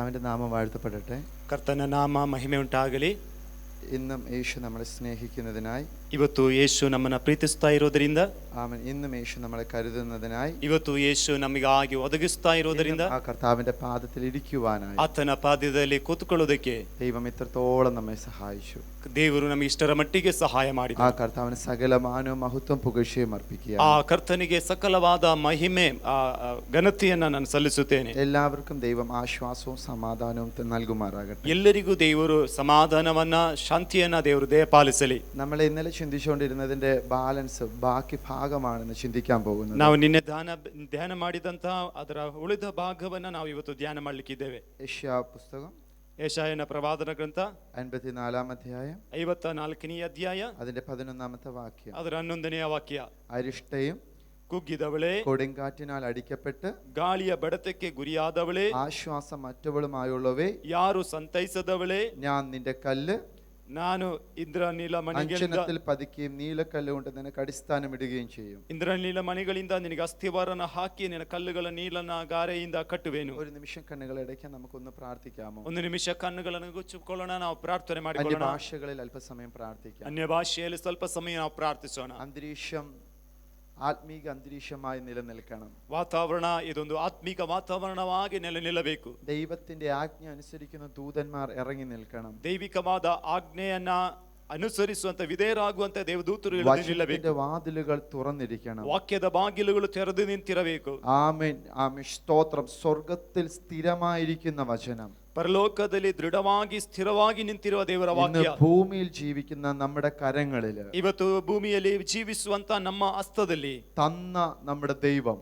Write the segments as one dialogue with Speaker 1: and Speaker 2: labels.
Speaker 1: കർത്താവിൻ്റെ നാമം വാഴ്ത്തപ്പെടട്ടെ.
Speaker 2: ಕರ್ತನ ನಾಮ ಮಹಿಮೆ ಉಂಟಾಗಲಿ.
Speaker 1: ഇന്നും യേശു നമ്മളെ സ്നേഹിക്കുന്നതിനായി,
Speaker 2: ಇವತ್ತು ಯೇಸು ನಮ್ಮನ್ನು ಪ್ರೀತಿಸ್ತಾ ಇರೋದರಿಂದ,
Speaker 1: ആമേൻ, ഇന്നും യേശു നമ്മളെ കരുതുന്നതിനായി,
Speaker 2: ಇವತ್ತು ಯೇಸು ನಮಗಾಗಿ ಒದಗಿಸ್ತಾ ಇರೋದರಿಂದ,
Speaker 1: ആ കർത്താവിൻ്റെ പാദത്തിൽ ഇരിക്കുവാനായി
Speaker 2: ಆತನ ಪಾದದಲ್ಲಿ ಕೂತ್ಕೊಳ್ಳೋದಕ್ಕೆ
Speaker 1: ദൈവം ഇത്രത്തോളം നമ്മെ സഹായിച്ചു.
Speaker 2: ದೇವರು ನಮಗೆ ಇಷ್ಟರ ಮಟ್ಟಿಗೆ ಸಹಾಯ
Speaker 1: ആ
Speaker 2: ಮಾಡಿದ.
Speaker 1: കർത്താവിന് സകല മാനവും മഹത്വം പുകഴ്ചയും അർപ്പിക്കുക.
Speaker 2: ಆ ಕರ್ತನಿಗೆ ಸಕಲವಾದ ಮಹಿಮೆ ಘನತೆಯನ್ನ ನಾನು ಸಲ್ಲಿಸುತ್ತೇನೆ.
Speaker 1: എല്ലാവർക്കും ദൈവം ആശ്വാസവും സമാധാനവും നൽകുമാറാകട്ടെ.
Speaker 2: ಎಲ್ಲರಿಗೂ ದೇವರು ಸಮಾಧಾನವನ್ನ, ಶಾಂತಿಯನ್ನ ದೇವರು ದಯಪಾಲಿಸಲಿ.
Speaker 1: നമ്മൾ ഇന്നലെ ചിന്തിച്ചുകൊണ്ടിരുന്നതിന്റെ ബാലൻസ്, ബാക്കി ഭാഗമാണെന്ന് ചിന്തിക്കാൻ പോകുന്നത്.
Speaker 2: ನಾವು ನಿನ್ನೆ ಧ್ಯಾನ ಮಾಡಿದಂತಹ ಅದರ ಉಳಿದ ಭಾಗವನ್ನ ನಾವು ಇವತ್ತು ಧ್ಯಾನ ಮಾಡಲಿಕ್ಕಿದ್ದೇವೆ.
Speaker 1: യെശയ്യാ പുസ്തകം
Speaker 2: ಯೆಶಾಯನ ಪ್ರವಾದನ ಗ್ರಂಥ
Speaker 1: 54 അധ്യായം
Speaker 2: 54ನೇ ಅಧ್ಯಾಯ
Speaker 1: അതിന്റെ 11ാമത്തെ വാക്യം.
Speaker 2: ಅದರ 11ನೇ ವಾಕ್ಯ.
Speaker 1: അരിഷ്ടയും
Speaker 2: ಕುಗ್ಗಿದವಳೇ,
Speaker 1: കൊടുങ്കാറ്റിനാൽ അടിക്കപ്പെട്ട്
Speaker 2: ಗಾಳಿಯ ಬಡತಕ್ಕೆ ಗುರಿಯಾದವಳೇ,
Speaker 1: ആശ്വാസം മറ്റവളുമായുള്ളവേ,
Speaker 2: ಯಾರು ಸಂತೈಸದವಳೇ,
Speaker 1: ഞാൻ നിന്റെ കല്ല്
Speaker 2: ನಾನು ಇಂದ್ರನೀಲ ಮಣಿಗಳಿಂದ
Speaker 1: അഞ്ജനത്തിൽ പതിക്കുകയും നീലക്കല്ല് കൊണ്ട് നിനക്ക് അടിസ്ഥാനം ഇടുകയും ചെയ്യും.
Speaker 2: ಇಂದ್ರನೀಲ ಮಣಿಗಳಿಂದ ನಿನಗೆ ಅಸ್ಥಿವಾರನ ಹಾಕಿ ನಿನ್ನ ಕಲ್ಲುಗಳ ನೀಲನ ಗಾರೆಯಿಂದ ಕಟ್ಟುವೆನು.
Speaker 1: ഒരു നിമിഷം കണ്ണുകളടയ്ക്കാൻ നമുക്കൊന്ന് പ്രാർത്ഥിക്കാമോ?
Speaker 2: ಒಂದು ನಿಮಿಷ ಕಣ್ಣುಗಳನ್ನು ಗುಚ್ಚಿಕೊಳ್ಳೋಣ, ನಾವು ಪ್ರಾರ್ಥನೆ ಮಾಡಿಕೊಳ್ಳೋಣ.
Speaker 1: ഭാഷകളിൽ അല്പസമയം പ്രാർത്ഥിക്കാം.
Speaker 2: ಅನ್ಯ ಭಾಷೆಯಲ್ಲಿ ಸ್ವಲ್ಪ ಸಮಯ ನಾವು ಪ್ರಾರ್ಥಿಸೋಣ.
Speaker 1: അന്തരീക്ഷം ആത്മീക അന്തരീക്ഷമായി നിലനിൽക്കണം.
Speaker 2: ವಾತಾವರಣ ಇದೊಂದು ಆತ್ಮಿಕ ವಾತಾವರಣವಾಗಿ ನಿಲ್ಲಬೇಕು.
Speaker 1: ദൈവത്തിന്റെ ആജ്ഞ അനുസരിക്കുന്ന ദൂതന്മാർ ഇറങ്ങി നിൽക്കണം.
Speaker 2: ದೈವಿಕವಾದ ಆಜ್ಞೆಯನ್ನ ಅನುಸರಿಸುವಂತ ವಿಧೇಯರಾಗುವಂತ ದೇವದೂತರು ನಿಲ್ಲಬೇಕು.
Speaker 1: വാതിലുകൾ തുറന്നിരിക്കണം.
Speaker 2: ವಾಕ್ಯದ ಬಾಗಿಲುಗಳು ತೆರೆದು ನಿಂತಿರಬೇಕು.
Speaker 1: ആമേൻ, ആമേൻ, സ്തോത്രം. സ്വർഗത്തിൽ സ്ഥിരമായിരിക്കുന്ന വചനം,
Speaker 2: ಪರಲೋಕದಲ್ಲಿ ದೃಢವಾಗಿ ಸ್ಥಿರವಾಗಿ ನಿಂತಿರುವ ದೇವರ ವಾಕ್ಯ
Speaker 1: ഭൂമിയിൽ ജീവിക്കുന്ന നമ്മുടെ കരങ്ങളില്,
Speaker 2: ಇವತ್ತು ಭೂಮಿಯಲ್ಲಿ ಜೀವಿಸುವಂತ ನಮ್ಮ ಹಸ್ತದಲ್ಲಿ
Speaker 1: തന്ന നമ്മുടെ ദൈവം,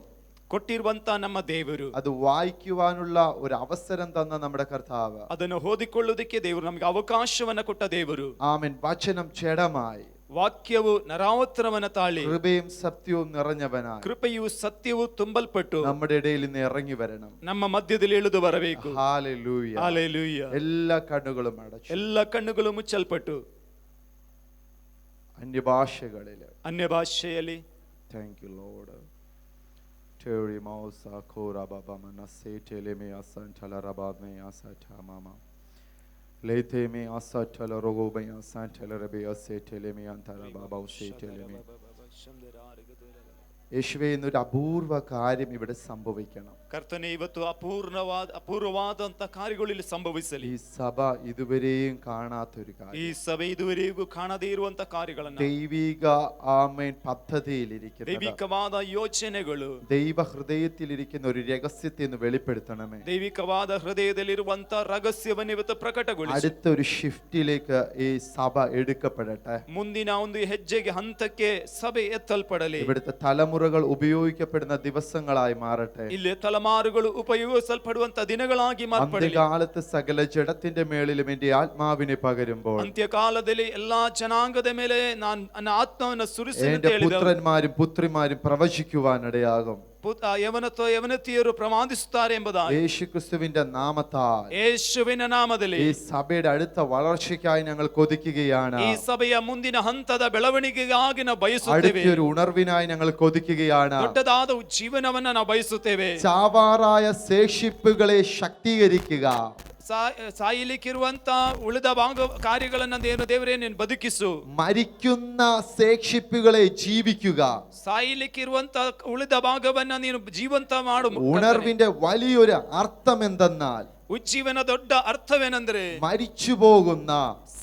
Speaker 2: ಕೊಟ್ಟಿರುವಂತ ನಮ್ಮ ದೇವರು,
Speaker 1: അത് വായിക്കുവാനുള്ള ഒരു അവസരം തന്ന നമ്മുടെ കർത്താവ്,
Speaker 2: ಅದನ್ನು ಓದಿಕೊಳ್ಳುವುದಕ್ಕೆ ದೇವರು ನಮಗೆ ಅವಕಾಶವನ್ನ ಕೊಟ್ಟ ದೇವರು.
Speaker 1: ആമേൻ. വചനം ജഡമായി,
Speaker 2: ವಾಕ್ಯವು ನರಾವತ್ತರವನ್ನ ತಾಳಿ,
Speaker 1: കൃപയും സത്യവും നിറഞ്ഞവനായി
Speaker 2: ಕೃಪೆಯು ಸತ್ಯವು ತುಂಬಲ್ಪಟ್ಟು
Speaker 1: നമ്മുടെ ഇടയിൽ നിന്ന് ഇറങ്ങി വരണം.
Speaker 2: ನಮ್ಮ ಮಧ್ಯದಲ್ಲಿ ಇಳಿದು ಬರಬೇಕು.
Speaker 1: Hallelujah,
Speaker 2: hallelujah.
Speaker 1: എല്ലാ കണ്ണുകളും അടച്ചു,
Speaker 2: ಎಲ್ಲ ಕಣ್ಣುಗಳು ಮುಚ್ಚಲ್ಪಟ್ಟು
Speaker 1: അന്യഭാഷകളിൽ,
Speaker 2: ಅನ್ಯ ಭಾಷೆಯಲ್ಲಿ,
Speaker 1: thank you Lord. Teri mausa kora baba manase teleme asantala rabame asata mama leite me asatala rogo be asantala rabe aseteleme antara baba useteleme. യേശുവേ, എന്നൊരു അപൂർവ കാര്യം ഇവിടെ സംഭവിക്കണം.
Speaker 2: ಕರ್ತನೆ, ಇವತ್ತು ಅಪೂರ್ವವಾದಂತ ಕಾರ್ಯಗಳು ಇಲ್ಲಿ ಸಂಭವಿಸಲಿ.
Speaker 1: ഈ സഭ ഇതുവരെയും കാണാത്തൊരു
Speaker 2: ಈ
Speaker 1: കാര്യം,
Speaker 2: ಸಭೆ ಇದುವರೆಗೂ ಕಾಣದೇ ಇರುವಂತ ಕಾರ್ಯಗಳನ್ನು,
Speaker 1: ദൈവിക ആമേൻ പദ്ധതിയിലിരിക്കുന്ന,
Speaker 2: ದೈವಿಕವಾದ ಯೋಚನೆಗಳು,
Speaker 1: ദൈവ ഹൃദയത്തിലിരിക്കുന്ന ഒരു രഹസ്യത്തെ ഒന്ന് വെളിപ്പെടുത്തണമേ.
Speaker 2: ದೈವಿಕವಾದ ಹೃದಯದಲ್ಲಿರುವಂತ ರಹಸ್ಯವನ್ನು ಇವತ್ತು ಪ್ರಕಟಗೊಳಿಸಿ
Speaker 1: അടുത്തൊരു ഷിഫ്റ്റിലേക്ക് ഈ സഭ എടുക്കപ്പെടട്ടെ.
Speaker 2: ಮುಂದಿನ ಒಂದು ಹೆಜ್ಜೆಗೆ ಹಂತಕ್ಕೆ ಸಭೆ ಎತ್ತಲ್ಪಡಲಿ.
Speaker 1: ഇവിടുത്തെ തലമുറകൾ ഉപയോഗിക്കപ്പെടുന്ന ദിവസങ്ങളായി മാറട്ടെ.
Speaker 2: ಇಲ್ಲಿ ತಲೆಮಾರುಗಳು ಉಪಯೋಗಿಸಲ್ಪಡುವಂತ ದಿನಗಳಾಗಿ ಮಾರ್ಪಡಲಿ.
Speaker 1: അന്ത്യകാലത്ത് സകല ജഡത്തിന്റെ മേളിലും എന്റെ ആത്മാവിനെ പകരുമ്പോൾ
Speaker 2: ಅಂತ್ಯಕಾಲದಲ್ಲಿ ಎಲ್ಲಾ ಜನಾಂಗದ ಮೇಲೆ ನಾನು ನನ್ನ ಆತ್ಮವನ್ನು ಸುರಿಸುತ್ತೇನೆ
Speaker 1: എന്റെ
Speaker 2: ಅಂತ ಹೇಳಿದನು.
Speaker 1: പുത്രന്മാരും പുത്രിമാരും പ്രവചിക്കുവാനിടയാകും.
Speaker 2: ಯವನತಿಯರು ಪ್ರವಾದಿಸುತ್ತಾರೆ ಎಂಬುದಾಗಿ
Speaker 1: യേശുക്രിസ്തുവിന്റെ നാമത്താൽ
Speaker 2: ಯೇಸುವಿನ ನಾಮದಲ್ಲಿ
Speaker 1: ഈ സഭയുടെ അടുത്ത വളർച്ചയ്ക്കായി ഞങ്ങൾ കൊതിക്കുകയാണ്.
Speaker 2: ಈ ಸಭೆಯ ಮುಂದಿನ ಹಂತದ ಬೆಳವಣಿಗೆಗಾಗಿ ನಾವು ಬಯಸುತ್ತೇವೆ.
Speaker 1: അടുത്തൊരു ഉണർവിനായി ഞങ്ങൾ കൊതിക്കുകയാണ്.
Speaker 2: ದೊಡ್ಡದಾದ ಜೀವನವನ್ನ ನಾವು ಬಯಸುತ್ತೇವೆ.
Speaker 1: ചാവാറായ ശേഷിപ്പുകളെ ശക്തീകരിക്കുക.
Speaker 2: ಸಾಯಲಿಕ್ಕಿರುವಂತ ಉಳಿದ ಕಾರ್ಯಗಳನ್ನ ದೇವರೇ ನೀನು ಬದುಕಿಸು.
Speaker 1: മരിക്കുന്ന ശേഷിപ്പുകളെ ജീവിക്കുക.
Speaker 2: ಸಾಯಲಿಕ್ಕಿರುವಂತ ಉಳಿದ ಭಾಗವನ್ನ ನೀನು ಜೀವಂತ ಮಾಡು.
Speaker 1: ഉണർവിന്റെ വലിയൊരു അർത്ഥം എന്തെന്നാൽ,
Speaker 2: ಉಜ್ಜೀವನ ದೊಡ್ಡ ಅರ್ಥವೇನೆಂದ್ರೆ,
Speaker 1: മരിച്ചു പോകുന്ന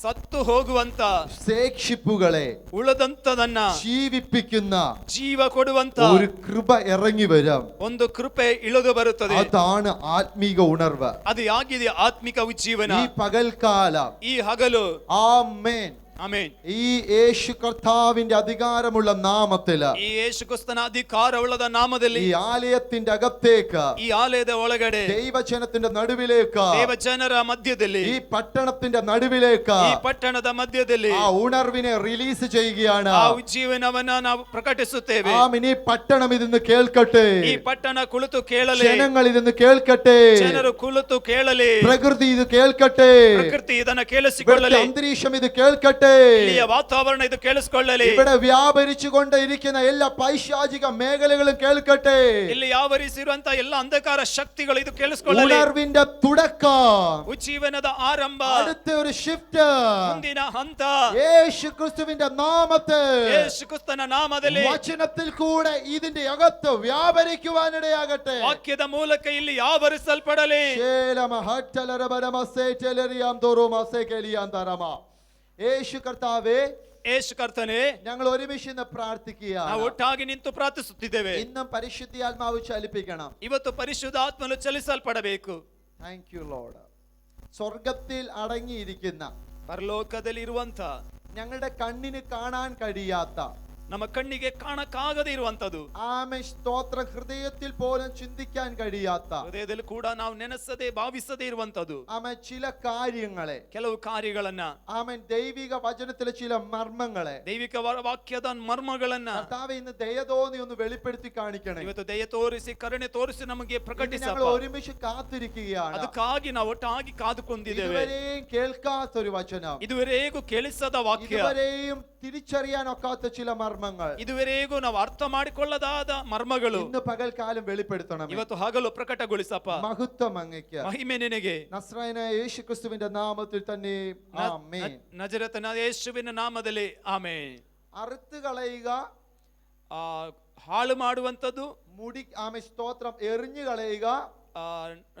Speaker 2: ಸತ್ತು ಹೋಗುವಂತ
Speaker 1: ശേഷിപ്പുകളെ
Speaker 2: ಉಳಿದಂತದನ್ನ
Speaker 1: ജീവിപ്പിക്കുന്ന
Speaker 2: ಜೀವ ಕೊಡುವಂತ
Speaker 1: ഒരു കൃപ ഇറങ്ങി വരും.
Speaker 2: ಒಂದು ಕೃಪೆ ಇಳಿದು ಬರುತ್ತದೆ.
Speaker 1: അതാണ് ആത്മീക ഉണർവ്.
Speaker 2: ಅದು ಆಗಿದೆ ಆತ್ಮಿಕ ಉಜ್ಜೀವನ.
Speaker 1: ഈ പകൽക്കാലം,
Speaker 2: ಈ ಹಗಲು,
Speaker 1: ആമേൻ,
Speaker 2: ಆಮೆನ್,
Speaker 1: ഈ യേശു കർത്താവിന്റെ അധികാരമുള്ള നാമത്തില്,
Speaker 2: ಈ ಯೇಸು ಕ್ರಿಸ್ತನ ಅಧಿಕಾರವುಳ್ಳದ ನಾಮದಲ್ಲಿ,
Speaker 1: ഈ ആലയത്തിന്റെ അകത്തേക്ക്,
Speaker 2: ಈ ಆಲಯದ ಒಳಗಡೆ,
Speaker 1: ദൈവജനത്തിന്റെ നടുവിലേക്ക്,
Speaker 2: ದೇವಜನರ ಮಧ್ಯದಲ್ಲಿ,
Speaker 1: ഈ പട്ടണത്തിന്റെ നടുവിലേക്ക്
Speaker 2: ಈ ಪಟ್ಟಣದ ಮಧ್ಯದಲ್ಲಿ
Speaker 1: ആ ഉണർവിനെ റിലീസ് ചെയ്യുകയാണ്.
Speaker 2: ಆ ಉಜ್ಜೀವನವನ್ನ ನಾವು ಪ್ರಕಟಿಸುತ್ತೇವೆ.
Speaker 1: ആമേൻ. ഈ പട്ടണം ഇതിന്ന് കേൾക്കട്ടെ.
Speaker 2: ಈ ಪಟ್ಟಣ ಕುಳಿತು ಕೇಳಲಿ.
Speaker 1: ജനങ്ങൾ ഇതിന്ന് കേൾക്കട്ടെ.
Speaker 2: ಜನರು ಕುಳಿತು ಕೇಳಲಿ.
Speaker 1: പ്രകൃതി ഇത് കേൾക്കട്ടെ.
Speaker 2: ಪ್ರಕೃತಿ ಇದನ್ನ ಕೇಳಿಸಿಕೊಳ್ಳಲಿ.
Speaker 1: അന്തരീക്ഷം ഇത് കേൾക്കട്ടെ. കേൾക്കട്ടെ.
Speaker 2: ಇಲ್ಲಿಯ ವಾತಾವರಣ ಇದು ಕೇಳಿಸಿಕೊಳ್ಳಲಿ.
Speaker 1: ഇവിടെ വ്യാപരിച്ചുകൊണ്ട് ഇരിക്കുന്ന എല്ലാ പൈശാചിക മേഖലകളും കേൾക്കട്ടെ.
Speaker 2: ಇಲ್ಲಿ ಆವರಿಸಿರುವಂತ ಎಲ್ಲ ಅಂಧಕಾರ ಶಕ್ತಿಗಳು ಇದು ಕೇಳಿಸಿಕೊಳ್ಳಲಿ.
Speaker 1: ഉണർവിന്റെ തുടക്കം,
Speaker 2: ಉಜ್ಜೀವನದ ಆರಂಭ,
Speaker 1: അടുത്ത ഒരു ഷിഫ്റ്റ്
Speaker 2: ಮುಂದಿನ ಹಂತ
Speaker 1: യേശു ക്രിസ്തുവിന്റെ നാമത്തിൽ
Speaker 2: ಯೇಸು ಕ್ರಿಸ್ತನ ನಾಮದಲ್ಲಿ
Speaker 1: വചനത്തിൽ കൂടെ ഇതിന്റെ അകത്ത് വ്യാപരിക്കുവാനിടയാകട്ടെ.
Speaker 2: ವಾಕ್ಯದ ಮೂಲಕ ಇಲ್ಲಿ ಆವರಿಸಲ್ಪಡಲಿ.
Speaker 1: യേശു കർത്താവേ,
Speaker 2: ಯೇಸು ಕರ್ತನೇ,
Speaker 1: ഞങ്ങൾ ഒരുമിച്ച് ഇന്ന് പ്രാർത്ഥിക്കുകയാണ്.
Speaker 2: ನಾವು ಒಟ್ಟಾಗಿ ನಿಂತು ಪ್ರಾರ್ಥಿಸುತ್ತಿದ್ದೇವೆ.
Speaker 1: ഇന്നും പരിശുദ്ധാത്മാവ് ചലിപ്പിക്കണം.
Speaker 2: ಇವತ್ತು ಪರಿಶುದ್ಧಾತ್ಮನು ಚಲಿಸಲ್ಪಡಬೇಕು.
Speaker 1: Thank you lord. സ്വർഗത്തിൽ അടങ്ങിയിരിക്കുന്ന,
Speaker 2: ಪರಲೋಕದಲ್ಲಿ ಇರುವಂತ,
Speaker 1: ഞങ്ങളുടെ കണ്ണിന് കാണാൻ കഴിയാത്ത,
Speaker 2: ನಮ್ಮ ಕಣ್ಣಿಗೆ ಕಾಣಕ್ಕಾಗದೇ ಇರುವಂತದ್ದು,
Speaker 1: ആമേൻ സ്തോത്ര, ഹൃദയത്തിൽ പോലും ചിന്തിക്കാൻ കഴിയാത്ത,
Speaker 2: ಹೃದಯದಲ್ಲಿ ಕೂಡ ನಾವು ನೆನೆಸದೆ ಭಾವಿಸದೇ ಇರುವಂತದ್ದು,
Speaker 1: ആമേൻ ചില കാര്യങ്ങളെ,
Speaker 2: ಕೆಲವು ಕಾರ್ಯಗಳನ್ನ,
Speaker 1: ആമേൻ ദൈവിക വചനത്തിലെ ചില മർമ്മങ്ങളെ,
Speaker 2: ದೈವಿಕ ವಾಕ್ಯದ ಮರ್ಮಗಳನ್ನ
Speaker 1: കർത്താവേ ഇന്ന് ദയ തോന്നി ഒന്ന് വെളിപ്പെടുത്തി കാണിക്കണേ.
Speaker 2: ಇವತ್ತು ದಯೆ ತೋರಿಸಿ, ಕರುಣೆ ತೋರಿಸಿ ನಮಗೆ
Speaker 1: ഞങ്ങൾ
Speaker 2: ಪ್ರಕಟಿಸಪ್ಪ.
Speaker 1: ഒരുമിച്ച് കാത്തിരിക്കുകയാണ്.
Speaker 2: ಅದಕ್ಕಾಗಿ ನಾವು ಒಟ್ಟಾಗಿ ಕಾದುಕೊಂಡಿದ್ದೇವೆ.
Speaker 1: ഇതുവരെയും കേൾക്കാത്തൊരു വചനം,
Speaker 2: ಇದುವರೆಗೂ ಕೇಳಿಸದ ವಾಕ್ಯ,
Speaker 1: ഇതുവരെയും തിരിച്ചറിയാൻ ഒക്കാത്ത ചില മർമ്മങ്ങൾ
Speaker 2: ಇದುವರೆಗೂ ನಾವು ಅರ್ಥ ಮಾಡಿಕೊಳ್ಳದಾದ ಮರ್ಮಗಳು
Speaker 1: ഇന്ന് പകൽക്കാലം വെളിപ്പെടുത്തണം.
Speaker 2: ಇವತ್ತು ಹಗಲು ಪ್ರಕಟಗೊಳಿಸಪ್ಪ.
Speaker 1: മഹത്വം അങ്ങയ്ക്ക്.
Speaker 2: ಮಹಿಮೆ ನಿನಗೆ.
Speaker 1: നസ്രായനായ യേശു ക്രിസ്തുവിന്റെ നാമത്തിൽ തന്നെ ആമേൻ.
Speaker 2: ನಜರೇತನ ಯೇಸುವಿನ ನಾಮದಲ್ಲಿ ಆಮೆನ್.
Speaker 1: അറുത്ത് കളയുക,
Speaker 2: ಹಾಳು ಮಾಡುವಂತದ್ದು,
Speaker 1: മുടി, ആമേൻ സ്തോത്രം, എറിഞ്ഞു കളയുക,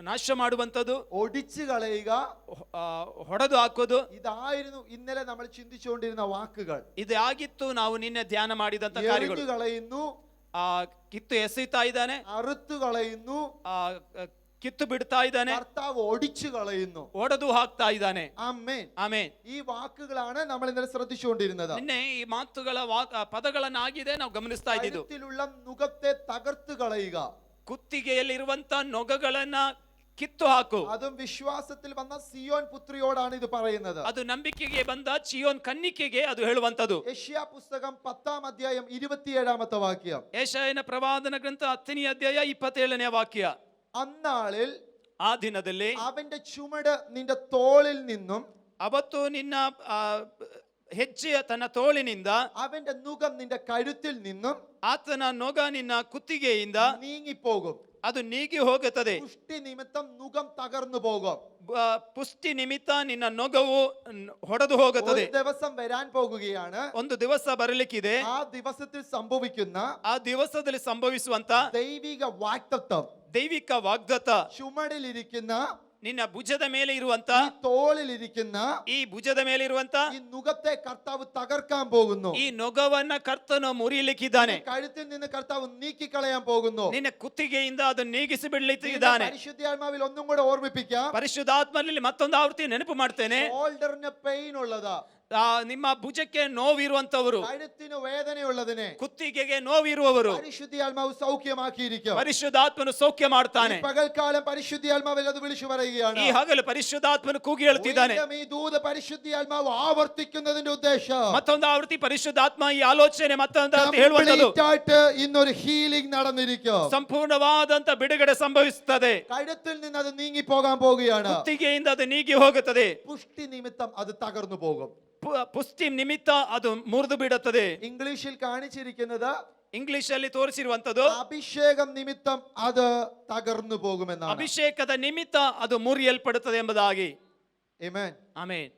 Speaker 2: ನಾಶ ಮಾಡುವಂತದ್ದು,
Speaker 1: ഒടിച്ചു കളയുക,
Speaker 2: ಹೊಡೆದು ಹಾಕೋದು.
Speaker 1: ഇതായിരുന്നു ഇന്നലെ നമ്മൾ ചിന്തിച്ചുകൊണ്ടിരുന്ന വാക്കുകൾ.
Speaker 2: ಇದಾಗಿತ್ತು ನಾವು ನಿನ್ನೆ ಧ್ಯಾನ ಮಾಡಿದಂತ ಕಾರ್ಯಗಳು.
Speaker 1: എറിഞ്ഞു കളയുന്നു,
Speaker 2: ಕಿತ್ತು ಎಸೆಯುತ್ತಾ ಇದ್ದಾನೆ,
Speaker 1: അറുത്തു കളയുന്നു,
Speaker 2: ಕಿತ್ತು ಬಿಡ್ತಾ ಇದ್ದಾನೆ,
Speaker 1: കർത്താവ് ഒടിച്ചു കളയുന്നു,
Speaker 2: ಒಡೆದು ಹಾಕ್ತಾ ಇದ್ದಾನೆ.
Speaker 1: ആമേൻ.
Speaker 2: ಆಮೆನ್.
Speaker 1: ഈ വാക്കുകളാണ് നമ്മൾ ഇന്നലെ ശ്രദ്ധിച്ചുകൊണ്ടിരുന്നത്.
Speaker 2: ನಿನ್ನೆ ಈ ಮಾತುಗಳ ಪದಗಳನ್ನಾಗಿದೆ ನಾವು ಗಮನಿಸ್ತಾ ಇದ್ದಿದ್ದು.
Speaker 1: കഴുത്തിലുള്ള നുകത്തെ തകർത്തു കളയുക,
Speaker 2: ಕುತ್ತಿಗೆಯಲ್ಲಿರುವಂತ ನೊಗಗಳನ್ನ ಕಿತ್ತು ಹಾಕು.
Speaker 1: അതും വിശ്വാസത്തിൽ വന്ന സിയോൻ പുത്രിയോടാണ് ഇത് പറയുന്നത്.
Speaker 2: ಅದು ನಂಬಿಕೆಗೆ ಬಂದ ಚಿಯೋನ್ ಕನ್ನಿಕೆಗೆ ಅದು ಹೇಳುವಂತದ್ದು.
Speaker 1: യെശയ്യാ പുസ്തകം 10-ാം അധ്യായം 27-ാമത്തെ വാക്യം.
Speaker 2: ಯೆಶಾಯನ ಪ್ರವಾದನ ಗ್ರಂಥ 10ನೇ ಅಧ್ಯಾಯ 27ನೇ ವಾಕ್ಯ.
Speaker 1: അന്നാളിൽ
Speaker 2: ಆ ದಿನದಲ್ಲಿ
Speaker 1: അവന്റെ ചുമട് നിന്റെ തോളിൽ നിന്നും,
Speaker 2: ಅವತ್ತು ನಿನ್ನ ಹೆಜ್ಜೆಯ ತನ್ನ ತೋಳಿನಿಂದ,
Speaker 1: അവന്റെ നുകം നിന്റെ കഴുത്തിൽ നിന്നും,
Speaker 2: ಆತನ ನೊಗ ನಿನ್ನ ಕುತ್ತಿಗೆಯಿಂದ
Speaker 1: നീങ്ങിപ്പോകും.
Speaker 2: ಅದು ನೀಗಿ ಹೋಗುತ್ತದೆ.
Speaker 1: പുഷ്ടി നിമിത്തം നുകം തകർന്നു പോകും.
Speaker 2: ಪುಷ್ಟಿ ನಿಮಿತ್ತ ನಿನ್ನ ನೊಗವು ಹೊಡೆದು ಹೋಗುತ್ತದೆ.
Speaker 1: ഒരു ദിവസം വരാൻ പോകുകയാണ്.
Speaker 2: ಒಂದು ದಿವಸ ಬರಲಿಕ್ಕಿದೆ.
Speaker 1: ആ ദിവസത്തിൽ സംഭവിക്കുന്ന
Speaker 2: ಆ ದಿವಸದಲ್ಲಿ ಸಂಭವಿಸುವಂತ
Speaker 1: ദൈവിക വാഗ്ദത്തം,
Speaker 2: ದೈವಿಕ ವಾಗ್ದತ್ತ,
Speaker 1: ചുമടിലിരിക്കുന്ന,
Speaker 2: ನಿನ್ನ ಭುಜದ ಮೇಲೆ ಇರುವಂತ,
Speaker 1: തോളിലിരിക്കുന്ന
Speaker 2: ಈ ಭುಜದ ಮೇಲೆ ಇರುವಂತ
Speaker 1: ഈ നുകത്തെ കർത്താവ് തകർക്കാൻ പോകുന്നു.
Speaker 2: ಈ ನೊಗವನ್ನ ಕರ್ತನು ಮುರಿಯಲಿಕ್ಕಿದ್ದಾನೆ.
Speaker 1: കഴുത്തിൽ നിന്ന് കർത്താവ് നീക്കിക്കളയാൻ പോകുന്നു.
Speaker 2: ನಿನ್ನ ಕುತ್ತಿಗೆಯಿಂದ ಅದನ್ನು ನೀಗಿಸಿ ಬಿಡಲಿಕ್ಕಿದ್ದಾನೆ.
Speaker 1: പരിശുദ്ധാത്മാവിൽ ഒന്നും കൂടെ ഓർമ്മിപ്പിക്കാം.
Speaker 2: ಪರಿಶುದ್ಧಾತ್ಮನಲ್ಲಿ ಮತ್ತೊಂದು ಆವೃತ್ತಿ ನೆನಪು ಮಾಡ್ತೇನೆ.
Speaker 1: ഷോൾഡറിന് പെയിൻ ഉള്ളതാ,
Speaker 2: ನಿಮ್ಮ ಭುಜಕ್ಕೆ ನೋವಿರುವಂತವರು,
Speaker 1: കഴുത്തിന് വേദനയുള്ളതിനെ
Speaker 2: ಕುತ್ತಿಗೆಗೆ ನೋವಿರುವವರು
Speaker 1: പരിശുദ്ധാത്മാവ് സൗഖ്യമാക്കിയിരിക്കും.
Speaker 2: ಪರಿಶುದ್ಧಾತ್ಮನು ಸೌಖ್ಯ ಮಾಡ್ತಾನೆ.
Speaker 1: ഈ പകൽക്കാലം പരിശുദ്ധാത്മാവിൽ അത് വിളിച്ചു പറയുകയാണ്.
Speaker 2: ಈ ಹಗಲು ಪರಿಶುದ್ಧಾತ್ಮನು ಕೂಗಿ ಹೇಳ್ತಿದ್ದಾನೆ.
Speaker 1: ഈ ദൂത് പരിശുദ്ധാത്മാവ് ആവർത്തിക്കുന്നതിന്റെ ഉദ്ദേശം
Speaker 2: ಮತ್ತೊಂದು ಆವೃತ್ತಿ ಪರಿಶುದ್ಧಾತ್ಮ ಈ ಆಲೋಚನೆ ಮತ್ತೊಂದು ಆವೃತ್ತಿ ಹೇಳುವಂತದ್ದು,
Speaker 1: ഇന്നൊരു ഹീലിംഗ് നടന്നിരിക്കും.
Speaker 2: ಸಂಪೂರ್ಣವಾದಂತ ಬಿಡುಗಡೆ ಸಂಭವಿಸುತ್ತದೆ.
Speaker 1: കഴുത്തിൽ നിന്ന് അത് നീങ്ങി പോകാൻ പോകുകയാണ്.
Speaker 2: ಕುತ್ತಿಗೆಯಿಂದ ಅದು ನೀಗಿ ಹೋಗುತ್ತದೆ.
Speaker 1: പുഷ്ടി നിമിത്തം അത് തകർന്നു പോകും.
Speaker 2: ಪುಷ್ಟಿ ನಿಮಿತ್ತ ಅದು ಮುರಿದು ಬಿಡುತ್ತದೆ.
Speaker 1: ഇംഗ്ലീഷിൽ കാണിച്ചിരിക്കുന്നത്,
Speaker 2: ಇಂಗ್ಲಿಷ್ ಅಲ್ಲಿ ತೋರಿಸಿರುವಂತದ್ದು,
Speaker 1: അഭിഷേകം നിമിത്തം അത് തകർന്നു പോകുമെന്നാണ്.
Speaker 2: ಅಭಿಷೇಕದ ನಿಮಿತ್ತ ಅದು ಮುರಿಯಲ್ಪಡುತ್ತದೆ ಎಂಬುದಾಗಿ.
Speaker 1: ആമേൻ.
Speaker 2: ಆಮೆನ್.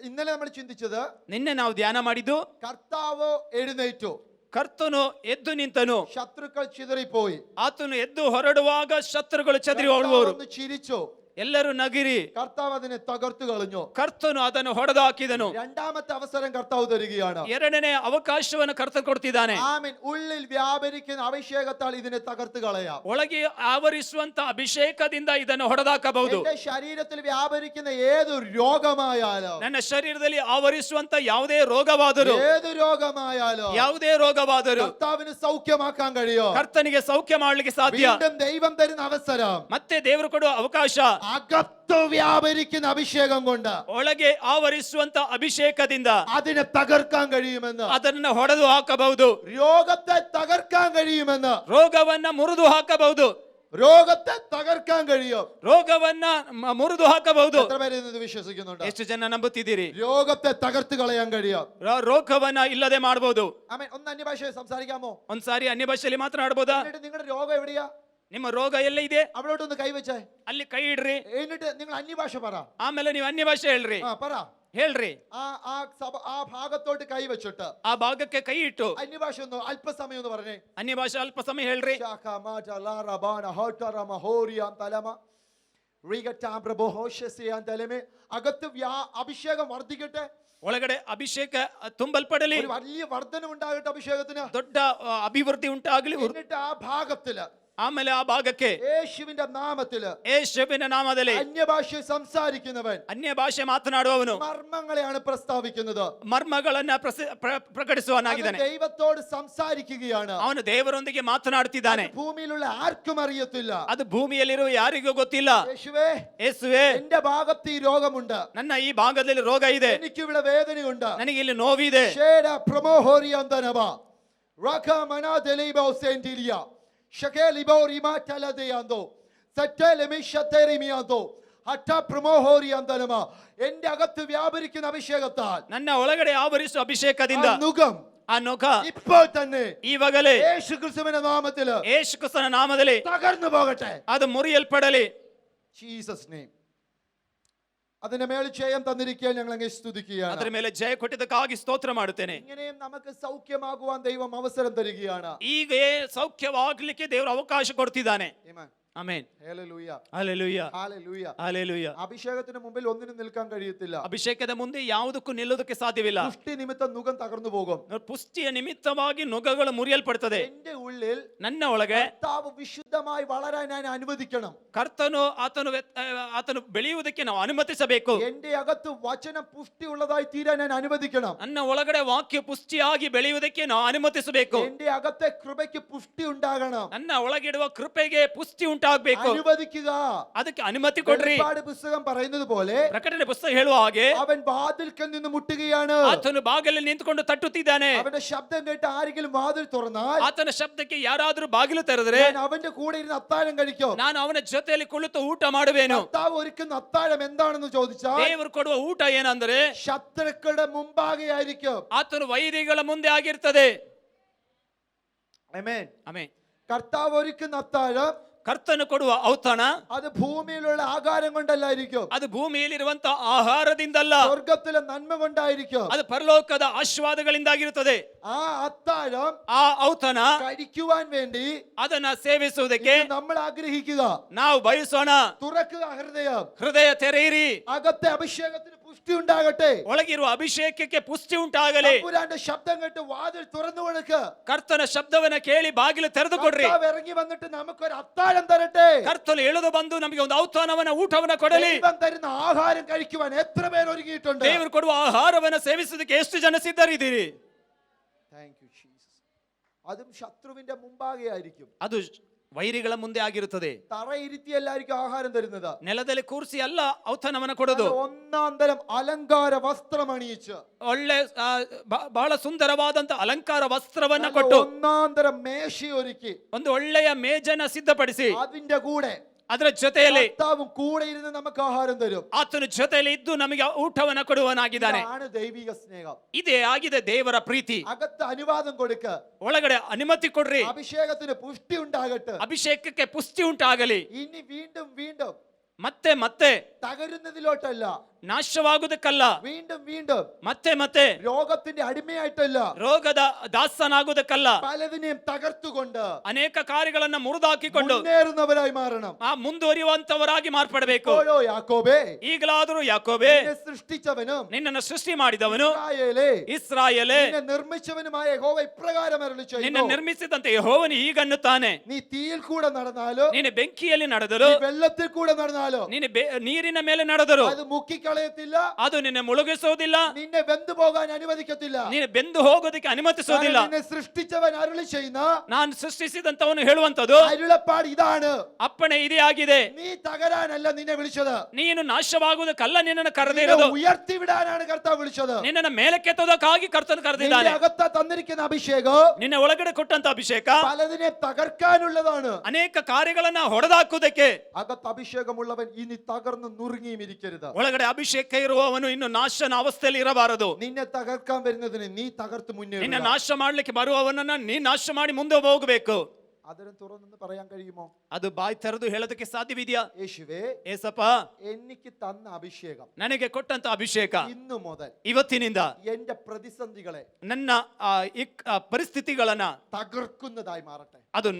Speaker 1: ഇന്നലെ നമ്മൾ ചിന്തിച്ചത്,
Speaker 2: ನಿನ್ನೆ ನಾವು ಧ್ಯಾನ ಮಾಡಿದ್ದು,
Speaker 1: കർത്താവ് എഴുന്നേറ്റു,
Speaker 2: ಕರ್ತನು ಎದ್ದು ನಿಂತನು,
Speaker 1: ശത്രുക്കൾ ചിതറിപ്പോയി,
Speaker 2: ಆತನು ಎದ್ದು ಹೊರಡುವಾಗ ಶತ್ರುಗಳು ಚದರಿ ಓಡುವರು,
Speaker 1: ചിരിച്ചു,
Speaker 2: ಎಲ್ಲರೂ ನಗಿರಿ,
Speaker 1: കർത്താവ് അതിനെ തകർത്തു കളഞ്ഞു.
Speaker 2: ಕರ್ತನು ಅದನ್ನು ಹೊಡೆದು ಹಾಕಿದನು.
Speaker 1: രണ്ടാമത്തെ അവസരം കർത്താവ് തരികയാണ്.
Speaker 2: ಎರಡನೇ ಅವಕಾಶವನ್ನು ಕರ್ತನು ಕೊಡ್ತಿದ್ದಾನೆ.
Speaker 1: ആമേൻ. ഉള്ളിൽ വ്യാപരിക്കുന്ന അഭിഷേകത്താൽ ഇതിനെ തകർത്തു കളയാം.
Speaker 2: ಒಳಗೆ ಆವರಿಸುವಂತ ಅಭಿಷೇಕದಿಂದ ಇದನ್ನು ಹೊಡೆದಾಕಬಹುದು.
Speaker 1: എന്റെ ശരീരത്തിൽ വ്യാപരിക്കുന്ന ഏതൊരു രോഗമായാലോ,
Speaker 2: ನನ್ನ ಶರೀರದಲ್ಲಿ ಆವರಿಸುವಂತ ಯಾವುದೇ ರೋಗವಾದರೂ,
Speaker 1: ഏത് രോഗമായാലോ,
Speaker 2: ಯಾವುದೇ ರೋಗವಾದರೂ
Speaker 1: കർത്താവിന് സൗഖ്യമാക്കാൻ കഴിയോ?
Speaker 2: ಕರ್ತನಿಗೆ ಸೌಖ್ಯ ಮಾಡಲಿಕ್ಕೆ ಸಾಧ್ಯ.
Speaker 1: വീണ്ടും ദൈവം തരുന്ന അവസരം,
Speaker 2: ಮತ್ತೆ ದೇವರು ಕೊಡುವ ಅವಕಾಶ,
Speaker 1: അകത്ത് വ്യാപരിക്കുന്ന അഭിഷേകം കൊണ്ട്
Speaker 2: ಒಳಗೆ ಆವರಿಸುವಂತ ಅಭಿಷೇಕದಿಂದ
Speaker 1: അതിനെ തകർക്കാൻ കഴിയുമെന്ന്,
Speaker 2: ಅದನ್ನು ಹೊಡೆದು ಹಾಕಬಹುದು.
Speaker 1: രോഗത്തെ തകർക്കാൻ കഴിയുമെന്ന്,
Speaker 2: ರೋಗವನ್ನ ಮುರಿದು ಹಾಕಬಹುದು.
Speaker 1: രോഗത്തെ തകർക്കാൻ കഴിയും.
Speaker 2: ರೋಗವನ್ನ ಮುರಿದು ಹಾಕಬಹುದು.
Speaker 1: എത്ര പേര് ഇത് വിശ്വസിക്കുന്നുണ്ട്?
Speaker 2: ಎಷ್ಟು ಜನ ನಂಬುತ್ತಿದ್ದೀರಿ?
Speaker 1: രോഗത്തെ തകർത്ത് കളയാൻ കഴിയും.
Speaker 2: ರೋಗವನ್ನ ಇಲ್ಲದೆ ಮಾಡಬಹುದು.
Speaker 1: ആമേൻ. ഒന്ന് അന്യഭാഷയിൽ സംസാരിക്കാമോ?
Speaker 2: ಒಂದ್ಸಾರಿ ಅನ್ಯ ಭಾಷೆಯಲ್ಲಿ ಮಾತನಾಡಬಹುದಾ?
Speaker 1: എന്നിട്ട് നിങ്ങളുടെ രോഗം എവിടെയാ?
Speaker 2: ನಿಮ್ಮ ರೋಗ ಎಲ್ಲ ಇದೆ
Speaker 1: അവിടോട്ടൊന്ന് കൈവച്ചേ.
Speaker 2: ಅಲ್ಲಿ കೈ ಇಡ್ರಿ.
Speaker 1: എന്നിട്ട് നിങ്ങൾ അന്യഭാഷ പറ.
Speaker 2: ಆಮೇಲೆ ನೀವು ಅನ್ಯ ಭಾಷೆ ಹೇಳ್ರಿ.
Speaker 1: പറ.
Speaker 2: ಹೇಳ್ರಿ.
Speaker 1: ആ ഭാഗത്തോട്ട് കൈവച്ചിട്ട്
Speaker 2: ಆ ಭಾಗಕ್ಕೆ ಕೈ ಇಟ್ಟು
Speaker 1: അന്യഭാഷ ഒന്ന് അല്പസമയം ഒന്ന് പറഞ്ഞേ.
Speaker 2: ಅನ್ಯ ಭಾಷೆ ಅಲ್ಪ ಸಮಯ ಹೇಳ್ರಿ.
Speaker 1: അകത്ത് അഭിഷേകം വർദ്ധിക്കട്ടെ.
Speaker 2: ಒಳಗಡೆ ಅಭಿಷೇಕ ತುಂಬಲ್ಪಡಲಿ.
Speaker 1: ഒരു വലിയ വർധന ഉണ്ടാകട്ടെ അഭിഷേകത്തിന്.
Speaker 2: ದೊಡ್ಡ ಅಭಿವೃದ್ಧಿ ಉಂಟಾಗಲಿ.
Speaker 1: എന്നിട്ട് ആ ഭാഗത്തില്
Speaker 2: ಆಮೇಲೆ ಆ ಭಾಗಕ್ಕೆ
Speaker 1: യേശുവിന്റെ നാമത്തില്
Speaker 2: ಯೇಸುವಿನ ನಾಮದಲ್ಲಿ
Speaker 1: അന്യഭാഷ സംസാരിക്കുന്നവൻ
Speaker 2: ಅನ್ಯ ಭಾಷೆ ಮಾತನಾಡುವವನು
Speaker 1: മർമ്മങ്ങളെയാണ് പ്രസ്താവിക്കുന്നത്.
Speaker 2: ಮರ್ಮಗಳನ್ನ ಪ್ರಕಟಿಸುವನಾಗಿದ್ದಾನೆ.
Speaker 1: ദൈവത്തോട് സംസാരിക്കുകയാണ്.
Speaker 2: ಅವನು ದೇವರೊಂದಿಗೆ ಮಾತನಾಡುತ್ತಿದ್ದಾನೆ.
Speaker 1: ഭൂമിയിലുള്ള ആർക്കും അറിയത്തില്ല.
Speaker 2: ಅದು ಭೂಮಿಯಲ್ಲಿರುವ ಯಾರಿಗೂ ಗೊತ್ತಿಲ್ಲ.
Speaker 1: യേശുവേ,
Speaker 2: ಯೇಸುವೇ,
Speaker 1: എന്റെ ഭാഗത്ത് ഈ രോഗമുണ്ട്.
Speaker 2: ನನ್ನ ಈ ಭಾಗದಲ್ಲಿ ರೋಗ ಇದೆ.
Speaker 1: എനിക്കിവിടെ വേദനയുണ്ട്.
Speaker 2: ನನಗೆ ಇಲ್ಲಿ ನೋವಿದೆ.
Speaker 1: ശേഡ പ്രമോഹോരിയന്തനവ റഖമനാദലൈബോ സെന്റിലിയ ശകേലിബോ റിമാറ്റലദയാന്തോ സറ്റലമിഷതരിമിയാന്തോ ഹട്ട പ്രമോഹോരിയന്തനമ എന്റെ അകത്ത് വ്യാപരിക്കുന്ന അഭിഷേകത്താൽ
Speaker 2: ನನ್ನ ಒಳಗಡೆ ಆವರಿಸುವ ಅಭಿಷೇಕದಿಂದ
Speaker 1: നുകം
Speaker 2: ಆ ನೊಗ
Speaker 1: ഇപ്പോൾ തന്നെ
Speaker 2: ಈವಾಗಲೇ
Speaker 1: യേശുക്രിസ്തുവിന്റെ നാമത്തില്
Speaker 2: ಯೇಸು ಕ್ರಿಸ್ತನ ನಾಮದಲ್ಲಿ
Speaker 1: തകർന്നു പോകട്ടെ.
Speaker 2: ಅದು ಮುರಿಯಲ್ಪಡಲಿ.
Speaker 1: Jesus name. അതിന്റെ മേൽ ജയം തന്നിരിക്കാൻ ഞങ്ങൾ അങ്ങേ സ്തുതിക്കുകയാണ്.
Speaker 2: ಅದರ ಮೇಲೆ ಜಯ ಕೊಟ್ಟಿದ್ದಕ್ಕಾಗಿ ಸ್ತೋತ್ರ ಮಾಡುತ್ತೇನೆ.
Speaker 1: ഇങ്ങനെയും നമുക്ക് സൗഖ്യമാകുവാൻ ദൈവം അവസരം തരികയാണ്.
Speaker 2: ಈಗ ಸೌಖ್ಯವಾಗಲಿಕ್ಕೆ ದೇವರು ಅವಕಾಶ ಕೊಡ್ತಿದ್ದಾನೆ. ಆಮೆನ್.
Speaker 1: ഹല്ലേലൂയ.
Speaker 2: ಹಲ್ಲೆಲೂಯಾ.
Speaker 1: ഹല്ലേലൂയ.
Speaker 2: ಹಲ್ಲೆಲೂಯಾ.
Speaker 1: അഭിഷേകത്തിന് മുമ്പിൽ ഒന്നിനും നിൽക്കാൻ കഴിയത്തില്ല.
Speaker 2: ಅಭಿಷೇಕದ ಮುಂದೆ ಯಾವುದಕ್ಕೂ ನಿಲ್ಲೋದಕ್ಕೆ ಸಾಧ್ಯವಿಲ್ಲ.
Speaker 1: പുഷ്ടി നിമിത്തം നുകം തകർന്നു പോകും.
Speaker 2: ಪುಷ್ಟಿಯ ನಿಮಿತ್ತವಾಗಿ ನುಗಗಳು ಮುರಿಯಲ್ಪಡುತ್ತದೆ.
Speaker 1: എന്റെ ഉള്ളിൽ
Speaker 2: ನನ್ನ ಒಳಗೆ
Speaker 1: കർത്താവ് വിശുദ്ധമായി വളരാൻ ഞാൻ അനുവദിക്കണം.
Speaker 2: ಕರ್ತನು ಆತನು ಬೆಳೆಯುವುದಕ್ಕೆ ನಾವು ಅನುಮತಿಸಬೇಕು.
Speaker 1: എന്റെ അകത്ത് വചനം പുഷ്ടിയുള്ളതായി തീരാൻ ഞാൻ അനുവദിക്കണം.
Speaker 2: ನನ್ನ ಒಳಗಡೆ ವಾಕ್ಯ ಪುಷ್ಟಿಯಾಗಿ ಬೆಳೆಯುವುದಕ್ಕೆ ನಾವು ಅನುಮತಿಸಬೇಕು.
Speaker 1: എന്റെ അകത്തെ കൃപയ്ക്ക് പുഷ്ടി ഉണ്ടാകണം.
Speaker 2: ನನ್ನ ಒಳಗಿಡುವ ಕೃಪೆಗೆ ಪುಷ್ಟಿ ಉಂಟಾಗಬೇಕು.
Speaker 1: അനുവദിക്കുക.
Speaker 2: ಅದಕ್ಕೆ ಅನುಮತಿ ಕೊಡ್ರಿ.
Speaker 1: വെളിപ്പാട് പുസ്തകം പറയുന്നത് പോലെ
Speaker 2: ಪ್ರಕಟಣೆ ಪುಸ್ತಕ ಹೇಳುವ ಹಾಗೆ
Speaker 1: അവൻ വാതിൽക്കൽ നിന്ന് മുട്ടുകയാണ്.
Speaker 2: ಆತನು ಬಾಗಿಲಲ್ಲಿ ನಿಂತುಕೊಂಡು ತಟ್ಟುತ್ತಿದ್ದಾನೆ.
Speaker 1: അവന്റെ ശബ്ദം കേട്ട് ആരെങ്കിലും വാതിൽ തുറന്നാൽ
Speaker 2: ಆತನ ಶಬ್ದಕ್ಕೆ ಯಾರಾದರೂ ಬಾಗಿಲು ತೆರೆದರೆ
Speaker 1: ഞാൻ അവന്റെ കൂടെ ഇരുന്ന് അത്താഴം കഴിക്കും.
Speaker 2: ನಾನು ಅವನ ಜೊತೆಯಲ್ಲಿ ಕುಳಿತು ಊಟ ಮಾಡುವೆನು.
Speaker 1: കർത്താവ് ഒരുക്കുന്ന അത്താഴം എന്താണെന്ന് ചോദിച്ചാൽ
Speaker 2: ದೇವರು ಕೊಡುವ ಊಟ ಏನಂದ್ರೆ
Speaker 1: ശത്രുക്കളുടെ മുമ്പാകെ ആയിരിക്കും.
Speaker 2: ಆತನು ವೈರಿಗಳ ಮುಂದೆ ಆಗಿರ್ತದೆ.
Speaker 1: ആമേൻ.
Speaker 2: ಆಮೆನ್.
Speaker 1: കർത്താവ് ഒരുക്കുന്ന അത്താഴം
Speaker 2: ಕರ್ತನು ಕೊಡುವ ಔತಣ
Speaker 1: അത് ഭൂമിയിലുള്ള ആഹാരം കൊണ്ടല്ലായിരിക്കും.
Speaker 2: ಅದು ಭೂಮಿಯಲ್ಲಿರುವಂತ ಆಹಾರದಿಂದಲ್ಲ,
Speaker 1: സ്വർഗത്തിലെ നന്മ കൊണ്ടായിരിക്കും.
Speaker 2: ಅದು ಪರಲೋಕದ ಆಶೀರ್ವಾದಗಳಿಂದಾಗಿರುತ್ತದೆ.
Speaker 1: ആ അത്താഴം
Speaker 2: ಆ ಔತಣ
Speaker 1: കഴിക്കുവാൻ വേണ്ടി
Speaker 2: ಅದನ್ನ ಸೇವಿಸುವುದಕ್ಕೆ
Speaker 1: നമ്മൾ ആഗ്രഹിക്കുക.
Speaker 2: ನಾವು ಬಯಸೋಣ.
Speaker 1: തുറക്കുക ഹൃദയം.
Speaker 2: ಹೃದಯ ತೆರೆಯಿರಿ.
Speaker 1: അകത്തെ അഭിഷേകത്തിന് പുഷ്ടി ഉണ്ടാകട്ടെ.
Speaker 2: ಒಳಗಿರುವ ಅಭಿಷೇಕಕ್ಕೆ ಪುಷ್ಟಿ ಉಂಟಾಗಲಿ.
Speaker 1: തമ്പുരാന്റെ ശബ്ദം കേട്ട് വാതിൽ തുറന്നു കൊടുക്കുക.
Speaker 2: ಕರ್ತನ ಶಬ್ದವನ್ನ ಕೇಳಿ ಬಾಗಿಲು ತೆರೆದು ಕೊಡ್ರಿ.
Speaker 1: കർത്താവ് ഇറങ്ങി വന്നിട്ട് നമുക്കൊരു അത്താഴം തരട്ടെ.
Speaker 2: ಕರ್ತನು ಇಳಿದು ಬಂದು ನಮಗೆ ಒಂದು ಔತಣವನ್ನ ಊಟವನ್ನ ಕೊಡಲಿ.
Speaker 1: ദൈവം തരുന്ന ആഹാരം കഴിക്കുവാൻ എത്ര പേർ ഒരുങ്ങിയിട്ടുണ്ട്?
Speaker 2: ದೇವರು ಕೊಡುವ ಆಹಾರವನ್ನ ಸೇವಿಸುವುದಕ್ಕೆ ಎಷ್ಟು ಜನ ಸಿದ್ಧರಿದ್ದೀರಿ?
Speaker 1: Thank you, Jesus. അതും ശത്രുവിന്റെ മുമ്പാകെ ആയിരിക്കും.
Speaker 2: ಅದು ವೈರಿಗಳ ಮುಂದೆ ಆಗಿರುತ್ತದೆ.
Speaker 1: തറയിരുത്തിയല്ലായിരിക്കും ആഹാരം തരുന്നത്.
Speaker 2: ನೆಲದಲ್ಲಿ ಕೂರಿಸಿ ಅಲ್ಲ ಔತಣವನ್ನ ಕೊಡೋದು.
Speaker 1: ഒന്നാം തരം അലങ്കാര വസ്ത്രം അണിയിച്ച്
Speaker 2: ಒಳ್ಳೆ ಬಹಳ ಸುಂದರವಾದಂತ ಅಲಂಕಾರ ವಸ್ತ್ರವನ್ನ ಕೊಟ್ಟು
Speaker 1: ഒന്നാം തരം മേശ ഒരുക്കി
Speaker 2: ಒಂದು ಒಳ್ಳೆಯ ಮೇಜನ್ನ ಸಿದ್ಧಪಡಿಸಿ
Speaker 1: അതിന്റെ കൂടെ
Speaker 2: ಅದರ ಜೊತೆಯಲ್ಲಿ
Speaker 1: കർത്താവും കൂടെ ഇരുന്ന് നമുക്ക് ആഹാരം തരും.
Speaker 2: ಆತನ ಜೊತೆಯಲ್ಲಿ ಇದ್ದು ನಮಗೆ ಊಟವನ್ನ ಕೊಡುವನಾಗಿದ್ದಾನೆ.
Speaker 1: ഇതാണ് ദൈവിക സ്നേഹം.
Speaker 2: ಇದೇ ಆಗಿದೆ ದೇವರ ಪ್ರೀತಿ.
Speaker 1: അകത്ത് അനുവാദം കൊടുക്ക.
Speaker 2: ಒಳಗಡೆ ಅನುಮತಿ ಕೊಡ್ರಿ.
Speaker 1: അഭിഷേകത്തിന് പുഷ്ടി ഉണ്ടാകട്ടെ.
Speaker 2: ಅಭಿಷೇಕಕ್ಕೆ ಪುಷ್ಟಿ ಉಂಟಾಗಲಿ.
Speaker 1: ഇനി വീണ്ടും വീണ്ടും
Speaker 2: ಮತ್ತೆ ಮತ್ತೆ
Speaker 1: തകരുന്നതിലോട്ടല്ല,
Speaker 2: ನಾಶವಾಗುವುದಕ್ಕಲ್ಲ,
Speaker 1: വീണ്ടും വീണ്ടും
Speaker 2: ಮತ್ತೆ ಮತ್ತೆ
Speaker 1: രോഗത്തിന്റെ അടിമയായിട്ടല്ല,
Speaker 2: ರೋಗದ ದಾಸನಾಗುವುದಕ್ಕಲ್ಲ,
Speaker 1: പലതിനെയും തകർത്തുകൊണ്ട്
Speaker 2: ಅನೇಕ ಕಾರ್ಯಗಳನ್ನ ಮುರಿದಾಕಿಕೊಂಡು
Speaker 1: മുന്നേറുന്നവരായി മാറണം.
Speaker 2: ಮುಂದುವರಿಯುವಂತವರಾಗಿ ಮಾರ್ಪಡಬೇಕು.
Speaker 1: ഓരോ യാക്കോബേ,
Speaker 2: ಈಗಲಾದರೂ ಯಾಕೋಬೇ,
Speaker 1: നിന്നെ സൃഷ്ടിച്ചവനും
Speaker 2: ನಿನ್ನನ್ನು ಸೃಷ್ಟಿ ಮಾಡಿದವನು,
Speaker 1: ഇസ്രായേലേ,
Speaker 2: ಇಸ್ರಾಯೇಲೇ,
Speaker 1: നിന്നെ നിർമ്മിച്ചവനുമായ യഹോവ ഇപ്രകാരം അരുളിച്ചെയ്യുന്നു.
Speaker 2: ನಿನ್ನ ನಿರ್ಮಿಸಿದಂತೆ ಯೆಹೋವನು ಹೀಗನ್ನುತ್ತಾನೆ,
Speaker 1: നീ തീയിൽ കൂടെ നടന്നാലോ,
Speaker 2: ನೀನು ಬೆಂಕಿಯಲ್ಲಿ ನಡೆದರು,
Speaker 1: നീ വെള്ളത്തിൽ കൂടെ നടന്നാലോ,
Speaker 2: ನೀನು ನೀರಿನ ಮೇಲೆ ನಡೆದರು,
Speaker 1: അത് മുക്കിക്കള
Speaker 3: കളയത്തില്ല,
Speaker 2: ಅದು ನಿನ್ನ ಮುಳುಗಿಸೋದಿಲ್ಲ,
Speaker 3: നിന്നെ വെന്തു പോകാൻ അനുവദിക്കത്തില്ല.
Speaker 2: ನೀನು ಬೆಂದು ಹೋಗೋದಕ್ಕೆ ಅನುಮತಿಸೋದಿಲ್ಲ.
Speaker 3: നിന്നെ സൃഷ്ടിച്ചവൻ അരുളി ചെയ്യുന്ന
Speaker 2: ನಾನು ಸೃಷ್ಟಿಸಿದಂತವನು ಹೇಳುವಂತದ್ದು
Speaker 3: അരുളപ്പാട് ഇതാണ്,
Speaker 2: ಅಪ್ಪಣೆ ಇದೇ ಆಗಿದೆ.
Speaker 3: നീ തകരാനല്ല നിന്നെ വിളിച്ചത്,
Speaker 2: ನೀನು ನಾಶವಾಗುವುದಕ್ಕಲ್ಲ ನಿನ್ನನ್ನು
Speaker 3: നിന്നെ
Speaker 2: ಕರೆದಿರೋದು,
Speaker 3: ഉയർത്തിവിടാനാണ് കർത്താവ് വിളിച്ചത്.
Speaker 2: ನಿನ್ನನ್ನು ಮೇಲಕ್ಕೆತ್ತೋದಕ್ಕಾಗಿ ಕರ್ತನು
Speaker 3: നിന്റെ
Speaker 2: ಕರೆದಿದ್ದಾನೆ.
Speaker 3: അകത്ത് തന്നിരിക്കുന്ന അഭിഷേകം
Speaker 2: ನಿನ್ನ ಒಳಗಡೆ ಕೊಟ್ಟಂತ ಅಭಿಷೇಕ
Speaker 3: പലതിനെ തകർക്കാനുള്ളതാണ്.
Speaker 2: ಅನೇಕ ಕಾರ್ಯಗಳನ್ನ ಹೊಡೆದಾಕುವುದಕ್ಕೆ.
Speaker 3: അകത്ത് അഭിഷേകമുള്ളവൻ ഇനി തകർന്ന് നുറുങ്ങിയും ഇരിക്കരുത്.
Speaker 2: ಒಳಗಡೆ ಅಭಿಷೇಕ ಇರುವವನು ಇನ್ನು ನಾಶನ ಅವಸ್ಥೆಯಲ್ಲಿ ಇರಬಾರದು.
Speaker 3: നിന്നെ തകർക്കാൻ വരുന്നതിന് നീ തകർത്ത്
Speaker 2: ನಿನ್ನ
Speaker 3: മുന്നേറുക.
Speaker 2: ನಾಶ ಮಾಡ್ಲಿಕ್ಕೆ ಬರುವವನನ್ನ ನೀ ನಾಶ ಮಾಡಿ ಮುಂದೆ ಹೋಗಬೇಕು.
Speaker 3: അതിന് തുറന്നെന്ന് പറയാൻ കഴിയുമോ?
Speaker 2: ಅದು ಬಾಯಿ ತೆರೆದು ಹೇಳೋದಕ್ಕೆ ಸಾಧ್ಯವಿದೆಯಾ?
Speaker 3: യേശുവേ,
Speaker 2: ಏಸಪ್ಪ,
Speaker 3: എനിക്ക് തന്ന അഭിഷേകം
Speaker 2: ನನಗೆ ಕೊಟ್ಟಂತ ಅಭಿಷೇಕ
Speaker 3: ഇന്നു മുതൽ
Speaker 2: ಇವತ್ತಿನಿಂದ
Speaker 3: എന്റെ പ്രതിസന്ധികളെ
Speaker 2: ನನ್ನ ಪರಿಸ್ಥಿತಿಗಳನ್ನ
Speaker 3: തകർക്കുന്നതായി മാറട്ടെ.
Speaker 2: ಅದು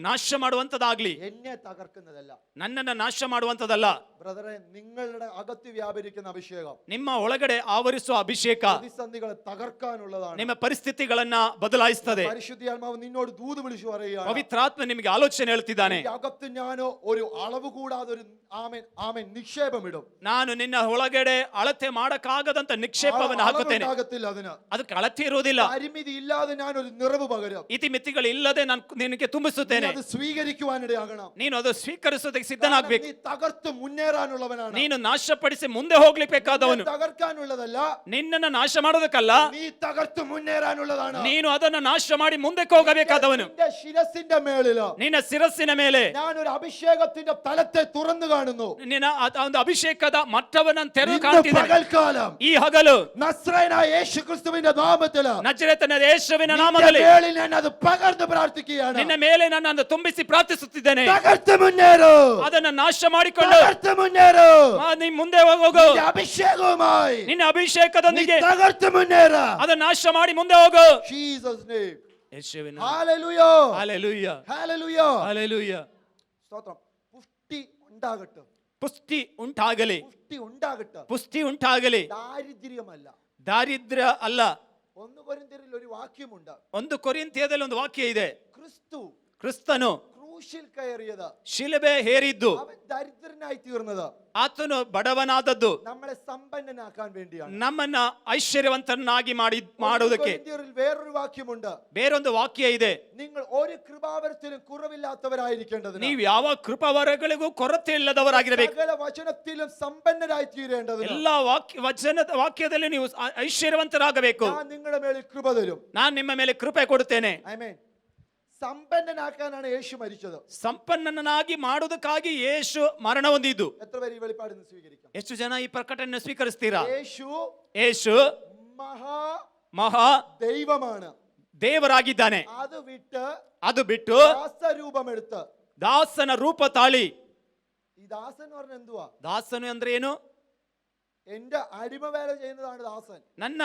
Speaker 2: ನಾಶ ಮಾಡುವಂತದಾಗ್ಲಿ,
Speaker 3: എന്നെ തകർക്കുന്നതല്ല.
Speaker 2: ನನ್ನನ್ನ ನಾಶ ಮಾಡುವಂತದಲ್ಲ.
Speaker 3: ബ്രദറെ, നിങ്ങളുടെ അകത്ത് വ്യാപരിക്കുന്ന അഭിഷേകം
Speaker 2: ನಿಮ್ಮ ಒಳಗಡೆ ಆವರಿಸುವ ಅಭಿಷೇಕ
Speaker 3: പ്രതിസന്ധികളെ തകർക്കാനുള്ളതാണ്.
Speaker 2: ನಿಮ್ಮ ಪರಿಸ್ಥಿತಿಗಳನ್ನ ಬದಲಾಯಿಸ್ತದೆ.
Speaker 3: പരിശുദ്ധാത്മാവ് നിന്നോട് ദൂത് വിളിച്ചു പറയുകയാണ്.
Speaker 2: ಪವಿತ್ರಾತ್ಮ ನಿಮಗೆ ಆಲೋಚನೆ ಹೇಳ್ತಿದ್ದಾನೆ.
Speaker 3: ഈ അകത്ത് ഞാൻ ഒരു അളവ് കൂടാതെ ഒരു ആമേൻ ആമേൻ നിക്ഷേപം ഇടും.
Speaker 2: ನಾನು ನಿನ್ನ ಒಳಗಡೆ ಅಳತೆ ಮಾಡಕ್ಕಾಗದಂತ ನಿಕ್ಷೇಪವನ್ನು ಹಾಕುತ್ತೇನೆ.
Speaker 3: അതിന്
Speaker 2: ಅದಕ್ಕೆ ಅಳತೆ ಇರುವುದಿಲ್ಲ.
Speaker 3: പരിമിതി ಇಲ್ಲದೆ ഞാൻ ഒരു നിറവ് പകരും.
Speaker 2: ಇತಿಮಿತಿಗಳು ಇಲ್ಲದೆ ನಾನು ನಿನಗೆ ತುಂಬಿಸುತ್ತೇನೆ.
Speaker 3: അത് സ്വീകരിക്കുവാനിടയാകണം.
Speaker 2: ನೀನು ಅದು ಸ್ವೀಕರಿಸೋದಕ್ಕೆ ಸಿದ್ಧನಾಗಬೇಕು.
Speaker 3: നീ തകർത്ത് മുന്നേറാനുള്ളവനാണ്.
Speaker 2: ನೀನು ನಾಶಪಡಿಸಿ ಮುಂದೆ ಹೋಗ್ಲಿಕ್ಕಾದವನು.
Speaker 3: തകർക്കാനുള്ളതല്ല,
Speaker 2: ನಿನ್ನನ್ನು ನಾಶ ಮಾಡೋದಕ್ಕಲ್ಲ,
Speaker 3: നീ തകർത്ത് മുന്നേറാനുള്ളതാണ്.
Speaker 2: ನೀನು ಅದನ್ನು ನಾಶ ಮಾಡಿ ಮುಂದಕ್ಕೆ ಹೋಗಬೇಕಾದವನು.
Speaker 3: നിന്റെ ശിരസിന്റെ മേളില്
Speaker 2: ನಿನ್ನ ಶಿರಸ್ಸಿನ ಮೇಲೆ
Speaker 3: ഞാൻ ഒരു അഭിഷേകത്തിന്റെ തലത്തെ തുറന്നു കാണുന്നു.
Speaker 2: ನಿನ್ನ ಒಂದು ಅಭಿಷೇಕದ ಮಟ್ಟವನ್ನು ತೆರೆದು
Speaker 3: ഇന്ന്
Speaker 2: ಕಾಣ್ತಿದ್ದೇನೆ.
Speaker 3: പകൽക്കാലം
Speaker 2: ಈ ಹಗಲು
Speaker 3: നസ്രയനായ യേശുക്രിസ്തുവിന്റെ നാമത്തില്
Speaker 2: ನಜರೇತನ ಯೇಸುವಿನ
Speaker 3: നിന്റെ
Speaker 2: ನಾಮದಲ್ಲಿ
Speaker 3: മേളിൽ ഞാൻ അത് പകർന്ന് പ്രാർത്ഥിക്കുകയാണ്.
Speaker 2: ನಿನ್ನ ಮೇಲೆ ನನ್ನನ್ನು ತುಂಬಿಸಿ ಪ್ರಾರ್ಥಿಸುತ್ತಿದ್ದೇನೆ.
Speaker 3: തകർത്ത് മുന്നേറൂ,
Speaker 2: ಅದನ್ನ ನಾಶ ಮಾಡಿಕೊಂಡು
Speaker 3: തകർത്ത് മുന്നേറൂ.
Speaker 2: ನೀ ಮುಂದೆ ಹೋಗು.
Speaker 3: നിന്റെ അഭിഷേകവുമായി
Speaker 2: ನಿನ್ನ
Speaker 3: നീ
Speaker 2: ಅಭಿಷೇಕದೊಂದಿಗೆ
Speaker 3: തകർത്ത് മുന്നേറ.
Speaker 2: ಅದನ್ನ ನಾಶ ಮಾಡಿ ಮುಂದೆ ಹೋಗು.
Speaker 3: Jesus name.
Speaker 2: ಯೇಸುವಿನ
Speaker 3: ഹല്ലേലൂയ,
Speaker 2: ಹಲ್ಲೆಲೂಯಾ,
Speaker 3: ഹല്ലേലൂയ,
Speaker 2: ಹಲ್ಲೆಲೂಯಾ.
Speaker 3: സ്തോത്രം. പുഷ്ടി ഉണ്ടാകട്ടെ,
Speaker 2: ಪುಷ್ಟಿ ಉಂಟಾಗಲಿ,
Speaker 3: പുഷ്ടി ഉണ്ടാകട്ടെ.
Speaker 2: ಪುಷ್ಟಿ ಉಂಟಾಗಲಿ.
Speaker 3: ദാരിദ്ര്യമല്ല.
Speaker 2: ದಾರಿದ್ರ್ಯ ಅಲ್ಲ.
Speaker 3: 1 കൊരിന്ത്യരിൽ ഒരു വാക്യമുണ്ട്.
Speaker 2: 1 ಕೊರಿಂಥಿಯದಲ್ಲಿ ಒಂದು ವಾಕ್ಯ ಇದೆ.
Speaker 3: ക്രിസ്തു
Speaker 2: ಕ್ರಿಸ್ತನು
Speaker 3: ക്രൂശിൽ കയറിയത്,
Speaker 2: ಶಿಲುಬೆ ಹೇರಿದ್ದು,
Speaker 3: അവൻ ദരിദ്രനായി തീർന്നത്
Speaker 2: ಆತನು ಬಡವನಾದದ್ದು
Speaker 3: നമ്മളെ സമ്പന്നനാക്കാൻ വേണ്ടിയാണ്.
Speaker 2: ನಮ್ಮನ್ನ ಐಶ್ವರ್ಯವಂತರನ್ನಾಗಿ ಮಾಡುವುದಕ್ಕೆ.
Speaker 3: കൊരിന്ത്യരിൽ വേറൊരു വാക്യമുണ്ട്.
Speaker 2: ಬೇರೊಂದು ವಾಕ್ಯ ಇದೆ.
Speaker 3: നിങ്ങൾ ഒരു കൃപാവരത്തിലും കുറവില്ലാത്തവരായിരിക്കേണ്ടതിന്,
Speaker 2: ನೀವು ಯಾವ ಕೃಪಾವರಗಳಿಗೂ ಕೊರತೆ ಇಲ್ಲದವರಾಗಿರಬೇಕು.
Speaker 3: സകല വചനത്തിലും സമ്പന്നരായി തീരേണ്ടതിന്
Speaker 2: ಎಲ್ಲ ವಾಕ್ಯದಲ್ಲಿ ನೀವು ಐಶ್ವರ್ಯವಂತರಾಗಬೇಕು.
Speaker 3: ഞാൻ നിങ്ങളുടെ മേളിൽ കൃപ തരും.
Speaker 2: ನಾನು ನಿಮ್ಮ ಮೇಲೆ ಕೃಪೆ ಕೊಡುತ್ತೇನೆ.
Speaker 3: ആമേൻ. സമ്പന്നനാക്കാനാണ് യേശു മരിച്ചത്.
Speaker 2: ಸಂಪನ್ನನಾಗಿ ಮಾಡುವುದಕ್ಕಾಗಿ ಯೇಸು ಮರಣ ಹೊಂದಿದ್ದು.
Speaker 3: എത്ര പേര് ഈ വെളിപ്പാട് ഇന്ന് സ്വീകരിക്കാം?
Speaker 2: ಎಷ್ಟು ಜನ ಈ ಪ್ರಕಟಣೆಯನ್ನು ಸ್ವೀಕರಿಸ್ತೀರಾ?
Speaker 3: യേശു
Speaker 2: ಮಹಾ
Speaker 3: മഹാ ദൈവമാണ്.
Speaker 2: ದೇವರಾಗಿದ್ದಾನೆ. ಅದು ಬಿಟ್ಟು
Speaker 3: ദാസരൂപമെടുത്ത്,
Speaker 2: ದಾಸನ ರೂಪ ತಾಳಿ.
Speaker 3: ഈ ദാസൻ എന്ന് പറഞ്ഞാൽ എന്തുവാ?
Speaker 2: ದಾಸನು ಅಂದ್ರೆ ಏನು?
Speaker 3: എന്റെ അടിമ വേല ചെയ്യുന്നതാണ് ദാസൻ.
Speaker 2: ನನ್ನ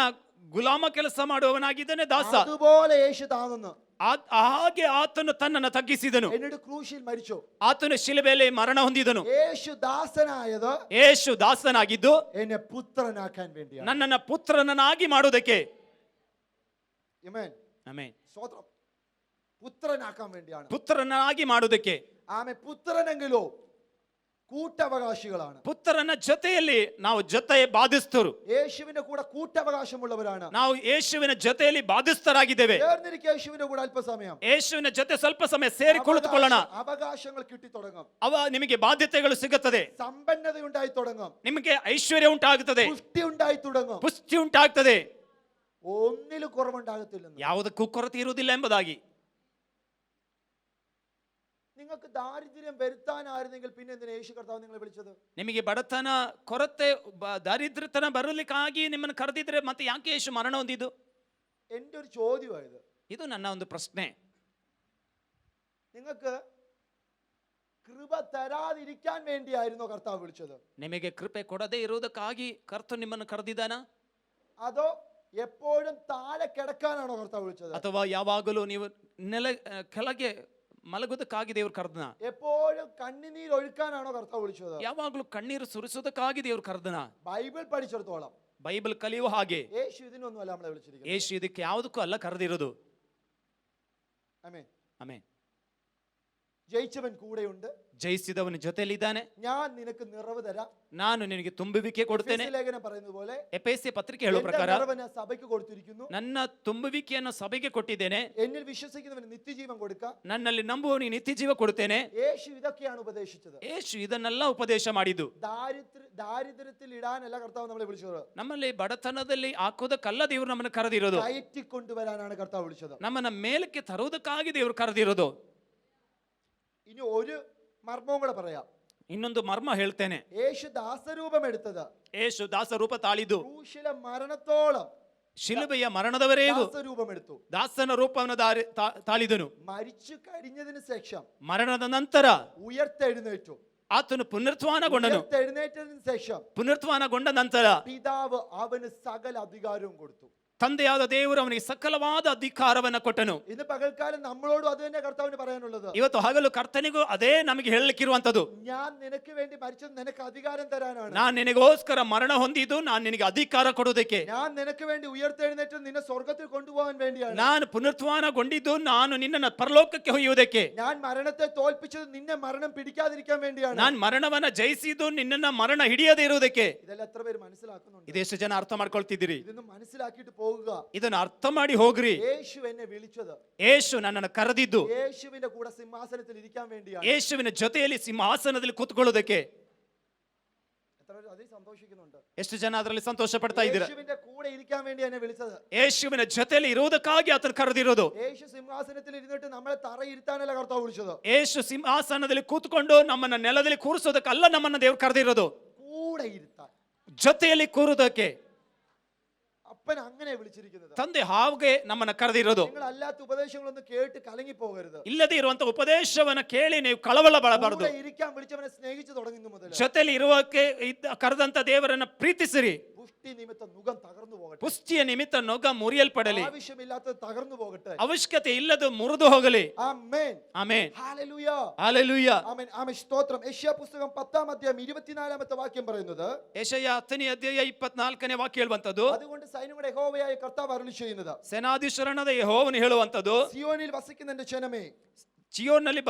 Speaker 2: ಗುಲಾಮ ಕೆಲಸ ಮಾಡುವವನಾಗಿದ್ದಾನೆ ದಾಸ.
Speaker 3: അതുപോലെ യേശു താന്നു.
Speaker 2: ಹಾಗೆ ಆತನು ತನ್ನನ್ನು ತಗ್ಗಿಸಿದನು.
Speaker 3: എന്നിട്ട് ക്രൂശിൽ മരിച്ചു.
Speaker 2: ಆತನು ಶಿಲುಬೆಯಲ್ಲಿ ಮರಣ ಹೊಂದಿದನು.
Speaker 3: യേശു ദാസനായത്,
Speaker 2: ಯೇಸು ದಾಸನಾಗಿದ್ದು
Speaker 3: എന്നെ പുത്രനാക്കാൻ വേണ്ടിയാണ്.
Speaker 2: ನನ್ನನ್ನು ಪುತ್ರನನ್ನಾಗಿ ಮಾಡುವುದಕ್ಕೆ.
Speaker 3: ആമേൻ.
Speaker 2: ಆಮೆನ್.
Speaker 3: സ്തോത്രം. പുത്രനാക്കാൻ വേണ്ടിയാണ്.
Speaker 2: ಪುತ್ರನನ್ನಾಗಿ ಮಾಡುವುದಕ್ಕೆ.
Speaker 3: ആമേൻ. പുത്രനെങ്കിലോ കൂട്ടവകാശികളാണ്.
Speaker 2: ಪುತ್ರನ ಜೊತೆಯಲ್ಲಿ ನಾವು ಜೊತೆ ಬಾಧಿಸ್ತರು.
Speaker 3: യേശുവിന്റെ കൂടെ കൂട്ടവകാശമുള്ളവരാണ്.
Speaker 2: ನಾವು ಯೇಸುವಿನ ಜೊತೆಯಲ್ಲಿ ಬಾಧಿಸ್ತರಾಗಿದ್ದೇವೆ.
Speaker 3: യേശുവിന്റെ കൂടെ ಅಲ್ಪಸಮಯ,
Speaker 2: ಯೇಸುವಿನ ಜೊತೆ ಸ್ವಲ್ಪ ಸಮಯ ಸೇರಿ ಕುಳಿತುಕೊಳ್ಳೋಣ.
Speaker 3: അവകാശങ്ങൾ കിട്ടി തുടങ്ങും.
Speaker 2: ನಿಮಗೆ ಬಾಧ್ಯತೆಗಳು ಸಿಗುತ್ತದೆ.
Speaker 3: സമ്പന്നത ഉണ്ടായി തുടങ്ങും.
Speaker 2: ನಿಮಗೆ ಐಶ್ವರ್ಯ ಉಂಟಾಗುತ್ತದೆ.
Speaker 3: പുഷ്ടി ഉണ്ടായി തുടങ്ങും.
Speaker 2: ಪುಷ್ಟಿ ಉಂಟಾಗ್ತದೆ.
Speaker 3: ഒന്നിലും കുറവുണ്ടാകത്തില്ലെന്ന്.
Speaker 2: ಯಾವುದಕ್ಕೂ ಕೊರತೆ ಇರುವುದಿಲ್ಲ ಎಂಬುದಾಗಿ.
Speaker 3: നിങ്ങൾക്ക് ദാരിദ്ര്യം വരുത്താനായിരുന്നെങ്കിൽ പിന്നെ എന്തിനാ യേശു കർത്താവ് നിങ്ങളെ വിളിച്ചത്?
Speaker 2: ನಿಮಗೆ ಬಡತನ, ಕೊರತೆ, ದಾರಿದ್ರ್ಯತನ ಬರಲಿಕ್ಕಾಗಿ ನಿಮ್ಮನ್ನು ಕರೆದಿದ್ರೆ ಮತ್ತೆ ಯಾಕೆ ಯೇಸು ಮರಣ ಹೊಂದಿದ್ದು?
Speaker 3: എന്റെ ഒരു ചോദ്യമായത്.
Speaker 2: ಇದು ನನ್ನ ಒಂದು ಪ್ರಶ್ನೆ.
Speaker 3: നിങ്ങൾക്ക് കൃപ തരാതിരിക്കാൻ വേണ്ടിയായിരുന്നോ കർത്താവ് വിളിച്ചത്?
Speaker 2: ನಿಮಗೆ ಕೃಪೆ ಕೊಡದೇ ಇರುವುದಕ್ಕಾಗಿ ಕರ್ತನು ನಿಮ್ಮನ್ನು ಕರೆದಿದ್ದಾನ?
Speaker 3: അതോ എപ്പോഴും താഴെ കിടക്കാനാണോ കർത്താവ് വിളിച്ചത്?
Speaker 2: ಅಥವಾ ಯಾವಾಗಲೂ ನೀವು ಕೆಳಗೆ ಮಲಗುವುದಕ್ಕಾಗಿ ದೇವರು ಕರೆದನ?
Speaker 3: എപ്പോഴും കണ്ണുനീർ ഒഴുക്കാനാണോ കർത്താവ് വിളിച്ചത്?
Speaker 2: ಯಾವಾಗಲೂ ಕಣ್ಣೀರು ಸುರಿಸುವುದಕ್ಕಾಗಿ ದೇವರು ಕರೆದನ?
Speaker 3: ബൈബിൾ പഠിച്ചിടത്തോളം
Speaker 2: ಬೈಬಲ್ ಕಲಿಯುವ ಹಾಗೆ
Speaker 3: യേശു ഇതിനൊന്നുമല്ല നമ്മളെ വിളിച്ചിരിക്കുന്നത്.
Speaker 2: ಯೇಸು ಇದಕ್ಕೆ ಯಾವುದಕ್ಕೂ ಅಲ್ಲ ಕರೆದಿರೋದು.
Speaker 3: ആമേൻ.
Speaker 2: ಆಮೆನ್.
Speaker 3: ജയിച്ചവൻ കൂടെയുണ്ട്,
Speaker 2: ಜಯಿಸಿದವನ ಜೊತೆಯಲ್ಲಿದ್ದಾನೆ,
Speaker 3: ഞാൻ നിനക്ക് നിറവ് തരാം.
Speaker 2: ನಾನು ನಿನಗೆ ತುಂಬುವಿಕೆ ಕೊಡ್ತೇನೆ.
Speaker 3: എഫെസ്യ ലേഖനം പറയുന്നത് പോലെ
Speaker 2: ಎಫೆಸ ಪತ್ರಿಕೆ ಹೇಳುವ
Speaker 3: എന്റെ
Speaker 2: ಪ್ರಕಾರ
Speaker 3: നിറവിനെ സഭയ്ക്ക് കൊടുത്തിരിക്കുന്നു.
Speaker 2: ನನ್ನ ತುಂಬುವಿಕೆಯನ್ನು ಸಭೆಗೆ ಕೊಟ್ಟಿದ್ದೇನೆ,
Speaker 3: എന്നിൽ വിശ്വസിക്കുന്നവന് നിത്യജീവൻ കൊടുക്കാം.
Speaker 2: ನನ್ನಲ್ಲಿ ನಂಬುವವನಿಗೆ ನಿತ್ಯ ಜೀವ ಕೊಡುತ್ತೇನೆ.
Speaker 3: യേശു ഇതൊക്കെയാണ് ഉപദേശിച്ചത്.
Speaker 2: ಯೇಸು ಇದನ್ನೆಲ್ಲ ಉಪದೇಶ ಮಾಡಿದ್ದು.
Speaker 3: ദാരിദ്ര്യത്തിൽ ഇടാനല്ല കർത്താവ് നമ്മളെ വിളിച്ചത്.
Speaker 2: ನಮ್ಮಲ್ಲಿ ಬಡತನದಲ್ಲಿ ಹಾಕೋದಕ್ಕಲ್ಲ ದೇವರು ನಮ್ಮನ್ನು ಕರೆದಿರೋದು,
Speaker 3: കയറ്റിക്കൊണ്ടുവരാനാണ് കർത്താവ് വിളിച്ചത്.
Speaker 2: ನಮ್ಮನ್ನ ಮೇಲಕ್ಕೆ ತರುವುದಕ್ಕಾಗಿ ದೇವರು ಕರೆದಿರೋದು.
Speaker 3: ഇനി ഒരു മർമ്മവും കൂടെ പറയാം.
Speaker 2: ಇನ್ನೊಂದು ಮರ್ಮ ಹೇಳ್ತೇನೆ.
Speaker 3: യേശു ദാസരൂപം എടുത്തത്
Speaker 2: ಯೇಸು ದಾಸ ರೂಪ ತಾಳಿದ್ದು
Speaker 3: ക്രൂശിലെ മരണത്തോളം
Speaker 2: ಶಿಲುಬೆಯ ಮರಣದವರೆಗೂ
Speaker 3: ദാസരൂപം എടുത്തു.
Speaker 2: ದಾಸನ ರೂಪವನ್ನು ತಾಳಿದನು.
Speaker 3: മരിച്ചു കഴിഞ്ഞതിന് ശേഷം
Speaker 2: ಮರಣದ ನಂತರ
Speaker 3: ഉയർത്തെഴുന്നേറ്റു.
Speaker 2: ಆತನು ಪುನರುತ್ಥಾನಗೊಂಡನು.
Speaker 3: ഉയർത്തെഴുന്നേറ്റതിന് ശേഷം
Speaker 2: ಪುನರುತ್ಥಾನಗೊಂಡ ನಂತರ
Speaker 3: പിതാവ് അവന് സകല അധികാരവും കൊടുത്തു.
Speaker 2: ತಂದೆಯಾದ ದೇವರು ಅವನಿಗೆ ಸಕಲವಾದ ಅಧಿಕಾರವನ್ನ ಕೊಟ್ಟನು.
Speaker 3: ഇന്ന് പകൽക്കാലം നമ്മളോടും അത് തന്നെ കർത്താവിന് പറയാനുള്ളത്.
Speaker 2: ಇವತ್ತು ಹಗಲು ಕರ್ತನಿಗೂ ಅದೇ ನಮಗೆ ಹೇಳಲಿಕ್ಕಿರುವಂತದ್ದು.
Speaker 3: ഞാൻ നിനക്ക് വേണ്ടി മരിച്ചത് നിനക്ക് അധികാരം തരാനാണ്.
Speaker 2: ನಾನು ನಿನಗೋಸ್ಕರ ಮರಣ ಹೊಂದಿದ್ದು ನಾನು ನಿನಗೆ ಅಧಿಕಾರ ಕೊಡುವುದಕ್ಕೆ.
Speaker 3: ഞാൻ നിനക്ക് വേണ്ടി ഉയർത്തെഴുന്നേറ്റ് നിന്നെ സ്വർഗ്ഗത്തിൽ കൊണ്ടുപോകാൻ വേണ്ടിയാണ്.
Speaker 2: ನಾನು ಪುನರುತ್ಥಾನಗೊಂಡಿದ್ದು ನಾನು ನಿನ್ನನ್ನು ಪರಲೋಕಕ್ಕೆ ಒಯ್ಯುವುದಕ್ಕೆ.
Speaker 3: ഞാൻ മരണത്തെ തോൽപ്പിച്ചത് നിന്നെ മരണം പിടിക്കാതിരിക്കാൻ വേണ്ടിയാണ്.
Speaker 2: ನಾನು ಮರಣವನ್ನ ಜಯಿಸಿದ್ದು ನಿನ್ನನ್ನ ಮರಣ ಹಿಡಿಯದೇ ಇರುವುದಕ್ಕೆ.
Speaker 3: ഇതെല്ലാം എത്ര പേര് മനസ്സിലാക്കുന്നുണ്ട്?
Speaker 2: ಇದೆಷ್ಟು ಜನ ಅರ್ಥ ಮಾಡ್ಕೊಳ್ತಿದ್ದೀರಿ?
Speaker 3: ഇതൊന്നും മനസ്സിലാക്കിയിട്ട് പോകുക.
Speaker 2: ಇದನ್ನು ಅರ್ಥ ಮಾಡಿ ಹೋಗ್ರಿ.
Speaker 3: യേശു എന്നെ വിളിച്ചത്,
Speaker 2: ಯೇಸು ನನ್ನನ್ನು ಕರೆದಿದ್ದು
Speaker 3: യേശുവിന്റെ കൂടെ സിംഹാസനത്തിൽ ഇരിക്കാൻ വേണ്ടിയാണ്.
Speaker 2: ಯೇಸುವಿನ ಜೊತೆಯಲ್ಲಿ ಸಿಂಹಾಸನದಲ್ಲಿ ಕೂತ್ಕೊಳ್ಳೋದಕ್ಕೆ.
Speaker 3: എത്ര പേര് അതിൽ സന്തോഷിക്കുന്നുണ്ട്?
Speaker 2: ಎಷ್ಟು ಜನ ಅದರಲ್ಲಿ ಸಂತೋಷ ಪಡ್ತಾ ಇದ್ದೀರಾ?
Speaker 3: യേശുവിന്റെ കൂടെ ഇരിക്കാൻ വേണ്ടി എന്നെ വിളിച്ചത്.
Speaker 2: ಯೇಸುವಿನ ಜೊತೆಯಲ್ಲಿ ಇರುವುದಕ್ಕಾಗಿ ಆತನು ಕರೆದಿರೋದು.
Speaker 3: യേശു സിംഹാസനത്തിൽ ഇരുന്നിട്ട് നമ്മളെ തറയിരുത്താനല്ല കർത്താവ് വിളിച്ചത്.
Speaker 2: ಯೇಸು ಸಿಂಹಾಸನದಲ್ಲಿ ಕೂತ್ಕೊಂಡು ನಮ್ಮನ್ನ ನೆಲದಲ್ಲಿ ಕೂರಿಸೋದಕ್ಕಲ್ಲ ನಮ್ಮನ್ನ ದೇವರು ಕರೆದಿರೋದು,
Speaker 3: കൂടെ ഇരുത്താൻ,
Speaker 2: ಜೊತೆಯಲ್ಲಿ ಕೂರುವುದಕ್ಕೆ.
Speaker 3: അപ്പൻ അങ്ങനെ വിളിച്ചിരിക്കുന്നത്.
Speaker 2: ತಂದೆ ಹಾಗೆ ನಮ್ಮನ್ನ ಕರೆದಿರೋದು.
Speaker 3: നിങ്ങൾ അല്ലാത്ത ഉപദേശങ്ങളൊന്നും കേട്ട് കലങ്ങി പോകരുത്.
Speaker 2: ಇಲ್ಲದೆ ಇರುವಂತ ಉಪದೇಶವನ್ನ ಕೇಳಿ ನೀವು ಕಳವಳ ಪಡಬಾರದು.
Speaker 3: കൂടെ ഇരിക്കാൻ വിളിച്ചവനെ സ്നേഹിച്ചു തുടങ്ങുന്നു മുതൽ
Speaker 2: ಜೊತೆಯಲ್ಲಿ ಇರುವಕ್ಕೆ ಕರೆದಂತ ದೇವರನ್ನ ಪ್ರೀತಿಸಿರಿ.
Speaker 3: പുഷ്ടി നിമിത്തം മുഖം തകർന്നു പോകട്ടെ.
Speaker 2: ಪುಷ್ಟಿಯ ನಿಮಿತ್ತ ನೊಗ ಮುರಿಯಲ್ಪಡಲಿ.
Speaker 3: ആവശ്യമില്ലാത്തത് തകർന്നു പോകട്ടെ.
Speaker 2: ಅವಶ್ಯಕತೆ ಇಲ್ಲದು ಮುರಿದು ಹೋಗಲಿ.
Speaker 3: ആമേൻ.
Speaker 2: ಆಮೆನ್.
Speaker 3: ഹല്ലേലൂയ.
Speaker 2: ಹಲ್ಲೆಲೂಯ.
Speaker 3: ആമേൻ. ആമേൻ. സ്തോത്രം. യെശയ്യാ പുസ്തകം 10-ാം അധ്യായം 24-ാമത്തെ വാക്യം പറയുന്നത്,
Speaker 2: ಯೆಶಯ್ಯ 10ನೇ ಅಧ್ಯಾಯ 24ನೇ ವಾಕ್ಯ ಹೇಳುವಂತದ್ದು,
Speaker 3: അതുകൊണ്ട് സൈന്യങ്ങളുടെ യഹോവയായ കർത്താവ് അരുളി ചെയ്യുന്നത്,
Speaker 2: ಸೇನಾಧೀಶ್ವರನಾದ ಯೆಹೋವನು ಹೇಳುವಂತದ್ದು,
Speaker 3: സിയോനിൽ വസിക്കുന്ന എന്റെ ജനമേ,
Speaker 2: ಚಿಯೋನ್ನಲ್ಲಿ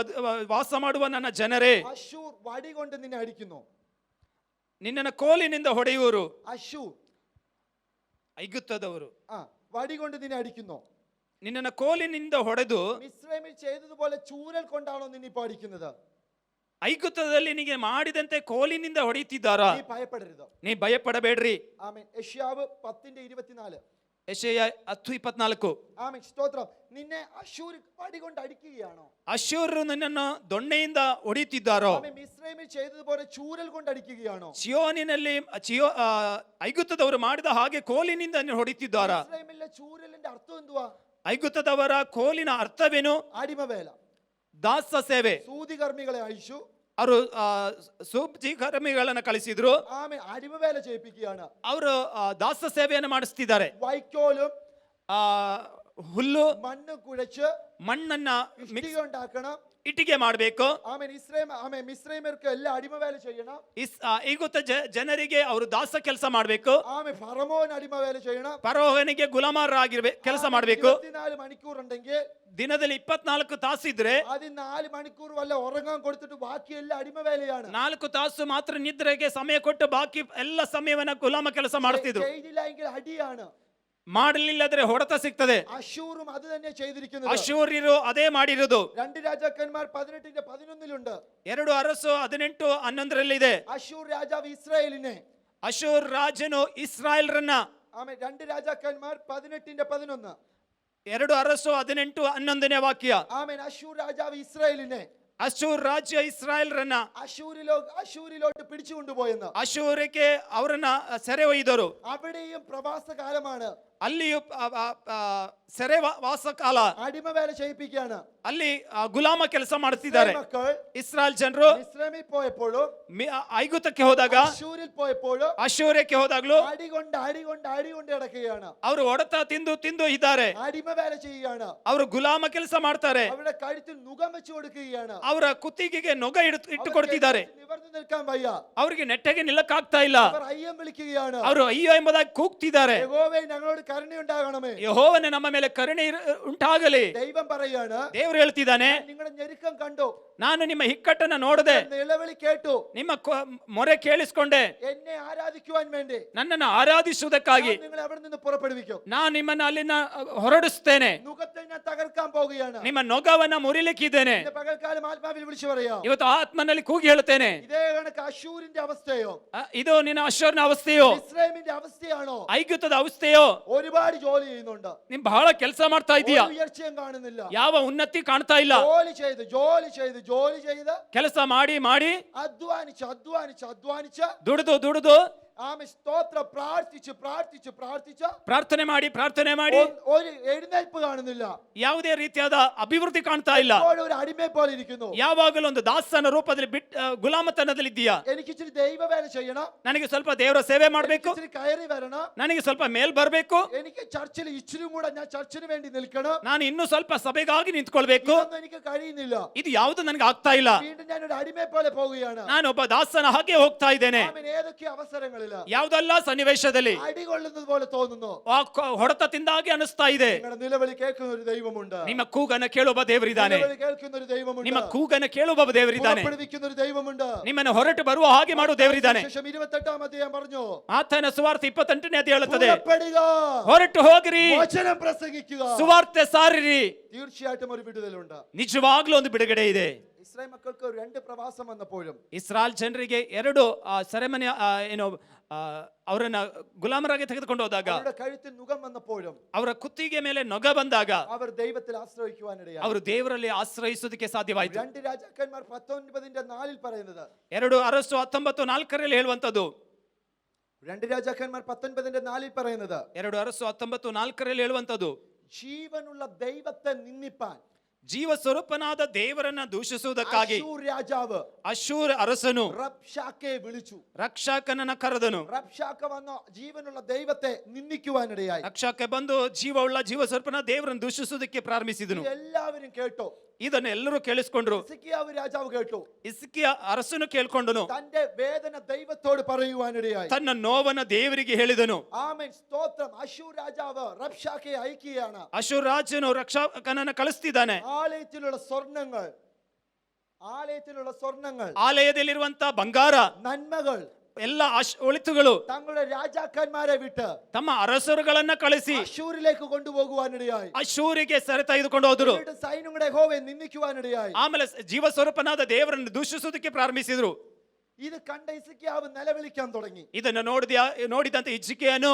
Speaker 2: ವಾಸ ಮಾಡುವ ನನ್ನ ಜನರೇ,
Speaker 3: അശ്ശൂർ വടി കൊണ്ട് നിന്നെ അടിക്കുന്നു.
Speaker 2: ನಿನ್ನನ್ನು ಕೋಲಿನಿಂದ ಹೊಡೆಯುವರು.
Speaker 3: അശ്ശൂർ
Speaker 2: ಐಗುತ್ತದವರು
Speaker 3: വടി കൊണ്ട് നിന്നെ അടിക്കുന്നു.
Speaker 2: ನಿನ್ನನ್ನು ಕೋಲಿನಿಂದ ಹೊಡೆದು,
Speaker 3: മിസ്രൈമിൽ ചെയ്തതുപോലെ ചൂരൽ കൊണ്ടാണോ നിന്നെ ഇപ്പോൾ അടിക്കുന്നത്?
Speaker 2: ಐಗುತ್ತದಲ್ಲಿ ನಿನಗೆ ಮಾಡಿದಂತೆ ಕೋಲಿನಿಂದ ಹೊಡೆಯುತ್ತಿದ್ದಾರಾ?
Speaker 3: നീ ഭയപ്പെടരുത്.
Speaker 2: ನೀ ಭಯಪಡಬೇಡ್ರಿ.
Speaker 3: ആമേൻ. യെശയ്യാവ് 10:24.
Speaker 2: ಯೆಶಯ್ಯ 10:24.
Speaker 3: ആമേൻ. സ്തോത്രം. നിന്നെ അശ്ശൂർ വടി കൊണ്ട് അടിക്കുകയാണോ?
Speaker 2: ಅಶ್ಶೂರರು ನಿನ್ನನ್ನು ದೊಣ್ಣೆಯಿಂದ ಹೊಡೆಯುತ್ತಿದ್ದಾರೋ?
Speaker 3: ആമേൻ. മിസ്രൈമിൽ ചെയ്തതുപോലെ ചൂരൽ കൊണ്ട് അടിക്കുകയാണോ?
Speaker 2: ಚಿಯೋನಿನಲ್ಲಿ ಐಗುತ್ತದವರು ಮಾಡಿದ ಹಾಗೆ ಕೋಲಿನಿಂದ ಹೊಡೆಯುತ್ತಿದ್ದಾರಾ?
Speaker 3: മിസ്രൈമിലെ ചൂരലിന്റെ അർത്ഥം എന്തുവാ?
Speaker 2: ಐಗುತ್ತದವರ ಕೋಲಿನ ಅರ್ಥವೇನು?
Speaker 3: അടിമവേല.
Speaker 2: ದಾಸ ಸೇವೆ.
Speaker 3: സൂതികർമ്മികളെ അയച്ചു.
Speaker 2: ಅವರು ಸೂಜಿಕರ್ಮಿಗಳನ್ನು ಕಳಿಸಿದ್ರು.
Speaker 3: ആമേൻ. അടിമവേല ചെയ്യിപ്പിക്കുകയാണ്.
Speaker 2: ಅವರು ದಾಸ ಸೇವೆಯನ್ನು ಮಾಡಿಸ್ತಿದ್ದಾರೆ.
Speaker 3: വൈക്കോലും
Speaker 2: ಹುಲ್ಲು
Speaker 3: മണ്ണ് കുഴച്ച്
Speaker 2: ಮಣ್ಣನ್ನ
Speaker 3: ഇഷ്ടിക ഉണ്ടാക്കണം.
Speaker 2: ಇಟ್ಟಿಗೆ ಮಾಡಬೇಕು.
Speaker 3: ആമേൻ. മിസ്രൈമ്യർക്ക് എല്ലാം അടിമവേല ചെയ്യണം.
Speaker 2: ಈಗುತ್ತ ಜನರಿಗೆ ಅವರು ದಾಸ ಕೆಲಸ ಮಾಡಬೇಕು.
Speaker 3: ആമേൻ. ഫറവോൻ അടിമവേല ചെയ്യണം.
Speaker 2: ಫರೋಹನಿಗೆ ಗುಲಾಮರಾಗಿರ್ಬೇಕು, ಕೆಲಸ ಮಾಡಬೇಕು.
Speaker 3: 24 മണിക്കൂർ ഉണ്ടെങ്കിൽ
Speaker 2: ದಿನದಲ್ಲಿ 24 ತಾಸಿದ್ರೆ
Speaker 3: അത് 4 മണിക്കൂർ വല്ല ഉറങ്ങാൻ കൊടുത്തിട്ട് ബാക്കി എല്ലാം അടിമവേലയാണ്.
Speaker 2: 4 ತಾಸು ಮಾತ್ರ ನಿದ್ರೆಗೆ ಸಮಯ ಕೊಟ್ಟು ಬಾಕಿ ಎಲ್ಲ ಸಮಯವನ್ನ ಗುಲಾಮ ಕೆಲಸ ಮಾಡ್ತಿದ್ರು.
Speaker 3: ചെയ്തില്ല എങ്കിൽ അടിയാണ്.
Speaker 2: ಮಾಡಲಿಲ್ಲದ್ರೆ ಹೊಡೆತ ಸಿಗ್ತದೆ.
Speaker 3: അശ്ശൂറും അത് തന്നെ ചെയ്തിരിക്കുന്നത്.
Speaker 2: ಅಶ್ಶೂರ್ಯರು ಅದೇ ಮಾಡಿರೋದು.
Speaker 3: 2 രാജാക്കന്മാർ 18:11
Speaker 2: 2 ಅರಸು 18:11
Speaker 3: അശ്ശൂർ രാജാവ് ഇസ്രായേലിനെ,
Speaker 2: ಅಶ್ಶೂರ್ ರಾಜನು ಇಸ್ರಾಯೇಲ್ರನ್ನ,
Speaker 3: ആമേൻ. 2 രാജാക്കന്മാർ 18:11
Speaker 2: 2 ಅರಸು 18:11 ವಾಕ್ಯ.
Speaker 3: ആമേൻ. അശ്ശൂർ രാജാവ് ഇസ്രായേലിനെ,
Speaker 2: ಅಶ್ಶೂರ್ ರಾಜ್ಯ ಇಸ್ರಾಯೇಲ್ರನ್ನ
Speaker 3: അശ്ശൂരിലോട്ട് പിടിച്ചു കൊണ്ടുപോയെന്ന്.
Speaker 2: ಅಶ್ಶೂರಿಗೆ ಅವರನ್ನ ಸೆರೆ ಒಯ್ದರು.
Speaker 3: അവിടെയും പ്രവാസ കാലമാണ്.
Speaker 2: ಅಲ್ಲಿಯೂ ಸೆರೆ ವಾಸ ಕಾಲ.
Speaker 3: അടിമവേല ചെയ്യിപ്പിക്കുകയാണ്.
Speaker 2: ಅಲ್ಲಿ ಗುಲಾಮ ಕೆಲಸ ಮಾಡುತ್ತಿದ್ದಾರೆ.
Speaker 3: മക്കൾ
Speaker 2: ಇಸ್ರಾಯೇಲ್ ಜನರು
Speaker 3: മിസ്രൈമിൽ പോയപ്പോഴും
Speaker 2: ಐಗುತ್ತಕ್ಕೆ ಹೋದಾಗ,
Speaker 3: അശ്ശൂരിൽ പോയപ്പോഴും
Speaker 2: ಅಶ್ಶೂರ್ಯಕ್ಕೆ ಹೋದಾಗ್ಲೂ
Speaker 3: അടികൊണ്ട് കിടക്കുകയാണ്.
Speaker 2: ಅವರು ಹೊಡೆತ ತಿಂದು ಇದ್ದಾರೆ.
Speaker 3: അടിമവേല ചെയ്യുകയാണ്.
Speaker 2: ಅವರು ಗುಲಾಮ ಕೆಲಸ ಮಾಡ್ತಾರೆ.
Speaker 3: അവരുടെ കഴുത്തിൽ നുകം വെച്ചു കൊടുക്കുകയാണ്.
Speaker 2: ಅವರ ಕುತ್ತಿಗೆಗೆ ನೊಗ ಇಟ್ಟು ಕೊಡ್ತಿದ್ದಾರೆ.
Speaker 3: നിവർന്നു നിൽക്കാൻ വയ്യ.
Speaker 2: ಅವರಿಗೆ ನೆಟ್ಟಗೆ ನಿಲ್ಲಕ್ಕಾಗ್ತಾ ಇಲ್ಲ.
Speaker 3: അവർ അയ്യം വിളിക്കുകയാണ്.
Speaker 2: ಅವರು ಅಯ್ಯೋ ಎಂಬುದಾಗಿ ಕೂಗ್ತಿದ್ದಾರೆ.
Speaker 3: യഹോവേ ഞങ്ങളോട് കരുണയുണ്ടാകണമേ.
Speaker 2: ಯೆಹೋವನೇ ನಮ್ಮ ಮೇಲೆ ಕರುಣೆ ಉಂಟಾಗಲಿ.
Speaker 3: ദൈവം പറയാണ്,
Speaker 2: ದೇವರು ಹೇಳ್ತಿದ್ದಾನೆ,
Speaker 3: നിങ്ങളുടെ ഞെരുക്കം കണ്ടു,
Speaker 2: ನಾನು ನಿಮ್ಮ ಇಕ್ಕಟ್ಟನ್ನ ನೋಡದೆ,
Speaker 3: നിലവിളി കേട്ടു,
Speaker 2: ನಿಮ್ಮ ಮೊರೆ ಕೇಳಿಸ್ಕೊಂಡೆ,
Speaker 3: എന്നെ ആരാധിക്കുവാൻ വേണ്ടി
Speaker 2: ನನ್ನನ್ನು ಆರಾಧಿಸುವುದಕ್ಕಾಗಿ
Speaker 3: നിങ്ങൾ അവിടെ നിന്ന് പുറപ്പെടുവിക്കും.
Speaker 2: ನಾನು ನಿಮ್ಮನ್ನ ಅಲ್ಲಿನ ಹೊರಡಿಸ್ತೇನೆ,
Speaker 3: നുകത്തെ ഞാൻ തകർക്കാൻ പോകുകയാണ്.
Speaker 2: ನಿಮ್ಮ ನೊಗವನ್ನ ಮುರಿಲಿಕ್ಕಿದ್ದೇನೆ.
Speaker 3: ഇന്ന് പകൽക്കാലം ആത്മാവിൽ വിളിച്ചു പറയാം,
Speaker 2: ಇವತ್ತು ಆತ್ಮನಲ್ಲಿ ಕೂಗಿ ಹೇಳ್ತೇನೆ,
Speaker 3: ഇതേ കണക്ക് അശൂരിന്റെ അവസ്ഥയോ
Speaker 2: ಇದು ನಿನ್ನ ಅಶ್ವರ್ನ ಅವಸ್ಥೆಯೋ,
Speaker 3: ഇസ്രായേലിന്റെ അവസ്ഥയാണോ?
Speaker 2: ಐಗುತ್ತದ ಅವಸ್ಥೆಯೋ?
Speaker 3: ഒരുപാട് ജോലി ചെയ്യുന്നുണ്ട്,
Speaker 2: ನೀನ್ ಬಹಳ ಕೆಲಸ ಮಾಡ್ತಾ ಇದೀಯಾ,
Speaker 3: ഒരു ഉയർച്ചയും കാണുന്നില്ല.
Speaker 2: ಯಾವ ಉನ್ನತಿ ಕಾಣ್ತಾ ಇಲ್ಲ.
Speaker 3: ജോലി ചെയ്ത്
Speaker 2: ಕೆಲಸ ಮಾಡಿ ಮಾಡಿ
Speaker 3: അധ്വാനിച്ച്
Speaker 2: ದುಡಿದು
Speaker 3: ആമേ സ്തോത്രം പ്രാർത്ഥിച്ച്
Speaker 2: ಪ್ರಾರ್ಥನೆ ಮಾಡಿ
Speaker 3: ഒരു എഴുന്നേൽപ്പ് കാണുന്നില്ല.
Speaker 2: ಯಾವುದೇ ರೀತಿಯಾದ ಅಭಿವೃದ್ಧಿ ಕಾಣ್ತಾ ಇಲ್ಲ.
Speaker 3: ഒരു അടിമയെ പോലെ ഇരിക്കുന്നു.
Speaker 2: ಯಾವಾಗಲೂ ಒಂದು ದಾಸನ ರೂಪದಲ್ಲಿ ಗುಲಾಮತನದಲ್ಲಿ ಇದ್ದೀಯಾ.
Speaker 3: എനിക്ക് ഇച്ചിരി ദൈവവേല ചെയ്യണം,
Speaker 2: ನನಗೆ ಸ್ವಲ್ಪ ದೇವರ ಸೇವೆ ಮಾಡಬೇಕು,
Speaker 3: ഇച്ചിരി കയറി വരണം,
Speaker 2: ನನಗೆ ಸ್ವಲ್ಪ ಮೇಲ್ ಬರಬೇಕು,
Speaker 3: എനിക്ക് ചർച്ചിൽ ഇച്ചിരി കൂടെ ഞാൻ ചർച്ചിന് വേണ്ടി നിൽക്കണം,
Speaker 2: ನಾನು ಇನ್ನೂ ಸ್ವಲ್ಪ ಸಭೆಗಾಗಿ ನಿಂತ್ಕೊಳ್ಬೇಕು.
Speaker 3: ഇതൊന്നും എനിക്ക് കഴിയുന്നില്ല.
Speaker 2: ಇದು ಯಾವುದು ನನಗೆ ಆಗ್ತಾ ಇಲ್ಲ.
Speaker 3: വീണ്ടും ഞാൻ ഒരു അടിമയെ പോലെ പോവുകയാണ്.
Speaker 2: ನಾನು ಒಬ್ಬ ದಾಸನ ಹಾಗೆ ಹೋಗ್ತಾ ಇದ್ದೇನೆ.
Speaker 3: ആമേൻ. ഏതൊക്കെ അവസരങ്ങളില്
Speaker 2: ಯಾವುದೆಲ್ಲ ಸನ್ನಿವೇಶದಲ್ಲಿ
Speaker 3: അടികൊള്ളുന്നത് പോലെ തോന്നുന്നു.
Speaker 2: ಹೊಡೆತ ತಿಂದಾಗಿ ಅನಿಸ್ತಾ ಇದೆ.
Speaker 3: നിങ്ങളുടെ നിലവിളി കേൾക്കുന്ന ഒരു ദൈവമുണ്ട്.
Speaker 2: ನಿಮ್ಮ ಕೂಗನ ಕೇಳುವ ದೇವರಿದ್ದಾನೆ.
Speaker 3: നിലവിളി കേൾക്കുന്ന ഒരു ദൈവമുണ്ട്.
Speaker 2: ನಿಮ್ಮ ಕೂಗನ ಕೇಳುವ ದೇವರಿದ್ದಾನೆ.
Speaker 3: പുറപ്പെടുവിക്കുന്ന ഒരു ദൈവമുണ്ട്.
Speaker 2: ನಿಮ್ಮನ್ನು ಹೊರಟು ಬರುವ ಹಾಗೆ ಮಾಡುವ ದೇವರಿದ್ದಾನೆ.
Speaker 3: ശേഷം 28ാം അധ്യായം പറഞ്ഞു,
Speaker 2: ಆತನ ಸುವಾರ್ತೆ 28ನೇ ಅಧ್ಯಾಯ ಹೇಳುತ್ತದೆ,
Speaker 3: പുറപ്പെടുക,
Speaker 2: ಹೊರಟು ಹೋಗಿರಿ,
Speaker 3: വചനം പ്രസംഗിക്കുക.
Speaker 2: ಸುವಾರ್ತೆ ಸಾರಿರಿ.
Speaker 3: തീർച്ചയായിട്ടും ഒരു വിടുതലുണ്ട്.
Speaker 2: ನಿಜವಾಗ್ಲೂ ಒಂದು ಬಿಡುಗಡೆ ಇದೆ.
Speaker 3: ഇസ്രായേൽ മക്കൾക്ക് 2 പ്രവാസം വന്നപ്പോഴും
Speaker 2: ಇಸ್ರಾಯೇಲ್ ಜನರಿಗೆ 2 ಸೆರೆಮನೆ ಏನು ಅವರನ್ನ ಗುಲಾಮರಾಗಿ ತೆಗೆದುಕೊಂಡು ಹೋದಾಗ,
Speaker 3: അവരുടെ കഴുത്തിൽ നുകം വന്നപ്പോഴും
Speaker 2: ಅವರ ಕುತ್ತಿಗೆ ಮೇಲೆ ನೊಗ ಬಂದಾಗ
Speaker 3: അവർ ദൈവത്തിൽ ആശ്രയിക്കുവാനിടയായി.
Speaker 2: ಅವರು ದೇವರಲ್ಲಿ ಆಶ್ರಯಿಸುವುದಕ್ಕೆ ಸಾಧ್ಯವಾಯಿತು.
Speaker 3: 2 രാജാക്കന്മാർ 19:4 പറയുന്നത്,
Speaker 2: 2 ಅರಸು 19:4 ಹೇಳುವಂತದ್ದು,
Speaker 3: 2 രാജാക്കന്മാർ 19:4 പറയുന്നത്,
Speaker 2: 2 ಅರಸು 19:4 ಹೇಳುವಂತದ್ದು,
Speaker 3: ജീവനുള്ള ദൈവത്തെ നിന്ദിപ്പാൻ,
Speaker 2: ಜೀವ ಸ್ವರೂಪನಾದ ದೇವರನ್ನ ದೂಷಿಸುವುದಕ್ಕಾಗಿ
Speaker 3: അശൂർ രാജാവ്
Speaker 2: ಅಶೂರ್ ಅರಸನು
Speaker 3: റബ്ഷാക്കെ വിളിച്ചു.
Speaker 2: ರಕ್ಷಕನನ್ನ ಕರೆದನು.
Speaker 3: റബ്ഷാക്ക വന്ന ജീവനുള്ള ദൈവത്തെ നിന്ദിക്കുവാനിടയായി.
Speaker 2: ರಕ್ಷಕ ಬಂದು ಜೀವವುಳ್ಳ ಜೀವ ಸ್ವರೂಪನ ದೇವರನ್ನು ದೂಷಿಸುವುದಕ್ಕೆ ಪ್ರಾರಂಭಿಸಿದನು.
Speaker 3: എല്ലാവരും കേട്ടോ,
Speaker 2: ಇದನ್ನು ಎಲ್ಲರೂ ಕೇಳಿಸಿಕೊಂಡ್ರು.
Speaker 3: ഹിസ്കിയാവ് രാജാവ് കേട്ടു.
Speaker 2: ಹಿಸ್ಕಿಯ ಅರಸನು ಕೇಳ್ಕೊಂಡನು.
Speaker 3: തന്റെ വേദന ദൈവത്തോട് പറയുവാനിടയായി.
Speaker 2: ತನ್ನ ನೋವನ್ನ ದೇವರಿಗೆ ಹೇಳಿದನು.
Speaker 3: ആമേൻ. സ്തോത്രം. അശൂർ രാജാവ് റബ്ഷാക്കെ അയക്കുകയാണ്.
Speaker 2: ಅಶೂರ್ ರಾಜನು ರಕ್ಷಕನನ್ನ ಕಳಿಸ್ತಿದ್ದಾನೆ.
Speaker 3: ആലയത്തിലുള്ള സ്വർണ്ണങ്ങൾ,
Speaker 2: ಆಲಯದಲ್ಲಿರುವಂತ ಬಂಗಾರ,
Speaker 3: നന്മകൾ,
Speaker 2: ಎಲ್ಲ ಒಳಿತುಗಳು
Speaker 3: തങ്ങളുടെ രാജാക്കന്മാരെ വിട്ട്
Speaker 2: ತಮ್ಮ ಅರಸರುಗಳನ್ನ ಕಳಿಸಿ
Speaker 3: അശൂരിലേക്ക് കൊണ്ടുപോകുവാനിടയായി.
Speaker 2: ಅಶೂರಿಗೆ ಸೆರೆ ತೆಗೆದುಕೊಂಡು ಹೋದರು.
Speaker 3: സൈന്യങ്ങളുടെ യഹോവയെ നിന്ദിക്കുവാനിടയായി.
Speaker 2: ಆಮೇಲೆ ಜೀವ ಸ್ವರೂಪನಾದ ದೇವರನ್ನು ದೂಷಿಸುವುದಕ್ಕೆ ಪ್ರಾರಂಭಿಸಿದ್ರು.
Speaker 3: ഇത് കണ്ട ഹിസ്കിയാവ് നിലവിളിക്കാൻ തുടങ്ങി.
Speaker 2: ಇದನ್ನು ನೋಡಿದಂತ ಹಿಜ್ಕಿಯನು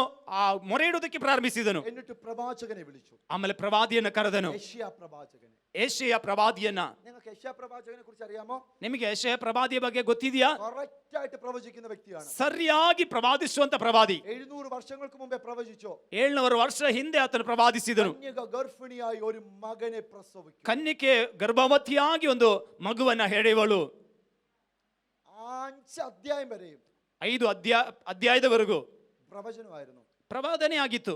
Speaker 2: ಮೊರೆ ಇಡುವುದಕ್ಕೆ ಪ್ರಾರಂಭಿಸಿದನು.
Speaker 3: എന്നിട്ട് പ്രവാചകനെ വിളിച്ചു.
Speaker 2: ಆಮೇಲೆ ಪ್ರವಾದಿಯನ್ನ ಕರೆದನು.
Speaker 3: യെശയ്യാ ಪ್ರವಾചകനെ.
Speaker 2: ಯೆಶಯ ಪ್ರವಾದಿಯನ್ನ.
Speaker 3: നിങ്ങൾക്ക് യെശയ്യാ ಪ್ರവാചകനെ കുറിച്ച് അറിയാമോ?
Speaker 2: ನಿಮಗೆ ಯೆಶಯ ಪ್ರವಾದಿಯ ಬಗ್ಗೆ ಗೊತ್ತಿದೆಯಾ?
Speaker 3: കറക്റ്റ് ആയിട്ട് പ്രവചിക്കുന്ന വ്യക്തിയാണ്.
Speaker 2: ಸರಿಯಾಗಿ ಪ್ರವಾದಿಸುವಂತ ಪ್ರವಾದಿ.
Speaker 3: 700 വർഷങ്ങൾക്ക് മുമ്പേ പ്രവചിച്ചു.
Speaker 2: 700 ವರ್ಷ ಹಿಂದೆ ಆತನು ಪ್ರವಾದಿಸಿದನು.
Speaker 3: കന്യക ഗർഭിണിയായി ഒരു മകനെ പ്രസവിക്കും.
Speaker 2: ಕನ್ನಿಕೆ ಗರ್ಭವತಿಯಾಗಿ ಒಂದು ಮಗುವನ್ನ ಹೆಡೆಯುವಳು.
Speaker 3: 5 അധ്യായം വരെയും
Speaker 2: 5 ಅಧ್ಯಾಯದವರೆಗೂ
Speaker 3: പ്രവചനമായിരുന്നു.
Speaker 2: ಪ್ರವಾದನೆ ಆಗಿತ್ತು.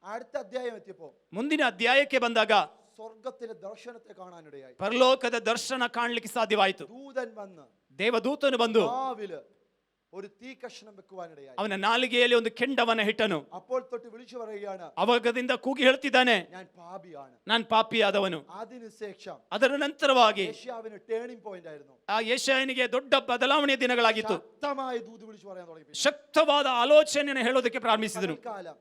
Speaker 3: അടുത്ത അധ്യായം എത്തിയപ്പോ
Speaker 2: ಮುಂದಿನ ಅಧ್ಯಾಯಕ್ಕೆ ಬಂದಾಗ
Speaker 3: സ്വർഗത്തിലെ ദർശനത്തെ കാണാനിടയായി.
Speaker 2: ಪರಲೋಕದ ದರ್ಶನ ಕಾಣಲಿಕ್ಕೆ ಸಾಧ್ಯವಾಯಿತು.
Speaker 3: ദൂതൻ വന്ന്
Speaker 2: ದೇವದೂತನು ಬಂದು
Speaker 3: നാവില് ഒരു തീ കഷ്ണം വെക്കുവാനിടയായി.
Speaker 2: ಅವನ ನಾಲಿಗೆಯಲ್ಲಿ ಒಂದು ಕೆಂಡವನ್ನ ಇಟ್ಟನು.
Speaker 3: അപ്പോൾ തൊട്ട് വിളിച്ചു പറയുകയാണ്,
Speaker 2: ಅವಾಗದಿಂದ ಕೂಗಿ ಹೇಳ್ತಿದ್ದಾನೆ,
Speaker 3: ഞാൻ പാപിയാണ്.
Speaker 2: ನಾನು ಪಾಪಿಯಾದವನು.
Speaker 3: അതിനുശേഷം
Speaker 2: ಅದರ ನಂತರವಾಗಿ
Speaker 3: യെശയ്യാവിന് ടേണിംഗ് പോയിന്റ് ಆയിരുന്നു.
Speaker 2: ಆ ಯೆಶಯನಿಗೆ ದೊಡ್ಡ ಬದಲಾವಣೆಯ ದಿನಗಳಾಗಿತ್ತು.
Speaker 3: ശക്തമായ ദൂത് വിളിച്ചു പറയാൻ തുടങ്ങി.
Speaker 2: ಶಕ್ತವಾದ ಆಲೋಚನೆಯನ್ನು ಹೇಳೋದಕ್ಕೆ ಪ್ರಾರಂಭಿಸಿದನು.
Speaker 3: കാലം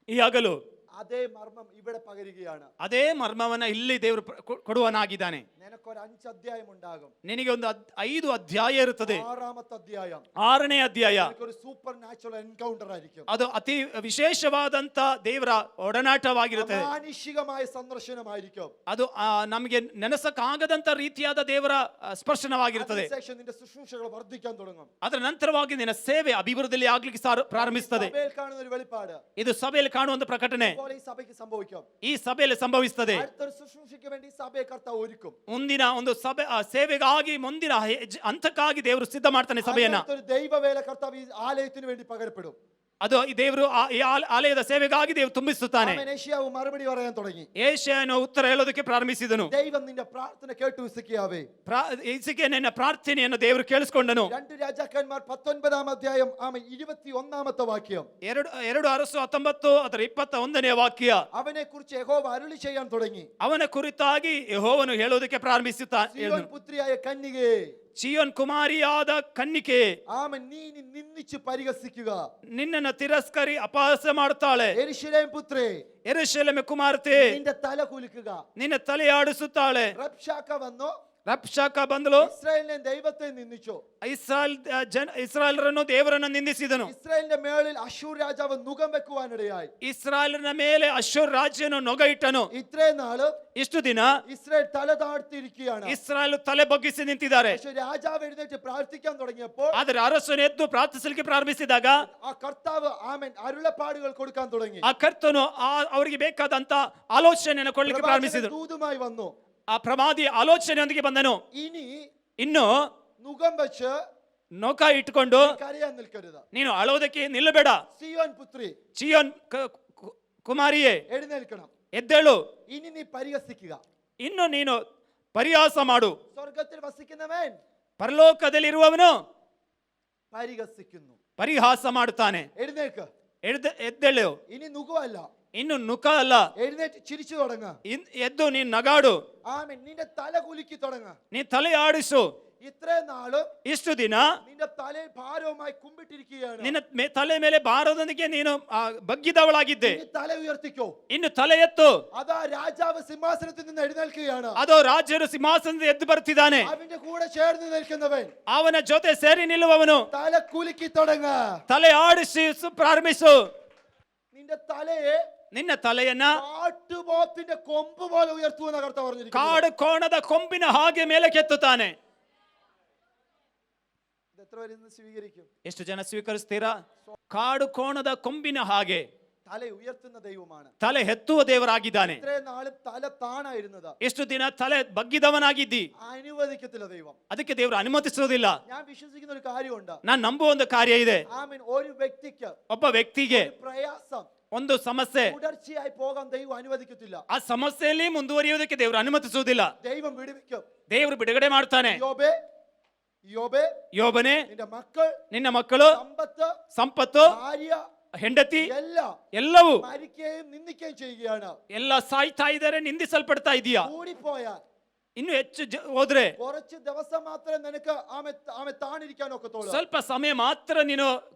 Speaker 2: ಈ ಹಗಲು
Speaker 3: അതേ മർമ്മം ഇവിടെ പകരുകയാണ്.
Speaker 2: ಅದೇ ಮರ್ಮವನ್ನ ಇಲ್ಲಿ ದೇವರು ಕೊಡುವನಾಗಿದ್ದಾನೆ.
Speaker 3: നിനക്കൊരു 5 അധ്യായം ഉണ്ടാകും.
Speaker 2: ನಿನಗೆ ಒಂದು 5 ಅಧ್ಯಾಯ ಇರುತ್ತದೆ.
Speaker 3: 6ാമത്തെ അധ്യായം
Speaker 2: 6ನೇ ಅಧ್ಯಾಯ
Speaker 3: ഒരു സൂപ്പർ ನ್ಯಾಚುರಲ್ ಎನ್ಕೌಂಟರ್ ആയിരിക്കും.
Speaker 2: ಅದು ಅತಿ ವಿಶೇಷವಾದಂತ ದೇವರ ಒಡನಾಟವಾಗಿರುತ್ತದೆ.
Speaker 3: ಮಾನುಷಿಕമായ ಸಂದರ್ಶನമായിരിക്കും.
Speaker 2: ಅದು ನಮಗೆ ನೆನೆಸಕ್ಕಾಗದಂತ ರೀತಿಯಾದ ದೇವರ ಸ್ಪರ್ಶನವಾಗಿರುತ್ತದೆ.
Speaker 3: അതിനുശേഷം നിന്റെ ശുശ്രൂഷകൾ വർദ്ധിക്കാൻ തുടങ്ങും.
Speaker 2: ಅದರ ನಂತರವಾಗಿ ನಿನ್ನ ಸೇವೆ ಅಭಿವೃದ್ಧಿಯಲ್ಲಿ ಆಗ್ಲಿಕ್ಕೆ ಪ್ರಾರಂಭಿಸುತ್ತದೆ.
Speaker 3: സഭയിൽ കാണുന്ന ഒരു വെളിപ്പാട്
Speaker 2: ಇದು ಸಭೆಯಲ್ಲಿ ಕಾಣುವಂತ ಪ್ರಕಟಣೆ
Speaker 3: ഇപ്പോൾ ഈ സഭയ്ക്ക് സംഭവിക്കും.
Speaker 2: ಈ ಸಭೆಯಲ್ಲಿ ಸಂಭವಿಸುತ್ತದೆ.
Speaker 3: അടുത്തൊരു ശുശ്രൂഷയ്ക്ക് വേണ്ടി സഭയെ കർത്താവ് ഒരുക്കും.
Speaker 2: ಮುಂದಿನ ಒಂದು ಸಭೆ ಸೇವೆಗಾಗಿ ಮುಂದಿನ ಹಂತಕ್ಕಾಗಿ ದೇವರು ಸಿದ್ಧ ಮಾಡ್ತಾನೆ ಸಭೆಯನ್ನ.
Speaker 3: ഒരു ദൈവവേല കർത്താവ് ഈ ആലയത്തിന് വേണ്ടി പകരപ്പെടും.
Speaker 2: ಅದು ಈ ದೇವರು ಈ ಆಲಯದ ಸೇವೆಗಾಗಿ ದೇವರು ತುಂಬಿಸುತ್ತಾನೆ.
Speaker 3: ആമേൻ. ഏശയ്യാവ് മറുപടി പറയാൻ തുടങ്ങി.
Speaker 2: ಏಷಯನು ಉತ್ತರ ಹೇಳೋದಕ್ಕೆ ಪ್ರಾರಂಭಿಸಿದನು.
Speaker 3: ദൈവം നിന്റെ പ്രാർത്ഥന കേട്ടു ഹിസ്കിയാവേ.
Speaker 2: ಹಿಸ್ಕೀಯನ ನಿನ್ನ ಪ್ರಾರ್ಥನೆಯನ್ನು ದೇವರು ಕೇಳಿಸಿಕೊಂಡನು.
Speaker 3: 2 രാജാക്കന്മാർ 19 അധ്യായം 21 വാക്യം.
Speaker 2: 2 ಅರಸು 19 ಅದರ 21ನೇ ವಾಕ್ಯ.
Speaker 3: അവനെ കുറിച്ച് യഹോവ അരുളി ചെയ്യാൻ തുടങ്ങി.
Speaker 2: ಅವನ ಕುರಿತಾಗಿ ಯೆಹೋವನು ಹೇಳೋದಕ್ಕೆ ಪ್ರಾರಂಭಿಸುತ್ತಾನೆ.
Speaker 3: സിയോൻ പുത്രിയായ കന്യകേ,
Speaker 2: ಚಿಯೋನ್ ಕುಮಾರಿಯಾದ ಕನ್ನಿಕೆ,
Speaker 3: ആമേൻ, നീ നിന്ദിച്ച് പരിഹസിക്കുക.
Speaker 2: ನಿನ್ನನ್ನು ತಿರಸ್ಕರಿ ಅಪಹಾಸ್ಯ ಮಾಡುತ್ತಾಳೆ.
Speaker 3: യെരൂശലേം പുത്രേ,
Speaker 2: ಯೆರೂಸಲೇಮ್ ಕುಮಾರ್ತೆ,
Speaker 3: നിന്റെ തല കുലുക്കുക.
Speaker 2: ನಿನ್ನ ತಲೆಯಾಡಿಸುತ್ತಾಳೆ.
Speaker 3: റബ്ശാക വന്നു
Speaker 2: ರಬ್ಷಾಕ ಬಂದಳು.
Speaker 3: ഇസ്രായേലിനെ ദൈവത്തെ നിന്ദിച്ചു.
Speaker 2: ಇಸ್ರಾಯೇಲರನ್ನು ದೇವರನ್ನು ನಿಂದಿಸಿದನು.
Speaker 3: ഇസ്രായേലിന്റെ മേളിൽ അശ്ശൂർ രാജാവ് നുകം വെക്കുവാനിടയായി.
Speaker 2: ಇಸ್ರಾಯೇಲಿನ ಮೇಲೆ ಅಶ್ಶೂರ್ ರಾಜ್ಯನು ನೊಗ ಇಟ್ಟನು.
Speaker 3: ഇത്രയും നാള്
Speaker 2: ಇಷ್ಟು ದಿನ
Speaker 3: ഇസ്രായേൽ തല താഴ്ത്തിയിരിക്കുകയാണ്.
Speaker 2: ಇಸ್ರಾಯೇಲ್ ತಲೆ ಬಗ್ಗಿಸಿ ನಿಂತಿದ್ದಾರೆ.
Speaker 3: പക്ഷെ രാജാവ് എഴുന്നേറ്റ് പ്രാർത്ഥിക്കാൻ തുടങ്ങിയപ്പോൾ
Speaker 2: ಆದರೆ ಅರಸನು ಎದ್ದು ಪ್ರಾರ್ಥಿಸಲಿಕ್ಕೆ ಪ್ರಾರಂಭಿಸಿದಾಗ
Speaker 3: ആ കർത്താവ് ആമേൻ അരുളപ്പാടുകൾ കൊടുക്കാൻ തുടങ്ങി.
Speaker 2: ಆ ಕರ್ತನು ಅವರಿಗೆ ಬೇಕಾದಂತ ಆಲೋಚನೆಯನ್ನು ಕೊಡ್ಲಿಕ್ಕೆ ಪ್ರಾರಂಭಿಸಿದನು.
Speaker 3: ദൂതുമായി വന്നു.
Speaker 2: ಆ ಪ್ರವಾದಿ ಆಲೋಚನೆಯೊಂದಿಗೆ ಬಂದನು. ಇನ್ನು
Speaker 3: നുകം വെച്ച്
Speaker 2: ನೌಕ ಇಟ್ಕೊಂಡು
Speaker 3: കരയാൻ നിൽക്കരുത്.
Speaker 2: ನೀನು ಅಳೋದಕ್ಕೆ ನಿಲ್ಲಬೇಡ.
Speaker 3: സിയോൻ പുത്രി,
Speaker 2: ಚಿಯೋನ್ ಕುಮಾರಿಯೇ,
Speaker 3: എഴുന്നേൽക്കണം.
Speaker 2: ಎದ್ದೇಳು.
Speaker 3: ഇനി നീ പരിഹസിക്കുക.
Speaker 2: ಇನ್ನು ನೀನು ಪರಿಹಾಸ ಮಾಡು.
Speaker 3: സ്വർഗത്തിൽ വസിക്കുന്നവൻ
Speaker 2: ಪರಲೋಕದಲ್ಲಿರುವವನು
Speaker 3: പരിഹസിക്കുന്നു.
Speaker 2: ಪರಿಹಾಸ ಮಾಡುತ್ತಾನೆ.
Speaker 3: എഴുന്നേൽക്ക്.
Speaker 2: ಎದ್ದೇಳು.
Speaker 3: ഇനി നുകമല്ല,
Speaker 2: ಇನ್ನು ನುಕ ಅಲ್ಲ.
Speaker 3: എഴുന്നേറ്റ് ചിരിച്ചു തുടങ്ങ.
Speaker 2: ಎದ್ದು ನೀನು ನಗಾಡು.
Speaker 3: ആമേൻ. നിന്റെ തല കുലുക്കി തുടങ്ങ.
Speaker 2: ನೀ ತಲೆ ಆಡಿಸು.
Speaker 3: ഇത്രയും നാളും
Speaker 2: ಇಷ್ಟು ದಿನ
Speaker 3: നിന്റെ തലയിൽ ഭാരവുമായി കുമ്പിട്ടിരിക്കുകയാണ്.
Speaker 2: ನಿನ್ನ ತಲೆ ಮೇಲೆ ಭಾರದೊಂದಿಗೆ ನೀನು ಬಗ್ಗಿದವಳಾಗಿದ್ದೆ.
Speaker 3: ഇനി തല ഉയർത്തിക്കോ.
Speaker 2: ಇನ್ನು ತಲೆ ಎತ್ತು.
Speaker 3: അതാ രാജാവ് സിംഹാസനത്തിൽ നിന്ന് എഴുന്നേൽക്കുകയാണ്.
Speaker 2: ಅದೋ ರಾಜರು ಸಿಂಹಾಸನದಿಂದ ಎದ್ದು ಬರ್ತಿದ್ದಾನೆ.
Speaker 3: അവന്റെ കൂടെ ചേർന്ന് നിൽക്കുന്നവൻ
Speaker 2: ಅವನ ಜೊತೆ ಸೇರಿ ನಿಲ್ಲುವವನು
Speaker 3: തല കുലുക്കി തുടങ്ങ.
Speaker 2: ತಲೆ ಆಡಿಸಿ ಪ್ರಾರಂಭಿಸು.
Speaker 3: നിന്റെ തലയെ
Speaker 2: ನಿನ್ನ ತಲೆಯನ್ನ
Speaker 3: കാട്ടുപോത്തിന്റെ കൊമ്പ് പോലെ ഉയർത്തുവെന്ന കർത്താവ് പറഞ്ഞിരിക്കുന്നു.
Speaker 2: ಕಾಡು ಕೋಣದ ಕೊಂಬಿನ ಹಾಗೆ ಮೇಲೆ ಕೆತ್ತುತ್ತಾನೆ.
Speaker 3: എത്ര പേര് ഇന്ന് സ്വീകരിക്കും?
Speaker 2: ಎಷ್ಟು ಜನ ಸ್ವೀಕರಿಸ್ತೀರಾ? ಕಾಡು ಕೋಣದ ಕೊಂಬಿನ ಹಾಗೆ
Speaker 3: തല ഉയർത്തുന്ന ദൈവമാണ്.
Speaker 2: ತಲೆ ಎತ್ತುವ ದೇವರಾಗಿದ್ದಾನೆ.
Speaker 3: ഇത്രയും നാളും തല താണായിരുന്നത്.
Speaker 2: ಎಷ್ಟು ದಿನ ತಲೆ ಬಗ್ಗಿದವನಾಗಿದ್ದಿ.
Speaker 3: അനുവദിക്കത്തില്ല ദൈവം.
Speaker 2: ಅದಕ್ಕೆ ದೇವರು ಅನುಮತಿಸುವುದಿಲ್ಲ.
Speaker 3: ഞാൻ വിശ്വസിക്കുന്ന ഒരു കാര്യമുണ്ട്.
Speaker 2: ನಾನು ನಂಬುವ ಒಂದು ಕಾರ್ಯ ಇದೆ.
Speaker 3: ആമേൻ. ഒരു വ്യക്തിക്ക്
Speaker 2: ಒಬ್ಬ ವ್ಯಕ್ತಿಗೆ
Speaker 3: പ്രയാസം,
Speaker 2: ಒಂದು ಸಮಸ್ಯೆ,
Speaker 3: തുടർച്ചയായി പോകാൻ ദൈവം അനുവദിക്കത്തില്ല.
Speaker 2: ಆ ಸಮಸ್ಯೆಯಲ್ಲಿ ಮುಂದುವರಿಯುವುದಕ್ಕೆ ದೇವರು ಅನುಮತಿಸುವುದಿಲ್ಲ.
Speaker 3: ദൈവം വിടുവിക്കും.
Speaker 2: ದೇವರು ಬಿಡುಗಡೆ ಮಾಡ್ತಾನೆ.
Speaker 3: യോബേ,
Speaker 2: ಯೋಬನೇ,
Speaker 3: നിന്റെ മക്കൾ,
Speaker 2: ನಿನ್ನ ಮಕ್ಕಳು,
Speaker 3: സമ്പത്ത്,
Speaker 2: ಸಂಪತ್ತು,
Speaker 3: ഭാര്യ,
Speaker 2: ಹೆಂಡತಿ
Speaker 3: ಎಲ್ಲವೂ
Speaker 2: ಎಲ್ಲವೂ
Speaker 3: മരിക്കുകയും നിന്ദിക്കുകയും ചെയ്യുകയാണ്.
Speaker 2: ಎಲ್ಲ ಸಾಯ್ತಾ ಇದ್ದಾರೆ, ನಿಂದಿಸಲ್ಪಡ್ತಾ ಇದೀಯಾ.
Speaker 3: കൂടിപ്പോയാൽ
Speaker 2: ಇನ್ನು ಹೆಚ್ಚು ಹೋದ್ರೆ
Speaker 3: കുറച്ച് ദിവസം മാത്രമേ നിനക്ക് ആമെ താണിരിക്കാൻ ഒക്കത്തുള്ളൂ.
Speaker 2: ಸ್ವಲ್ಪ ಸಮಯ ಮಾತ್ರ ನೀನು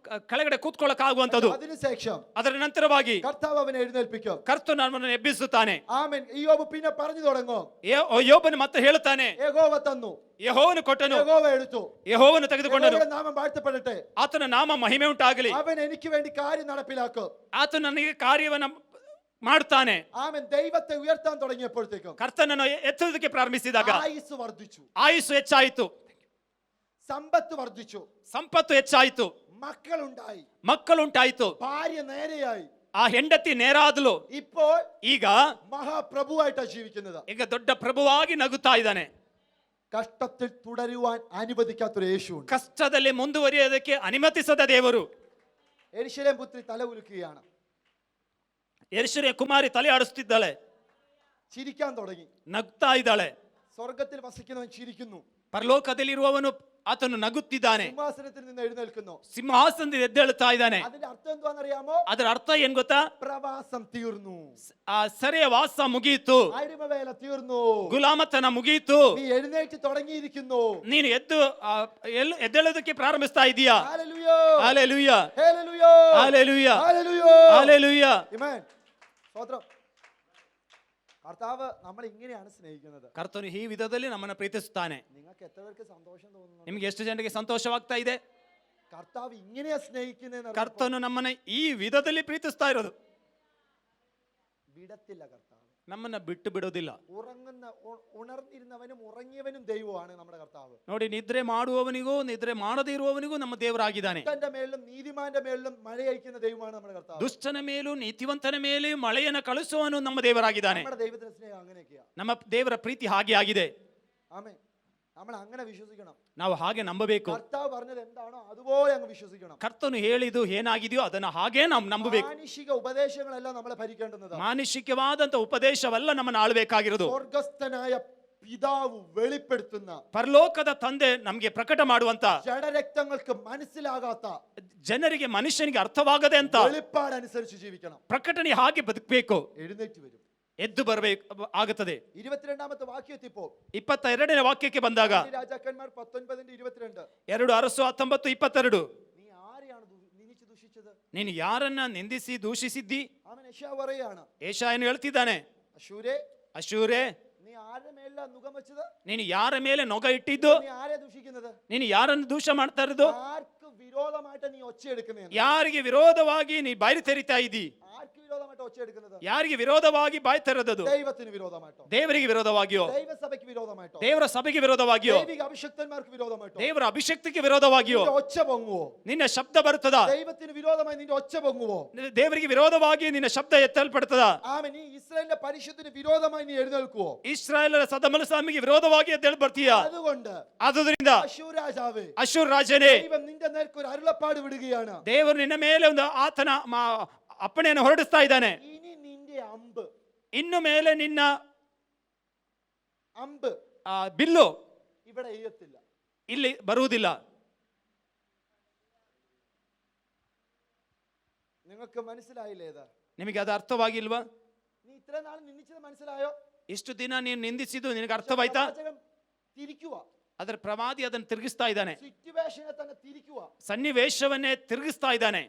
Speaker 2: ಕೆಳಗಡೆ ಕೂತ್ಕೊಳ್ಳಕ್ ಆಗುವಂತದ್ದು.
Speaker 3: അതിനുശേഷം
Speaker 2: ಅದರ ನಂತರವಾಗಿ
Speaker 3: കർത്താവ് അവനെ എഴുന്നേൽപ്പിക്കും.
Speaker 2: ಕರ್ತನು ನಮ್ಮನ್ನು ಎಬ್ಬಿಸುತ್ತಾನೆ.
Speaker 3: ആമേൻ. ഇയ്യോബ് പിന്നെ പറഞ്ഞു തുടങ്ങും.
Speaker 2: ಯೋಬನು ಮತ್ತೆ ಹೇಳುತ್ತಾನೆ,
Speaker 3: യഹോവ തന്നു,
Speaker 2: ಯೆಹೋವನು ಕೊಟ್ಟನು,
Speaker 3: യഹോവ എടുത്തു,
Speaker 2: ಯೆಹೋವನು ತೆಗೆದುಕೊಂಡನು.
Speaker 3: യഹോവയുടെ നാമം വാഴ്ത്തപ്പെടട്ടെ.
Speaker 2: ಆತನ ನಾಮ ಮಹಿಮೆ ಉಂಟಾಗಲಿ.
Speaker 3: അവൻ എനിക്ക് വേണ്ടി കാര്യം നടപ്പിലാക്കും.
Speaker 2: ಆತನು ನನಗೆ ಕಾರ್ಯವನ್ನ ಮಾಡ್ತಾನೆ.
Speaker 3: ആമേൻ. ദൈവത്തെ ഉയർത്താൻ തുടങ്ങിയപ്പോഴത്തേക്കും
Speaker 2: ಕರ್ತನನ್ನು ಎತ್ತುವುದಕ್ಕೆ ಪ್ರಾರಂಭಿಸಿದಾಗ
Speaker 3: ആയുസ് വർദ്ധിച്ചു,
Speaker 2: ಆಯುಸ್ಸು ಹೆಚ್ಚಾಯಿತು,
Speaker 3: സമ്പത്ത് വർദ്ധിച്ചു,
Speaker 2: ಸಂಪತ್ತು ಹೆಚ್ಚಾಯಿತು,
Speaker 3: മക്കളുണ്ടായി,
Speaker 2: ಮಕ್ಕಳುಂಟಾಯಿತು,
Speaker 3: ഭാര്യ നേരെയായി,
Speaker 2: ಆ ಹೆಂಡತಿ ನೇರಾದಲು.
Speaker 3: ഇപ്പോൾ
Speaker 2: ಈಗ
Speaker 3: മഹാപ്രഭുവായിട്ടാണ് ജീവിക്കുന്നത്.
Speaker 2: ಈಗ ದೊಡ್ಡ ಪ್ರಭುವಾಗಿ ನಗುತ್ತಾ ಇದ್ದಾನೆ.
Speaker 3: കഷ്ടത്തിൽ തുടരുവാൻ അനുവദിക്കാത്തൊരു യേശുവുണ്ട്.
Speaker 2: ಕಷ್ಟದಲ್ಲಿ ಮುಂದುವರಿಯೋದಕ್ಕೆ ಅನುಮತಿಸದ ದೇವರು.
Speaker 3: യെരൂശലേം പുത്രി തല ഉലുക്കുകയാണ്,
Speaker 2: ಯೆರೂಸಲೇಮ್ ಕುಮಾರಿ ತಲೆ ಆಡಿಸುತ್ತಿದ್ದಾಳೆ,
Speaker 3: ചിരിക്കാൻ തുടങ്ങി.
Speaker 2: ನಗ್ತಾ ಇದ್ದಾಳೆ.
Speaker 3: സ്വർഗത്തിൽ വസിക്കുന്നവൻ ചിരിക്കുന്നു,
Speaker 2: ಪರಲೋಕದಲ್ಲಿರುವವನು ಆತನು ನಗುತ್ತಿದ್ದಾನೆ,
Speaker 3: സിംഹാസനത്തിൽ നിന്ന് എഴുന്നേൽക്കുന്നു.
Speaker 2: ಸಿಂಹಾಸನದಿಂದ ಎದ್ದೇಳುತ್ತಾ ಇದ್ದಾನೆ.
Speaker 3: അതിന്റെ അർത്ഥം എന്താണെന്നറിയാമോ?
Speaker 2: ಅದರ ಅರ್ಥ ಏನ್ ಗೊತ್ತಾ?
Speaker 3: പ്രവാസം തീർന്നു,
Speaker 2: ಆ ಸೆರೆಯ ವಾಸ ಮುಗಿಯಿತು,
Speaker 3: അടിമവേല തീർന്നു,
Speaker 2: ಗುಲಾಮತನ ಮುಗಿಯಿತು,
Speaker 3: നീ എഴുന്നേറ്റ് തുടങ്ങിയിരിക്കുന്നു.
Speaker 2: ನೀನು ಎದ್ದೇಳೋದಕ್ಕೆ ಪ್ರಾರಂಭಿಸ್ತಾ ಇದೀಯಾ.
Speaker 3: ഹല്ലേലൂയ,
Speaker 2: ಹಲ್ಲೆಲೂಯ,
Speaker 3: ഹല്ലേലൂയ,
Speaker 2: ಹಲ್ಲೆಲೂಯ,
Speaker 3: ഹല്ലേലൂയ,
Speaker 2: ಹಲ್ಲೆಲೂಯ.
Speaker 3: ആമേൻ. സ്തോത്രം. കർത്താവ് നമ്മളെ ഇങ്ങനെയാണ് സ്നേഹിക്കുന്നത്.
Speaker 2: ಕರ್ತನು ಈ ವಿಧದಲ್ಲಿ ನಮ್ಮನ್ನು ಪ್ರೀತಿಸುತ್ತಾನೆ.
Speaker 3: നിങ്ങൾക്ക് എത്ര പേർക്ക് സന്തോഷം തോന്നുന്നു?
Speaker 2: ನಿಮ್ಗೆ ಎಷ್ಟು ಜನರಿಗೆ ಸಂತೋಷವಾಗ್ತಾ ಇದೆ?
Speaker 3: കർത്താവ് ഇങ്ങനെയാ സ്നേഹിക്കുന്നതെന്ന്
Speaker 2: ಕರ್ತನು ನಮ್ಮನ್ನ ಈ ವಿಧದಲ್ಲಿ ಪ್ರೀತಿಸ್ತಾ ಇರೋದು.
Speaker 3: വിടത്തില്ല കർത്താവ്.
Speaker 2: ನಮ್ಮನ್ನ ಬಿಟ್ಟು ಬಿಡೋದಿಲ್ಲ.
Speaker 3: ഉണർന്നിരുന്നവനും ഉറങ്ങിയവനും ദൈവമാണ് നമ്മുടെ കർത്താവ്.
Speaker 2: ನೋಡಿ, ನಿದ್ರೆ ಮಾಡುವವನಿಗೂ ನಿದ್ರೆ ಮಾಡದೇ ಇರುವವನಿಗೂ ನಮ್ಮ ದೇವರಾಗಿದ್ದಾನೆ.
Speaker 3: ദുഷ്ടന്റെ മേലും നീതിമാന്റെ മേലും മഴ അയക്കുന്ന ദൈവമാണ് നമ്മുടെ കർത്താവ്.
Speaker 2: ದುಷ್ಟನ ಮೇಲೂ ನೀತಿವಂತನ ಮೇಲೂ ಮಳೆಯನ್ನು ಕಳಿಸುವವನು ನಮ್ಮ ದೇವರಾಗಿದ್ದಾನೆ.
Speaker 3: നമ്മുടെ ദൈവത്തിന്റെ സ്നേഹം അങ്ങനെയൊക്കെയാ.
Speaker 2: ನಮ್ಮ ದೇವರ ಪ್ರೀತಿ ಹಾಗೆ ಆಗಿದೆ.
Speaker 3: ആമേൻ. നമ്മൾ അങ്ങനെ വിശ്വസിക്കണം.
Speaker 2: ನಾವು ಹಾಗೆ ನಂಬಬೇಕು.
Speaker 3: കർത്താവ് പറഞ്ഞത് എന്താണോ അതുപോലെ അങ്ങ് വിശ്വസിക്കണം.
Speaker 2: ಕರ್ತನು ಹೇಳಿದ್ದು ಏನಾಗಿದೆಯೋ ಅದನ್ನ ಹಾಗೆ ನಾವು ನಂಬಬೇಕು.
Speaker 3: മാനുഷിക ഉപദേശങ്ങളെല്ലാം നമ്മളെ ഭരിക്കേണ്ടുന്നത്.
Speaker 2: ಮಾನುಷಿಕವಾದಂತ ಉಪದೇಶವಲ್ಲ ನಮ್ಮನ್ನು ಆಳ್ಬೇಕಾಗಿರೋದು.
Speaker 3: സ്വർഗസ്ഥനായ പിതാവ് വെളിപ്പെടുത്തുന്ന,
Speaker 2: ಪರಲೋಕದ ತಂದೆ ನಮಗೆ ಪ್ರಕಟ ಮಾಡುವಂತ,
Speaker 3: ജഡരക്തങ്ങൾക്ക് മനസ്സിലാകാത്ത,
Speaker 2: ಜನರಿಗೆ ಮನುಷ್ಯನಿಗೆ ಅರ್ಥವಾಗದೆ ಅಂತ
Speaker 3: വെളിപ്പാടനുസരിച്ച് ജീവിക്കണം.
Speaker 2: ಪ್ರಕಟಣೆ ಹಾಗೆ ಬದುಕಬೇಕು.
Speaker 3: എഴുന്നേറ്റ് വരും.
Speaker 2: ಎದ್ದು ಬರಬೇಕು ಆಗುತ್ತದೆ.
Speaker 3: 22ാമത്തെ വാക്യത്തിപ്പോ
Speaker 2: 22ನೇ ವಾಕ್ಯಕ್ಕೆ ಬಂದಾಗ,
Speaker 3: രാജാക്കന്മാർ 19:22,
Speaker 2: 2 ಅರಸು 19:22,
Speaker 3: നീ ആരെയാണ് നിന്ദിച്ചു ദുഷിച്ചത്?
Speaker 2: ನೀನು ಯಾರನ್ನ ನಿಂದಿಸಿ ದೂಷಿಸಿದ್ದಿ?
Speaker 3: അവൻ യശയ്യാവ് പറയാണ്,
Speaker 2: ಏಷಾಯನು ಹೇಳ್ತಿದ್ದಾನೆ,
Speaker 3: അശൂരേ,
Speaker 2: ಅಶೂರೇ,
Speaker 3: നീ ആരുടെ മേല നുകം വെച്ചത്?
Speaker 2: ನೀನು ಯಾರ ಮೇಲೆ ನೊಗ ಇಟ್ಟಿದ್ದು?
Speaker 3: നീ ആരെ ദുഷിക്കുന്നത്?
Speaker 2: ನೀನು ಯಾರನ್ನು ದೂಷ ಮಾಡ್ತಾ ಇರೋದು?
Speaker 3: ആർക്ക് വിരോധമായിട്ട് നീ ഒച്ചയെടുക്കുന്നേ?
Speaker 2: ಯಾರಿಗೆ ವಿರೋಧವಾಗಿ ನೀ ಬಾಯಿ ತೆರಿತಾ ಇದ್ದಿ?
Speaker 3: ആർക്ക് വിരോധമായിട്ട് ഒച്ചയെടുക്കുന്നത്?
Speaker 2: ಯಾರಿಗೆ ವಿರೋಧವಾಗಿ ಬಾಯಿ ತೆರೆದದು?
Speaker 3: ദൈവത്തിന് വിരോധമായിട്ടോ?
Speaker 2: ದೇವರಿಗೆ ವಿರೋಧವಾಗಿಯೋ?
Speaker 3: ദൈവസഭയ്ക്ക് വിരോധമായിട്ടോ?
Speaker 2: ದೇವರ ಸಭೆಗೆ ವಿರೋಧವಾಗಿಯೋ?
Speaker 3: ദൈവിക അഭിഷക്തന്മാർക്ക് വിരോധമായിട്ടോ?
Speaker 2: ದೇವರ ಅಭಿಷಕ್ತಿಗೆ ವಿರೋಧವಾಗಿಯೋ?
Speaker 3: നിന്റെ ഒച്ച പൊങ്ങുവോ?
Speaker 2: ನಿನ್ನ ಶಬ್ದ ಬರುತ್ತದ?
Speaker 3: ദൈവത്തിന് വിരോധമായി നിന്റെ ഒച്ച പൊങ്ങുവോ?
Speaker 2: ದೇವರಿಗೆ ವಿರೋಧವಾಗಿ ನಿನ್ನ ಶಬ್ದ ಎತ್ತಲ್ಪಡ್ತದ?
Speaker 3: ആമേൻ. നീ ഇസ്രായേലിന്റെ പരിശുദ്ധന് വിരോധമായി നീ എഴുന്നേൽക്കുവോ?
Speaker 2: ಇಸ್ರಾಯೇಲರ ಸದಮಲಸ್ವಾಮಿಗೆ ವಿರೋಧವಾಗಿ ಎದ್ದೇಳಿ ಬರ್ತೀಯ?
Speaker 3: അതുകൊണ്ട്
Speaker 2: ಆದುದರಿಂದ
Speaker 3: അശൂർ രാജാവേ,
Speaker 2: ಅಶೂರ್ ರಾಜನೇ,
Speaker 3: ദൈവം നിന്റെ നേർക്ക് ഒരു അരുളപ്പാട് വിടുകയാണ്.
Speaker 2: ದೇವರು ನಿನ್ನ ಮೇಲೆ ಒಂದು ಆತನ ಅಪ್ಪಣೆಯನ್ನು ಹೊರಡಿಸ್ತಾ ಇದ್ದಾನೆ.
Speaker 3: ഇനി നിന്റെ അമ്പ്,
Speaker 2: ಇನ್ನು ಮೇಲೆ ನಿನ್ನ
Speaker 3: അമ്പ്
Speaker 2: ಬಿಲ್ಲು
Speaker 3: ഇവിടെ എയ്യത്തില്ല.
Speaker 2: ಇಲ್ಲಿ ಬರುವುದಿಲ್ಲ.
Speaker 3: നിങ്ങൾക്ക് മനസ്സിലായില്ലേ? ഇത്
Speaker 2: ನಿಮಗೆ ಅದು ಅರ್ಥವಾಗಿಲ್ವಾ?
Speaker 3: നീ ഇത്ര നാൾ നിന്ദിച്ചത് മനസ്സിലായോ?
Speaker 2: ಇಷ್ಟು ದಿನ ನೀನು ನಿಂದಿಸಿದ್ದು ನಿನಗೆ ಅರ್ಥವಾಯ್ತಾ?
Speaker 3: പ്രവാചകൻ തിരിക്കുക,
Speaker 2: ಅದರ ಪ್ರವಾದಿ ಅದನ್ನು ತಿರುಗಿಸ್ತಾ ಇದ್ದಾನೆ.
Speaker 3: സിറ്റുവേഷനെ തന്നെ തിരിക്കുക.
Speaker 2: ಸನ್ನಿವೇಶವನ್ನೇ ತಿರುಗಿಸ್ತಾ ಇದ್ದಾನೆ.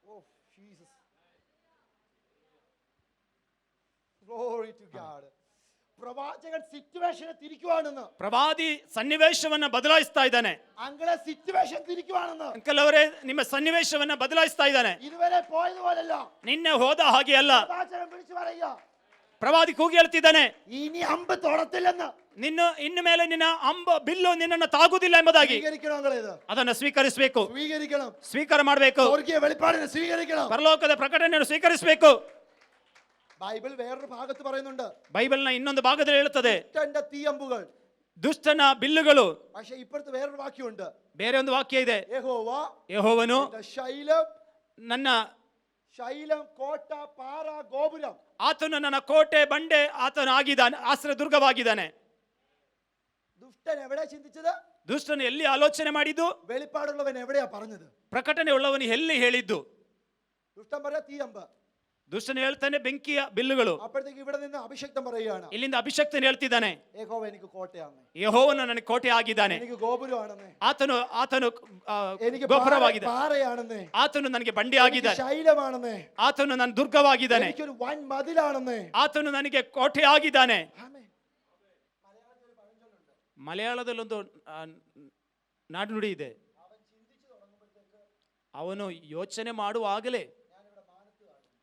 Speaker 3: Oh Jesus, glory to God. പ്രവാചകൻ സിറ്റുവേഷനെ തിരിക്കുവാണെന്ന്.
Speaker 2: ಪ್ರವಾದಿ ಸನ್ನಿವೇಶವನ್ನ ಬದಲಾಯಿಸ್ತಾ ಇದ್ದಾನೆ.
Speaker 3: അങ്ങളെ സിറ്റുവേഷൻ തിരിക്കുവാണെന്ന്.
Speaker 2: ಅಂಕಲ್ ಅವರೇ, ನಿಮ್ಮ ಸನ್ನಿವೇಶವನ್ನ ಬದಲಾಯಿಸ್ತಾ ಇದ್ದಾನೆ.
Speaker 3: ഇതുവരെ പോയതുപോലല്ല.
Speaker 2: ನಿನ್ನೆ ಹೋದ ಹಾಗೆ ಅಲ್ಲ.
Speaker 3: പ്രവാചകൻ വിളിച്ചു പറയുക,
Speaker 2: ಪ್ರವಾದಿ ಕೂಗಿ ಹೇಳ್ತಿದ್ದಾನೆ,
Speaker 3: ഇനി അമ്പ് തൊടത്തില്ലെന്ന്.
Speaker 2: ಇನ್ನು ಮೇಲೆ ನಿನ್ನ ಬಿಲ್ಲು ನಿನ್ನನ್ನು ತಾಗುವುದಿಲ್ಲ ಎಂಬುದಾಗಿ.
Speaker 3: സ്വീകരിക്കണം അങ്ങളേത്.
Speaker 2: ಅದನ್ನು ಸ್ವೀಕರಿಸಬೇಕು,
Speaker 3: സ്വീകരിക്കണം.
Speaker 2: ಸ್ವೀಕಾರ ಮಾಡಬೇಕು.
Speaker 3: സ്വർഗീയ വെളിപ്പാടിനെ സ്വീകരിക്കണം.
Speaker 2: ಪರಲೋಕದ ಪ್ರಕಟಣೆಯನ್ನು ಸ್ವೀಕರಿಸಬೇಕು.
Speaker 3: ബൈബിൾ വേറൊരു ഭാഗത്ത് പറയുന്നുണ്ട്,
Speaker 2: ಬೈಬಲ್ನ ಇನ್ನೊಂದು ಭಾಗದಲ್ಲಿ ಹೇಳುತ್ತದೆ,
Speaker 3: ദുഷ്ടന്റെ തീയമ്പുകൾ.
Speaker 2: ದುಷ್ಟನ ಬಿಲ್ಲುಗಳು.
Speaker 3: പക്ഷെ ഇപ്പുറത്ത് വേറൊരു വാക്യമുണ്ട്,
Speaker 2: ಬೇರೆ ಒಂದು ವಾಕ್ಯ ಇದೆ,
Speaker 3: യഹോവ
Speaker 2: ಯೆಹೋವನು
Speaker 3: ശൈലം,
Speaker 2: ನನ್ನ
Speaker 3: ശൈലം, കോട്ട, പാറ, ഗോപുരം.
Speaker 2: ಆತನು ನನ್ನ ಕೋಟೆ ಬಂಡೆ ಆತನು ಆಗಿದ್ದಾನೆ, ಆಶ್ರಯದುರ್ಗವಾಗಿದ್ದಾನೆ.
Speaker 3: ദുഷ്ടൻ എവിടെ ചിന്തിച്ചത്?
Speaker 2: ದುಷ್ಟನು ಎಲ್ಲಿ ಆಲೋಚನೆ ಮಾಡಿದ್ದು?
Speaker 3: വെളിപ്പാടുള്ളവൻ എവിടെയാ പറഞ്ഞത്?
Speaker 2: ಪ್ರಕಟಣೆ ಉಳ್ಳವನು ಎಲ್ಲಿ ಹೇಳಿದ್ದು?
Speaker 3: ദുഷ്ടൻ പറയാ തീയമ്പ്.
Speaker 2: ದುಷ್ಟನು ಹೇಳ್ತಾನೆ ಬೆಂಕಿಯ ಬಿಲ್ಲುಗಳು.
Speaker 3: അപ്പോഴത്തേക്ക് ഇവിടെ നിന്ന് അഭിഷക്തം പറയുകയാണ്,
Speaker 2: ಇಲ್ಲಿಂದ ಅಭಿಷಕ್ತನು ಹೇಳ್ತಿದ್ದಾನೆ,
Speaker 3: യഹോവ എനിക്ക് കോട്ടയാണ്,
Speaker 2: ಯೆಹೋವನು ನನಗೆ ಕೋಟೆ ಆಗಿದ್ದಾನೆ,
Speaker 3: എനിക്ക് ഗോപുരമാണെന്നേ,
Speaker 2: ಆತನು
Speaker 3: എനിക്ക്
Speaker 2: ಗೋಪುರವಾಗಿದೆ,
Speaker 3: പാറയാണെന്നേ,
Speaker 2: ಆತನು ನನಗೆ ಬಂಡೆ ಆಗಿದ್ದಾನೆ,
Speaker 3: ശൈലമാണെന്നേ,
Speaker 2: ಆತನು ನನ್ನ ದುರ್ಗವಾಗಿದ್ದಾನೆ,
Speaker 3: എനിക്കൊരു വൻ മതിലാണെന്നേ,
Speaker 2: ಆತನು ನನಗೆ ಕೋಟೆ ಆಗಿದ್ದಾನೆ.
Speaker 3: ആമേൻ.
Speaker 2: ಮಲಯಾಳದಲ್ಲೊಂದು ನಾಡುನುಡಿ ಇದೆ, ಅವನು ಯೋಚನೆ ಮಾಡುವಾಗಲೇ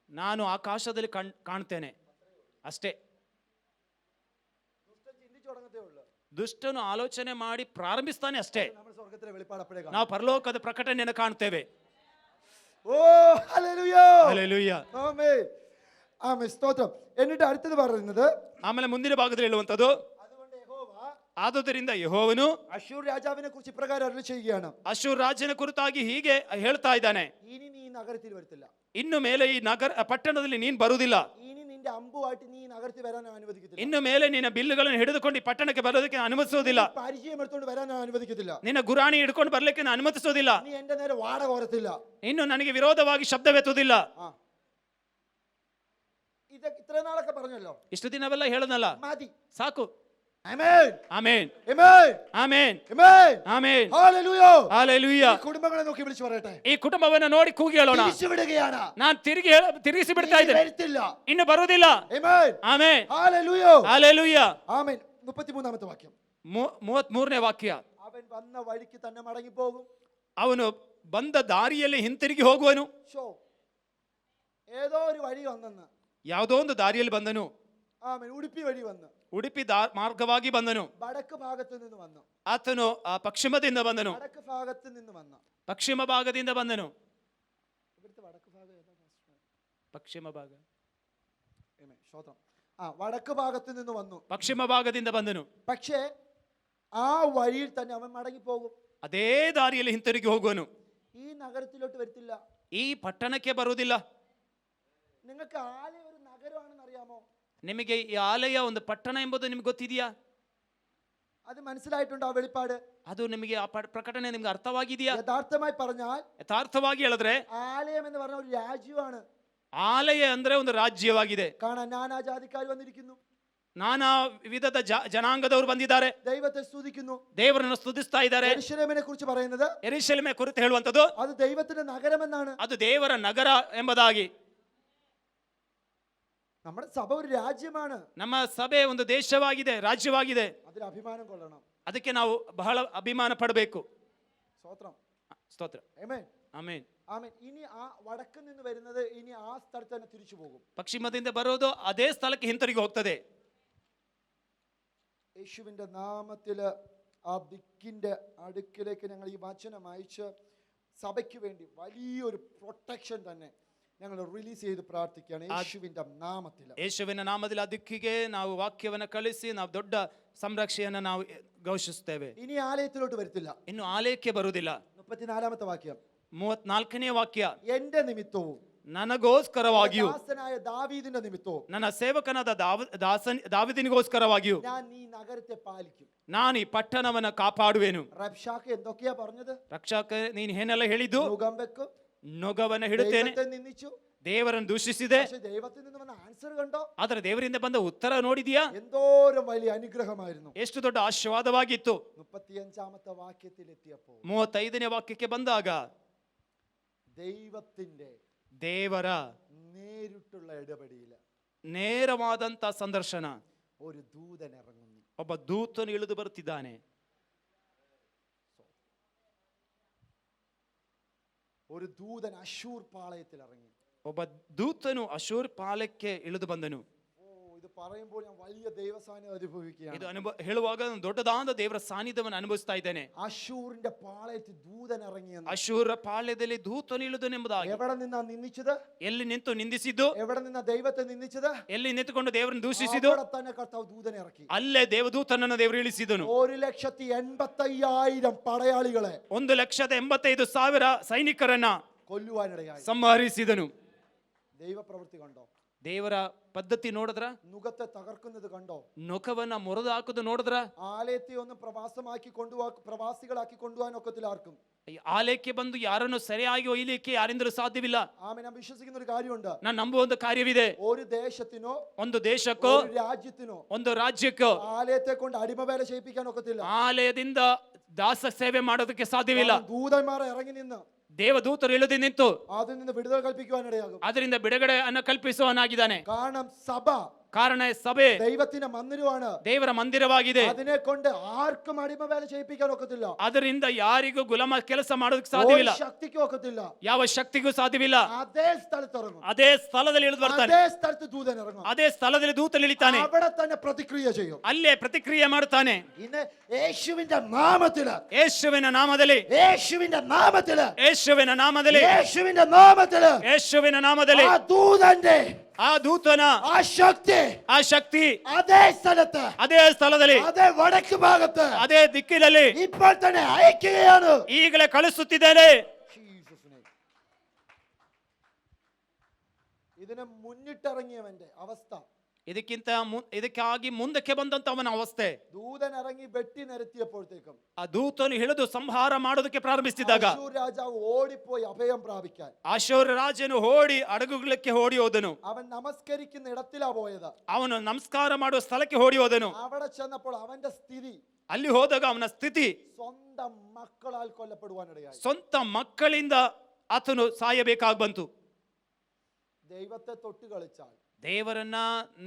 Speaker 2: ನಾನು ಆಕಾಶದಲ್ಲಿ ಕಾಣ್ತೇನೆ ಅಷ್ಟೇ.
Speaker 3: ദുഷ്ടൻ ചിന്തിച്ചു തുടങ്ങത്തേ ഉള്ളൂ.
Speaker 2: ದುಷ್ಟನು ಆಲೋಚನೆ ಮಾಡಿ ಪ್ರಾರಂಭಿಸ್ತಾನೆ ಅಷ್ಟೇ.
Speaker 3: നമ്മൾ സ്വർഗ്ഗത്തിലെ വെളിപ്പാട് അപ്പോഴേ കാണും.
Speaker 2: ನಾವು ಪರಲೋಕದ ಪ್ರಕಟಣೆಯನ್ನು ಕಾಣ್ತೇವೆ.
Speaker 3: ഓ ഹല്ലേലൂയ,
Speaker 2: ಹಲ್ಲೆಲೂಯ,
Speaker 3: ആമേൻ, ആമേൻ, സ്തോത്രം. എന്നിട്ട് അടുത്തത് പറയുന്നത്,
Speaker 2: ಆಮೇಲೆ ಮುಂದಿನ ಭಾಗದಲ್ಲಿ ಹೇಳುವಂತದ್ದು,
Speaker 3: അതുകൊണ്ട് യഹോവ
Speaker 2: ಆದುದರಿಂದ ಯೆಹೋವನು
Speaker 3: അശ്ശൂർ രാജാവിനെ കുറിച്ച് ഇപ്രകാരം അരുളി ചെയ്യുകയാണ്,
Speaker 2: ಅಶ್ಶೂರ್ ರಾಜನ ಕುರಿತಾಗಿ ಹೀಗೆ ಹೇಳ್ತಾ ಇದ್ದಾನೆ,
Speaker 3: ഇനി നീ നഗരത്തിൽ വരത്തില്ല,
Speaker 2: ಇನ್ನು ಮೇಲೆ ಈ ಪಟ್ಟಣದಲ್ಲಿ ನೀನು ಬರುವುದಿಲ್ಲ,
Speaker 3: ഇനി നിന്റെ അമ്പുമായിട്ട് നീ നഗരത്തിൽ വരാൻ അനുവദിക്കത്തില്ല,
Speaker 2: ಇನ್ನು ಮೇಲೆ ನಿನ್ನ ಬಿಲ್ಲುಗಳನ್ನು ಹಿಡಿದುಕೊಂಡು ಈ ಪಟ್ಟಣಕ್ಕೆ ಬರೋದಕ್ಕೆ ಅನುಮತಿಸುವುದಿಲ್ಲ,
Speaker 3: പരിചയം എടുത്തോണ്ട് വരാൻ അനുവദിക്കത്തില്ല,
Speaker 2: ನಿನ್ನ ಗುರಾಣಿ ಹಿಡ್ಕೊಂಡು ಬರ್ಲಿಕ್ಕೆ ನಾನು ಅನುಮತಿಸುವುದಿಲ್ಲ,
Speaker 3: നീ എന്റെ നേരെ വാട കോരത്തില്ല,
Speaker 2: ಇನ್ನು ನನಗೆ ವಿರೋಧವಾಗಿ ಶಬ್ದವೆತ್ತುವುದಿಲ್ಲ.
Speaker 3: ഇത് ഇത്ര നാളൊക്കെ പറഞ്ഞല്ലോ,
Speaker 2: ಇಷ್ಟು ದಿನವೆಲ್ಲ ಹೇಳನಲ್ಲ,
Speaker 3: മതി,
Speaker 2: ಸಾಕು.
Speaker 3: ആമേൻ,
Speaker 2: ಆಮೇನ್,
Speaker 3: ആമേൻ,
Speaker 2: ಆಮೇನ್,
Speaker 3: ആമേൻ,
Speaker 2: ಆಮೇನ್,
Speaker 3: ഹല്ലേലൂയ.
Speaker 2: ಹಲ್ಲೆಲೂಯ.
Speaker 3: ഈ കുടുംബങ്ങളെ നോക്കി വിളിച്ചു പറയട്ടെ,
Speaker 2: ಈ ಕುಟುಂಬವನ್ನು ನೋಡಿ ಕೂಗಿ ಹೇಳೋಣ,
Speaker 3: തിരിച്ചു വിടുകയാണ്,
Speaker 2: ನಾನು ತಿರುಗಿಸಿ ಬಿಡ್ತಾ
Speaker 3: നീ
Speaker 2: ಇದ್ದೇನೆ,
Speaker 3: വരത്തില്ല,
Speaker 2: ಇನ್ನು ಬರುವುದಿಲ್ಲ.
Speaker 3: ആമേൻ,
Speaker 2: ಆಮೇನ್,
Speaker 3: ഹല്ലേലൂയ,
Speaker 2: ಹಲ್ಲೆಲೂಯ.
Speaker 3: ആമേൻ. 33ാമത്തെ വാക്യം,
Speaker 2: 33ನೇ ವಾಕ್ಯ,
Speaker 3: അവൻ വന്ന വഴിക്ക് തന്നെ മടങ്ങിപ്പോകും.
Speaker 2: ಅವನು ಬಂದ ದಾರಿಯಲ್ಲಿ ಹಿಂತಿರುಗಿ ಹೋಗುವನು.
Speaker 3: ഷോ, ഏതോ ഒരു വഴി വന്നെന്ന്,
Speaker 2: ಯಾವುದೋ ಒಂದು ದಾರಿಯಲ್ಲಿ ಬಂದನು,
Speaker 3: ആമേൻ, ഉടുപ്പി വഴി വന്ന്,
Speaker 2: ಉಡುಪಿ ಮಾರ್ಗವಾಗಿ ಬಂದನು,
Speaker 3: വടക്ക് ഭാഗത്ത് നിന്ന് വന്നു,
Speaker 2: ಆತನು ಪಶ್ಚಿಮದಿಂದ ಬಂದನು,
Speaker 3: വടക്ക് ഭാഗത്ത് നിന്ന് വന്നു.
Speaker 2: ಪಶ್ಚಿಮ ಭಾಗದಿಂದ ಬಂದನು.
Speaker 3: ഇവിടുത്തെ വടക്ക് ഭാഗം ഏതാ പാസ്റ്റർ?
Speaker 2: ಪಶ್ಚಿಮ ಭಾಗ,
Speaker 3: ആമേൻ, സ്തോത്രം. വടക്ക് ഭാഗത്ത് നിന്ന് വന്നു.
Speaker 2: ಪಶ್ಚಿಮ ಭಾಗದಿಂದ ಬಂದನು.
Speaker 3: പക്ഷേ ആ വഴിയിൽ തന്നെ അവൻ മടങ്ങിപ്പോകും.
Speaker 2: ಅದೇ ದಾರಿಯಲ್ಲಿ ಹಿಂತಿರುಗಿ ಹೋಗುವನು.
Speaker 3: ഈ നഗരത്തിലോട്ട് വരത്തില്ല.
Speaker 2: ಈ ಪಟ್ಟಣಕ್ಕೆ ಬರುವುದಿಲ್ಲ.
Speaker 3: നിങ്ങൾക്ക് ആലയം ഒരു നഗരമാണെന്ന് അറിയാമോ?
Speaker 2: ನಿಮಗೆ ಈ ಆಲಯ ಒಂದು ಪಟ್ಟಣ ಎಂಬುದು ನಿಮ್ಗೆ ಗೊತ್ತಿದೆಯಾ?
Speaker 3: അത് മനസ്സിലായിട്ടുണ്ടോ ആ വെളിപ്പാട്?
Speaker 2: ಅದು ನಿಮಗೆ ಆ ಪ್ರಕಟಣೆ ನಿಮ್ಗೆ ಅರ್ಥವಾಗಿದೆಯಾ?
Speaker 3: യഥാർത്ഥമായി പറഞ്ഞാൽ
Speaker 2: ಯಥಾರ್ಥವಾಗಿ ಹೇಳಿದ್ರೆ
Speaker 3: ആലയം എന്ന് പറഞ്ഞ ഒരു രാജ്യമാണ്.
Speaker 2: ಆಲಯ ಅಂದ್ರೆ ಒಂದು ರಾಜ್ಯವಾಗಿದೆ.
Speaker 3: കാണാൻ നാനാജാതിക്കാർ വന്നിരിക്കുന്നു,
Speaker 2: ನಾನಾ ವಿಧದ ಜನಾಂಗದವರು ಬಂದಿದ್ದಾರೆ,
Speaker 3: ദൈവത്തെ സ്തുതിക്കുന്നു.
Speaker 2: ದೇವರನ್ನು ಸ್ತುತಿಸ್ತಾ ಇದ್ದಾರೆ.
Speaker 3: യെരൂശലേമിനെ ಕುರಿച്ച് പറയുന്നത്
Speaker 2: ಯೆರೂಸಲೇಮೆ ಕುರಿತು ಹೇಳುವಂತದ್ದು
Speaker 3: അത് ദൈവത്തിന്റെ നഗരമെന്നാണ്.
Speaker 2: ಅದು ದೇವರ ನಗರ ಎಂಬುದಾಗಿ.
Speaker 3: നമ്മുടെ സഭ ഒരു രാജ്യമാണ്.
Speaker 2: ನಮ್ಮ ಸಭೆ ಒಂದು ದೇಶವಾಗಿದೆ, ರಾಜ್ಯವಾಗಿದೆ.
Speaker 3: അതിൽ അഭിമാനം കൊള്ളണം.
Speaker 2: ಅದಕ್ಕೆ ನಾವು ಬಹಳ ಅಭಿಮಾನ ಪಡಬೇಕು.
Speaker 3: സ്തോത്രം.
Speaker 2: ಸ್ತೋತ್ರ.
Speaker 3: ആമേൻ.
Speaker 2: ಆಮೆನ್.
Speaker 3: ആമേൻ. ഇനി ആ വടക്ക് നിന്ന് വരുന്നത് ഇനി ആ സ്ഥലത്ത് തന്നെ തിരിച്ചു പോകും.
Speaker 2: ಪಶ್ಚಿಮದಿಂದ ಬರೋದು ಅದೇ ಸ್ಥಳಕ್ಕೆ ಹಿಂತಿರುಗಿ ಹೋಗ್ತದೆ.
Speaker 3: യേശുവിന്റെ നാമത്തില് ആ ദിക്കിന്റെ അടുക്കിലേക്ക് ഞങ്ങൾ ഈ വചനം അയച്ച് സഭയ്ക്ക് വേണ്ടി വലിയൊരു പ്രൊട്ടക്ഷൻ തന്നെ ഞങ്ങൾ റിലീസ് ചെയ്ത് പ്രാർത്ഥിക്കുകയാണ് യേശുവിന്റെ നാമത്തിൽ.
Speaker 2: ಯೇಸುವಿನ ನಾಮದಲ್ಲಿ ದಿಕ್ಕಿಗೆ ನಾವು ವಾಕ್ಯವನ್ನು ಕಳಿಸಿ ನಾವು ದೊಡ್ಡ ಸಂರಕ್ಷೆಯನ್ನು ನಾವು ಘೋಷಿಸುತ್ತೇವೆ.
Speaker 3: ഇനി ആലയത്തിലോട്ട് വരത്തില്ല.
Speaker 2: ಇನ್ನು ಆಲಯಕ್ಕೆ ಬರುವುದಿಲ್ಲ.
Speaker 3: 34ാമത്തെ വാക്യം.
Speaker 2: 34ನೇ ವಾಕ್ಯ.
Speaker 3: എന്റെ നിമിത്തവും
Speaker 2: ನನಗೋಸ್ಕರವಾಗಿಯೂ
Speaker 3: ദാസനായ ദാവീദിന്റെ നിമിത്തവും
Speaker 2: ನನ್ನ ಸೇವಕನಾದ ದಾವಿದನಿಗೋಸ್ಕರವಾಗಿಯೂ
Speaker 3: ഞാൻ ഈ നഗരത്തെ പാലിക്കും.
Speaker 2: ನಾನು ಈ ಪಟ್ಟಣವನ್ನು ಕಾಪಾಡುವೆನು.
Speaker 3: റബ്ഷാക്ക് എന്തൊക്കെയാ പറഞ്ഞത്?
Speaker 2: ರಕ್ಷಕ ನೀನು ಏನೆಲ್ಲ ಹೇಳಿದ್ದು?
Speaker 3: മുഖം വെക്കും,
Speaker 2: ನೊಗವನ್ನು ಹಿಡುತ್ತೇನೆ,
Speaker 3: ദൈവത്തെ നിന്ദിച്ചു,
Speaker 2: ದೇವರನ್ನು ದೂಷಿಸಿದೆ.
Speaker 3: പക്ഷേ ദൈവത്തിൽ നിന്ന് വന്ന ആൻസർ കണ്ടോ?
Speaker 2: ಆದರೆ ದೇವರಿಂದ ಬಂದ ಉತ್ತರ ನೋಡಿದ್ಯಾ?
Speaker 3: എന്തോരം വലിയ അനുഗ്രഹമായിരുന്നു.
Speaker 2: ಎಷ್ಟು ದೊಡ್ಡ ಆಶೀರ್ವಾದವಾಗಿತ್ತು.
Speaker 3: 35ാമത്തെ വാക്യത്തിൽ എത്തിയപ്പോൾ
Speaker 2: 35ನೇ ವಾಕ್ಯಕ್ಕೆ ಬಂದಾಗ
Speaker 3: ദൈവത്തിന്റെ
Speaker 2: ದೇವರ
Speaker 3: നേരിട്ടുള്ള ഇടപെടലിൽ
Speaker 2: ನೇರವಾದಂತ ಸಂದರ್ಶನ.
Speaker 3: ഒരു ദൂതൻ ഇറങ്ങുന്നു.
Speaker 2: ಒಬ್ಬ ದೂತನು ಇಳಿದು ಬರುತ್ತಿದ್ದಾನೆ.
Speaker 3: ഒരു ദൂതൻ അശൂർ പാളയത്തിൽ ഇറങ്ങി.
Speaker 2: ಒಬ್ಬ ದೂತನು ಅಶೂರ್ ಪಾಲಕ್ಕೆ ಇಳಿದು ಬಂದನು.
Speaker 3: ഇത് പറയുമ്പോൾ ഞാൻ വലിയ ദൈവ സാന്നിധ്യം അനുഭവിക്കുകയാണ്.
Speaker 2: ಇದು ಹೇಳುವಾಗ ದೊಡ್ಡದಾದ ದೇವರ ಸಾನ್ನಿಧ್ಯವನ್ನು ಅನುಭವಿಸ್ತಾ ಇದ್ದೇನೆ.
Speaker 3: അശൂറിന്റെ പാളയത്തിൽ ദൂതൻ ഇറങ്ങിയെന്ന്.
Speaker 2: ಅಶೂರ ಪಾಳ್ಯದಲ್ಲಿ ದೂತನು ಇಳಿದನೆಂಬುದಾಗಿ.
Speaker 3: എവിടെ നിന്നാ നിന്ദിച്ചത്?
Speaker 2: ಎಲ್ಲಿ ನಿಂತು ನಿಂದಿಸಿದ್ದು?
Speaker 3: എവിടെ നിന്നാ ദൈവത്തെ നിന്ദിച്ചത്?
Speaker 2: ಎಲ್ಲಿ ನಿಂತುಕೊಂಡು ದೇವರನ್ನು ದೂಷಿಸಿದ್ದು?
Speaker 3: അവിടെ തന്നെ കർത്താവ് ദൂതനെ ഇറക്കി.
Speaker 2: ಅಲ್ಲೇ ದೇವದೂತನನ್ನು ದೇವರು ಇಳಿಸಿದನು.
Speaker 3: 1,85,000 പടയാളികളെ
Speaker 2: 1,85,000 ಸೈನಿಕರನ್ನ
Speaker 3: കൊല്ലുവാനിടയായി.
Speaker 2: ಸಂಹರಿಸಿದನು.
Speaker 3: ദൈവ പ്രവൃത്തി കണ്ടോ?
Speaker 2: ದೇವರ ಪದ್ಧತಿ ನೋಡಿದ್ರ?
Speaker 3: നുഖത്തെ തകർക്കുന്നത് കണ്ടോ?
Speaker 2: ನೊಕವನ್ನ ಮುರಿದು ಹಾಕುದು ನೋಡಿದ್ರ?
Speaker 3: ആലയത്തെ ഒന്ന് പ്രവാസികളാക്കി കൊണ്ടുപോകാൻ ഒക്കത്തില്ല ആർക്കും.
Speaker 2: ಈ ಆಲಯಕ್ಕೆ ಬಂದು ಯಾರನ್ನು ಸರಿಯಾಗಿ ಒಯ್ಯಲಿಕ್ಕೆ ಯಾರಿಂದಲೂ ಸಾಧ್ಯವಿಲ್ಲ.
Speaker 3: ആമേൻ. ഞാൻ വിശ്വസിക്കുന്ന ഒരു കാര്യമുണ്ട്.
Speaker 2: ನಾನು ನಂಬುವ ಒಂದು ಕಾರ್ಯವಿದೆ.
Speaker 3: ഒരു ദേശത്തിനോ
Speaker 2: ಒಂದು ದೇಶಕ್ಕೋ
Speaker 3: ഒരു രാജ്യത്തിനോ
Speaker 2: ಒಂದು ರಾಜ್ಯಕ್ಕೋ
Speaker 3: ആലയത്തെ കൊണ്ട് അടിമവേല ചെയ്യിപ്പിക്കാൻ ഒക്കത്തില്ല.
Speaker 2: ಆಲಯದಿಂದ ದಾಸ ಸೇವೆ ಮಾಡೋದಕ್ಕೆ ಸಾಧ್ಯವಿಲ್ಲ.
Speaker 3: ദൂതന്മാർ ഇറങ്ങി നിന്ന്
Speaker 2: ದೇವದೂತರು ಇಳಿದು ನಿಂತು
Speaker 3: അതിൽ നിന്ന് വിടുതൽ കൽപ്പിക്കുവാനിടയാകും.
Speaker 2: ಅದರಿಂದ ಬಿಡುಗಡೆಯನ್ನು ಕಲ್ಪಿಸುವನಾಗಿದ್ದಾನೆ.
Speaker 3: കാരണം സഭ
Speaker 2: ಕಾರಣ ಸಭೆ
Speaker 3: ദൈവത്തിന്റെ മന്ദിരമാണ്,
Speaker 2: ದೇವರ ಮಂದಿರವಾಗಿದೆ.
Speaker 3: അതിനെ കൊണ്ട് ആർക്കും അടിമവേല ചെയ്യിപ്പിക്കാൻ ഒക്കത്തില്ല.
Speaker 2: ಅದರಿಂದ ಯಾರಿಗೂ ಗುಲಾಮ ಕೆಲಸ ಮಾಡೋದಕ್ಕೆ ಸಾಧ್ಯವಿಲ್ಲ.
Speaker 3: ശക്തിക്ക് ഒക്കത്തില്ല.
Speaker 2: ಯಾವ ಶಕ್ತಿಗೂ ಸಾಧ್ಯವಿಲ್ಲ.
Speaker 3: അതേ സ്ഥലത്ത് ഇറങ്ങും.
Speaker 2: ಅದೇ ಸ್ಥಳದಲ್ಲಿ ಇಳಿದು ಬರ್ತಾನೆ.
Speaker 3: അതേ സ്ഥലത്ത് ദൂതൻ ഇറങ്ങും.
Speaker 2: ಅದೇ ಸ್ಥಳದಲ್ಲಿ ದೂತನು ಇಳಿತಾನೆ.
Speaker 3: അവിടെ തന്നെ പ്രതിക്രിയ ചെയ്യും.
Speaker 2: ಅಲ್ಲೇ ಪ್ರತಿಕ್ರಿಯೆ ಮಾಡುತ್ತಾನೆ.
Speaker 3: ഇന്ന് യേശുവിന്റെ നാമത്തില്,
Speaker 2: ಯೇಸುವಿನ ನಾಮದಲ್ಲಿ,
Speaker 3: യേശുവിന്റെ നാമത്തില്,
Speaker 2: ಯೇಸುವಿನ ನಾಮದಲ್ಲಿ,
Speaker 3: യേശുവിന്റെ നാമത്തില്
Speaker 2: ಯೇಸುವಿನ ನಾಮದಲ್ಲಿ
Speaker 3: ആ ദൂതന്റെ
Speaker 2: ಆ ದೂತನ
Speaker 3: ആ ശക്തി
Speaker 2: അതേ
Speaker 3: സ്ഥലത്ത്,
Speaker 2: ಅದೇ ಸ್ಥಳದಲ್ಲಿ,
Speaker 3: അതേ വടക്ക് ഭാഗത്ത്,
Speaker 2: ಅದೇ ದಿಕ್ಕಿನಲ್ಲಿ
Speaker 3: ഇപ്പോൾ തന്നെ അയക്കുകയാണ്.
Speaker 2: ಈಗಲೇ ಕಳಿಸುತ್ತಿದ್ದೇನೆ.
Speaker 3: ഇതിനെ മുന്നിട്ടിറങ്ങിയവന്റെ അവസ്ഥ,
Speaker 2: ಇದಕ್ಕಾಗಿ ಮುಂದಕ್ಕೆ ಬಂದಂತ ಅವನ ಅವಸ್ಥೆ.
Speaker 3: ദൂതൻ ഇറങ്ങി വെട്ടി നിരത്തിയപ്പോഴത്തേക്കും
Speaker 2: ಆ ದೂತನು ಹಿಡಿದು ಸಂಹಾರ ಮಾಡೋದಕ್ಕೆ ಪ್ರಾರಂಭಿಸಿದಾಗ
Speaker 3: അശൂർ രാജാവ് ഓടിപ്പോയി അഭയം പ്രാപിക്കാൻ.
Speaker 2: ಅಶೂರ ರಾಜನು ಓಡಿ ಅಡಗುಗಳಿಗೆ ಓಡಿ ಹೋದನು.
Speaker 3: അവൻ നമസ്കരിക്കുന്ന ഇടത്തിലാ പോയത്.
Speaker 2: ಅವನು ನಮಸ್ಕಾರ ಮಾಡುವ ಸ್ಥಳಕ್ಕೆ ಓಡಿ ಹೋದನು.
Speaker 3: അവിടെ ചെന്നപ്പോൾ അവന്റെ സ്ഥിതി,
Speaker 2: ಅಲ್ಲಿ ಹೋದಾಗ ಅವನ ಸ್ಥಿತಿ
Speaker 3: സ്വന്തം മക്കളാൽ കൊല്ലപ്പെടുവാനിടയായി.
Speaker 2: ಸ್ವಂತ ಮಕ್ಕಳಿಂದ ಆತನು ಸಾಯಬೇಕಾಗಿ ಬಂತು.
Speaker 3: ദൈവത്തെ തൊട്ട് കളിച്ചാൽ,
Speaker 2: ದೇವರನ್ನ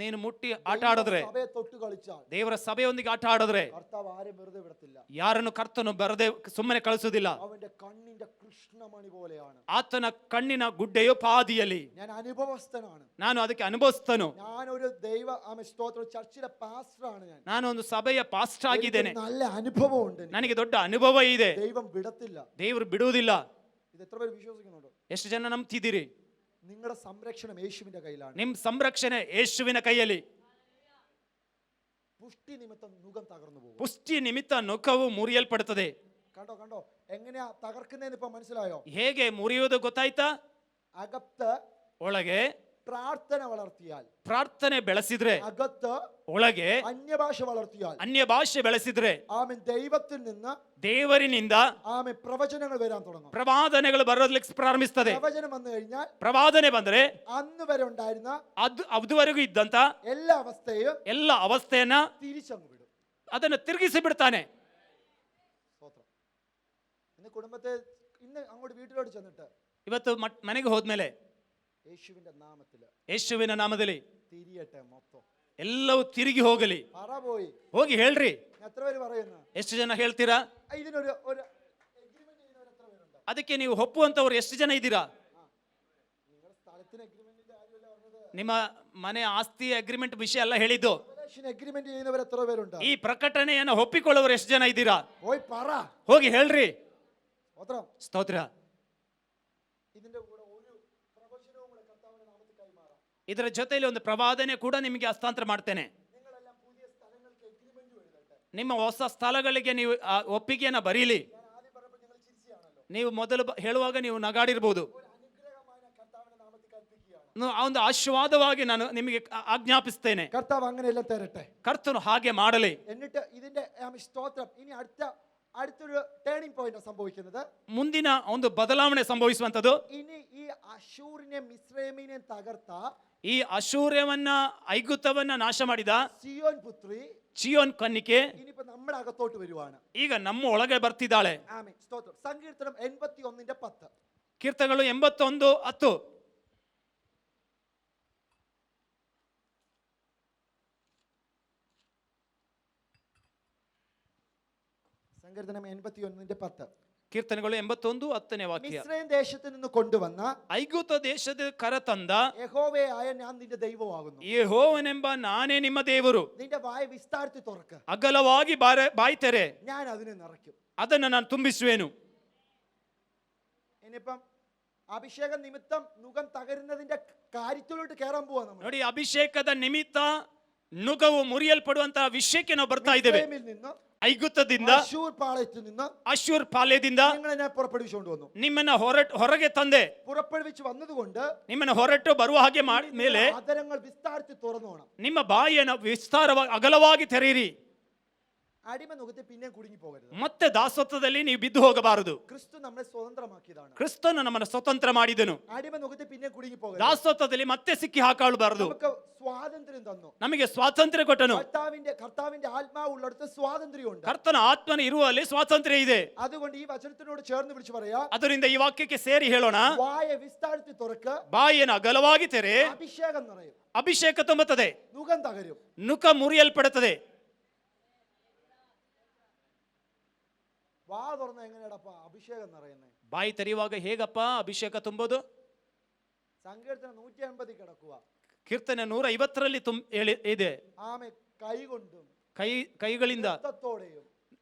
Speaker 2: ನೀನು ಮುಟ್ಟಿ ಆಟ ಆಡಿದ್ರೆ,
Speaker 3: സഭയെ തൊട്ട് കളിച്ചാൽ,
Speaker 2: ದೇವರ ಸಭೆಯೊಂದಿಗೆ ಆಟ ಆಡಿದ್ರೆ
Speaker 3: കർത്താവ് ആരെയും വെറുതെ വിടത്തില്ല.
Speaker 2: ಯಾರನ್ನು ಕರ್ತನು ಬರದೆ ಸುಮ್ಮನೆ ಕಳಿಸುವುದಿಲ್ಲ.
Speaker 3: അവന്റെ കണ്ണിന്റെ കൃഷ്ണമണി പോലെയാണ്.
Speaker 2: ಆತನ ಕಣ್ಣಿನ ಗುಡ್ಡೆಯು ಪಾದಿಯಲ್ಲಿ.
Speaker 3: ഞാൻ അനുഭവസ്ഥനാണ്.
Speaker 2: ನಾನು ಅದಕ್ಕೆ ಅನುಭವಿಸ್ತನು.
Speaker 3: ഞാനൊരു ദൈവ സ്തോത്ര ചർച്ചിലെ പാസ്റ്ററാണ്.
Speaker 2: ನಾನು ಒಂದು ಸಭೆಯ ಪಾಸ್ಟರ್ ಆಗಿದ್ದೇನೆ.
Speaker 3: നല്ല അനുഭവമുണ്ട്.
Speaker 2: ನನಗೆ ದೊಡ್ಡ ಅನುಭವ ಇದೆ.
Speaker 3: ദൈവം വിടത്തില്ല.
Speaker 2: ದೇವರು ಬಿಡುವುದಿಲ್ಲ.
Speaker 3: ഇത് എത്ര പേര് വിശ്വസിക്കുന്നുണ്ടോ?
Speaker 2: ಎಷ್ಟು ಜನ ನಂಬ್ತಿದ್ದೀರಿ?
Speaker 3: നിങ്ങളുടെ സംരക്ഷണം യേശുവിന്റെ കയ്യിലാണ്.
Speaker 2: ನಿಮ್ಮ ಸಂರಕ್ಷಣೆ ಯೇಸುವಿನ ಕೈಯಲ್ಲಿ.
Speaker 3: പുഷ്ടി നിമിത്തം മുഖം തകർന്നു പോകും.
Speaker 2: ಪುಷ್ಟಿ ನಿಮಿತ್ತ ನೊಕವು ಮುರಿಯಲ್ಪಡುತ್ತದೆ.
Speaker 3: കണ്ടോ കണ്ടോ എങ്ങനെയാ തകർക്കുന്നതെന്ന് ഇപ്പൊ മനസ്സിലായോ?
Speaker 2: ಹೇಗೆ ಮುರಿಯುವುದು ಗೊತ್ತಾಯ್ತಾ?
Speaker 3: അകത്ത്
Speaker 2: ಒಳಗೆ
Speaker 3: പ്രാർത്ഥന വളർത്തിയാൽ,
Speaker 2: ಪ್ರಾರ್ಥನೆ ಬೆಳೆಸಿದ್ರೆ,
Speaker 3: അകത്ത്
Speaker 2: ಒಳಗೆ
Speaker 3: അന്യഭാഷ വളർത്തിയാൽ,
Speaker 2: ಅನ್ಯ ಭಾಷೆ ಬೆಳೆಸಿದ್ರೆ,
Speaker 3: ആമേൻ ദൈവത്തിൽ നിന്ന്
Speaker 2: ದೇವರಿನಿಂದ
Speaker 3: ആമേൻ പ്രവചനങ്ങൾ വരാൻ തുടങ്ങും.
Speaker 2: ಪ್ರವಾದನೆಗಳು ಬರೋದಕ್ಕೆ ಪ್ರಾರಂಭಿಸ್ತದೆ.
Speaker 3: പ്രവചനം വന്നു കഴിഞ്ഞാൽ
Speaker 2: ಪ್ರವಾದನೆ ಬಂದ್ರೆ
Speaker 3: അന്ന് വരെ ഉണ്ടായിരുന്ന
Speaker 2: ಅದುವರೆಗೂ ಇದ್ದಂತ
Speaker 3: എല്ലാ അവസ്ഥയും
Speaker 2: ಎಲ್ಲ ಅವಸ್ಥೆಯನ್ನ
Speaker 3: തിരിച്ചങ്ങ് വിടും.
Speaker 2: ಅದನ್ನು ತಿರುಗಿಸಿ ಬಿಡ್ತಾನೆ.
Speaker 3: സ്തോത്രം. ഇന്ന് കുടുംബത്തെ ഇന്ന് അങ്ങോട്ട് വീട്ടിലോട്ട് ചെന്നിട്ട്
Speaker 2: ಇವತ್ತು ಮನೆಗೆ ಹೋದ್ಮೇಲೆ
Speaker 3: യേശുവിന്റെ നാമത്തില്
Speaker 2: ಯೇಸುವಿನ ನಾಮದಲ್ಲಿ
Speaker 3: തിരിയട്ടെ മൊത്തം,
Speaker 2: ಎಲ್ಲವೂ ತಿರುಗಿ ಹೋಗಲಿ.
Speaker 3: പറ പോയി.
Speaker 2: ಹೋಗಿ ಹೇಳ್ರಿ.
Speaker 3: എത്ര പേര് പറയുന്നു?
Speaker 2: ಎಷ್ಟು ಜನ ಹೇಳ್ತೀರಾ?
Speaker 3: ഇതിനൊരു ഒരു എഗ്രിമെന്റ് ചെയ്യുന്നവർ എത്ര പേരുണ്ട്?
Speaker 2: ಅದಕ್ಕೆ ನೀವು ಒಪ್ಪುವಂತವ್ರು ಎಷ್ಟು ಜನ ಇದ್ದೀರಾ?
Speaker 3: നിങ്ങൾ സ്ഥലത്തിന് എഗ്രിമെന്റിന്റെ കാര്യമല്ല പറഞ്ഞത്,
Speaker 2: ನಿಮ್ಮ ಮನೆ ಆಸ್ತಿ ಅಗ್ರಿಮೆಂಟ್ ವಿಷಯ ಎಲ್ಲ ಹೇಳಿದ್ದು.
Speaker 3: എഗ്രിമെന്റ് ചെയ്യുന്നവർ എത്ര പേരുണ്ട്?
Speaker 2: ಈ ಪ್ರಕಟಣೆಯನ್ನು ಒಪ್ಪಿಕೊಳ್ಳುವವರು ಎಷ್ಟು ಜನ ಇದ್ದೀರಾ?
Speaker 3: പോയി പറ.
Speaker 2: ಹೋಗಿ ಹೇಳ್ರಿ.
Speaker 3: സ്തോത്രം.
Speaker 2: ಸ್ತೋತ್ರ.
Speaker 3: ഇതിന്റെ കൂടെ ഒരു പ്രവചനവും കൂടെ കർത്താവിന്റെ നാമത്തിൽ കൈമാറാം.
Speaker 2: ಇದರ ಜೊತೆಯಲ್ಲಿ ಒಂದು ಪ್ರವಾದನೆ ಕೂಡ ನಿಮಗೆ ಹಸ್ತಾಂತರ ಮಾಡ್ತೇನೆ.
Speaker 3: നിങ്ങളെല്ലാം പുതിയ സ്ഥലങ്ങൾക്ക് എഗ്രിമെന്റ് എഴുതട്ടെ.
Speaker 2: ನಿಮ್ಮ ಹೊಸ ಸ್ಥಳಗಳಿಗೆ ನೀವು ಒಪ್ಪಿಗೆಯನ್ನ ಬರೀಲಿ.
Speaker 3: ഞാൻ ആദ്യം പറഞ്ഞപ്പോൾ നിങ്ങൾ ചിരിച്ചാണല്ലോ.
Speaker 2: ನೀವು ಮೊದಲು ಹೇಳುವಾಗ ನೀವು ನಗಾಡಿರ್ಬೋದು.
Speaker 3: ഒരു അനുഗ്രഹമായി ഞാൻ കർത്താവിന്റെ നാമത്തിൽ കൽപ്പിക്കുകയാണ്.
Speaker 2: ಆ ಒಂದು ಆಶೀರ್ವಾದವಾಗಿ ನಾನು ನಿಮಗೆ ಆಜ್ಞಾಪಿಸ್ತೇನೆ.
Speaker 3: കർത്താവ് അങ്ങനെയെല്ലാം തരട്ടെ.
Speaker 2: ಕರ್ತನು ಹಾಗೆ ಮಾಡಲಿ.
Speaker 3: എന്നിട്ട് ഇതിന്റെ സ്തോത്രം. ഇനി അടുത്തൊരു ടേണിംഗ് പോയിന്റ് സംഭവിക്കുന്നത്.
Speaker 2: ಮುಂದಿನ ಒಂದು ಬದಲಾವಣೆ ಸಂಭವಿಸುವಂತದ್ದು.
Speaker 3: ഇനി ഈ അശൂറിനെ മിസ്രൈമിനെ തകർത്ത,
Speaker 2: ಈ ಅಶೂರ್ಯವನ್ನ ಐಗುಪ್ತವನ್ನ ನಾಶ ಮಾಡಿದ
Speaker 3: സിയോൻ പുത്രി
Speaker 2: ಚಿಯೋನ್ ಕನ್ನಿಕೆ
Speaker 3: ഇനിയിപ്പോ നമ്മുടെ അകത്തോട്ട് വരുവാണ്.
Speaker 2: ಈಗ ನಮ್ಮ ಒಳಗೆ ಬರ್ತಿದ್ದಾಳೆ.
Speaker 3: ആമേൻ. സ്തോത്രം. സങ്കീർത്തനം 81:10.
Speaker 2: ಕೀರ್ತನೆಗಳು 81:10.
Speaker 3: സങ്കീർത്തനം 81:10.
Speaker 2: ಕೀರ್ತನೆಗಳು 81:10 ವಾಕ್ಯ.
Speaker 3: മിസ്രൈം ദേശത്ത് നിന്ന് കൊണ്ടുവന്ന
Speaker 2: ಐಗುಪ್ತ ದೇಶದ ಕರತಂದ
Speaker 3: യഹോവയായ ഞാൻ നിന്റെ ദൈവമാകുന്നു.
Speaker 2: ಯೆಹೋವನೆಂಬ ನಾನೇ ನಿಮ್ಮ ದೇವರು.
Speaker 3: നിന്റെ വായ വിസ്താരത്തിൽ തുറക്ക്,
Speaker 2: ಅಗಲವಾಗಿ ಬಾಯಿ ತೆರೆ,
Speaker 3: ഞാൻ അതിനെ നിറയ്ക്കും.
Speaker 2: ಅದನ್ನು ನಾನು ತುಂಬಿಸುವೆನು.
Speaker 3: ഇനിയിപ്പം അഭിഷേക നിമിത്തം മുഖം തകരുന്നതിന്റെ കാര്യത്തിലോട്ട് കയറാൻ പോവാ നമ്മൾ.
Speaker 2: ನೋಡಿ, ಅಭಿಷೇಕದ ನಿಮಿತ್ತ ನುಗವು ಮುರಿಯಲ್ಪಡುವಂತಹ ವಿಷಯಕ್ಕೆ ನಾವು ಬರ್ತಾ ಇದ್ದೇವೆ.
Speaker 3: മിസ്രൈമിൽ നിന്ന്,
Speaker 2: ಐಗುಪ್ತದಿಂದ,
Speaker 3: അശൂർ പാളയത്തിൽ നിന്ന്
Speaker 2: ಅಶ್ಶೂರ್ ಪಾಳ್ಯದಿಂದ
Speaker 3: നിങ്ങളെ പുറപ്പെടുവിച്ചുകൊണ്ട് വന്നു.
Speaker 2: ನಿಮ್ಮನ್ನ ಹೊರಗೆ ತಂದೆ.
Speaker 3: പുറപ്പെടുവിച്ച് വന്നതുകൊണ്ട്
Speaker 2: ನಿಮ್ಮನ್ನ ಹೊರಟು ಬರುವ ಹಾಗೆ ಮಾಡಿದ ಮೇಲೆ
Speaker 3: ആദരങ്ങൾ വിസ്താരത്തിൽ തുറന്നു വേണം.
Speaker 2: ನಿಮ್ಮ ಬಾಯಿಯನ್ನು ವಿಸ್ತಾರವಾಗಿ ಅಗಲವಾಗಿ ತೆರೆಯಿರಿ.
Speaker 3: അടിമ നുഖത്തെ പിന്നെ കുടുങ്ങി പോകരുത്.
Speaker 2: ಮತ್ತೆ ದಾಸತ್ವದಲ್ಲಿ ನೀವು ಬಿದ್ದು ಹೋಗಬಾರದು.
Speaker 3: ക്രിസ്തു നമ്മളെ സ്വതന്ത്രമാക്കിയതാണ്.
Speaker 2: ಕ್ರಿಸ್ತನು ನಮ್ಮನ್ನು ಸ್ವತಂತ್ರ ಮಾಡಿದನು.
Speaker 3: അടിമ നുഖത്തെ പിന്നെ കുടുങ്ങി പോകരുത്.
Speaker 2: ದಾಸತ್ವದಲ್ಲಿ ಮತ್ತೆ ಸಿಕ್ಕಿ ಹಾಕಬಾರದು.
Speaker 3: നമുക്ക് സ്വാതന്ത്ര്യം തന്നു.
Speaker 2: ನಮಗೆ ಸ್ವಾತಂತ್ರ್ಯ ಕೊಟ್ಟನು.
Speaker 3: കർത്താവിന്റെ ആത്മാവ് ഉള്ളിടത്ത് സ്വാതന്ത്ര്യമുണ്ട്.
Speaker 2: ಕರ್ತನ ಆತ್ಮನ ಇರುವಲ್ಲಿ ಸ್ವಾತಂತ್ರ್ಯ ಇದೆ.
Speaker 3: അതുകൊണ്ട് ഈ വചനത്തിനോട് ചേർന്ന് വിളിച്ചു പറയാ,
Speaker 2: ಅದರಿಂದ ಈ ವಾಕ್ಯಕ್ಕೆ ಸೇರಿ ಹೇಳೋಣ,
Speaker 3: വായ വിസ്താരത്തിൽ തുറക്ക്,
Speaker 2: ಬಾಯಿಯನ್ನು ಅಗಲವಾಗಿ ತೆರೆ,
Speaker 3: അഭിഷേകം നിറയും,
Speaker 2: ಅಭಿಷೇಕ ತುಂಬುತ್ತದೆ,
Speaker 3: മുഖം തകരും.
Speaker 2: ನುಕ ಮುರಿಯಲ್ಪಡುತ್ತದೆ.
Speaker 3: വാ തുറന്ന എങ്ങനെയാടപ്പാ അഭിഷേകം നിറയുന്നത്?
Speaker 2: ಬಾಯಿ ತೆರೆಯುವಾಗ ಹೇಗಪ್ಪ ಅಭಿಷೇಕ ತುಂಬೋದು?
Speaker 3: സങ്കീർത്തനം 180 കിടക്കുക.
Speaker 2: ಕೀರ್ತನೆ 150ರಲ್ಲಿ ಇದೆ.
Speaker 3: ആമേ കൈകൊണ്ടും
Speaker 2: ಕೈಗಳಿಂದ
Speaker 3: നൃത്തത്തോടെയും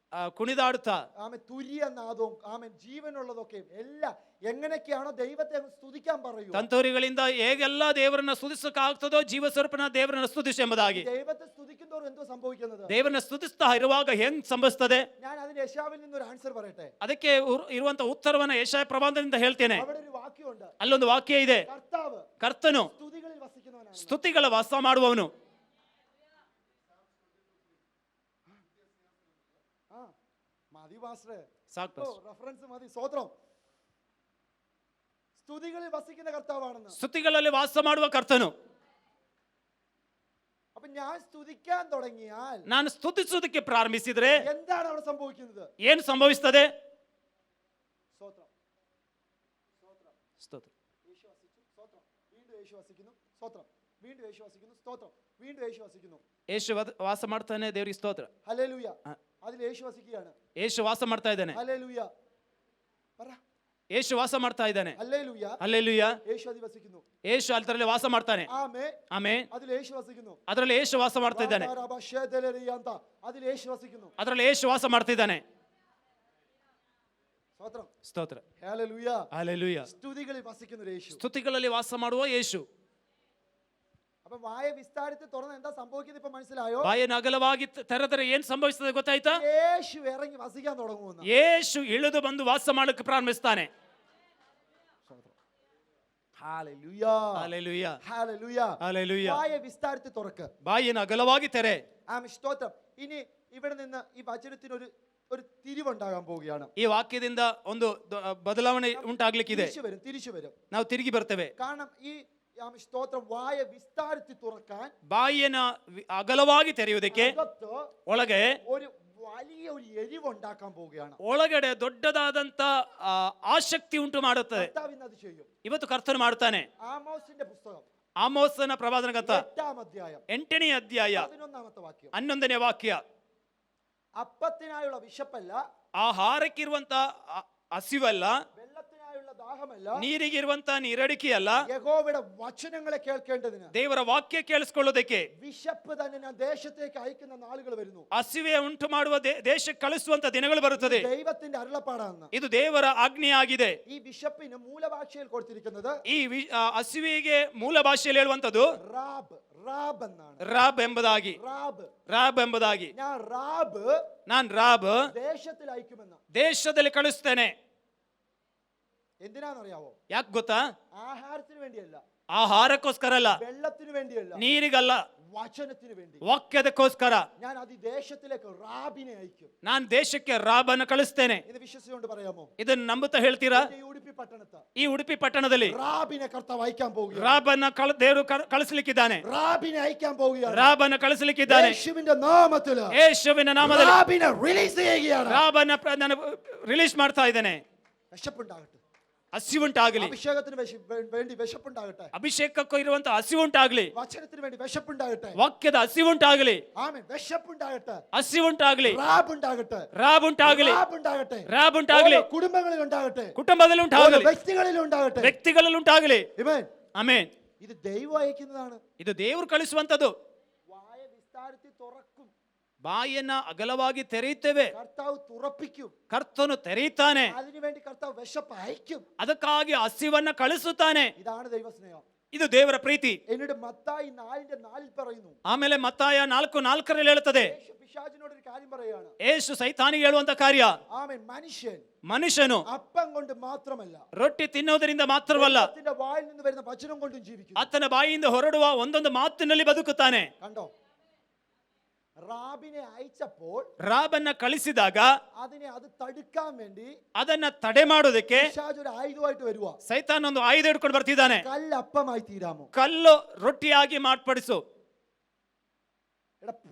Speaker 2: ಕುಣಿದಾಡುತ್ತಾ,
Speaker 3: ആമേ തുര്യ നാദവും ആമേ ജീവനുള്ളതൊക്കെയും എല്ലാം എങ്ങനെയൊക്കെയാണോ ദൈവത്തെ സ്തുതിക്കാൻ പറയൂ.
Speaker 2: ತಂತೂರಿಗಳಿಂದ ಹೇಗೆಲ್ಲ ದೇವರನ್ನ ಸ್ತುತಿಸಕ್ಕಾಗ್ತದೋ ಜೀವ ಸ್ವರೂಪನ ದೇವರನ್ನ ಸ್ತುತಿಸು ಎಂಬುದಾಗಿ.
Speaker 3: ദൈവത്തെ സ്തുതിക്കുന്നവർ എന്തോ സംഭവിക്കുന്നത്?
Speaker 2: ದೇವರನ್ನ ಸ್ತುತಿಸ್ತಾ ಇರುವಾಗ ಹೆಂಗ್ ಸಂಭವಿಸ್ತದೆ?
Speaker 3: ഞാൻ അതിന് യശാവിൽ നിന്നൊരു ആൻസർ പറയട്ടെ.
Speaker 2: ಅದಕ್ಕೆ ಇರುವಂತ ಉತ್ತರವನ್ನ ಯೆಶಾಯ ಪ್ರವಾದದಿಂದ ಹೇಳ್ತೇನೆ.
Speaker 3: അവിടെ ഒരു വാക്യമുണ്ട്.
Speaker 2: ಅಲ್ಲೊಂದು ವಾಕ್ಯ ಇದೆ,
Speaker 3: കർത്താവ്
Speaker 2: ಕರ್ತನು
Speaker 3: സ്തുതികളിൽ വസിക്കുന്നവനാണ്.
Speaker 2: ಸ್ತುತಿಗಳ ವಾಸ ಮಾಡುವವನು.
Speaker 3: മതി പാസ്റ്ററെ,
Speaker 2: ಸಾಕು,
Speaker 3: റെഫറൻസ് മതി. സ്തോത്രം. സ്തുതികളിൽ വസിക്കുന്ന കർത്താവാണെന്ന്.
Speaker 2: ಸ್ತುತಿಗಳಲ್ಲಿ ವಾಸ ಮಾಡುವ ಕರ್ತನು.
Speaker 3: അപ്പൊ ഞാൻ സ്തുതിക്കാൻ തുടങ്ങിയാൽ,
Speaker 2: ನಾನು ಸ್ತುತಿಸುವುದಕ್ಕೆ ಪ್ರಾರಂಭಿಸಿದ್ರೆ
Speaker 3: എന്താണ് അവിടെ സംഭവിക്കുന്നത്?
Speaker 2: ಏನು ಸಂಭವಿಸ್ತದೆ?
Speaker 3: സ്തോത്രം. സ്തോത്രം.
Speaker 2: ಸ್ತೋತ್ರ.
Speaker 3: യേശു വസിച്ചു. സ്തോത്രം. വീണ്ടും യേശു വസിക്കുന്നു. സ്തോത്രം. വീണ്ടും യേശു വസിക്കുന്നു. സ്തോത്രം. വീണ്ടും യേശു വസിക്കുന്നു.
Speaker 2: ಯೇಸು ವಾಸ ಮಾಡ್ತಾನೆ. ದೇವರಿಗೆ ಸ್ತೋತ್ರ.
Speaker 3: ഹല്ലേലൂയ. അതിൽ യേശു വസിക്കുകയാണ്.
Speaker 2: ಯೇಸು ವಾಸ ಮಾಡ್ತಾ ಇದ್ದಾನೆ.
Speaker 3: ഹല്ലേലൂയ. പറ.
Speaker 2: ಯೇಸು ವಾಸ ಮಾಡ್ತಾ ಇದ್ದಾನೆ.
Speaker 3: ഹല്ലേലൂയ.
Speaker 2: ಹಲ್ಲೆಲೂಯ.
Speaker 3: യേശു അതിൽ വസിക്കുന്നു.
Speaker 2: ಯೇಸು ಅದರಲ್ಲಿ ವಾಸ ಮಾಡ್ತಾನೆ.
Speaker 3: ആമേൻ.
Speaker 2: ಆಮೆನ್.
Speaker 3: അതിൽ യേശു വസിക്കുന്നു.
Speaker 2: ಅದರಲ್ಲಿ ಯೇಸು ವಾಸ ಮಾಡ್ತಾ ಇದ್ದಾನೆ.
Speaker 3: അതിൽ യേശು വസിക്കുന്നു.
Speaker 2: ಅದರಲ್ಲಿ ಯೇಸು ವಾಸ ಮಾಡ್ತಿದ್ದಾನೆ.
Speaker 3: സ്തോത്രം.
Speaker 2: ಸ್ತೋತ್ರ.
Speaker 3: ഹല്ലേലൂയ.
Speaker 2: ಹಲ್ಲೆಲೂಯ.
Speaker 3: സ്തുതികളിൽ വസിക്കുന്ന യേശു.
Speaker 2: ಸ್ತುತಿಗಳಲ್ಲಿ ವಾಸ ಮಾಡುವ ಯೇಸು.
Speaker 3: അപ്പൊ വായ വിസ്താരത്തിൽ തുറന്ന് എന്താ സംഭവിക്കുന്നത് ഇപ്പൊ മനസ്സിലായോ?
Speaker 2: ಬಾಯನ್ನು ಅಗಲವಾಗಿ ತೆರೆದರೆ ಏನ್ ಸಂಭವಿಸ್ತದೆ ಗೊತ್ತಾಯ್ತಾ?
Speaker 3: യേശു ഇറങ്ങി വസിക്കാൻ തുടങ്ങുമെന്ന്.
Speaker 2: ಯೇಸು ಇಳಿದು ಬಂದು ವಾಸ ಮಾಡಕ್ಕೆ ಪ್ರಾರಂಭಿಸ್ತಾನೆ.
Speaker 3: ഹല്ലേലൂയ,
Speaker 2: ಹಲ್ಲೆಲೂಯಾ,
Speaker 3: ഹല്ലേലൂയ,
Speaker 2: ಹಲ್ಲೆಲೂಯಾ.
Speaker 3: വായ വിസ്താരത്തിൽ തുറക്ക്.
Speaker 2: ಬಾಯನ್ನು ಅಗಲವಾಗಿ ತೆರೆ.
Speaker 3: ആമേൻ, സ്തോത്രം. ഇനി ഇവിടെ നിന്ന് ഈ വചനത്തിന് ഒരു തിരിവുണ്ടാകാൻ പോവുകയാണ്.
Speaker 2: ಈ ವಾಕ್ಯದಿಂದ ಒಂದು ಬದಲಾವಣೆ ಉಂಟಾಗ್ಲಿಕ್ಕಿದೆ.
Speaker 3: തിരിച്ചു വരും.
Speaker 2: ನಾವು ತಿರುಗಿ ಬರ್ತೇವೆ.
Speaker 3: കാരണം ഈ സ്തോത്രം വായ വിസ്താരത്തിൽ തുറക്കാൻ,
Speaker 2: ಬಾಯಿಯನ್ನು ಅಗಲವಾಗಿ ತೆರೆಯುವುದಕ್ಕೆ ಒಳಗೆ
Speaker 3: ഒരു വലിയ ഒരു എരിവുണ്ടാക്കാൻ പോവുകയാണ്.
Speaker 2: ಒಳಗಡೆ ದೊಡ್ಡದಾದಂತ ಆಸಕ್ತಿ ಉಂಟು ಮಾಡುತ್ತದೆ.
Speaker 3: കർത്താവ് ചെയ്യും.
Speaker 2: ಇವತ್ತು ಕರ್ತನು ಮಾಡ್ತಾನೆ.
Speaker 3: ആമോസിന്റെ പുസ്തകം
Speaker 2: ಆಮೋಸನ ಪ್ರವಾದನ ಗ್ರಂಥ
Speaker 3: 8ാം അധ്യായം
Speaker 2: 8ನೇ ಅಧ್ಯಾಯ
Speaker 3: 11ാമത്തെ വാക്യം.
Speaker 2: 11ನೇ ವಾಕ್ಯ.
Speaker 3: അപ്പത്തിനായുള്ള വിശപ്പല്ല,
Speaker 2: ಆಹಾರಕ್ಕಿರುವಂತ ಹಸಿವಲ್ಲ,
Speaker 3: വെള്ളത്തിനായുള്ള ദാഹമല്ല,
Speaker 2: ನೀರಿಗಿರುವಂತ ನೀರಡಿಕೆಯಲ್ಲ,
Speaker 3: യഹോവയുടെ വചനങ്ങളെ കേൾക്കേണ്ടതിന്,
Speaker 2: ದೇವರ ವಾಕ್ಯ ಕೇಳಿಸ್ಕೊಳ್ಳೋದಕ್ಕೆ
Speaker 3: വിശപ്പ് തന്നെ ഞാൻ ദേശത്തേക്ക് അയക്കുന്ന നാളുകൾ വരുന്നു.
Speaker 2: ಹಸಿವೆ ಉಂಟು ಮಾಡುವ ದೇಶಕ್ಕೆ ಕಳಿಸುವಂತ ದಿನಗಳು ಬರುತ್ತದೆ.
Speaker 3: ദൈവത്തിന്റെ അരുളപ്പാടാണ്.
Speaker 2: ಇದು ದೇವರ ಆಜ್ಞೆಯಾಗಿದೆ.
Speaker 3: ഈ വിശപ്പിന് മൂലഭാഷയിൽ കൊടുത്തിരിക്കുന്നത്,
Speaker 2: ಈ ಹಸಿವೆಗೆ ಮೂಲ ಭಾಷೆಯಲ್ಲಿ ಹೇಳುವಂತದ್ದು
Speaker 3: റാബ്, റാബ് എന്നാണ്.
Speaker 2: ರಾಬ್ ಎಂಬುದಾಗಿ,
Speaker 3: റാബ്,
Speaker 2: ರಾಬ್ ಎಂಬುದಾಗಿ.
Speaker 3: ഞാൻ
Speaker 2: ರಾಬ್
Speaker 3: ദേശത്തിൽ അയക്കുമെന്ന്.
Speaker 2: ದೇಶದಲ್ಲಿ ಕಳಿಸ್ತೇನೆ.
Speaker 3: എന്തിനാണെന്നറിയാവോ?
Speaker 2: ಯಾಕೆ ಗೊತ್ತಾ?
Speaker 3: ആഹാരത്തിന് വേണ്ടിയല്ല,
Speaker 2: ಆಹಾರಕ್ಕೋಸ್ಕರ ಅಲ್ಲ,
Speaker 3: വെള്ളത്തിന് വേണ്ടിയല്ല,
Speaker 2: ನೀರಿಗಲ್ಲ,
Speaker 3: വചനത്തിന് വേണ്ടി.
Speaker 2: ವಾಕ್ಯದಕ್ಕೋಸ್ಕರ
Speaker 3: ഞാൻ ദേശത്തിലേക്ക് റാബിനെ അയക്കും.
Speaker 2: ನಾನು ದೇಶಕ್ಕೆ ರಾಬನ್ನು ಕಳಿಸ್ತೇನೆ.
Speaker 3: ഇത് വിശ്വസിച്ചുകൊണ്ട് പറയാമോ?
Speaker 2: ಇದನ್ನು ನಂಬುತ್ತಾ ಹೇಳ್ತೀರಾ?
Speaker 3: ഈ ഉടുപ്പി പട്ടണത്ത്,
Speaker 2: ಈ ಉಡುಪಿ ಪಟ್ಟಣದಲ್ಲಿ
Speaker 3: റാബിനെ കർത്താവ് അയക്കാൻ പോവുകയാണ്.
Speaker 2: ರಾಬನ್ನ ದೇವರು ಕಳಿಸಲಿಕ್ಕಿದ್ದಾನೆ.
Speaker 3: റാബിനെ അയക്കാൻ പോവുകയാണ്.
Speaker 2: ರಾಬನ್ನ ಕಳಿಸಲಿಕ್ಕಿದ್ದಾನೆ.
Speaker 3: യേശുവിന്റെ നാമത്തിൽ
Speaker 2: ಯೇಸುವಿನ ನಾಮದಲ್ಲಿ
Speaker 3: റാബിനെ റിലീസ് ചെയ്യുകയാണ്.
Speaker 2: ರಾಬನ್ನ ನಾನು ರಿಲೀಸ್ ಮಾಡ್ತಾ ಇದ್ದೇನೆ.
Speaker 3: വിശപ്പുണ്ടാകട്ടെ,
Speaker 2: ಹಸಿವುಂಟಾಗಲಿ,
Speaker 3: അഭിഷേകത്തിന് വേണ്ടി വിശപ്പുണ്ടാകട്ടെ,
Speaker 2: ಅಭಿಷೇಕಕ್ಕೂ ಇರುವಂತ ಹಸಿವುಂಟಾಗಲಿ,
Speaker 3: വചനത്തിന് വേണ്ടി വിശപ്പുണ്ടാകട്ടെ,
Speaker 2: ವಾಕ್ಯದ ಹಸಿವುಂಟಾಗಲಿ,
Speaker 3: ആമേൻ, വിശപ്പുണ്ടാകട്ടെ,
Speaker 2: ಹಸಿವುಂಟಾಗಲಿ,
Speaker 3: റാബ് ഉണ്ടാകട്ടെ,
Speaker 2: ರಾಬ್ ಉಂಟಾಗಲಿ,
Speaker 3: റാബ് ഉണ്ടാകട്ടെ,
Speaker 2: ರಾಬ್ ಉಂಟಾಗಲಿ,
Speaker 3: കുടുംബങ്ങളിൽ ഉണ്ടാകട്ടെ,
Speaker 2: ಕುಟುಂಬದಲ್ಲಿ ಉಂಟಾಗಲಿ,
Speaker 3: വ്യക്തികളിൽ ഉണ്ടാകട്ടെ,
Speaker 2: ವ್ಯಕ್ತಿಗಳಲ್ಲಿ ಉಂಟಾಗಲಿ.
Speaker 3: ആമേൻ.
Speaker 2: ಆಮೆನ್.
Speaker 3: ഇത് ദൈവം അയക്കുന്നതാണ്.
Speaker 2: ಇದು ದೇವರು ಕಳಿಸುವಂತದ್ದು.
Speaker 3: വായ വിസ്താരത്തിൽ തുറക്കും,
Speaker 2: ಬಾಯಿಯನ್ನ ಅಗಲವಾಗಿ ತೆರೆಯುತ್ತೇವೆ.
Speaker 3: കർത്താവ് തുറപ്പിക്കും.
Speaker 2: ಕರ್ತನು ತೆರೆಯುತ್ತಾನೆ.
Speaker 3: അതിനുവേണ്ടി കർത്താവ് വിശപ്പ് അയക്കും.
Speaker 2: ಅದಕ್ಕಾಗಿ ಹಸಿವನ್ನ ಕಳಿಸುತ್ತಾನೆ.
Speaker 3: ഇതാണ് ദൈവസ്നേഹം.
Speaker 2: ಇದು ದೇವರ ಪ್ರೀತಿ.
Speaker 3: എന്നിട്ട് മത്തായി 4:4 പറയുന്നു.
Speaker 2: ಆಮೇಲೆ ಮತ್ತಾಯ 4:4 ಹೇಳುತ್ತದೆ.
Speaker 3: യേശു പിശാചിനോട് ഒരു കാര്യം പറയാണ്.
Speaker 2: ಯೇಸು ಸೈತಾನಿಗೆ ಹೇಳುವಂತ ಕಾರ್ಯ,
Speaker 3: ആമേൻ,
Speaker 2: ಮನುಷ್ಯನು
Speaker 3: അപ്പം കൊണ്ട് മാത്രമല്ല,
Speaker 2: ರೊಟ್ಟಿ ತಿನ್ನೋದರಿಂದ ಮಾತ್ರವಲ್ಲ,
Speaker 3: ദൈവത്തിന്റെ വായിൽ നിന്ന് വരുന്ന വചനം കൊണ്ടും ജീവിക്കും.
Speaker 2: ಆತನ ಬಾಯಿಯಿಂದ ಹೊರಡುವ ಒಂದೊಂದು ಮಾತಿನಲ್ಲಿ ಬದುಕುತ್ತಾನೆ.
Speaker 3: കണ്ടോ? റാബിനെ അയച്ചപ്പോൾ,
Speaker 2: ರಾಬನ್ನ ಕಳಿಸಿದಾಗ
Speaker 3: അത് തടുക്കാൻ വേണ്ടി
Speaker 2: ಅದನ್ನ ತಡೆ ಮಾಡೋದಕ್ಕೆ
Speaker 3: പിശാച് ഒരു ആയുധമായിട്ട് വരുവാ.
Speaker 2: ಸೈತಾನ್ ಒಂದು ಆಯುಧ ಹಿಡ್ಕೊಂಡು ಬರ್ತಿದ್ದಾನೆ.
Speaker 3: കല്ലപ്പമായി തീരാമോ?
Speaker 2: ಕಲ್ಲು ರೊಟ್ಟಿಯಾಗಿ ಮಾರ್ಪಡಿಸು.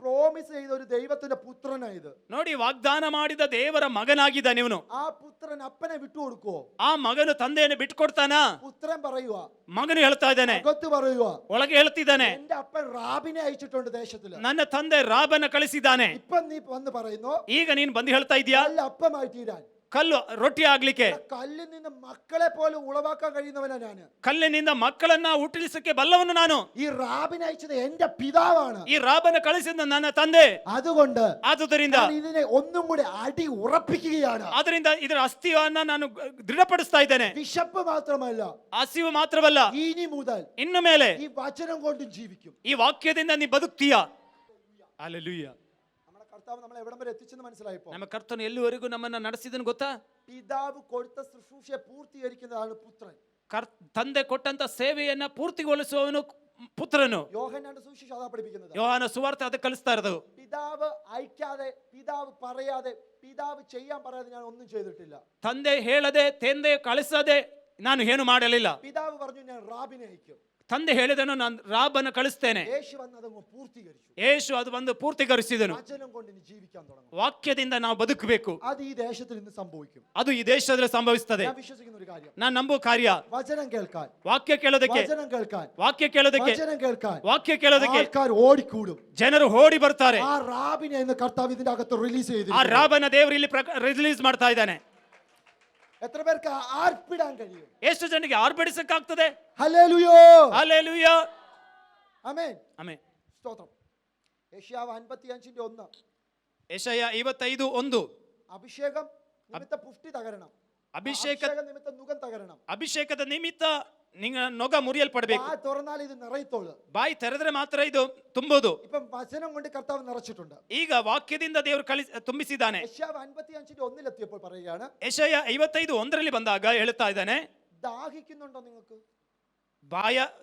Speaker 3: പ്രോമിസ് ചെയ്ത ഒരു ദൈവത്തിന്റെ പുത്രനായത്.
Speaker 2: ನೋಡಿ, ವಾಗ್ದಾನ ಮಾಡಿದ ದೇವರ ಮಗನಾಗಿದ್ದಾನೆ ಇವನು.
Speaker 3: ആ പുത്രൻ അപ്പനെ വിട്ടുകൊടുക്കുവോ?
Speaker 2: ಆ ಮಗನು ತಂದೆಯನ್ನು ಬಿಟ್ಕೊಡ್ತಾನ?
Speaker 3: പുത്രൻ പറയുക,
Speaker 2: ಮಗನು ಹೇಳ್ತಾ ಇದ್ದಾನೆ,
Speaker 3: അകത്ത് പറയുക,
Speaker 2: ಒಳಗೆ ಹೇಳ್ತಿದ್ದಾನೆ,
Speaker 3: എന്റെ അപ്പൻ റാബിനെ അയച്ചിട്ടുണ്ട് ദേശത്തില്.
Speaker 2: ನನ್ನ ತಂದೆ ರಾಬನ್ನ ಕಳಿಸಿದ್ದಾನೆ.
Speaker 3: ഇപ്പൊ നീ വന്ന് പറയുന്നു,
Speaker 2: ಈಗ ನೀನ್ ಬಂದು ಹೇಳ್ತಾ ಇದೀಯಾ
Speaker 3: കല്ല് അപ്പമായി തീരാൻ.
Speaker 2: ಕಲ್ಲು ರೊಟ್ಟಿ ಆಗ್ಲಿಕ್ಕೆ?
Speaker 3: കല്ലിൽ നിന്ന് മക്കളെ പോലെ ഉളവാക്കാൻ കഴിയുന്നവനാ ഞാന്.
Speaker 2: ಕಲ್ಲಿನಿಂದ ಮಕ್ಕಳನ್ನ ಹುಟ್ಟಿಸಕ್ಕೆ ಬಲ್ಲವನು ನಾನು.
Speaker 3: ഈ റാബിനെ അയച്ചത് എന്റെ പിതാവാണ്.
Speaker 2: ಈ ರಾಬನ ಕಳಿಸಿದ ನನ್ನ ತಂದೆ.
Speaker 3: അതുകൊണ്ട്
Speaker 2: ಆದುದರಿಂದ
Speaker 3: ഇതിനെ ഒന്നും കൂടി അടി ഉറപ്പിക്കുകയാണ്.
Speaker 2: ಅದರಿಂದ ಇದರ ಅಸ್ಥಿವನ್ನ ನಾನು ದೃಢಪಡಿಸ್ತಾ ಇದ್ದೇನೆ.
Speaker 3: വിശപ്പ് മാത്രമല്ല,
Speaker 2: ಹಸಿವು ಮಾತ್ರವಲ್ಲ,
Speaker 3: ഇനി മുതൽ
Speaker 2: ಇನ್ನು ಮೇಲೆ
Speaker 3: ഈ വചനം കൊണ്ടും ജീവിക്കും.
Speaker 2: ಈ ವಾಕ್ಯದಿಂದ ನೀ ಬದುಕ್ತೀಯ. ಹಲ್ಲೆಲೂಯಾ.
Speaker 3: നമ്മുടെ കർത്താവ് നമ്മളെ എവിടം വരെ എത്തിച്ചെന്ന് മനസ്സിലായപ്പോ,
Speaker 2: ನಮ್ಮ ಕರ್ತನು ಎಲ್ಲಿವರೆಗೂ ನಮ್ಮನ್ನ ನಡೆಸಿದನು ಗೊತ್ತಾ?
Speaker 3: പിതാവ് കൊടുത്ത ശുശ്രൂഷയെ പൂർത്തീകരിക്കുന്നതാണ് പുത്രൻ.
Speaker 2: ತಂದೆ ಕೊಟ್ಟಂತ ಸೇವೆಯನ್ನ ಪೂರ್ತಿಗೊಳಿಸುವವನು ಪುತ್ರನು.
Speaker 3: യോഹന്നാന്റെ സുവിശേഷം അതാ പഠിപ്പിക്കുന്നത്.
Speaker 2: ಯೋಹಾನ ಸುವಾರ್ತೆ ಅದಕ್ಕೆ ಕಲಿಸ್ತಾ ಇರೋದು.
Speaker 3: പിതാവ് അയക്കാതെ, പിതാവ് പറയാതെ, പിതാവ് ചെയ്യാൻ പറയാതെ ഞാൻ ഒന്നും ചെയ്തിട്ടില്ല.
Speaker 2: ತಂದೆ ಹೇಳದೆ, ತಂದೆ ಕಳಿಸದೆ ನಾನು ಏನು ಮಾಡಲಿಲ್ಲ.
Speaker 3: പിതാവ് പറഞ്ഞു, ഞാൻ റാബിനെ അയക്കും.
Speaker 2: ತಂದೆ ಹೇಳಿದನು, ನಾನು ರಾಬನ್ನು ಕಳಿಸ್ತೇನೆ.
Speaker 3: യേശു വന്ന് അതങ്ങ് പൂർത്തീകരിച്ചു.
Speaker 2: ಯೇಸು ಅದು ಬಂದು ಪೂರ್ತಿಗೊಳಿಸಿದನು.
Speaker 3: വചനം കൊണ്ട് ഇനി ജീവിക്കാൻ തുടങ്ങും.
Speaker 2: ವಾಕ್ಯದಿಂದ ನಾವು ಬದುಕಬೇಕು.
Speaker 3: അത് ഈ ദേശത്തിൽ ഇന്ന് സംഭവിക്കും.
Speaker 2: ಅದು ಈ ದೇಶದಲ್ಲಿ ಸಂಭವಿಸುತ್ತದೆ.
Speaker 3: ഞാൻ വിശ്വസിക്കുന്ന ഒരു കാര്യം,
Speaker 2: ನಾನು ನಂಬುವ ಕಾರ್ಯ,
Speaker 3: വചനം കേൾക്കാൻ,
Speaker 2: ವಾಕ್ಯ ಕೇಳೋದಕ್ಕೆ,
Speaker 3: വചനം കേൾക്കാൻ,
Speaker 2: ವಾಕ್ಯ ಕೇಳೋದಕ್ಕೆ,
Speaker 3: വചനം കേൾക്കാൻ
Speaker 2: ವಾಕ್ಯ ಕೇಳೋದಕ್ಕೆ
Speaker 3: ആൾക്കാർ ഓടിക്കൂടും.
Speaker 2: ಜನರು ಓಡಿ ಬರ್ತಾರೆ.
Speaker 3: ആ റാബിനെ ഇന്ന് കർത്താവ് ഇതിന്റെ അകത്ത് റിലീസ്
Speaker 2: ಆ
Speaker 3: ചെയ്തിരിക്കുന്നു.
Speaker 2: ರಾಬನ ದೇವರು ಇಲ್ಲಿ ರಿಲೀಸ್ ಮಾಡ್ತಾ ಇದ್ದಾನೆ.
Speaker 3: എത്ര പേർക്ക് ആർപ്പിടാൻ കഴിയും?
Speaker 2: ಎಷ್ಟು ಜನಕ್ಕೆ ಆರ್ಭಟಿಸಕ್ಕಾಗ್ತದೆ?
Speaker 3: ഹല്ലേലൂയ,
Speaker 2: ಹಲ್ಲೆಲೂಯ,
Speaker 3: ആമേൻ,
Speaker 2: ಆಮೆನ್.
Speaker 3: സ്തോത്രം. യെശയ്യാവ് 55:1,
Speaker 2: ಯೆಶಯ 55:1,
Speaker 3: അഭിഷേകം നിമിത്ത പുഷ്ടി തകരണം,
Speaker 2: ಅಭಿಷೇಕ
Speaker 3: നിമിത്ത നുകം തകരണം,
Speaker 2: ಅಭಿಷೇಕದ ನಿಮಿತ್ತ ನಿನ್ನ ನೊಗ ಮುರಿಯಲ್ಪಡಬೇಕು.
Speaker 3: വാ തുറന്നാൽ ഇത് നിറയത്തുള്ളൂ.
Speaker 2: ಬಾಯಿ ತೆರೆದ್ರೆ ಮಾತ್ರ ಇದು ತುಂಬೋದು.
Speaker 3: ഇപ്പം വചനം കൊണ്ട് കർത്താവ് നിറച്ചിട്ടുണ്ട്.
Speaker 2: ಈಗ ವಾಕ್ಯದಿಂದ ದೇವರು ತುಂಬಿಸಿದ್ದಾನೆ.
Speaker 3: യെശയ്യാവ് 55:1 പറയുകയാണ്,
Speaker 2: ಯೆಶಾಯ 55:1 ಬಂದಾಗ ಹೇಳ್ತಾ ಇದ್ದಾನೆ,
Speaker 3: ദാഹിക്കുന്നുണ്ടോ നിങ്ങൾക്ക്?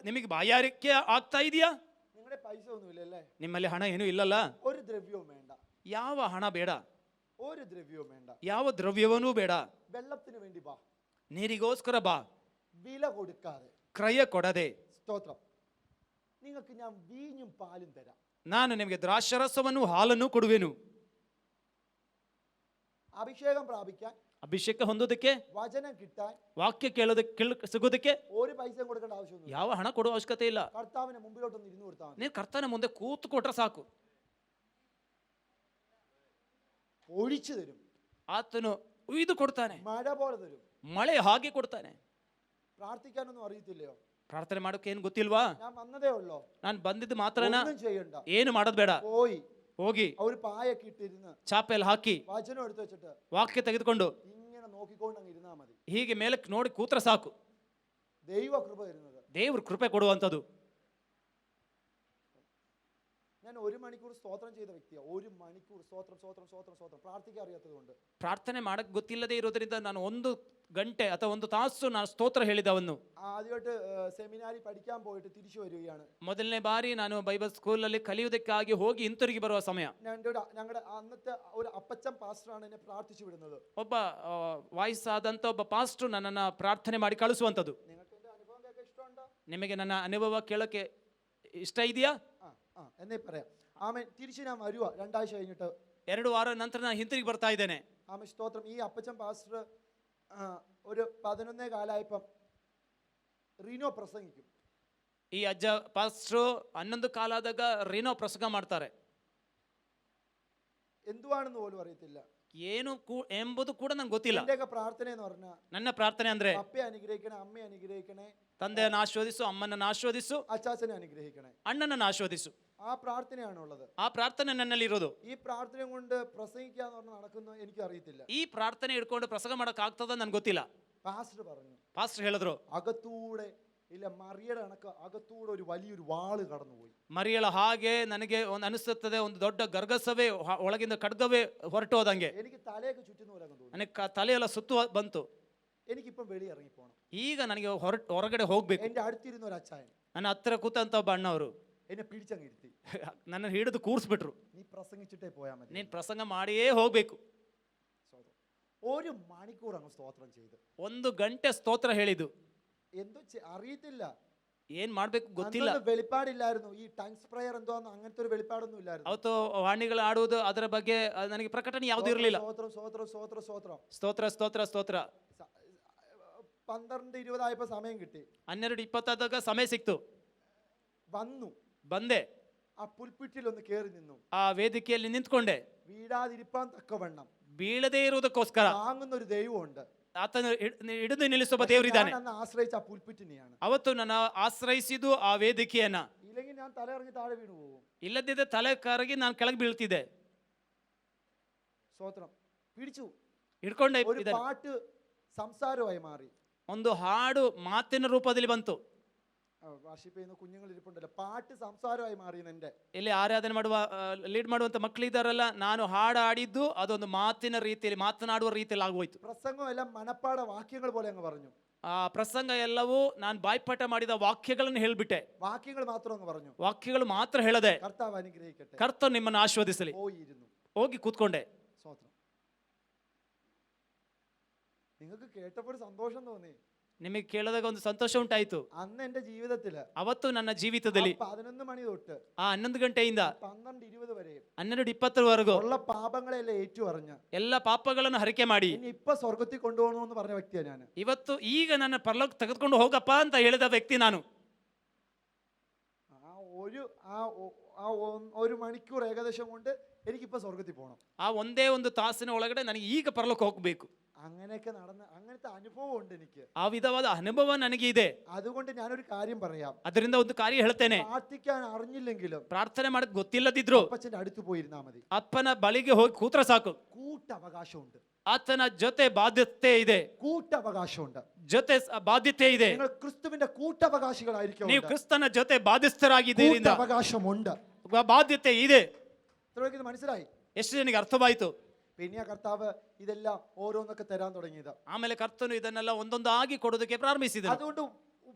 Speaker 2: ನಿಮಗೆ ಬಾಯಾರಿಕೆ ಆಗ್ತಾ ಇದೆಯಾ?
Speaker 3: നിങ്ങളുടെ പൈസ ഒന്നുമില്ല അല്ലേ?
Speaker 2: ನಿಮ್ಮಲ್ಲಿ ಹಣ ಏನೂ ಇಲ್ಲಲ್ಲ?
Speaker 3: ഒരു ദ്രവ്യവും വേണ്ട.
Speaker 2: ಯಾವ ಹಣ ಬೇಡ,
Speaker 3: ഒരു ദ്രവ്യവും വേണ്ട.
Speaker 2: ಯಾವ ದ್ರವ್ಯವನ್ನೂ ಬೇಡ.
Speaker 3: വെള്ളത്തിന് വേണ്ടി വാ,
Speaker 2: ನೀರಿಗೋಸ್ಕರ ಬಾ,
Speaker 3: വില കൊടുക്കാതെ,
Speaker 2: ಕ್ರಯ ಕೊಡದೆ.
Speaker 3: സ്തോത്രം. നിങ്ങൾക്ക് ഞാൻ വീഞ്ഞും പാലും തരാം.
Speaker 2: ನಾನು ನಿಮಗೆ ದ್ರಾಕ್ಷಾರಸವನ್ನು ಹಾಲನ್ನು ಕೊಡುವೆನು.
Speaker 3: അഭിഷേകം പ്രാപിക്കാൻ,
Speaker 2: ಅಭಿಷೇಕ ಹೊಂದೋದಕ್ಕೆ,
Speaker 3: വചനം കിട്ടാൻ
Speaker 2: ವಾಕ್ಯ ಸಿಗೋದಕ್ಕೆ
Speaker 3: ഒരു പൈസയും കൊടുക്കേണ്ട ആവശ്യമൊന്നുമില്ല.
Speaker 2: ಯಾವ ಹಣ ಕೊಡುವ ಅವಶ್ಯಕತೆ ಇಲ್ಲ.
Speaker 3: കർത്താവിന് മുമ്പിലോട്ടൊന്ന് ഇരുന്ന് കൊടുത്താൽ മതി.
Speaker 2: ನೀನು ಕರ್ತನ ಮುಂದೆ ಕೂತು ಕೊಟ್ರೆ ಸಾಕು,
Speaker 3: ഒഴിച്ചു തരും.
Speaker 2: ಆತನು ಉಯ್ದು ಕೊಡ್ತಾನೆ,
Speaker 3: മഴ പോലെ തരും.
Speaker 2: ಮಳೆ ಹಾಗೆ ಕೊಡ್ತಾನೆ.
Speaker 3: പ്രാർത്ഥിക്കാനൊന്നും അറിയത്തില്ലയോ?
Speaker 2: ಪ್ರಾರ್ಥನೆ ಮಾಡೋಕೆ ಏನು ಗೊತ್ತಿಲ್ವಾ?
Speaker 3: ഞാൻ വന്നതേ ഉള്ളോ?
Speaker 2: ನಾನು ಬಂದಿದ್ದು ಮಾತ್ರನಾ?
Speaker 3: ഒന്നും ചെയ്യണ്ട.
Speaker 2: ಏನು ಮಾಡೋದು ಬೇಡ.
Speaker 3: പോയി
Speaker 2: ಹೋಗಿ
Speaker 3: ഒരു പായൊക്കെ ഇട്ടിരുന്ന്
Speaker 2: ಚಾಪೆಯಲ್ಲಿ ಹಾಕಿ
Speaker 3: വചനം എടുത്തു വെച്ചിട്ട്
Speaker 2: ವಾಕ್ಯ ತೆಗೆದುಕೊಂಡು
Speaker 3: ഇങ്ങനെ നോക്കിക്കൊണ്ട് അങ്ങ് ഇരുന്നാ മതി.
Speaker 2: ಹೀಗೆ ಮೇಲಕ್ಕೆ ನೋಡಿ ಕೂತ್ರೆ ಸಾಕು.
Speaker 3: ദൈവ കൃപ തരുന്നത്.
Speaker 2: ದೇವ್ರ ಕೃಪೆ ಕೊಡುವಂಥದ್ದು.
Speaker 3: ഞാൻ 1 മണിക്കൂർ സ്തോത്രം ചെയ്ത വ്യക്തിയാണ്. 1 മണിക്കൂർ സ്തോത്രം സ്തോത്രം സ്തോത്രം സ്തോത്രം പ്രാർത്ഥിക്കാൻ അറിയാത്തത് കൊണ്ട്,
Speaker 2: ಪ್ರಾರ್ಥನೆ ಮಾಡಕ್ಕೆ ಗೊತ್ತಿಲ್ಲದೆ ಇರೋದ್ರಿಂದ ನಾನು 1 ಗಂಟೆ ಅಥವಾ 1 ತಾಸು ನಾನು ಸ್ತೋತ್ರ ಹೇಳಿದವನು.
Speaker 3: ആദ്യമായിട്ട് സെമിനാരി പഠിക്കാൻ പോയിട്ട് തിരിച്ചു വരികയാണ്.
Speaker 2: ಮೊದಲನೇ ಬಾರಿ ನಾನು ಬೈಬಲ್ ಸ್ಕೂಲಲ್ಲಿ ಕಲಿಯುವುದಕ್ಕಾಗಿ ಹೋಗಿ ಹಿಂತಿರುಗಿ ಬರುವ ಸಮಯ.
Speaker 3: ഞങ്ങളുടെ അന്നത്തെ ഒരു അപ്പച്ചൻ പാസ്റ്ററാണ് എന്നെ പ്രാർത്ഥിച്ചു വിടുന്നത്.
Speaker 2: ಒಬ್ಬ ವಯಸ್ಸಾದಂಥ ಒಬ್ಬ ಪಾಸ್ಟರ್ ನನ್ನನ್ನು ಪ್ರಾರ್ಥನೆ ಮಾಡಿ ಕಳಿಸುವಂಥದ್ದು.
Speaker 3: നിങ്ങൾക്ക് എന്റെ അനുഭവം കേൾക്കാൻ ഇഷ്ടമുണ്ടോ?
Speaker 2: ನಿಮಗೆ ನನ್ನ ಅನುಭವ ಕೇಳೋಕ್ಕೆ ಇಷ್ಟ ಇದೆಯಾ?
Speaker 3: എന്നേ പറയാം. ആമേൻ. തിരിച്ച് ഞാൻ വരുക 2 ആഴ്ച കഴിഞ്ഞിട്ട്.
Speaker 2: 2 ವಾರ ನಂತರ ನಾನು ಹಿಂತಿರುಗಿ ಬರ್ತಾ ಇದ್ದೇನೆ.
Speaker 3: ആമേൻ. സ്തോത്രം. ഈ അപ്പച്ചൻ പാസ്റ്റർ ഒരു 11 കാലായപ്പം റീനോ പ്രസംഗിക്കും.
Speaker 2: ಈ ಅಜ್ಜ ಪಾಸ್ಟ್ರು 11 ಕಾಲಾದಾಗ ರೀನೋ ಪ್ರಸಂಗ ಮಾಡ್ತಾರೆ.
Speaker 3: എന്തുവാണെന്ന് പോലും അറിയത്തില്ല.
Speaker 2: ಏನು ಎಂಬುದು ಕೂಡ ನಂಗೆ ಗೊತ್ತಿಲ್ಲ.
Speaker 3: എന്റെയൊക്കെ പ്രാർത്ഥന എന്ന് പറഞ്ഞാൽ,
Speaker 2: ನನ್ನ ಪ್ರಾರ್ಥನೆ ಅಂದ್ರೆ,
Speaker 3: അപ്പയെ അനുഗ്രഹിക്കണേ, അമ്മയെ അനുഗ്രഹിക്കണേ,
Speaker 2: ತಂದೆಯನ್ನು ಆಶೀರ್ವದಿಸು, ಅಮ್ಮನನ್ನು ಆಶೀರ್ವದಿಸು,
Speaker 3: അച്ചാച്ചനെ അനുഗ്രഹിക്കണേ.
Speaker 2: ಅಣ್ಣನನ್ನು ಆಶೀರ್ವದಿಸು.
Speaker 3: ആ പ്രാർത്ഥനയാണുള്ളത്.
Speaker 2: ಆ ಪ್ರಾರ್ಥನೆ ನನ್ನಲ್ಲಿ ಇರೋದು.
Speaker 3: ഈ പ്രാർത്ഥന കൊണ്ട് പ്രസംഗിക്കാന്ന് പറഞ്ഞാൽ നടക്കുന്നു എനിക്ക് അറിയത്തില്ല.
Speaker 2: ಈ ಪ್ರಾರ್ಥನೆ ಇಟ್ಕೊಂಡು ಪ್ರಸಂಗ ಮಾಡಕ್ ಆಗ್ತದ ನನ್ಗೆ ಗೊತ್ತಿಲ್ಲ.
Speaker 3: പാസ്റ്റർ പറഞ്ഞു,
Speaker 2: ಪಾಸ್ಟರ್ ಹೇಳಿದ್ರು,
Speaker 3: അകത്തൂടെ ഇല്ല മറിയുടെ കണക്ക് അകത്തൂടെ ഒരു വലിയൊരു വാള് കടന്നുപോയി.
Speaker 2: ಮರಿಯಳ ಹಾಗೆ ನನಗೆ ಒಂದು ಅನಿಸುತ್ತದೆ, ಒಂದು ದೊಡ್ಡ ಗರ್ಗಸವೇ ಒಳಗಿಂದ ಖಡ್ಗವೇ ಹೊರಟು ಹೋದಂಗೆ.
Speaker 3: എനിക്ക് തലയൊക്കെ ചുറ്റുന്ന പോലെ തോന്നി.
Speaker 2: ನನಗೆ ತಲೆಯೆಲ್ಲ ಸುತ್ತು ಬಂತು.
Speaker 3: എനിക്കിപ്പം വെളി ഇറങ്ങി പോകണം.
Speaker 2: ಈಗ ನನಗೆ ಹೊರಗಡೆ ಹೋಗ್ಬೇಕು.
Speaker 3: എന്റെ അടുത്തിരുന്ന ഒരു അച്ചായൻ
Speaker 2: ನನ್ನ ಹತ್ರ ಕೂತಂತ ಒಬ್ಬ ಅಣ್ಣವರು
Speaker 3: എന്നെ പിടിച്ചങ്ങിരുത്തി.
Speaker 2: ನನ್ನ ಹಿಡಿದು ಕೂರಿಸ್ಬಿಟ್ರು.
Speaker 3: നീ പ്രസംഗിച്ചിട്ടേ പോയാൽ മതി,
Speaker 2: ನೀನ್ ಪ್ರಸಂಗ ಮಾಡಿಯೇ ಹೋಗ್ಬೇಕು.
Speaker 3: 1 മണിക്കൂർ അങ്ങ് സ്തോത്രം ചെയ്ത്
Speaker 2: 1 ಗಂಟೆ ಸ್ತೋತ್ರ ಹೇಳಿದ್ದು.
Speaker 3: എന്തോ അറിയത്തില്ല,
Speaker 2: ಏನ್ ಮಾಡ್ಬೇಕು ಗೊತ್ತಿಲ್ಲ.
Speaker 3: വെളിപ്പാടില്ലായിരുന്നു. ഈ ടങ്സ് പ്രയർ എന്തോ അങ്ങനത്തെ ഒരു വെളിപ്പാടൊന്നും ഇല്ലായിരുന്നു.
Speaker 2: ಅವತ್ತು ವಾಣಿಗಳು ಆಡುವುದು ಅದರ ಬಗ್ಗೆ ನನಗೆ ಪ್ರಕಟಣೆ ಯಾವ್ದು ಇರಲಿಲ್ಲ.
Speaker 3: സ്തോത്രം സ്തോത്രം സ്തോത്രം സ്തോത്രം
Speaker 2: ಸ್ತೋತ್ರ ಸ್ತೋತ್ರ ಸ್ತೋತ್ರ.
Speaker 3: 12:20 ആയപ്പോ സമയം കിട്ടി.
Speaker 2: 12:20 ಆದಾಗ ಸಮಯ ಸಿಕ್ತು.
Speaker 3: വന്നു,
Speaker 2: ಬಂದೆ,
Speaker 3: ആ പുൽപ്പിറ്റിൽ ഒന്ന് കേറി നിന്നു.
Speaker 2: ಆ ವೇದಿಕೆಯಲ್ಲಿ ನಿಂತ್ಕೊಂಡೆ.
Speaker 3: വീഴാതിരിപ്പാൻ തക്കവണ്ണം
Speaker 2: ಬೀಳದೇ ಇರುವುದಕ್ಕೋಸ್ಕರ
Speaker 3: താങ്ങുന്ന ഒരു ദൈവമുണ്ട്.
Speaker 2: ಆತನು ಹಿಡಿದು ನಿಲ್ಲಿಸುವ ದೇವರಿದ್ದಾನೆ.
Speaker 3: ഞാൻ ആശ്രയിച്ച ആ പുൽപ്പിറ്റിനെയാണ്.
Speaker 2: ಅವತ್ತು ನಾನು ಆಶ್ರಯಿಸಿದ್ದು ಆ ವೇದಿಕೆಯನ್ನ.
Speaker 3: ഇല്ലെങ്കിൽ ഞാൻ തലയിറങ്ങി താഴെ വീണു പോകും.
Speaker 2: ಇಲ್ಲದಿದ್ದರೆ ತಲೆ ಕರಗಿ ನಾನು ಕೆಳಗೆ ಬೀಳ್ತಿದ್ದೆ.
Speaker 3: സ്തോത്രം. പിടിച്ചു.
Speaker 2: ಹಿಡ್ಕೊಂಡೆ.
Speaker 3: ഒരു പാട്ട് സംസാരമായി മാറി.
Speaker 2: ಒಂದು ಹಾಡು ಮಾತಿನ ರೂಪದಲ್ಲಿ ಬಂತು.
Speaker 3: വർഷിപ്പ് ചെയ്യുന്ന കുഞ്ഞുങ്ങൾ ഇരിപ്പുണ്ടല്ലോ, പാട്ട് സംസാരമായി മാറി. എന്റെ
Speaker 2: ಇಲ್ಲಿ ಆರಾಧನೆ ಮಾಡುವ ಲೀಡ್ ಮಾಡುವಂತ ಮಕ್ಕಳಿದ್ದಾರಲ್ಲ, ನಾನು ಹಾಡು ಆಡಿದ್ದು ಅದೊಂದು ಮಾತಿನ ರೀತಿಯಲ್ಲಿ, ಮಾತನಾಡುವ ರೀತಿಯಲ್ಲಿ ಆಗೋಯ್ತು.
Speaker 3: പ്രസംഗം എല്ലാം മനപ്പാട വാക്യങ്ങൾ പോലെ അങ്ങ് പറഞ്ഞു.
Speaker 2: ಆ ಪ್ರಸಂಗ ಎಲ್ಲವೂ ನಾನು ಬಾಯ್ಪಾಠ ಮಾಡಿದ ವಾಕ್ಯಗಳನ್ನು ಹೇಳ್ಬಿಟ್ಟೆ.
Speaker 3: വാക്യങ്ങൾ മാത്രം അങ്ങ് പറഞ്ഞു.
Speaker 2: ವಾಕ್ಯಗಳು ಮಾತ್ರ ಹೇಳದೆ,
Speaker 3: കർത്താവ് അനുഗ്രഹിക്കട്ടെ,
Speaker 2: ಕರ್ತನು ನಿಮ್ಮನ್ನು ಆಶೀರ್ವದಿಸಲಿ.
Speaker 3: പോയിരുന്നു.
Speaker 2: ಹೋಗಿ ಕೂತ್ಕೊಂಡೆ.
Speaker 3: സ്തോത്രം. നിങ്ങൾക്ക് കേട്ടപ്പോൾ സന്തോഷം തോന്നി.
Speaker 2: ನಿಮಗೆ ಕೇಳಿದಾಗ ಒಂದು ಸಂತೋಷ ಉಂಟಾಯ್ತು.
Speaker 3: അന്ന് എന്റെ ജീവിതത്തില്
Speaker 2: ಅವತ್ತು ನನ್ನ ಜೀವಿತದಲ್ಲಿ
Speaker 3: 11 മണി തൊട്ട്
Speaker 2: ಆ 11 ಗಂಟೆಯಿಂದ
Speaker 3: 12:20 വരെ
Speaker 2: 12:20
Speaker 3: ഉള്ള പാപങ്ങളെല്ലാം ഏറ്റു പറഞ്ഞ,
Speaker 2: ಎಲ್ಲ ಪಾಪಗಳನ್ನು ಹರಿಕೆ ಮಾಡಿ,
Speaker 3: ഇനി ഇപ്പൊ സ്വർഗത്തിൽ കൊണ്ടുപോകണമെന്ന് പറഞ്ഞ വ്യക്തിയാണ് ഞാൻ.
Speaker 2: ಇವತ್ತು ಈಗ ನನ್ನ ಪರಲೋಕ ತೆಗೆದುಕೊಂಡು ಹೋಗಪ್ಪ ಅಂತ ಹೇಳಿದ ವ್ಯಕ್ತಿ ನಾನು.
Speaker 3: ഒരു മണിക്കൂർ ഏകദേശം കൊണ്ട് എനിക്കിപ്പോ സ്വർഗത്തിൽ പോകണം.
Speaker 2: ಆ ಒಂದೇ ಒಂದು ತಾಸಿನ ಒಳಗಡೆ ನನಗೆ ಈಗ ಪರಲೋಕ ಹೋಗಬೇಕು.
Speaker 3: അങ്ങനെയൊക്കെ നടന്ന അങ്ങനത്തെ അനുഭവം ഉണ്ട് എനിക്ക്.
Speaker 2: ಆ ವಿಧವಾದ ಅನುಭವ ನನಗೆ ಇದೆ.
Speaker 3: അതുകൊണ്ട് ഞാനൊരു കാര്യം പറയാം.
Speaker 2: ಅದರಿಂದ ಒಂದು ಕಾರ್ಯ ಹೇಳ್ತೇನೆ.
Speaker 3: പ്രാർത്ഥിക്കാൻ അറിഞ്ഞില്ലെങ്കിലും
Speaker 2: ಪ್ರಾರ್ಥನೆ ಮಾಡಕ್ ಗೊತ್ತಿಲ್ಲದಿದ್ರು
Speaker 3: അപ്പച്ചന്റെ അടുത്ത് പോയിരുന്നാ മതി.
Speaker 2: ಅಪ್ಪನ ಬಳಿಗೆ ಹೋಗಿ ಕೂತ್ರ ಸಾಕು.
Speaker 3: കൂട്ടവകാശമുണ്ട്.
Speaker 2: ಆತನ ಜೊತೆ ಬಾಧ್ಯತೆ ಇದೆ.
Speaker 3: കൂട്ടവകാശമുണ്ട്.
Speaker 2: ಜೊತೆ ಬಾಧ್ಯತೆ ಇದೆ.
Speaker 3: നിങ്ങൾ ക്രിസ്തുവിന്റെ കൂട്ടവകാശികളായിരിക്കും.
Speaker 2: ನೀವು ಕ್ರಿಸ್ತನ ಜೊತೆ ಬಾಧ್ಯಸ್ಥರಾಗಿದ್ದೀರಿಂದ
Speaker 3: കൂട്ടവകാശമുണ്ട്.
Speaker 2: ಬಾಧ್ಯತೆ ಇದೆ.
Speaker 3: ഇത്രയൊക്കെ മനസ്സിലായി?
Speaker 2: ಎಷ್ಟು ಜನಕ್ಕೆ ಅರ್ಥವಾಯಿತು?
Speaker 3: പിന്നെ കർത്താവ് ഇതെല്ലാം ഓരോന്നൊക്കെ തരാൻ തുടങ്ങിയത്.
Speaker 2: ಆಮೇಲೆ ಕರ್ತನು ಇದನ್ನೆಲ್ಲ ಒಂದೊಂದಾಗಿ ಕೊಡೋದಕ್ಕೆ ಪ್ರಾರಂಭಿಸಿದನು.
Speaker 3: അതുകൊണ്ട്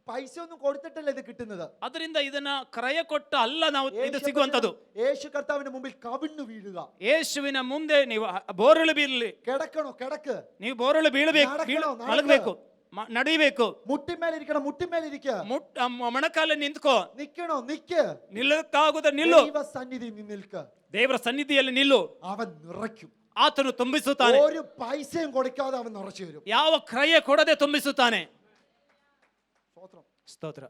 Speaker 3: പൈസ ഒന്നും കൊടുത്തിട്ടല്ല ഇത് കിട്ടുന്നത്.
Speaker 2: ಅದರಿಂದ ಇದನ್ನ ಕ್ರಯ ಕೊಟ್ಟು ಅಲ್ಲ ನಾವು ಇದು ಸಿಗುವಂತದ್ದು.
Speaker 3: യേശു കർത്താവിന്റെ മുമ്പിൽ കവിണ്ണു വീഴുക.
Speaker 2: ಯೇಸುವಿನ ಮುಂದೆ ನೀವು ಬೋರಳು ಬೀಳಲಿ.
Speaker 3: കിടക്കണോ? കിടക്ക്.
Speaker 2: ನೀವು ಬೋರಳು ಬೀಳಬೇಕು, ಮಲಗಬೇಕು, ನಡಿಬೇಕು.
Speaker 3: മുട്ടിന്മേലിരിക്കണം. മുട്ടിന്മേലിരിക്കുക.
Speaker 2: ಮೊಣಕಾಲ ನಿಂತ್ಕೋ.
Speaker 3: നിക്കണോ? നിക്ക്.
Speaker 2: ನಿಲ್ಲಕ್ಕಾಗುದ ನಿಲ್ಲು.
Speaker 3: ദൈവ സന്നിധി നിൽക്ക്.
Speaker 2: ದೇವರ ಸನ್ನಿಧಿಯಲ್ಲಿ ನಿಲ್ಲು.
Speaker 3: അവൻ നിറയ്ക്കും.
Speaker 2: ಆತನು ತುಂಬಿಸುತ್ತಾನೆ.
Speaker 3: ഒരു പൈസയും കൊടുക്കാതെ അവൻ നിറച്ചു തരും.
Speaker 2: ಯಾವ ಕ್ರಯ ಕೊಡದೆ ತುಂಬಿಸುತ್ತಾನೆ. ಸ್ತೋತ್ರ.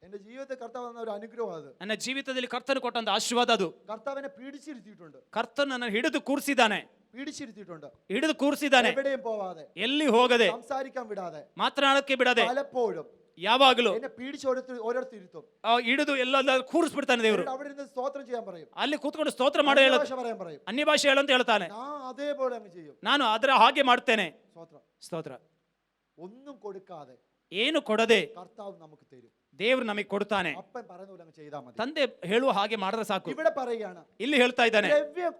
Speaker 3: എന്റെ ജീവിതത്തിൽ കർത്താവ് തന്ന ഒരു അനുഗ്രഹം അത്.
Speaker 2: ನನ್ನ ಜೀವಿತದಲ್ಲಿ ಕರ್ತನು ಕೊಟ್ಟಂತ ಆಶೀರ್ವಾದ ಅದು.
Speaker 3: കർത്താവിനെ പീഡിച്ചിരുത്തിയിട്ടുണ്ട്.
Speaker 2: ಕರ್ತನು ನನ್ನ ಹಿಡಿದು ಕೂರಿಸಿದ್ದಾನೆ.
Speaker 3: പീഡിച്ചിരുത്തിയിട്ടുണ്ട്.
Speaker 2: ಹಿಡಿದು ಕೂರಿಸಿದ್ದಾನೆ.
Speaker 3: എവിടെയും പോവാതെ,
Speaker 2: ಎಲ್ಲಿ ಹೋಗದೆ,
Speaker 3: സംസാരിക്കാൻ വിടാതെ,
Speaker 2: ಮಾತನಾಡಕ್ಕೆ ಬಿಡದೆ,
Speaker 3: പലപ്പോഴും
Speaker 2: ಯಾವಾಗಲೂ
Speaker 3: എന്നെ പീഡിച്ച് ഓരോരുത്തർ ഇരുത്തും.
Speaker 2: ಹಿಡಿದು ಎಲ್ಲ ಕೂರಿಸ್ಬಿಡ್ತಾನೆ ದೇವರು.
Speaker 3: അവിടെ ഇരുന്ന് സ്തോത്രം ചെയ്യാൻ പറയും.
Speaker 2: ಅಲ್ಲಿ ಕೂತ್ಕೊಂಡು ಸ್ತೋತ್ರ ಮಾಡೋ ಹೇಳ,
Speaker 3: ഭാഷ പറയാൻ പറയും.
Speaker 2: ಅನ್ಯ ಭಾಷೆ ಹೇಳಂತ ಹೇಳ್ತಾನೆ.
Speaker 3: അതേപോലെ അങ്ങ് ചെയ്യും.
Speaker 2: ನಾನು ಅದರ ಹಾಗೆ ಮಾಡ್ತೇನೆ. ಸ್ತೋತ್ರ.
Speaker 3: ഒന്നും കൊടുക്കാതെ,
Speaker 2: ಏನು ಕೊಡದೆ
Speaker 3: കർത്താവ് നമുക്ക് തരും.
Speaker 2: ದೇವರು ನಮಗೆ ಕೊಡ್ತಾನೆ.
Speaker 3: അപ്പൻ പറയുന്ന പോലെ അങ്ങ് ചെയ്താൽ മതി.
Speaker 2: ತಂದೆ ಹೇಳುವ ಹಾಗೆ ಮಾಡಿದ್ರೆ ಸಾಕು.
Speaker 3: ഇവിടെ പറയുകയാണ്,
Speaker 2: ಇಲ್ಲಿ ಹೇಳ್ತಾ ಇದ್ದಾನೆ,
Speaker 3: ദ്രവ്യം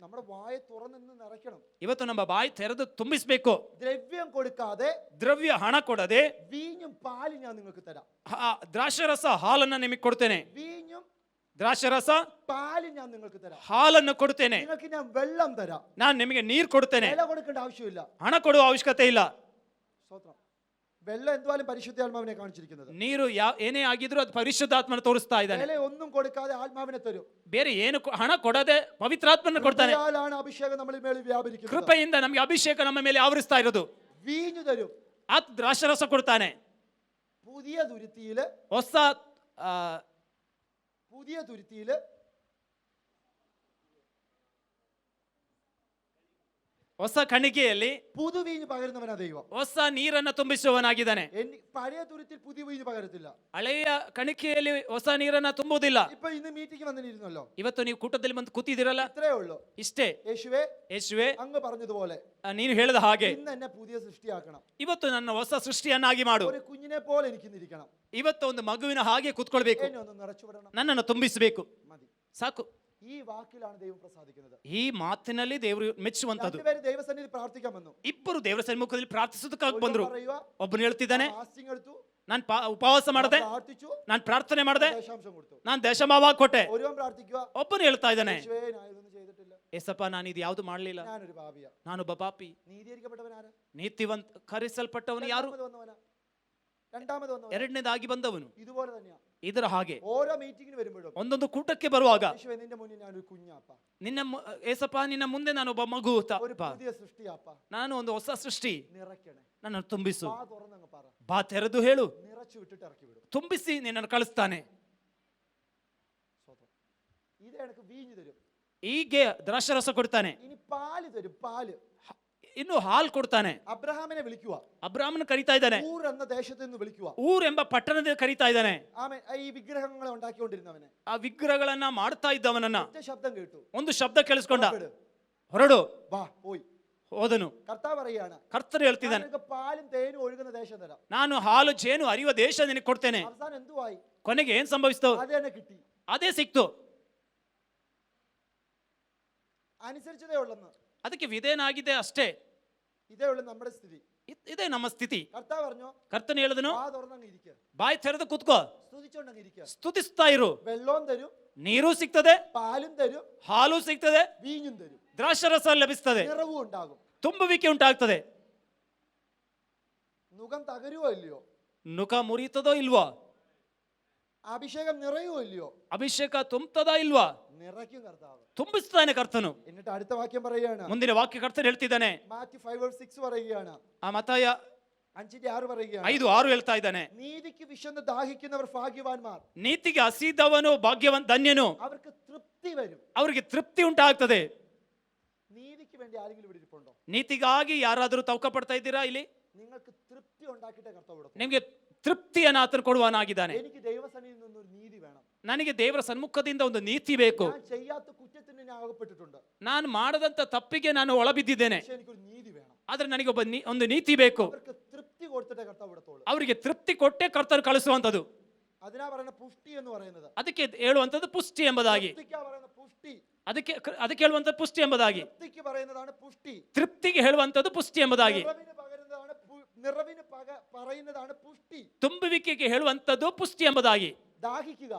Speaker 3: നമ്മുടെ വായ തുറന്നു നിറയ്ക്കണം.
Speaker 2: ಇವತ್ತು ನಮ್ಮ ಬಾಯಿ ತೆರೆದು ತುಂಬಿಸಬೇಕು.
Speaker 3: ദ്രവ്യം കൊടുക്കാതെ,
Speaker 2: ದ್ರವ್ಯ ಹಣ ಕೊಡದೆ,
Speaker 3: വീഞ്ഞും പാലും ഞാൻ നിങ്ങൾക്ക് തരാം.
Speaker 2: ದ್ರಾಕ್ಷರಸ ಹಾಲನ್ನ ನಿಮಗೆ ಕೊಡ್ತೇನೆ.
Speaker 3: വീഞ്ഞും
Speaker 2: ದ್ರಾಕ್ಷರಸ
Speaker 3: പാലും ഞാൻ നിങ്ങൾക്ക് തരാം.
Speaker 2: ಹಾಲನ್ನು ಕೊಡ್ತೇನೆ.
Speaker 3: നിങ്ങൾക്ക് ഞാൻ വെള്ളം തരാം.
Speaker 2: ನಾನು ನಿಮಗೆ ನೀರು ಕೊಡ್ತೇನೆ.
Speaker 3: വില കൊടുക്കേണ്ട ആവശ്യമില്ല.
Speaker 2: ಹಣ ಕೊಡುವ ಅವಶ್ಯಕತೆ ಇಲ್ಲ.
Speaker 3: സ്തോത്രം. വെള്ളം എന്തുവാലും പരിശുദ്ധാത്മാവിനെ കാണിച്ചിരിക്കുന്നത്.
Speaker 2: ನೀರು ಏನೇ ಆಗಿದ್ರು ಅದು ಪರಿಶುದ್ಧಾತ್ಮನ ತೋರಿಸ್ತಾ ಇದ್ದಾನೆ.
Speaker 3: വില ഒന്നും കൊടുക്കാതെ ആത്മാവിനെ തരും.
Speaker 2: ಬೇರೆ ಏನು ಹಣ ಕೊಡದೆ ಪವಿತ್ರಾತ್ಮನ ಕೊಡ್ತಾನೆ.
Speaker 3: കൃപയാലാണ് അഭിഷേകം നമ്മുടെ മേൽ വ്യാപരിക്കുന്നത്.
Speaker 2: ಕೃಪೆಯಿಂದ ನಮಗೆ ಅಭಿಷೇಕ ನಮ್ಮ ಮೇಲೆ ಆವರಿಸ್ತಾ ಇರೋದು.
Speaker 3: വീഞ്ഞു തരും.
Speaker 2: ಆತ ದ್ರಾಕ್ಷರಸ ಕೊಡ್ತಾನೆ.
Speaker 3: പുതിയ തുരുത്തിയില്
Speaker 2: ಹೊಸ ಕಣಿಕೆಯಲ್ಲಿ
Speaker 3: പുതുവീഞ്ഞ് പകരുന്നവനാ ദൈവം.
Speaker 2: ಹೊಸ ನೀರನ್ನು ತುಂಬಿಸುವವನಾಗಿದ್ದಾನೆ.
Speaker 3: പഴയ തുരുത്തിൽ പുതിയ വീഞ്ഞ് പകരത്തില്ല.
Speaker 2: ಹಳೆಯ ಕಣಿಕೆಯಲ್ಲಿ ಹೊಸ ನೀರನ್ನ ತುಂಬುವುದಿಲ್ಲ.
Speaker 3: ഇപ്പൊ ഇന്ന് മീറ്റിംഗ് വന്നിരുന്നല്ലോ.
Speaker 2: ಇವತ್ತು ನೀವು ಕೂಟದಲ್ಲಿ ಬಂದು ಕೂತಿದ್ದೀರಲ್ಲ,
Speaker 3: ഇത്രേ ഉള്ളൂ.
Speaker 2: ಇಷ್ಟೇ.
Speaker 3: യേശുവേ അങ്ങ് പറഞ്ഞതുപോലെ
Speaker 2: ನೀನು ಹೇಳಿದ ಹಾಗೆ
Speaker 3: ഇന്ന് എന്നെ പുതിയ സൃഷ്ടിയാക്കണം.
Speaker 2: ಇವತ್ತು ನನ್ನ ಹೊಸ ಸೃಷ್ಟಿಯನ್ನಾಗಿ ಮಾಡು.
Speaker 3: ഒരു കുഞ്ഞിനെ പോലെ എനിക്ക് ഇരിക്കണം.
Speaker 2: ಇವತ್ತು ಒಂದು ಮಗುವಿನ ಹಾಗೆ ಕೂತ್ಕೊಳ್ಬೇಕು.
Speaker 3: എന്നെ ഒന്ന് നിറച്ചു വിടണം.
Speaker 2: ನನ್ನನ್ನು ತುಂಬಿಸಬೇಕು.
Speaker 3: മതി.
Speaker 2: ಸಾಕು.
Speaker 3: ഈ വാക്കിലാണ് ദൈവം പ്രസാദിക്കുന്നത്.
Speaker 2: ಈ ಮಾತಿನಲ್ಲಿ ದೇವರು ಮೆಚ್ಚುವಂತದ್ದು.
Speaker 3: രണ്ടുപേര് ദൈവസന്നിധി പ്രാർത്ഥിക്കാൻ വന്നു.
Speaker 2: ಇಬ್ಬರು ದೇವರ ಸನ್ಮುಖದಲ್ಲಿ ಪ್ರಾರ್ಥಿಸೋದಕ್ಕಾಗಿ ಬಂದ್ರು. ಒಬ್ಬನು ಹೇಳ್ತಿದ್ದಾನೆ,
Speaker 3: ഫാസ്റ്റിംഗ് എടുത്തു,
Speaker 2: ನಾನು ಉಪವಾಸ ಮಾಡಿದೆ,
Speaker 3: പ്രാർത്ഥിച്ചു,
Speaker 2: ನಾನು ಪ್ರಾರ್ಥನೆ ಮಾಡಿದೆ,
Speaker 3: ദശാംശം കൊടുത്തു.
Speaker 2: ನಾನು ದಶಮಾವ ಕೊಟ್ಟೆ.
Speaker 3: ഒരുവൻ പ്രാർത്ഥിക്കുക,
Speaker 2: ಒಬ್ಬನು ಹೇಳ್ತಾ ಇದ್ದಾನೆ,
Speaker 3: യേശുവേ ഞാൻ ഇതൊന്നും ചെയ്തിട്ടില്ല,
Speaker 2: ಏಸಪ್ಪ ನಾನು ಇದು ಯಾವುದು ಮಾಡಲಿಲ್ಲ,
Speaker 3: ഞാനൊരു പാപിയാ.
Speaker 2: ನಾನೊಬ್ಬ ಪಾಪಿ.
Speaker 3: നീതീകരിക്കപ്പെട്ടവൻ ആരാ?
Speaker 2: ನೀತಿವಂತ ಕರೆಸಲ್ಪಟ್ಟವನು ಯಾರು?
Speaker 3: രണ്ടാമത് വന്നവൻ,
Speaker 2: ಎರಡನೇದಾಗಿ ಬಂದವನು.
Speaker 3: ഇതുപോലെ തന്നെയാ.
Speaker 2: ಇದರ ಹಾಗೆ
Speaker 3: ഓരോ മീറ്റിംഗിന് വരുമ്പോഴും
Speaker 2: ಒಂದೊಂದು ಕೂಟಕ್ಕೆ ಬರುವಾಗ,
Speaker 3: യേശുവേ നിന്റെ മുന്നിൽ ഞാനൊരു കുഞ്ഞാപ്പ,
Speaker 2: ಏಸಪ್ಪ ನಿನ್ನ ಮುಂದೆ ನಾನೊಬ್ಬ ಮಗು,
Speaker 3: ഒരു പുതിയ സൃഷ്ടിയാപ്പ,
Speaker 2: ನಾನು ಒಂದು ಹೊಸ ಸೃಷ್ಟಿ,
Speaker 3: നിറയ്ക്കണേ,
Speaker 2: ನನ್ನನ್ನು ತುಂಬಿಸು.
Speaker 3: വാ തുറന്നങ്ങ് പറ,
Speaker 2: ಬಾ ತೆರೆದು ಹೇಳು,
Speaker 3: നിറച്ചു വിട്ടിട്ട് ഇറക്കി വിടും.
Speaker 2: ತುಂಬಿಸಿ ನಿನ್ನನ್ನು ಕಳಿಸ್ತಾನೆ.
Speaker 3: ഇത് എനിക്ക് വീഞ്ഞു തരും.
Speaker 2: ಹೀಗೆ ದ್ರಾಕ್ಷರಸ ಕೊಡ್ತಾನೆ.
Speaker 3: ഇനി പാല് തരും. പാല്,
Speaker 2: ಇನ್ನು ಹಾಲು ಕೊಡ್ತಾನೆ.
Speaker 3: അബ്രഹാമിനെ വിളിക്കുക,
Speaker 2: ಅಬ್ರಾಹ್ಮನ ಕರೀತಾ ಇದ್ದಾನೆ.
Speaker 3: ഊർ എന്ന ദേശത്ത് നിന്ന് വിളിക്കുക.
Speaker 2: ಊರ್ ಎಂಬ ಪಟ್ಟಣದಿಂದ ಕರೀತಾ ಇದ್ದಾನೆ.
Speaker 3: ആമേൻ. ഈ വിഗ്രഹങ്ങളെ ഉണ്ടാക്കിക്കൊണ്ടിരുന്നവനെ,
Speaker 2: ಆ ವಿಗ್ರಹಗಳನ್ನ ಮಾಡ್ತಾ ಇದ್ದವನನ್ನ
Speaker 3: ഒറ്റ ശബ്ദം കേട്ടു,
Speaker 2: ಒಂದು ಶಬ್ದ ಕೇಳಿಸ್ಕೊಂಡ,
Speaker 3: പുറപ്പെട്,
Speaker 2: ಹೊರಡು.
Speaker 3: വാ, പോയി.
Speaker 2: ಹೋದನು.
Speaker 3: കർത്താവ് പറയാണ്,
Speaker 2: ಕರ್ತರು ಹೇಳ್ತಿದ್ದಾನೆ,
Speaker 3: നിനക്ക് പാലും തേനും ഒഴുകുന്ന ദേശം തരാം.
Speaker 2: ನಾನು ಹಾಲು ಜೇನು ಅರಿಯುವ ದೇಶ ನಿನಗೆ ಕೊಡ್ತೇನೆ.
Speaker 3: അവസാനം എന്തുവായി?
Speaker 2: ಕೊನೆಗೆ ಏನ್ ಸಂಭವಿಸ್ತು?
Speaker 3: അത് തന്നെ കിട്ടി.
Speaker 2: ಅದೇ ಸಿಕ್ತು.
Speaker 3: അനുസരിച്ചതേ ഉള്ളെന്ന്.
Speaker 2: ಅದಕ್ಕೆ ವಿಧೇಯನಾಗಿದೆ ಅಷ್ಟೇ.
Speaker 3: ഇതേ ഉള്ളു നമ്മുടെ സ്ഥിതി.
Speaker 2: ಇದೇ ನಮ್ಮ ಸ್ಥಿತಿ.
Speaker 3: കർത്താവ് പറഞ്ഞു,
Speaker 2: ಕರ್ತನು ಹೇಳಿದನು,
Speaker 3: വാ തുറന്നങ്ങ് ഇരിക്കുക,
Speaker 2: ಬಾಯಿ ತೆರೆದು ಕೂತ್ಕೋ,
Speaker 3: സ്തുതിച്ചോണ്ടങ്ങ് ഇരിക്കുക.
Speaker 2: ಸ್ತುತಿಸ್ತಾ ಇರು.
Speaker 3: വെള്ളവും തരും,
Speaker 2: ನೀರು ಸಿಗ್ತದೆ,
Speaker 3: പാലും തരും,
Speaker 2: ಹಾಲು ಸಿಗ್ತದೆ,
Speaker 3: വീഞ്ഞും തരും,
Speaker 2: ದ್ರಾಕ್ಷರಸ ಲಭಿಸ್ತದೆ,
Speaker 3: നിറവും ഉണ്ടാകും.
Speaker 2: ತುಂಬುವಿಕೆ ಉಂಟಾಗ್ತದೆ.
Speaker 3: മുഖം തകരുവോ ഇല്ലയോ?
Speaker 2: ನುಕ ಮುರಿತದೋ ಇಲ್ವಾ?
Speaker 3: അഭിഷേകം നിറയുവോ ഇല്ലയോ?
Speaker 2: ಅಭಿಷೇಕ ತುಂಬತದಾ ಇಲ್ವಾ?
Speaker 3: നിറയ്ക്കും കർത്താവ്.
Speaker 2: ತುಂಬಿಸ್ತಾನೆ ಕರ್ತನು.
Speaker 3: എന്നിട്ട് അടുത്ത വാക്യം പറയുകയാണ്,
Speaker 2: ಮುಂದಿನ ವಾಕ್ಯ ಕರ್ತನು ಹೇಳ್ತಿದ್ದಾನೆ.
Speaker 3: മാത്യു 5:6 പറയുകയാണ്,
Speaker 2: ಆ ಮತ್ತಾಯ
Speaker 3: 5:6 പറയുകയാണ്,
Speaker 2: 5:6 ಹೇಳ್ತಾ ಇದ್ದಾನೆ,
Speaker 3: നീതിക്ക് വിശന്ന് ദാഹിക്കുന്നവർ ഭാഗ്യവാന്മാർ,
Speaker 2: ನೀತಿಗೆ ಹಸಿದವನು ಭಾಗ್ಯವಂತ ಧನ್ಯನು,
Speaker 3: അവർക്ക് തൃപ്തി വരും.
Speaker 2: ಅವರಿಗೆ ತೃಪ್ತಿ ಉಂಟಾಗ್ತದೆ.
Speaker 3: നീതിക്ക് വേണ്ടി ആരെങ്കിലും ഇവിടെ ഇരിപ്പുണ്ടോ?
Speaker 2: ನೀತಿಗಾಗಿ ಯಾರಾದರೂ ತೌಕ ಪಡ್ತಾ ಇದ್ದೀರಾ ಇಲ್ಲಿ?
Speaker 3: നിങ്ങൾക്ക് തൃപ്തി ഉണ്ടാക്കിയിട്ടേ കർത്താവ് കൊടുക്കൂ.
Speaker 2: ನಿಮಗೆ ತೃಪ್ತಿಯನ್ನು ಆತನು ಕೊಡುವನಾಗಿದ್ದಾನೆ.
Speaker 3: എനിക്ക് ദൈവസന്നിധിയിൽ നിന്നൊരു നീതി വേണം.
Speaker 2: ನನಗೆ ದೇವರ ಸನ್ಮುಖದಿಂದ ಒಂದು ನೀತಿ ಬೇಕು.
Speaker 3: ഞാൻ ചെയ്യാത്ത കുറ്റത്തിന് ഞാൻ അകപ്പെട്ടിട്ടുണ്ട്.
Speaker 2: ನಾನು ಮಾಡದಂತ ತಪ್ಪಿಗೆ ನಾನು ಒಳಬಿದ್ದಿದ್ದೇನೆ.
Speaker 3: പക്ഷേ എനിക്കൊരു നീതി വേണം.
Speaker 2: ಆದ್ರೆ ನನಗೆ ಒಂದು ನೀತಿ ಬೇಕು.
Speaker 3: അവർക്ക് തൃപ്തി കൊടുത്തിട്ടേ കർത്താവ് കൊടുത്തോളൂ.
Speaker 2: ಅವರಿಗೆ ತೃಪ್ತಿ ಕೊಟ್ಟೆ ಕರ್ತನು ಕಳಿಸುವಂತದ್ದು.
Speaker 3: അതിനാ പറയുന്ന പുഷ്ടി എന്ന് പറയുന്നത്.
Speaker 2: ಅದಕ್ಕೆ ಹೇಳುವಂತದ್ದು ಪುಷ್ಟಿ ಎಂಬುದಾಗಿ.
Speaker 3: തൃപ്തിക്കാ പറയുന്ന പുഷ്ടി.
Speaker 2: ಅದಕ್ಕೆ ಹೇಳುವಂತ ಪುಷ್ಟಿ ಎಂಬುದಾಗಿ.
Speaker 3: തൃപ്തിക്ക് പറയുന്നതാണ് പുഷ്ടി.
Speaker 2: ತೃಪ್ತಿಗೆ ಹೇಳುವಂತದ್ದು ಪುಷ್ಟಿ ಎಂಬುದಾಗಿ.
Speaker 3: നിറവിന് പറയുന്നതാണ് പുഷ്ടി.
Speaker 2: ತುಂಬುವಿಕೆಗೆ ಹೇಳುವಂತದ್ದು ಪುಷ್ಟಿ ಎಂಬುದಾಗಿ.
Speaker 3: ദാഹിക്കുക,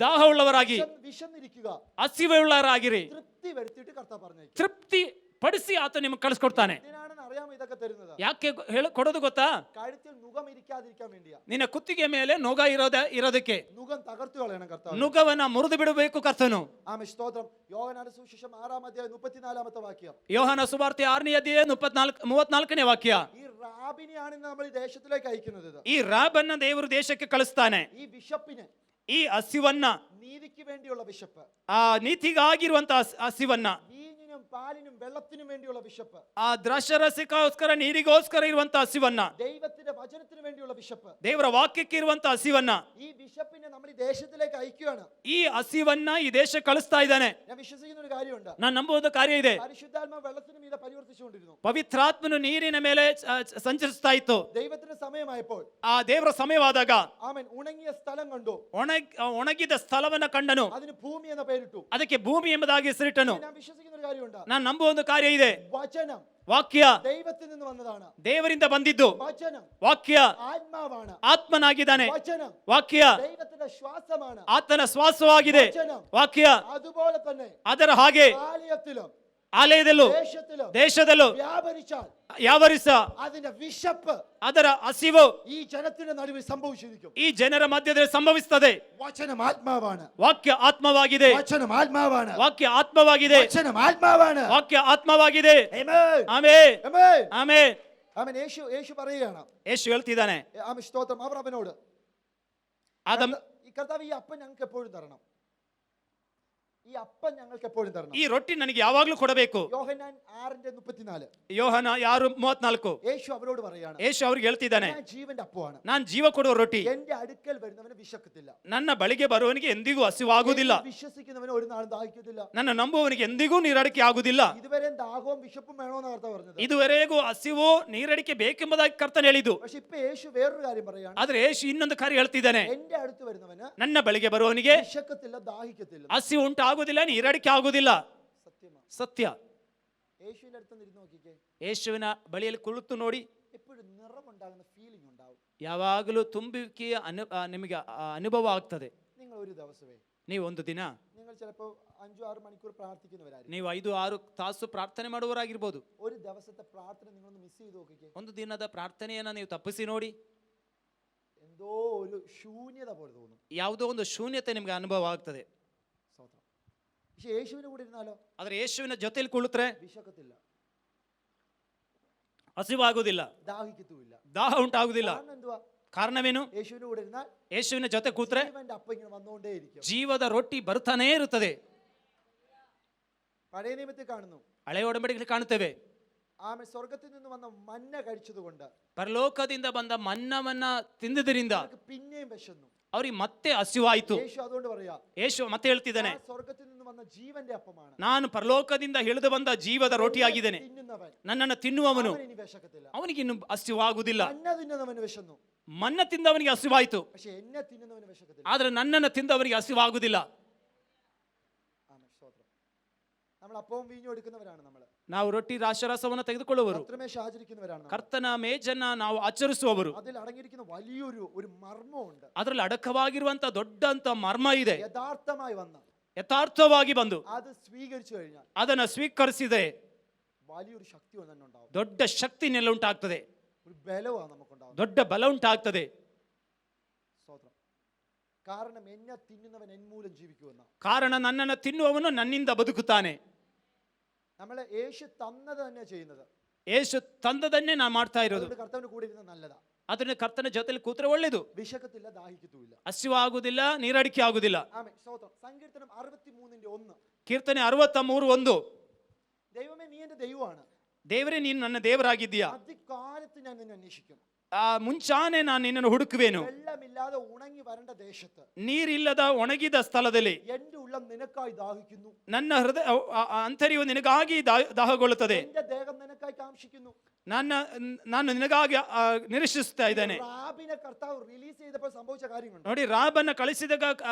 Speaker 2: ದಾಹವುಳ್ಳವರಾಗಿ,
Speaker 3: വിശന്നിരിക്കുക,
Speaker 2: ಹಸಿವುಳ್ಳವರಾಗಿರಿ.
Speaker 3: തൃപ്തി വരുത്തിയിട്ട് കർത്താവ് പറഞ്ഞേക്കും.
Speaker 2: ತೃಪ್ತಿ ಪಡಿಸಿ ಆತ ನಿಮಗೆ ಕಳಿಸ್ಕೊಡ್ತಾನೆ.
Speaker 3: ഇതിനാണെന്ന് അറിയാമോ ഇതൊക്കെ തരുന്നത്?
Speaker 2: ಯಾಕೆ ಕೊಡೋದು ಗೊತ್ತಾ?
Speaker 3: കഴുത്തിൽ നുകം ഇരിക്കാതിരിക്കാൻ വേണ്ടിയാ.
Speaker 2: ನಿನ್ನ ಕುತ್ತಿಗೆ ಮೇಲೆ ನೊಗ ಇರೋದಕ್ಕೆ.
Speaker 3: നുകം തകർത്തു കളയണം കർത്താവ്.
Speaker 2: ನುಗವನ್ನ ಮುರಿದು ಬಿಡಬೇಕು ಕರ್ತನು.
Speaker 3: ആമേൻ, സ്തോത്രം. യോഹന്നാന്റെ സുവിശേഷം 6-ാം അധ്യായം 34-ാമത്തെ വാക്യം.
Speaker 2: ಯೋಹಾನ ಸುವಾರ್ತೆ 6ನೇ ಅಧ್ಯಾಯ 34ನೇ ವಾಕ್ಯ.
Speaker 3: ഈ റാബിനെയാണ് നമ്മൾ ഈ ദേശത്തിലേക്ക് അയക്കുന്നത്.
Speaker 2: ಈ ರಾಬನ್ನ ದೇವರು ದೇಶಕ್ಕೆ ಕಳಿಸ್ತಾನೆ.
Speaker 3: ഈ ബിഷപ്പിനെ,
Speaker 2: ಈ ಹಸಿವನ್ನ,
Speaker 3: നീതിക്ക് വേണ്ടിയുള്ള ബിഷപ്പ്,
Speaker 2: ಆ ನೀತಿಗಾಗಿರುವಂತಹ ಹಸಿವನ್ನ,
Speaker 3: വീഞ്ഞിനും പാലിനും വെള്ളത്തിനും വേണ്ടിയുള്ള ബിഷപ്പ്,
Speaker 2: ಆ ದ್ರಾಕ್ಷಾರಸಕ್ಕೋಸ್ಕರ ನೀರಿಗೋಸ್ಕರ ಇರುವಂತಹ ಹಸಿವನ್ನ,
Speaker 3: ദൈവത്തിന്റെ വചനത്തിന് വേണ്ടിയുള്ള ബിഷപ്പ്,
Speaker 2: ದೇವರ ವಾಕ್ಯಕ್ಕೆ ಇರುವಂತಹ ಹಸಿವನ್ನ,
Speaker 3: ഈ ബിഷപ്പിനെ നമ്മൾ ഈ ദേശത്തിലേക്ക് അയക്കുകയാണ്.
Speaker 2: ಈ ಹಸಿವನ್ನ ಈ ದೇಶಕ್ಕೆ ಕಳಿಸ್ತಾ ಇದ್ದಾನೆ.
Speaker 3: ഞാൻ വിശ്വസിക്കുന്ന ഒരു കാര്യമുണ്ട്.
Speaker 2: ನಾನು ನಂಬುವುದು ಕಾರ್ಯ ಇದೆ.
Speaker 3: പരിശുദ്ധാത്മാവ് വെള്ളത്തിന് മീതെ പരിവർത്തിച്ചുകൊണ്ടിരുന്നു.
Speaker 2: ಪವಿತ್ರಾತ್ಮನು ನೀರಿನ ಮೇಲೆ ಸಂಚರಿಸ್ತಾ ಇತ್ತು.
Speaker 3: ദൈവത്തിന്റെ സമയമായപ്പോൾ,
Speaker 2: ಆ ದೇವರ ಸಮಯವಾದಾಗ
Speaker 3: ആമേൻ, ഉണങ്ങിയ സ്ഥലം കണ്ടു.
Speaker 2: ಒಣಗಿದ ಸ್ಥಳವನ್ನ ಕಂಡನು.
Speaker 3: അതിന് ഭൂമി എന്ന പേരിട്ടു.
Speaker 2: ಅದಕ್ಕೆ ಭೂಮಿ ಎಂಬುದಾಗಿ ಹೆಸರಿಟ್ಟನು.
Speaker 3: ഞാൻ വിശ്വസിക്കുന്ന ഒരു കാര്യമുണ്ട്.
Speaker 2: ನಾನು ನಂಬುವ ಒಂದು ಕಾರ್ಯ ಇದೆ.
Speaker 3: വചനം
Speaker 2: ವಾಕ್ಯ
Speaker 3: ദൈവത്തിൽ നിന്ന് വന്നതാണ്.
Speaker 2: ದೇವರಿಂದ ಬಂದಿದ್ದು.
Speaker 3: വചനം
Speaker 2: ವಾಕ್ಯ
Speaker 3: ആത്മാവാണ്.
Speaker 2: ಆತ್ಮನಾಗಿದ್ದಾನೆ.
Speaker 3: വചനം
Speaker 2: ವಾಕ್ಯ
Speaker 3: ദൈവത്തിന്റെ ശ്വാസമാണ്.
Speaker 2: ಆತನ ಶ್ವಾಸವಾಗಿದೆ.
Speaker 3: വചനം
Speaker 2: ವಾಕ್ಯ
Speaker 3: അതുപോലെ തന്നെ
Speaker 2: ಅದರ ಹಾಗೆ
Speaker 3: ആലയത്തിലും
Speaker 2: ಆಲಯದಲ್ಲೂ ದೇಶದಲ್ಲೂ
Speaker 3: വ്യാപരിച്ചാൽ
Speaker 2: ಯಾವರಿಸ
Speaker 3: അതിന്റെ വിശപ്പ്,
Speaker 2: ಅದರ ಹಸಿವು
Speaker 3: ഈ ജനത്തിന്റെ നടുവിൽ സംഭവിച്ചിരിക്കും.
Speaker 2: ಈ ಜನರ ಮಧ್ಯದಲ್ಲಿ ಸಂಭವಿಸುತ್ತದೆ.
Speaker 3: വചനം ആത്മാവാണ്.
Speaker 2: ವಾಕ್ಯ ಆತ್ಮವಾಗಿದೆ.
Speaker 3: വചനം ആത്മാവാണ്.
Speaker 2: ವಾಕ್ಯ ಆತ್ಮವಾಗಿದೆ.
Speaker 3: വചനം ആത്മാവാണ്.
Speaker 2: ವಾಕ್ಯ ಆತ್ಮವಾಗಿದೆ.
Speaker 3: ആമേൻ,
Speaker 2: ಆಮೆನ್,
Speaker 3: ആമേൻ,
Speaker 2: ಆಮೆನ್.
Speaker 3: ആമേൻ. യേശു പറയുകയാണ്.
Speaker 2: ಯೇಸು ಹೇಳ್ತಿದ್ದಾನೆ,
Speaker 3: ആമേൻ, സ്തോത്രം. അവർ അവനോട്, ഈ കർത്താവ് ഈ അപ്പം ഞങ്ങൾക്ക് എപ്പോഴും തരണം. ഈ അപ്പം ഞങ്ങൾക്ക് എപ്പോഴും തരണം.
Speaker 2: ಈ ರೊಟ್ಟಿ ನನಗೆ ಯಾವಾಗಲೂ ಕೊಡಬೇಕು.
Speaker 3: യോഹന്നാൻ 6:34.
Speaker 2: ಯೋಹನ 6:34.
Speaker 3: യേശു അവരോട് പറയാണ്,
Speaker 2: ಯೇಸು ಅವ್ರಿಗೆ ಹೇಳ್ತಿದ್ದಾನೆ,
Speaker 3: ഞാൻ ജീവന്റെ അപ്പമാണ്.
Speaker 2: ನಾನು ಜೀವ ಕೊಡುವ ರೊಟ್ಟಿ.
Speaker 3: എന്റെ അടുക്കൽ വരുന്നവന് വിശക്കത്തില്ല.
Speaker 2: ನನ್ನ ಬಳಿಗೆ ಬರುವವನಿಗೆ ಎಂದಿಗೂ ಹಸಿವಾಗುವುದಿಲ್ಲ.
Speaker 3: വിശ്വസിക്കുന്നവന് ഒരു നാളും ദാഹിക്കത്തില്ല.
Speaker 2: ನನ್ನ ನಂಬುವವನಿಗೆ ಎಂದಿಗೂ ನೀರಡಿಕೆ ಆಗುವುದಿಲ್ಲ.
Speaker 3: ഇതുവരെ ദാഹവും വിശപ്പും വേണമെന്ന് കർത്താവ് പറഞ്ഞത്.
Speaker 2: ಇದುವರೆಗೂ ಹಸಿವು ನೀರಡಿಕೆ ಬೇಕೆಂಬುದಾಗಿ ಕರ್ತನು ಹೇಳಿದ್ದು.
Speaker 3: പക്ഷെ ഇപ്പൊ യേശു വേറൊരു കാര്യം പറയാണ്.
Speaker 2: ಆದ್ರೆ ಯೇಸು ಇನ್ನೊಂದು ಕಾರ್ಯ ಹೇಳ್ತಿದ್ದಾನೆ,
Speaker 3: എന്റെ അടുത്ത് വരുന്നവന്
Speaker 2: ನನ್ನ ಬಳಿಗೆ ಬರುವವನಿಗೆ
Speaker 3: വിശക്കത്തില്ല, ദാഹിക്കത്തില്ല.
Speaker 2: ಹಸಿವು ಉಂಟಾಗುವುದಿಲ್ಲ, ನೀರಡಿಕೆ ಆಗುವುದಿಲ್ಲ.
Speaker 3: സത്യമാണ്.
Speaker 2: ಸತ್ಯ.
Speaker 3: യേശുവിന്റെ അടുത്ത് ഇരുന്ന് നോക്കിക്കേ.
Speaker 2: ಯೇಸುವಿನ ಬಳಿಯಲ್ಲಿ ಕುಳಿತು ನೋಡಿ,
Speaker 3: എപ്പോഴും നിറമുണ്ടാകുന്ന ഫീലിംഗ് ഉണ്ടാവും.
Speaker 2: ಯಾವಾಗಲೂ ತುಂಬುವಿಕೆಯ ನಿಮಗೆ ಅನುಭವ ಆಗ್ತದೆ.
Speaker 3: നിങ്ങൾ ഒരു ദിവസമേ,
Speaker 2: ನೀವು ಒಂದು ದಿನ,
Speaker 3: നിങ്ങൾ ചിലപ്പോൾ 5-6 മണിക്കൂർ പ്രാർത്ഥിക്കുന്നവരായിരിക്കും.
Speaker 2: ನೀವು 5-6 ತಾಸು ಪ್ರಾರ್ಥನೆ ಮಾಡುವವರಾಗಿರ್ಬೋದು.
Speaker 3: ഒരു ദിവസത്തെ പ്രാർത്ഥന നിങ്ങളൊന്ന് മിസ് ചെയ്ത് നോക്കിക്കേ.
Speaker 2: ಒಂದು ದಿನದ ಪ್ರಾರ್ಥನೆಯನ್ನ ನೀವು ತಪ್ಪಿಸಿ ನೋಡಿ,
Speaker 3: എന്തോ ഒരു ശൂന്യത പോലെ തോന്നും.
Speaker 2: ಯಾವುದೋ ಒಂದು ಶೂನ್ಯತೆ ನಿಮಗೆ ಅನುಭವ ಆಗ್ತದೆ.
Speaker 3: സ്തോത്രം. പക്ഷെ യേശുവിന്റെ കൂടെ ഇരുന്നാലോ,
Speaker 2: ಆದ್ರೆ ಯೇಸುವಿನ ಜೊತೆಲಿ ಕುಳಿತರೆ
Speaker 3: വിശക്കത്തില്ല,
Speaker 2: ಹಸಿವಾಗುವುದಿಲ್ಲ,
Speaker 3: ദാഹിക്കത്തുമില്ല.
Speaker 2: ದಾಹ ಉಂಟಾಗುವುದಿಲ್ಲ.
Speaker 3: കാരണം എന്തുവാ?
Speaker 2: ಕಾರಣವೇನು?
Speaker 3: യേശുവിന്റെ കൂടെ ഇരുന്നാൽ
Speaker 2: ಯೇಸುವಿನ ಜೊತೆ ಕೂತ್ರೆ
Speaker 3: ജീവന്റെ അപ്പം ഇങ്ങനെ വന്നുകൊണ്ടേയിരിക്കും.
Speaker 2: ಜೀವದ ರೊಟ್ಟಿ ಬರುತ್ತಾನೇ ಇರುತ್ತದೆ.
Speaker 3: പഴയ നിയമത്തിൽ കാണുന്നു,
Speaker 2: ಹಳೆಯ ಒಡಂಬಡಿಕೆಯಲ್ಲಿ ಕಾಣುತ್ತೇವೆ,
Speaker 3: ആമേൻ, സ്വർഗത്തിൽ നിന്ന് വന്ന മന്ന കഴിച്ചതുകൊണ്ട്
Speaker 2: ಪರಲೋಕದಿಂದ ಬಂದ ಮನ್ನವನ್ನ ತಿಂದದರಿಂದ
Speaker 3: അവർക്ക് പിന്നെയും വിശന്നു.
Speaker 2: ಅವ್ರಿಗೆ ಮತ್ತೆ ಹಸಿವಾಯಿತು.
Speaker 3: യേശു അതുകൊണ്ട് പറയാ,
Speaker 2: ಯೇಸು ಮತ್ತೆ ಹೇಳ್ತಿದ್ದಾನೆ,
Speaker 3: ഞാൻ സ്വർഗത്തിൽ നിന്ന് വന്ന ജീവന്റെ അപ്പമാണ്.
Speaker 2: ನಾನು ಪರಲೋಕದಿಂದ ಇಳಿದು ಬಂದ ಜೀವದ ರೊಟ್ಟಿಯಾಗಿದ್ದೇನೆ.
Speaker 3: തിന്നുന്നവൻ
Speaker 2: ನನ್ನನ್ನು ತಿನ್ನುವವನು
Speaker 3: അവൻ ഇനി വിശക്കത്തില്ല.
Speaker 2: ಅವನಿಗೆ ಇನ್ನು ಹಸಿವಾಗುವುದಿಲ್ಲ.
Speaker 3: മന്ന തിന്നുന്നവന് വിശന്നു,
Speaker 2: ಮನ್ನ ತಿಂದವನಿಗೆ ಹಸಿವಾಯಿತು,
Speaker 3: പക്ഷെ എന്നെ തിന്നുന്നവന് വിശക്കത്തില്ല.
Speaker 2: ಆದ್ರೆ ನನ್ನನ್ನು ತಿಂದವನಿಗೆ ಹಸಿವಾಗುವುದಿಲ್ಲ.
Speaker 3: ആമേൻ, സ്തോത്രം. നമ്മൾ അപ്പവും വീഞ്ഞും എടുക്കുന്നവരാണ്. നമ്മൾ
Speaker 2: ನಾವು ರೊಟ್ಟಿ ದ್ರಾಕ್ಷಾರಸವನ್ನು ತೆಗೆದುಕೊಳ್ಳುವರು,
Speaker 3: കർത്തൃമേശ ആചരിക്കുന്നവരാണ്.
Speaker 2: ಕರ್ತನ ಮೇಜನ್ನ ನಾವು ಆಚರಿಸುವವರು.
Speaker 3: അതിൽ അടങ്ങിയിരിക്കുന്ന വലിയൊരു മർമ്മമുണ്ട്.
Speaker 2: ಅದರಲ್ಲಿ ಅಡಕವಾಗಿರುವಂತ ದೊಡ್ಡಂತ ಮರ್ಮ ಇದೆ.
Speaker 3: യഥാർത്ഥമായി വന്ന
Speaker 2: ಯಥಾರ್ಥವಾಗಿ ಬಂದು
Speaker 3: അത് സ്വീകരിച്ചു കഴിഞ്ഞാൽ
Speaker 2: ಅದನ್ನ ಸ್ವೀಕರಿಸಿದೆ
Speaker 3: വലിയൊരു ശക്തി തന്നെ ഉണ്ടാവും.
Speaker 2: ದೊಡ್ಡ ಶಕ್ತಿ ನೆಲೆ ಉಂಟಾಗ್ತದೆ,
Speaker 3: ഒരു ബലമാണ് നമുക്കുണ്ടാവും.
Speaker 2: ದೊಡ್ಡ ಬಲ ಉಂಟಾಗ್ತದೆ.
Speaker 3: സ്തോത്രം. കാരണം എന്നെ തിന്നുന്നവൻ എന്മൂലം ജീവിക്കുമെന്ന.
Speaker 2: ಕಾರಣ ನನ್ನನ್ನು ತಿನ್ನುವವನು ನನ್ನಿಂದ ಬದುಕುತ್ತಾನೆ.
Speaker 3: നമ്മളെ യേശു തന്നത് തന്നെ ചെയ്യുന്നത്.
Speaker 2: ಯೇಸು ತಂದದನ್ನೇ ನಾನು ಮಾಡ್ತಾ ಇರೋದು.
Speaker 3: അതുകൊണ്ട് കർത്താവിന്റെ കൂടെ ഇരുന്ന നല്ലതാ.
Speaker 2: ಅದನ್ನ ಕರ್ತನ ಜೊತೆಲಿ ಕೂತ್ರೆ ಒಳ್ಳೇದು.
Speaker 3: വിശക്കത്തില്ല, ദാഹിക്കത്തുമില്ല.
Speaker 2: ಹಸಿವಾಗುವುದಿಲ್ಲ, ನೀರಡಿಕೆ ಆಗುವುದಿಲ್ಲ.
Speaker 3: ആമേൻ, സ്തോത്രം. സങ്കീർത്തനം 63:1.
Speaker 2: ಕೀರ್ತನೆ 63:1.
Speaker 3: ദൈവമേ, നീ എന്റെ ദൈവമാണ്.
Speaker 2: ದೇವರೇ ನೀನು ನನ್ನ ದೇವರಾಗಿದ್ದೀಯಾ,
Speaker 3: അതികാലത്ത് ഞാൻ നിന്നെ അന്വേഷിക്കും.
Speaker 2: ಮುಂಚಾನೆ ನಾನು ನಿನ್ನನ್ನು ಹುಡುಕುವೆನು.
Speaker 3: വെള്ളമില്ലാതെ ഉണങ്ങി വരേണ്ട ദേശത്ത്,
Speaker 2: ನೀರಿಲ್ಲದ ಒಣಗಿದ ಸ್ಥಳದಲ್ಲಿ
Speaker 3: എന്റെ ഉള്ളം നിനക്കായി ദാഹിക്കുന്നു.
Speaker 2: ನನ್ನ ಹೃದಯ ಅಂತರ್ಯವು ನಿನಗಾಗಿ ದಾಹಗೊಳ್ಳುತ್ತದೆ.
Speaker 3: എന്റെ ദേഹം നിനക്കായി കാംക്ഷിക്കുന്നു.
Speaker 2: ನಾನು ನಿನಗಾಗಿ ನಿರೀಕ್ಷಿಸ್ತಾ ಇದ್ದೇನೆ.
Speaker 3: റാബിനെ കർത്താവ് റിലീസ് ചെയ്തപ്പോൾ സംഭവിച്ച കാര്യങ്ങളുണ്ട്.
Speaker 2: ನೋಡಿ, ರಾಬನ್ನ ಕಳಿಸಿದಾಗ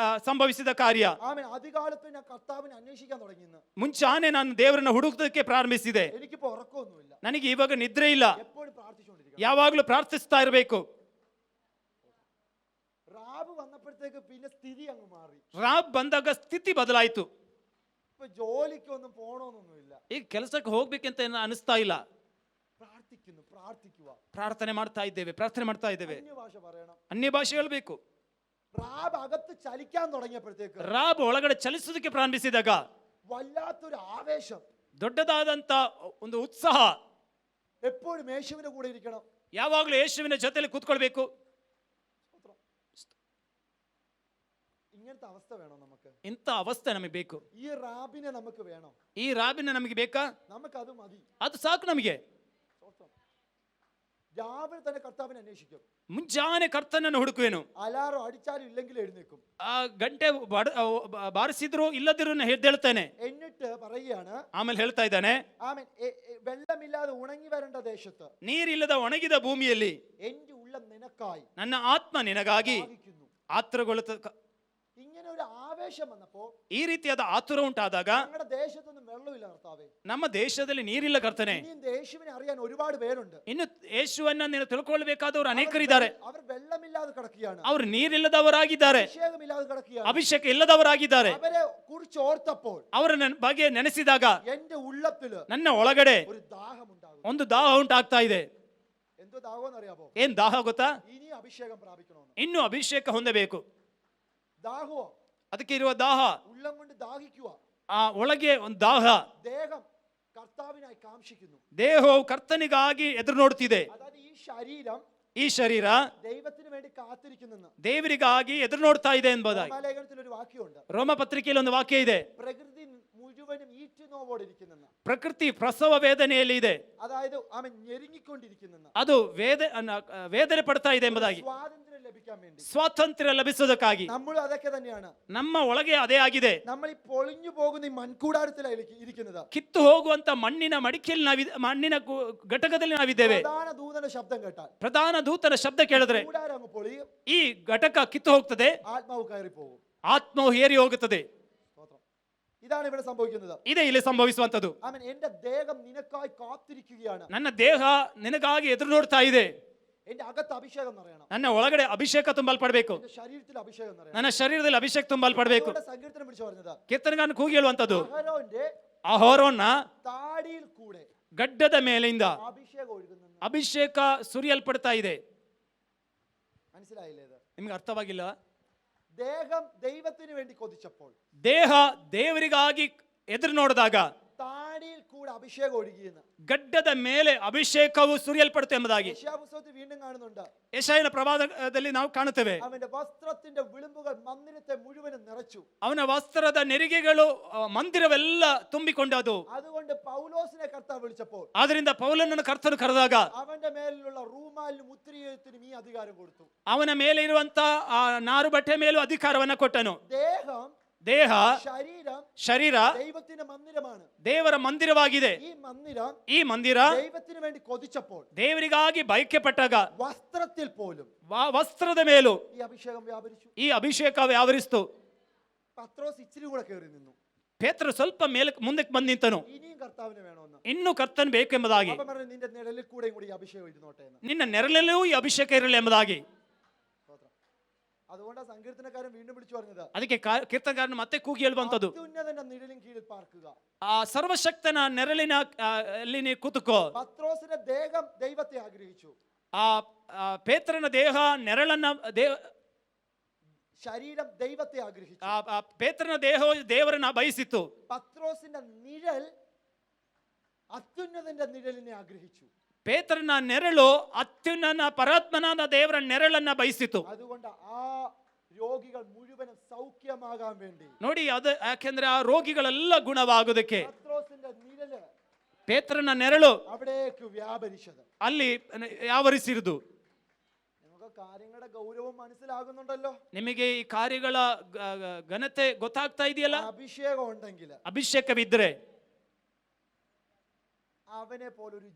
Speaker 2: ಸಂಭವಿಸಿದ ಕಾರ್ಯ.
Speaker 3: ആമേൻ. അധികാലത്ത് ഞാൻ കർത്താവിനെ അന്വേഷിക്കാൻ തുടങ്ങിയെന്ന്.
Speaker 2: ಮುಂಚಾನೆ ನಾನು ದೇವರನ್ನ ಹುಡುಕುವುದಕ್ಕೆ ಪ್ರಾರಂಭಿಸಿದೆ.
Speaker 3: എനിക്കിപ്പോ ഉറക്കമൊന്നുമില്ല,
Speaker 2: ನನಗೆ ಇವಾಗ ನಿದ್ರೆ ಇಲ್ಲ,
Speaker 3: എപ്പോഴും പ്രാർത്ഥിച്ചുകൊണ്ടിരിക്കണം.
Speaker 2: ಯಾವಾಗ್ಲೂ ಪ್ರಾರ್ಥಿಸ್ತಾ ಇರಬೇಕು.
Speaker 3: റാബ് വന്നപ്പോഴത്തേക്ക് പിന്നെ സ്ഥിതി അങ്ങ് മാറി.
Speaker 2: ರಾಬ್ ಬಂದಾಗ ಸ್ಥಿತಿ ಬದಲಾಯಿತು.
Speaker 3: ഇപ്പൊ ജോലിക്കൊന്നും പോണോന്നൊന്നുമില്ല,
Speaker 2: ಈಗ ಕೆಲಸಕ್ಕೆ ಹೋಗ್ಬೇಕಂತ ಅನಿಸ್ತಾ ಇಲ್ಲ.
Speaker 3: പ്രാർത്ഥിക്കുക,
Speaker 2: ಪ್ರಾರ್ಥನೆ ಮಾಡ್ತಾ ಇದ್ದೇವೆ.
Speaker 3: അന്യഭാഷ പറയണം.
Speaker 2: ಅನ್ಯ ಭಾಷೆ ಹೇಳ್ಬೇಕು.
Speaker 3: റാബ് അകത്ത് ചലിക്കാൻ തുടങ്ങിയപ്പോഴത്തേക്ക്,
Speaker 2: ರಾಬ್ ಒಳಗಡೆ ಚಲಿಸೋದಕ್ಕೆ ಪ್ರಾರಂಭಿಸಿದಾಗ
Speaker 3: വല്ലാത്തൊരു ആവേശം,
Speaker 2: ದೊಡ್ಡದಾದಂತ ಒಂದು ಉತ್ಸಾಹ.
Speaker 3: എപ്പോഴും യേശുവിന്റെ കൂടെ ഇരിക്കണം,
Speaker 2: ಯಾವಾಗಲೂ ಯೇಸುವಿನ ಜೊತೆಲಿ ಕೂತ್ಕೊಳ್ಬೇಕು.
Speaker 3: ഇങ്ങനത്തെ അവസ്ഥ വേണം നമുക്ക്.
Speaker 2: ಇಂಥ ಅವಸ್ಥೆ ನಮಗೆ ಬೇಕು.
Speaker 3: ഈ റാബിനെ നമുക്ക് വേണം.
Speaker 2: ಈ ರಾಬಿನ ನಮಗೆ ಬೇಕಾ?
Speaker 3: നമുക്കത് മതി,
Speaker 2: ಅದು ಸಾಕು ನಮಗೆ.
Speaker 3: രാവിലെ തന്നെ കർത്താവിനെ അന്വേഷിക്കും.
Speaker 2: ಮುಂಜಾನೆ ಕರ್ತನನ್ನು ಹುಡುಕುವೆನು.
Speaker 3: അലാറം അടിച്ചാലും ഇല്ലെങ്കിൽ എഴുന്നേക്കും.
Speaker 2: ಆ ಗಂಟೆ ಬಾರಿಸಿದ್ರು ಇಲ್ಲದಿರು ಎದ್ದೇಳ್ತಾನೆ.
Speaker 3: എന്നിട്ട് പറയുകയാണ്,
Speaker 2: ಆಮೇಲೆ ಹೇಳ್ತಾ ಇದ್ದಾನೆ,
Speaker 3: ആമേൻ, വെള്ളമില്ലാതെ ഉണങ്ങി വരേണ്ട ദേശത്ത്,
Speaker 2: ನೀರಿಲ್ಲದ ಒಣಗಿದ ಭೂಮಿಯಲ್ಲಿ
Speaker 3: എന്റെ ഉള്ളം നിനക്കായി,
Speaker 2: ನನ್ನ ಆತ್ಮ ನಿನಗಾಗಿ
Speaker 3: ദാഹിക്കുന്നു.
Speaker 2: ಆತುರಗೊಳ್ಳುತ್ತ.
Speaker 3: ഇങ്ങനെ ഒരു ആവേശം വന്നപ്പോ,
Speaker 2: ಈ ರೀತಿಯಾದ ಆತುರ ಉಂಟಾದಾಗ,
Speaker 3: ഞങ്ങളുടെ ദേശത്തൊന്നും വെള്ളമില്ല കർത്താവേ,
Speaker 2: ನಮ್ಮ ದೇಶದಲ್ಲಿ ನೀರಿಲ್ಲ ಕರ್ತನೆ.
Speaker 3: ഇനിയും യേശുവിനെ അറിയാൻ ഒരുപാട് പേരുണ്ട്.
Speaker 2: ಇನ್ನು ಯೇಸುವನ್ನ ನೀನು ತಿಳ್ಕೊಳ್ಬೇಕಾದವರು ಅನೇಕರಿದ್ದಾರೆ.
Speaker 3: അവർ വെള്ളമില്ലാതെ കിടക്കുകയാണ്,
Speaker 2: ಅವರು ನೀರಿಲ್ಲದವರಾಗಿದ್ದಾರೆ,
Speaker 3: അഭിഷേകമില്ലാതെ കിടക്കുകയാണ്.
Speaker 2: ಅಭಿಷೇಕ ಇಲ್ಲದವರಾಗಿದ್ದಾರೆ.
Speaker 3: അവരെ കുറിച്ച് ഓർത്തപ്പോൾ
Speaker 2: ಅವರ ಬಗ್ಗೆ ನೆನೆಸಿದಾಗ
Speaker 3: എന്റെ ഉള്ളത്തില്
Speaker 2: ನನ್ನ ಒಳಗಡೆ
Speaker 3: ഒരു ദാഹം ഉണ്ടാകും.
Speaker 2: ಒಂದು ದಾಹ ಉಂಟಾಗ್ತಾ ಇದೆ.
Speaker 3: എന്തോ ദാഹമെന്ന് അറിയാമോ?
Speaker 2: ಏನ್ ದಾಹ ಗೊತ್ತಾ?
Speaker 3: ഇനി അഭിഷേകം പ്രാപിക്കണമെന്ന്.
Speaker 2: ಇನ್ನು ಅಭಿಷೇಕ ಹೊಂದಬೇಕು.
Speaker 3: ദാഹമോ?
Speaker 2: ಅದಕ್ಕೆ ಇರುವ ದಾಹ,
Speaker 3: ഉള്ളം കൊണ്ട് ദാഹിക്കുക.
Speaker 2: ಆ ಒಳಗೆ ಒಂದು ದಾಹ.
Speaker 3: ദേഹം കർത്താവിനായി കാംക്ഷിക്കുന്നു.
Speaker 2: ದೇಹವು ಕರ್ತನಿಗಾಗಿ ಎದುರು ನೋಡ್ತಿದೆ.
Speaker 3: അതായത് ഈ ശരീരം
Speaker 2: ಈ ಶರೀರ
Speaker 3: ദൈവത്തിന് വേണ്ടി കാത്തിരിക്കുന്നെന്ന്
Speaker 2: ದೇವರಿಗಾಗಿ ಎದುರು ನೋಡ್ತಾ ಇದೆ ಎಂಬುದಾಗಿ
Speaker 3: ലേഖനത്തിൽ ഒരു വാക്യമുണ്ട്.
Speaker 2: ರೋಮ ಪತ್ರಿಕೆಯಲ್ಲಿ ಒಂದು ವಾಕ್ಯ ಇದೆ.
Speaker 3: പ്രകൃതി മുഴുവനും ഈറ്റുനോവോടിരിക്കുന്നെന്ന്.
Speaker 2: ಪ್ರಕೃತಿ ಪ್ರಸವ ವೇದನೆಯಲ್ಲಿ ಇದೆ.
Speaker 3: അതായത് അവൻ ഞെരുങ്ങിക്കൊണ്ടിരിക്കുന്നെന്ന്.
Speaker 2: ಅದು ವೇದನೆ ಪಡ್ತಾ ಇದೆ ಎಂಬುದಾಗಿ,
Speaker 3: സ്വാതന്ത്ര്യം ലഭിക്കാൻ വേണ്ടി,
Speaker 2: ಸ್ವಾತಂತ್ರ್ಯ ಲಭಿಸೋದಕ್ಕಾಗಿ.
Speaker 3: നമ്മൾ അതൊക്കെ തന്നെയാണ്.
Speaker 2: ನಮ್ಮ ಒಳಗೆ ಅದೇ ಆಗಿದೆ.
Speaker 3: നമ്മൾ ഈ പൊളിഞ്ഞു പോകുന്ന ഈ മൺകൂടാരത്തിലാണ് ഇരിക്കുന്നത്.
Speaker 2: ಕಿತ್ತು ಹೋಗುವಂತ ಮಣ್ಣಿನ ಮಡಿಕೆಯಲ್ಲಿ ಮಣ್ಣಿನ ಘಟಕದಲ್ಲಿ ನಾವಿದ್ದೇವೆ.
Speaker 3: പ്രധാന ദൂതന്റെ ശബ്ദം കേട്ടാൽ,
Speaker 2: ಪ್ರಧಾನ ದೂತನ ಶಬ್ದ ಕೇಳಿದ್ರೆ
Speaker 3: കൂടാരം അങ്ങ് പൊളിയും,
Speaker 2: ಈ ಘಟಕ ಕಿತ್ತು ಹೋಗ್ತದೆ,
Speaker 3: ആത്മാവ് കയറി പോകും.
Speaker 2: ಆತ್ಮವು ಏರಿ ಹೋಗುತ್ತದೆ.
Speaker 3: ഇതാണ് ഇവിടെ സംഭവിക്കുന്നത്.
Speaker 2: ಇದೇ ಇಲ್ಲಿ ಸಂಭವಿಸುವಂತದ್ದು.
Speaker 3: ആമേൻ. എന്റെ ദേഹം നിനക്കായി കാത്തിരിക്കുകയാണ്.
Speaker 2: ನನ್ನ ದೇಹ ನಿನಗಾಗಿ ಎದುರು ನೋಡ್ತಾ ಇದೆ.
Speaker 3: എന്റെ അകത്ത് അഭിഷേകം നിറയണം.
Speaker 2: ನನ್ನ ಒಳಗಡೆ ಅಭಿಷೇಕ ತುಂಬಲ್ಪಡಬೇಕು.
Speaker 3: എന്റെ ശരീരത്തിൽ അഭിഷേകം നിറയണം.
Speaker 2: ನನ್ನ ಶರೀರದಲ್ಲಿ ಅಭಿಷೇಕ ತುಂಬಲ್ಪಡಬೇಕು.
Speaker 3: സങ്കീർത്തനം പിടിച്ചു പറഞ്ഞത്,
Speaker 2: ಕೀರ್ತನಗಾರನು ಕೂಗಿ ಹೇಳುವಂತದ್ದು,
Speaker 3: അഹരോന്റെ
Speaker 2: ಅಹರೋನ
Speaker 3: താടിയിൽ കൂടെ
Speaker 2: ಗಡ್ಡದ ಮೇಲಿಂದ
Speaker 3: അഭിഷേകം ഒഴുകുന്നു.
Speaker 2: ಅಭಿಷೇಕ ಸುರಿಯಲ್ಪಡ್ತಾ ಇದೆ.
Speaker 3: മനസ്സിലായില്ലേ? ഇത്
Speaker 2: ನಿಮ್ಗೆ ಅರ್ಥವಾಗಿಲ್ಲ?
Speaker 3: ദേഹം ദൈവത്തിന് വേണ്ടി കൊതിച്ചപ്പോൾ,
Speaker 2: ದೇಹ ದೇವರಿಗಾಗಿ ಎದುರು ನೋಡಿದಾಗ
Speaker 3: താടിയിൽ കൂടെ അഭിഷേകം ഒഴുകിയെന്ന്
Speaker 2: ಗಡ್ಡದ ಮೇಲೆ ಅಭಿಷೇಕವು ಸುರಿಯಲ್ಪಡುತ್ತೆ ಎಂಬುದಾಗಿ
Speaker 3: യശയ്യാപുസ്തകത്തിൽ വീണ്ടും കാണുന്നുണ്ട്.
Speaker 2: ಯೆಶಾಯನ ಪ್ರವಾದದಲ್ಲಿ ನಾವು ಕಾಣುತ್ತೇವೆ.
Speaker 3: അവന്റെ വസ്ത്രത്തിന്റെ വിളിമ്പുകൾ മന്ദിരത്തെ മുഴുവനും നിറച്ചു.
Speaker 2: ಅವನ ವಸ್ತ್ರದ ನೆರಿಗೆಗಳು ಮಂದಿರವೆಲ್ಲ ತುಂಬಿಕೊಂಡದು.
Speaker 3: അതുകൊണ്ട് പൗലോസിനെ കർത്താവ് വിളിച്ചപ്പോൾ,
Speaker 2: ಆದ್ರಿಂದ ಪೌಲನನ್ನು ಕರ್ತನು ಕರೆದಾಗ
Speaker 3: അവന്റെ മേലുള്ള റൂമാലിനും മുദ്രയെഴുത്തിനും ഈ അധികാരം കൊടുത്തു.
Speaker 2: ಅವನ ಮೇಲೆ ಇರುವಂತ ಆ ನಾರು ಬಟ್ಟೆ ಮೇಲೂ ಅಧಿಕಾರವನ್ನ ಕೊಟ್ಟನು. ದೇಹ ಶರೀರ
Speaker 3: ദൈവത്തിന്റെ മന്ദിരമാണ്,
Speaker 2: ದೇವರ ಮಂದಿರವಾಗಿದೆ. ಈ ಮಂದಿರ
Speaker 3: ദൈവത്തിന് വേണ്ടി കൊതിച്ചപ്പോൾ,
Speaker 2: ದೇವರಿಗಾಗಿ ಬಯಕೆಪಟ್ಟಾಗ
Speaker 3: വസ്ത്രത്തിൽ പോലും
Speaker 2: ವಸ್ತ್ರದ ಮೇಲೂ
Speaker 3: ഈ അഭിഷേകം വ്യാപരിച്ചു.
Speaker 2: ಈ ಅಭಿಷೇಕ ವ್ಯಾವರಿಸಿತು.
Speaker 3: പത്രോസ് ഇച്ചിരി കൂടെ കയറി നിന്നു.
Speaker 2: ಪೇತ್ರ ಸ್ವಲ್ಪ ಮುಂದಕ್ಕೆ ಬಂದು ನಿಂತನು.
Speaker 3: ഇനിയും കർത്താവിനെ വേണമെന്ന്.
Speaker 2: ಇನ್ನೂ ಕರ್ತನ್ ಬೇಕೆಂಬುದಾಗಿ,
Speaker 3: നിന്റെ നിഴലിൽ കൂടെ കൂടി ഈ അഭിഷേകം ഇരുന്നോട്ടെ എന്ന്.
Speaker 2: ನಿನ್ನ ನೆರಳಲ್ಲೂ ಈ ಅಭಿಷೇಕ ಇರಲಿ ಎಂಬುದಾಗಿ.
Speaker 3: അതുകൊണ്ടാണ് സങ്കീർത്തനക്കാരൻ വീണ്ടും വിളിച്ചു പറഞ്ഞത്,
Speaker 2: ಅದಕ್ಕೆ ಕೀರ್ತನಕಾರನು ಮತ್ತೆ ಕೂಗಿ ಹೇಳುವಂತದ್ದು,
Speaker 3: അത്യുന്നതന്റെ നിഴലിൻ കീഴിൽ പാർക്കുക.
Speaker 2: ಆ ಸರ್ವಶಕ್ತನ ನೆರಳಿನ ಅಲ್ಲಿ ನೀ ಕೂತುಕೋ.
Speaker 3: പത്രോസിന്റെ ദേഹം ദൈവത്തെ ആഗ്രഹിച്ചു.
Speaker 2: ಆ ಪೇತ್ರನ ದೇಹ ನೆರಳನ್ನ
Speaker 3: ശരീരം ദൈവത്തെ ആഗ്രഹിച്ചു.
Speaker 2: ಪೇತ್ರನ ದೇಹವು ದೇವರನ್ನ ಬಯಸಿತ್ತು.
Speaker 3: പത്രോസിന്റെ നിഴൽ അത്യുന്നതന്റെ നിഴലിനെ ആഗ്രഹിച്ചു.
Speaker 2: ಪೇತ್ರನ ನೆರಳು ಅತ್ಯುನ್ನತ ಪರಾತ್ಮನಾದ ದೇವರ ನೆರಳನ್ನ ಬಯಸಿತು.
Speaker 3: അതുകൊണ്ട് ആ രോഗികൾ മുഴുവനും സൗഖ്യമാകാൻ വേണ്ടി
Speaker 2: ನೋಡಿ, ಅದು ಯಾಕೆಂದ್ರೆ ಆ ರೋಗಿಗಳೆಲ್ಲ ಗುಣವಾಗುವುದಕ್ಕೆ
Speaker 3: പത്രോസിന്റെ നിഴല്
Speaker 2: ಪೇತ್ರನ ನೆರಳು
Speaker 3: അവിടേക്ക് വ്യാപരിച്ചത്.
Speaker 2: ಅಲ್ಲಿ ಯಾವರಿಸಿರುವುದು.
Speaker 3: നമുക്ക് കാര്യങ്ങളുടെ ഗൗരവം മനസ്സിലാകുന്നുണ്ടല്ലോ.
Speaker 2: ನಿಮಗೆ ಈ ಕಾರ್ಯಗಳ ಘನತೆ ಗೊತ್ತಾಗ್ತಾ ಇದೆಯಲ್ಲ.
Speaker 3: അഭിഷേകം ഉണ്ടെങ്കിൽ,
Speaker 2: ಅಭಿಷೇಕವಿದ್ರೆ
Speaker 3: അവനെ പോലൊരു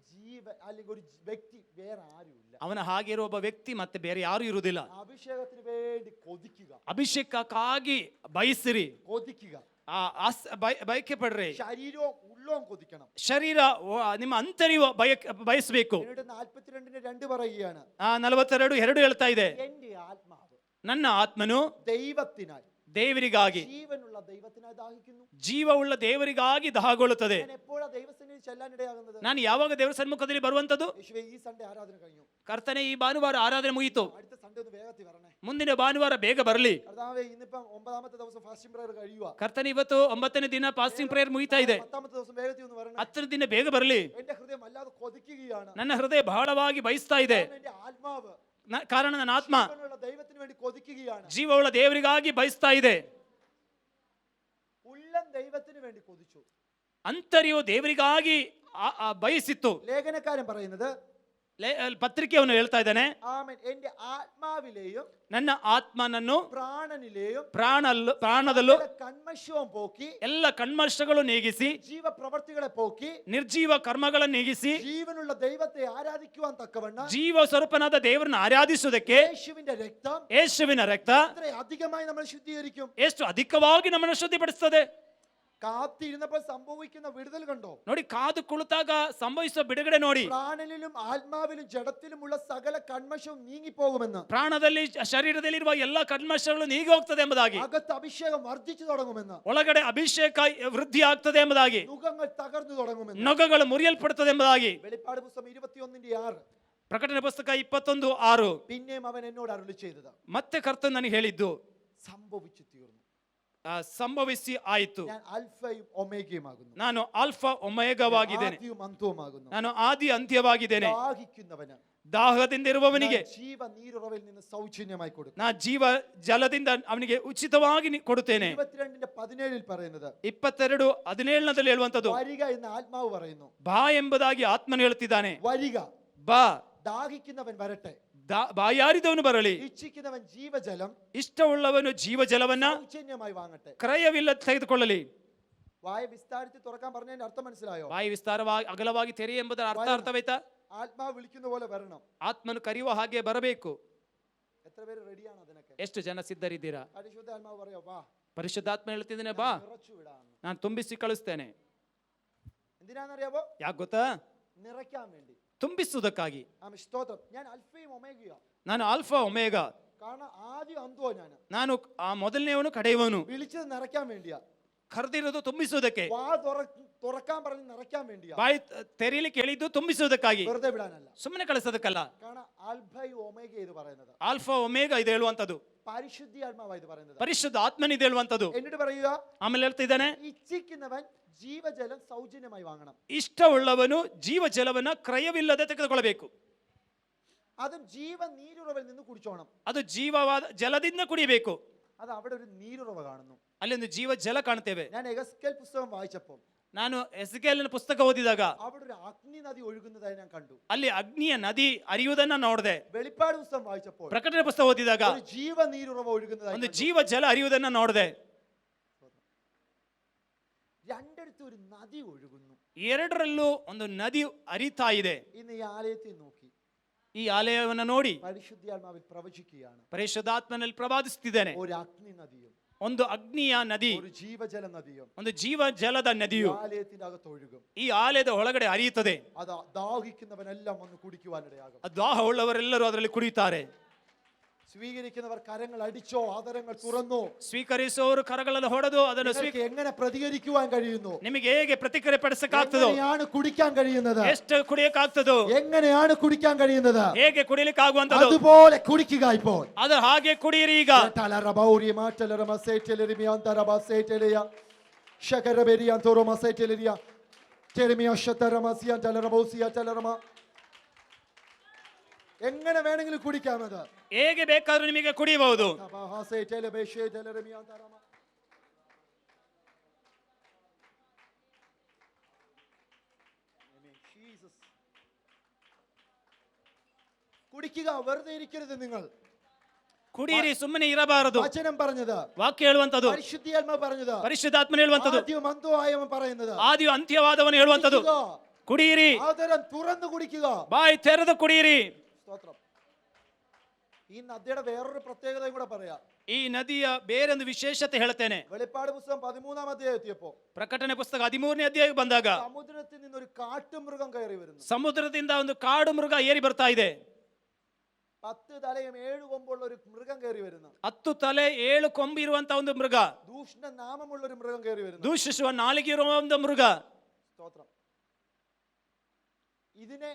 Speaker 3: അല്ലെങ്കിൽ ഒരു വ്യക്തി വേറെ ആരുമില്ല.
Speaker 2: ಅವನ ಹಾಗಿರುವ ಒಬ್ಬ ವ್ಯಕ್ತಿ ಮತ್ತೆ ಬೇರೆ ಯಾರು ಇರುವುದಿಲ್ಲ.
Speaker 3: അഭിഷേകത്തിന് വേണ്ടി കൊതിക്കുക,
Speaker 2: ಅಭಿಷೇಕಕ್ಕಾಗಿ ಬಯಸಿರಿ,
Speaker 3: കൊതിക്കുക,
Speaker 2: ಬಯಕೆ ಪಡ್ರಿ.
Speaker 3: ശരീരവും ഉള്ളവും കൊതിക്കണം.
Speaker 2: ಶರೀರ ನಿಮ್ಮ ಅಂತರ್ಯವ ಬಯಸಬೇಕು.
Speaker 3: 42:2 പറയുകയാണ്,
Speaker 2: 42:2 ಹೇಳ್ತಾ ಇದೆ,
Speaker 3: എന്റെ ആത്മാവ്
Speaker 2: ನನ್ನ ಆತ್ಮನು
Speaker 3: ദൈവത്തിനായി,
Speaker 2: ದೇವರಿಗಾಗಿ,
Speaker 3: ജീവനുള്ള ദൈവത്തിനായി ദാഹിക്കുന്നു.
Speaker 2: ಜೀವವುಳ್ಳ ದೇವರಿಗಾಗಿ ದಾಹಗೊಳ್ಳುತ್ತದೆ.
Speaker 3: ഞാൻ എപ്പോഴാ ദൈവസന്നിധിയിൽ ചെല്ലാനിടയാകുന്നത്?
Speaker 2: ನಾನು ಯಾವಾಗ ದೇವರ ಸನ್ಮುಖದಲ್ಲಿ ಬರುವಂತದ್ದು?
Speaker 3: യേശുവേ, ಈ ಸಂಡೇ ಆರಾಧನೆ കഴിഞ്ഞു,
Speaker 2: ಕರ್ತನೆ ಈ ಭಾನುವಾರ ಆರಾಧನೆ ಮುಗಿಯಿತು,
Speaker 3: അടുത്ത സൺഡേ ഒന്ന് വേഗത്തിൽ വരണേ.
Speaker 2: ಮುಂದಿನ ಭಾನುವಾರ ಬೇಗ ಬರಲಿ.
Speaker 3: കർത്താവേ, ഇന്നിപ്പം 9ാമത്തെ ദിവസം ഫാസ്റ്റിംഗ് പ്രയർ കഴിയുക.
Speaker 2: ಕರ್ತನೆ ಇವತ್ತು 9ನೇ ದಿನ ಫಾಸ್ಟಿಂಗ್ ಪ್ರೇಯರ್ ಮುಗಿತಾ ಇದೆ.
Speaker 3: 10ാമത്തെ ദിവസം വേഗത്തിൽ ഒന്ന് വരണേ.
Speaker 2: 10ನೇ ದಿನ ಬೇಗ ಬರಲಿ.
Speaker 3: എന്റെ ഹൃദയം വല്ലാതെ കൊതിക്കുകയാണ്.
Speaker 2: ನನ್ನ ಹೃದಯ ಬಹಳವಾಗಿ ಬಯಸ್ತಾ ಇದೆ.
Speaker 3: എന്റെ ആത്മാവ്
Speaker 2: ಕಾರಣ ನನ್ನ ಆತ್ಮ
Speaker 3: ജീവനുള്ള ദൈവത്തിന് വേണ്ടി കൊതിക്കുകയാണ്.
Speaker 2: ಜೀವವುಳ್ಳ ದೇವರಿಗಾಗಿ ಬಯಸ್ತಾ ಇದೆ.
Speaker 3: ഉള്ളം ദൈവത്തിന് വേണ്ടി കൊതിച്ചു,
Speaker 2: ಅಂತರ್ಯವು ದೇವರಿಗಾಗಿ ಬಯಸಿತ್ತು.
Speaker 3: ലേഖനക്കാരൻ പറയുന്നത്,
Speaker 2: ಪತ್ರಿಕೆಯನ್ನು ಹೇಳ್ತಾ ಇದ್ದಾನೆ,
Speaker 3: ആമേൻ, എന്റെ ആത്മാവിലെയും
Speaker 2: ನನ್ನ ಆತ್ಮನನ್ನು
Speaker 3: പ്രാണനിലെയും
Speaker 2: ಪ್ರಾಣದಲ್ಲೂ
Speaker 3: കന്മഷവും പോക്കി,
Speaker 2: ಎಲ್ಲ ಕಣ್ಮರ್ಷಗಳು ನೀಗಿಸಿ,
Speaker 3: ജീവ പ്രവർത്തികളെ പോക്കി,
Speaker 2: ನಿರ್ಜೀವ ಕರ್ಮಗಳನ್ನು ನೀಗಿಸಿ,
Speaker 3: ജീവനുള്ള ദൈവത്തെ ആരാധിക്കുവാൻ തക്കവണ്ണം
Speaker 2: ಜೀವ ಸ್ವರೂಪನಾದ ದೇವರನ್ನು ಆರಾಧಿಸುವುದಕ್ಕೆ
Speaker 3: യേശുവിന്റെ രക്തം,
Speaker 2: ಯೇಸುವಿನ ರಕ್ತ
Speaker 3: എത്ര അധികമായി നമ്മൾ ശുദ്ധീകരിക്കും.
Speaker 2: ಎಷ್ಟು ಅಧಿಕವಾಗಿ ನಮ್ಮನ್ನು ಶುದ್ಧಿಪಡಿಸುತ್ತದೆ.
Speaker 3: കാത്തിരുന്നപ്പോൾ സംഭവിക്കുന്ന വിടുതൽ കണ്ടോ?
Speaker 2: ನೋಡಿ, ಕಾದು ಕುಳಿತಾಗ ಸಂಭವಿಸುವ ಬಿಡುಗಡೆ ನೋಡಿ.
Speaker 3: പ്രാണനിലും ആത്മാവിലും ജഡത്തിലുമുള്ള സകല കന്മഷവും നീങ്ങിപ്പോകുമെന്ന്,
Speaker 2: ಪ್ರಾಣದಲ್ಲಿ ಶರೀರದಲ್ಲಿರುವ ಎಲ್ಲ ಕಲ್ಮಶಗಳು ನೀಗಿ ಹೋಗ್ತದೆ ಎಂಬುದಾಗಿ,
Speaker 3: അകത്ത് അഭിഷേകം വർദ്ധിച്ചു തുടങ്ങുമെന്ന്,
Speaker 2: ಒಳಗಡೆ ಅಭಿಷೇಕ ವೃದ್ಧಿ ಆಗ್ತದೆ ಎಂಬುದಾಗಿ,
Speaker 3: നുകങ്ങൾ തകർന്നു തുടങ്ങുമെന്ന്,
Speaker 2: ನೊಗಗಳು ಮುರಿಯಲ್ಪಡುತ್ತದೆ ಎಂಬುದಾಗಿ.
Speaker 3: വെളിപ്പാട് പുസ്തകം 21:6.
Speaker 2: ಪ್ರಕಟಣೆ ಪುಸ್ತಕ 21:6.
Speaker 3: പിന്നെയും അവൻ എന്നോട് അരുളി ചെയ്തത്,
Speaker 2: ಮತ್ತೆ ಕರ್ತನು ನನಗೆ ಹೇಳಿದ್ದು,
Speaker 3: സംഭവിച്ചു തീർന്നു,
Speaker 2: ಸಂಭವಿಸಿ ಆಯಿತು.
Speaker 3: ഞാൻ അൽഫയും ഒമേഗയുമാകുന്നു,
Speaker 2: ನಾನು ಆಲ್ಫಾ ಒಮೇಗವಾಗಿದ್ದೇನೆ,
Speaker 3: ആദ്യവും അന്ത്യവുമാകുന്നു.
Speaker 2: ನಾನು ಆದಿ ಅಂತ್ಯವಾಗಿದ್ದೇನೆ.
Speaker 3: ദാഹിക്കുന്നവന്
Speaker 2: ದಾಹದಿಂದ ಇರುವವನಿಗೆ
Speaker 3: ജീവ നീരുറവിൽ നിന്ന് സൗജന്യമായി കൊടുക്കും.
Speaker 2: ನಾ ಜೀವ ಜಲದಿಂದ ಅವನಿಗೆ ಉಚಿತವಾಗಿ ಕೊಡುತ್ತೇನೆ.
Speaker 3: 22:17 പറയുന്നത്,
Speaker 2: 22:17 ಹೇಳುವಂತದ್ದು,
Speaker 3: വരിക എന്ന് ആത്മാവ് പറയുന്നു.
Speaker 2: ಬಾ ಎಂಬುದಾಗಿ ಆತ್ಮನು ಹೇಳುತ್ತಿದ್ದಾನೆ.
Speaker 3: വരിക,
Speaker 2: ಬಾ,
Speaker 3: ദാഹിക്കുന്നവൻ വരട്ടെ,
Speaker 2: ಬಾಯಾರಿದವನು ಬರಲಿ,
Speaker 3: ഇച്ഛിക്കുന്നവൻ ജീവജലം
Speaker 2: ಇಷ್ಟವುಳ್ಳವನು ಜೀವಜಲವನ್ನ
Speaker 3: സൗജന്യമായി വാങ്ങട്ടെ.
Speaker 2: ಕ್ರಯವಿಲ್ಲದೆ ತೆಗೆದುಕೊಳ್ಳಲಿ.
Speaker 3: വായ വിസ്താരിച്ച് തുറക്കാൻ പറഞ്ഞതിന്റെ അർത്ഥം മനസ്സിലായോ?
Speaker 2: ಬಾಯಿ ವಿಸ್ತಾರವಾಗಿ ಅಗಲವಾಗಿ ತೆರೆ ಎಂಬುದರ ಅರ್ಥವಾಯ್ತಾ?
Speaker 3: ആത്മാവ് വിളിക്കുന്ന പോലെ വരണം.
Speaker 2: ಆತ್ಮನು ಕರೆಯುವ ಹಾಗೆ ಬರಬೇಕು.
Speaker 3: എത്ര പേര് റെഡിയാണ് അതിനൊക്കെ?
Speaker 2: ಎಷ್ಟು ಜನ ಸಿದ್ಧರಿದ್ದೀರಾ?
Speaker 3: പരിശുദ്ധ ആത്മാവ് പറയോ, വാ,
Speaker 2: ಪರಿಶುದ್ಧಾತ್ಮ ಹೇಳ್ತಿದ್ದೇನೆ, ಬಾ,
Speaker 3: നിറച്ചു വിടാന്ന്.
Speaker 2: ನಾನು ತುಂಬಿಸಿ ಕಳಿಸ್ತೇನೆ.
Speaker 3: എന്തിനാണെന്നറിയാവോ?
Speaker 2: ಯಾಕೆ ಗೊತ್ತಾ?
Speaker 3: നിറയ്ക്കാൻ വേണ്ടി,
Speaker 2: ತುಂಬಿಸುವುದಕ್ಕಾಗಿ.
Speaker 3: സ്തോത്രം. ഞാൻ അൽഫയും ഒമേഗയോ,
Speaker 2: ನಾನು ಆಲ್ಫಾ ಒಮೇಗ,
Speaker 3: കാരണം ആദ്യം അന്തോ
Speaker 2: ನಾನು ಆ ಮೊದಲನೇವನು ಕಡೆಯವನು.
Speaker 3: വിളിച്ചത് നിറയ്ക്കാൻ വേണ്ടിയാ,
Speaker 2: ಕರೆದಿರೋದು ತುಂಬಿಸುವುದಕ್ಕೆ,
Speaker 3: വാ തുറക്കാൻ പറഞ്ഞ് നിറയ്ക്കാൻ വേണ്ടിയാ,
Speaker 2: ಬಾಯಿ ತೆರೀಲಿಕ್ಕೆ ಹೇಳಿದ್ದು ತುಂಬಿಸುವುದಕ್ಕಾಗಿ,
Speaker 3: വെറുതെ വിടാനല്ല.
Speaker 2: ಸುಮ್ಮನೆ ಕಳಿಸೋದಕ್ಕಲ್ಲ.
Speaker 3: കാരണം അൽഫയും ഒമേഗ ഇത് പറയുന്നത്,
Speaker 2: ಆಲ್ಫಾ ಒಮೇಗ ಇದು ಹೇಳುವಂತದ್ದು,
Speaker 3: പരിശുദ്ധി ആത്മാവാ ഇത് പറയുന്നത്.
Speaker 2: ಪರಿಶುದ್ಧ ಆತ್ಮನ ಇದು ಹೇಳುವಂತದ್ದು.
Speaker 3: എന്നിട്ട് പറയുക,
Speaker 2: ಆಮೇಲೆ ಹೇಳ್ತಿದ್ದಾನೆ,
Speaker 3: ഇച്ഛിക്കുന്നവൻ ജീവജലം സൗജന്യമായി വാങ്ങണം.
Speaker 2: ಇಷ್ಟವುಳ್ಳವನು ಜೀವಜಲವನ್ನ ಕ್ರಯವಿಲ್ಲದೆ ತೆಗೆದುಕೊಳ್ಳಬೇಕು.
Speaker 3: അതും ജീവ നീരുറവിൽ നിന്ന് കുടിച്ചോണം.
Speaker 2: ಅದು ಜೀವವಾದ ಜಲದಿಂದ ಕುಡಿಯಬೇಕು.
Speaker 3: അത് അവിടെ ഒരു നീരുറവ കാണുന്നു.
Speaker 2: ಅಲ್ಲಿ ಒಂದು ಜೀವ ಜಲ ಕಾಣ್ತೇವೆ.
Speaker 3: ഞാൻ എഗസ്കേൽ പുസ്തകം വായിച്ചപ്പോൾ,
Speaker 2: ನಾನು ಎಸ್ಕೇಲಿನ ಪುಸ್ತಕ ಓದಿದಾಗ
Speaker 3: അവിടെ ഒരു അഗ്നി നദി ഒഴുകുന്നതായി ഞാൻ കണ്ടു.
Speaker 2: ಅಲ್ಲಿ ಅಗ್ನಿಯ ನದಿ ಹರಿಯುವುದನ್ನ ನೋಡಿದೆ.
Speaker 3: വെളിപ്പാട് പുസ്തകം വായിച്ചപ്പോൾ
Speaker 2: ಪ್ರಕಟಣೆ ಪುಸ್ತಕ ಓದಿದಾಗ
Speaker 3: ഒരു ജീവ നീരുറവ ഒഴുകുന്നതായി
Speaker 2: ಒಂದು
Speaker 3: കണ്ടു.
Speaker 2: ಜೀವ ಜಲ ಹರಿಯುವುದನ್ನ ನೋಡಿದೆ.
Speaker 3: രണ്ടിടത്തും ഒരു നദി ഒഴുകുന്നു.
Speaker 2: ಎರಡರಲ್ಲೂ ಒಂದು ನದಿ ಹರಿತಾ ಇದೆ.
Speaker 3: ഇന്ന് ഈ ആലയത്തെ നോക്കി
Speaker 2: ಈ ಆಲಯವನ್ನು ನೋಡಿ
Speaker 3: പരിശുദ്ധാത്മാവിൽ പ്രവചിക്കുകയാണ്.
Speaker 2: ಪರಿಶುದ್ಧಾತ್ಮನಲ್ಲಿ ಪ್ರವಾದಿಸುತ್ತಿದ್ದೇನೆ.
Speaker 3: ഒരു അഗ്നി നദിയും
Speaker 2: ಒಂದು ಅಗ್ನಿಯ ನದಿ,
Speaker 3: ഒരു ജീവജല നദിയും
Speaker 2: ಒಂದು ಜೀವ ಜಲದ ನದಿಯು
Speaker 3: ആലയത്തിന്റെ അകത്ത് ഒഴുകും.
Speaker 2: ಈ ಆಲಯದ ಒಳಗಡೆ ಹರಿಯುತ್ತದೆ.
Speaker 3: അത് ദാഹിക്കുന്നവനെല്ലാം വന്ന് കുടിക്കുവാനിടയാകും.
Speaker 2: ದಾಹವುಳ್ಳವರೆಲ್ಲರೂ ಅದರಲ್ಲಿ ಕುಡಿಯುತ್ತಾರೆ.
Speaker 3: സ്വീകരിക്കുന്നവർ കരങ്ങൾ അടിച്ചോ, ആദരങ്ങൾ തുറന്നോ,
Speaker 2: ಸ್ವೀಕರಿಸುವವರು ಕರಗಳನ್ನು ಹೊಡೆದು ಅದನ್ನು
Speaker 3: നിങ്ങൾക്ക് എങ്ങനെ പ്രതികരിക്കുവാൻ കഴിയുന്നു?
Speaker 2: ನಿಮಗೆ ಹೇಗೆ ಪ್ರತಿಕ್ರಿಯೆ ಪಡಿಸಕ್ಕಾಗ್ತದೋ,
Speaker 3: എങ്ങനെയാണ് കുടിക്കാൻ കഴിയുന്നത്?
Speaker 2: ಎಷ್ಟು ಕುಡಿಯಕ್ಕಾಗ್ತದೋ,
Speaker 3: എങ്ങനെയാണ് കുടിക്കാൻ കഴിയുന്നത്?
Speaker 2: ಹೇಗೆ ಕುಡಿಲಿಕ್ಕೆ ಆಗುವಂತದ್ದು
Speaker 3: അതുപോലെ കുടിക്കുക ഇപ്പോൾ.
Speaker 2: ಅದು ಹಾಗೆ ಕುಡಿಯಿರಿ ಈಗ.
Speaker 3: തലറബൗരി മാറ്റലറ മസേറ്റലരിമി അന്തറ മസേറ്റലിയ ശകരബെരി അന്തോറോ മസേറ്റലിയ ചെറിമിയ ശതറ മസിയ തലറബൗസിയ തലറമ. എങ്ങനെ വേണമെങ്കിലും കുടിക്കാമത്.
Speaker 2: ಹೇಗೆ ಬೇಕಾದ್ರೂ ನಿಮಗೆ ಕುಡಿಯಬಹುದು.
Speaker 3: കുടിക്കുക, വെറുതെ ഇരിക്കരുത് നിങ്ങൾ.
Speaker 2: ಕುಡಿಯಿರಿ, ಸುಮ್ಮನೆ ಇರಬಾರದು.
Speaker 3: വചനം പറഞ്ഞത്,
Speaker 2: ವಾಕ್ಯ ಹೇಳುವಂತದ್ದು,
Speaker 3: പരിശുദ്ധാത്മ പറഞ്ഞത്,
Speaker 2: ಪರಿಶುದ್ಧಾತ್ಮನ ಹೇಳುವಂತದ್ದು,
Speaker 3: ആദ്യം അന്തമായവൻ പറയുന്നത്,
Speaker 2: ಆದಿಯು ಅಂತ್ಯವಾದವನು ಹೇಳುವಂತದ್ದು. ಕುಡಿಯಿರಿ,
Speaker 3: ആദരം തുറന്നു കുടിക്കുക.
Speaker 2: ಬಾಯಿ ತೆರೆದು ಕುಡಿಯಿರಿ.
Speaker 3: സ്തോത്രം. ഈ നദിയുടെ വേറൊരു പ്രത്യേകതയും കൂടെ പറയാം.
Speaker 2: ಈ ನದಿಯ ಬೇರೊಂದು ವಿಶೇಷತೆ ಹೇಳ್ತೇನೆ.
Speaker 3: വെളിപ്പാട് പുസ്തകം 13-ാം അധ്യായം എത്തിയപ്പോ,
Speaker 2: ಪ್ರಕಟಣೆ ಪುಸ್ತಕ 13ನೇ ಅಧ್ಯಾಯ ಬಂದಾಗ
Speaker 3: സമുദ്രത്തിൽ നിന്ന് ഒരു കാട്ടുമൃഗം കയറി വരുന്നു.
Speaker 2: ಸಮುದ್ರದಿಂದ ಒಂದು ಕಾಡು ಮೃಗ ಏರಿ ಬರ್ತಾ ಇದೆ.
Speaker 3: 10 തലയും 7 കൊമ്പുള്ള ഒരു മൃഗം കയറി വരുന്നു.
Speaker 2: 10 ತಲೆ 7 ಕೊಂಬು ಇರುವಂತ ಒಂದು ಮೃಗ,
Speaker 3: ദൂഷണ നാമമുള്ള ഒരു മൃഗം കയറി വരുന്നു.
Speaker 2: ದೂಷಿಸುವ ನಾಲಿಗೆ ಇರುವ ಒಂದು ಮೃಗ.
Speaker 3: സ്തോത്രം. ഇതിനെ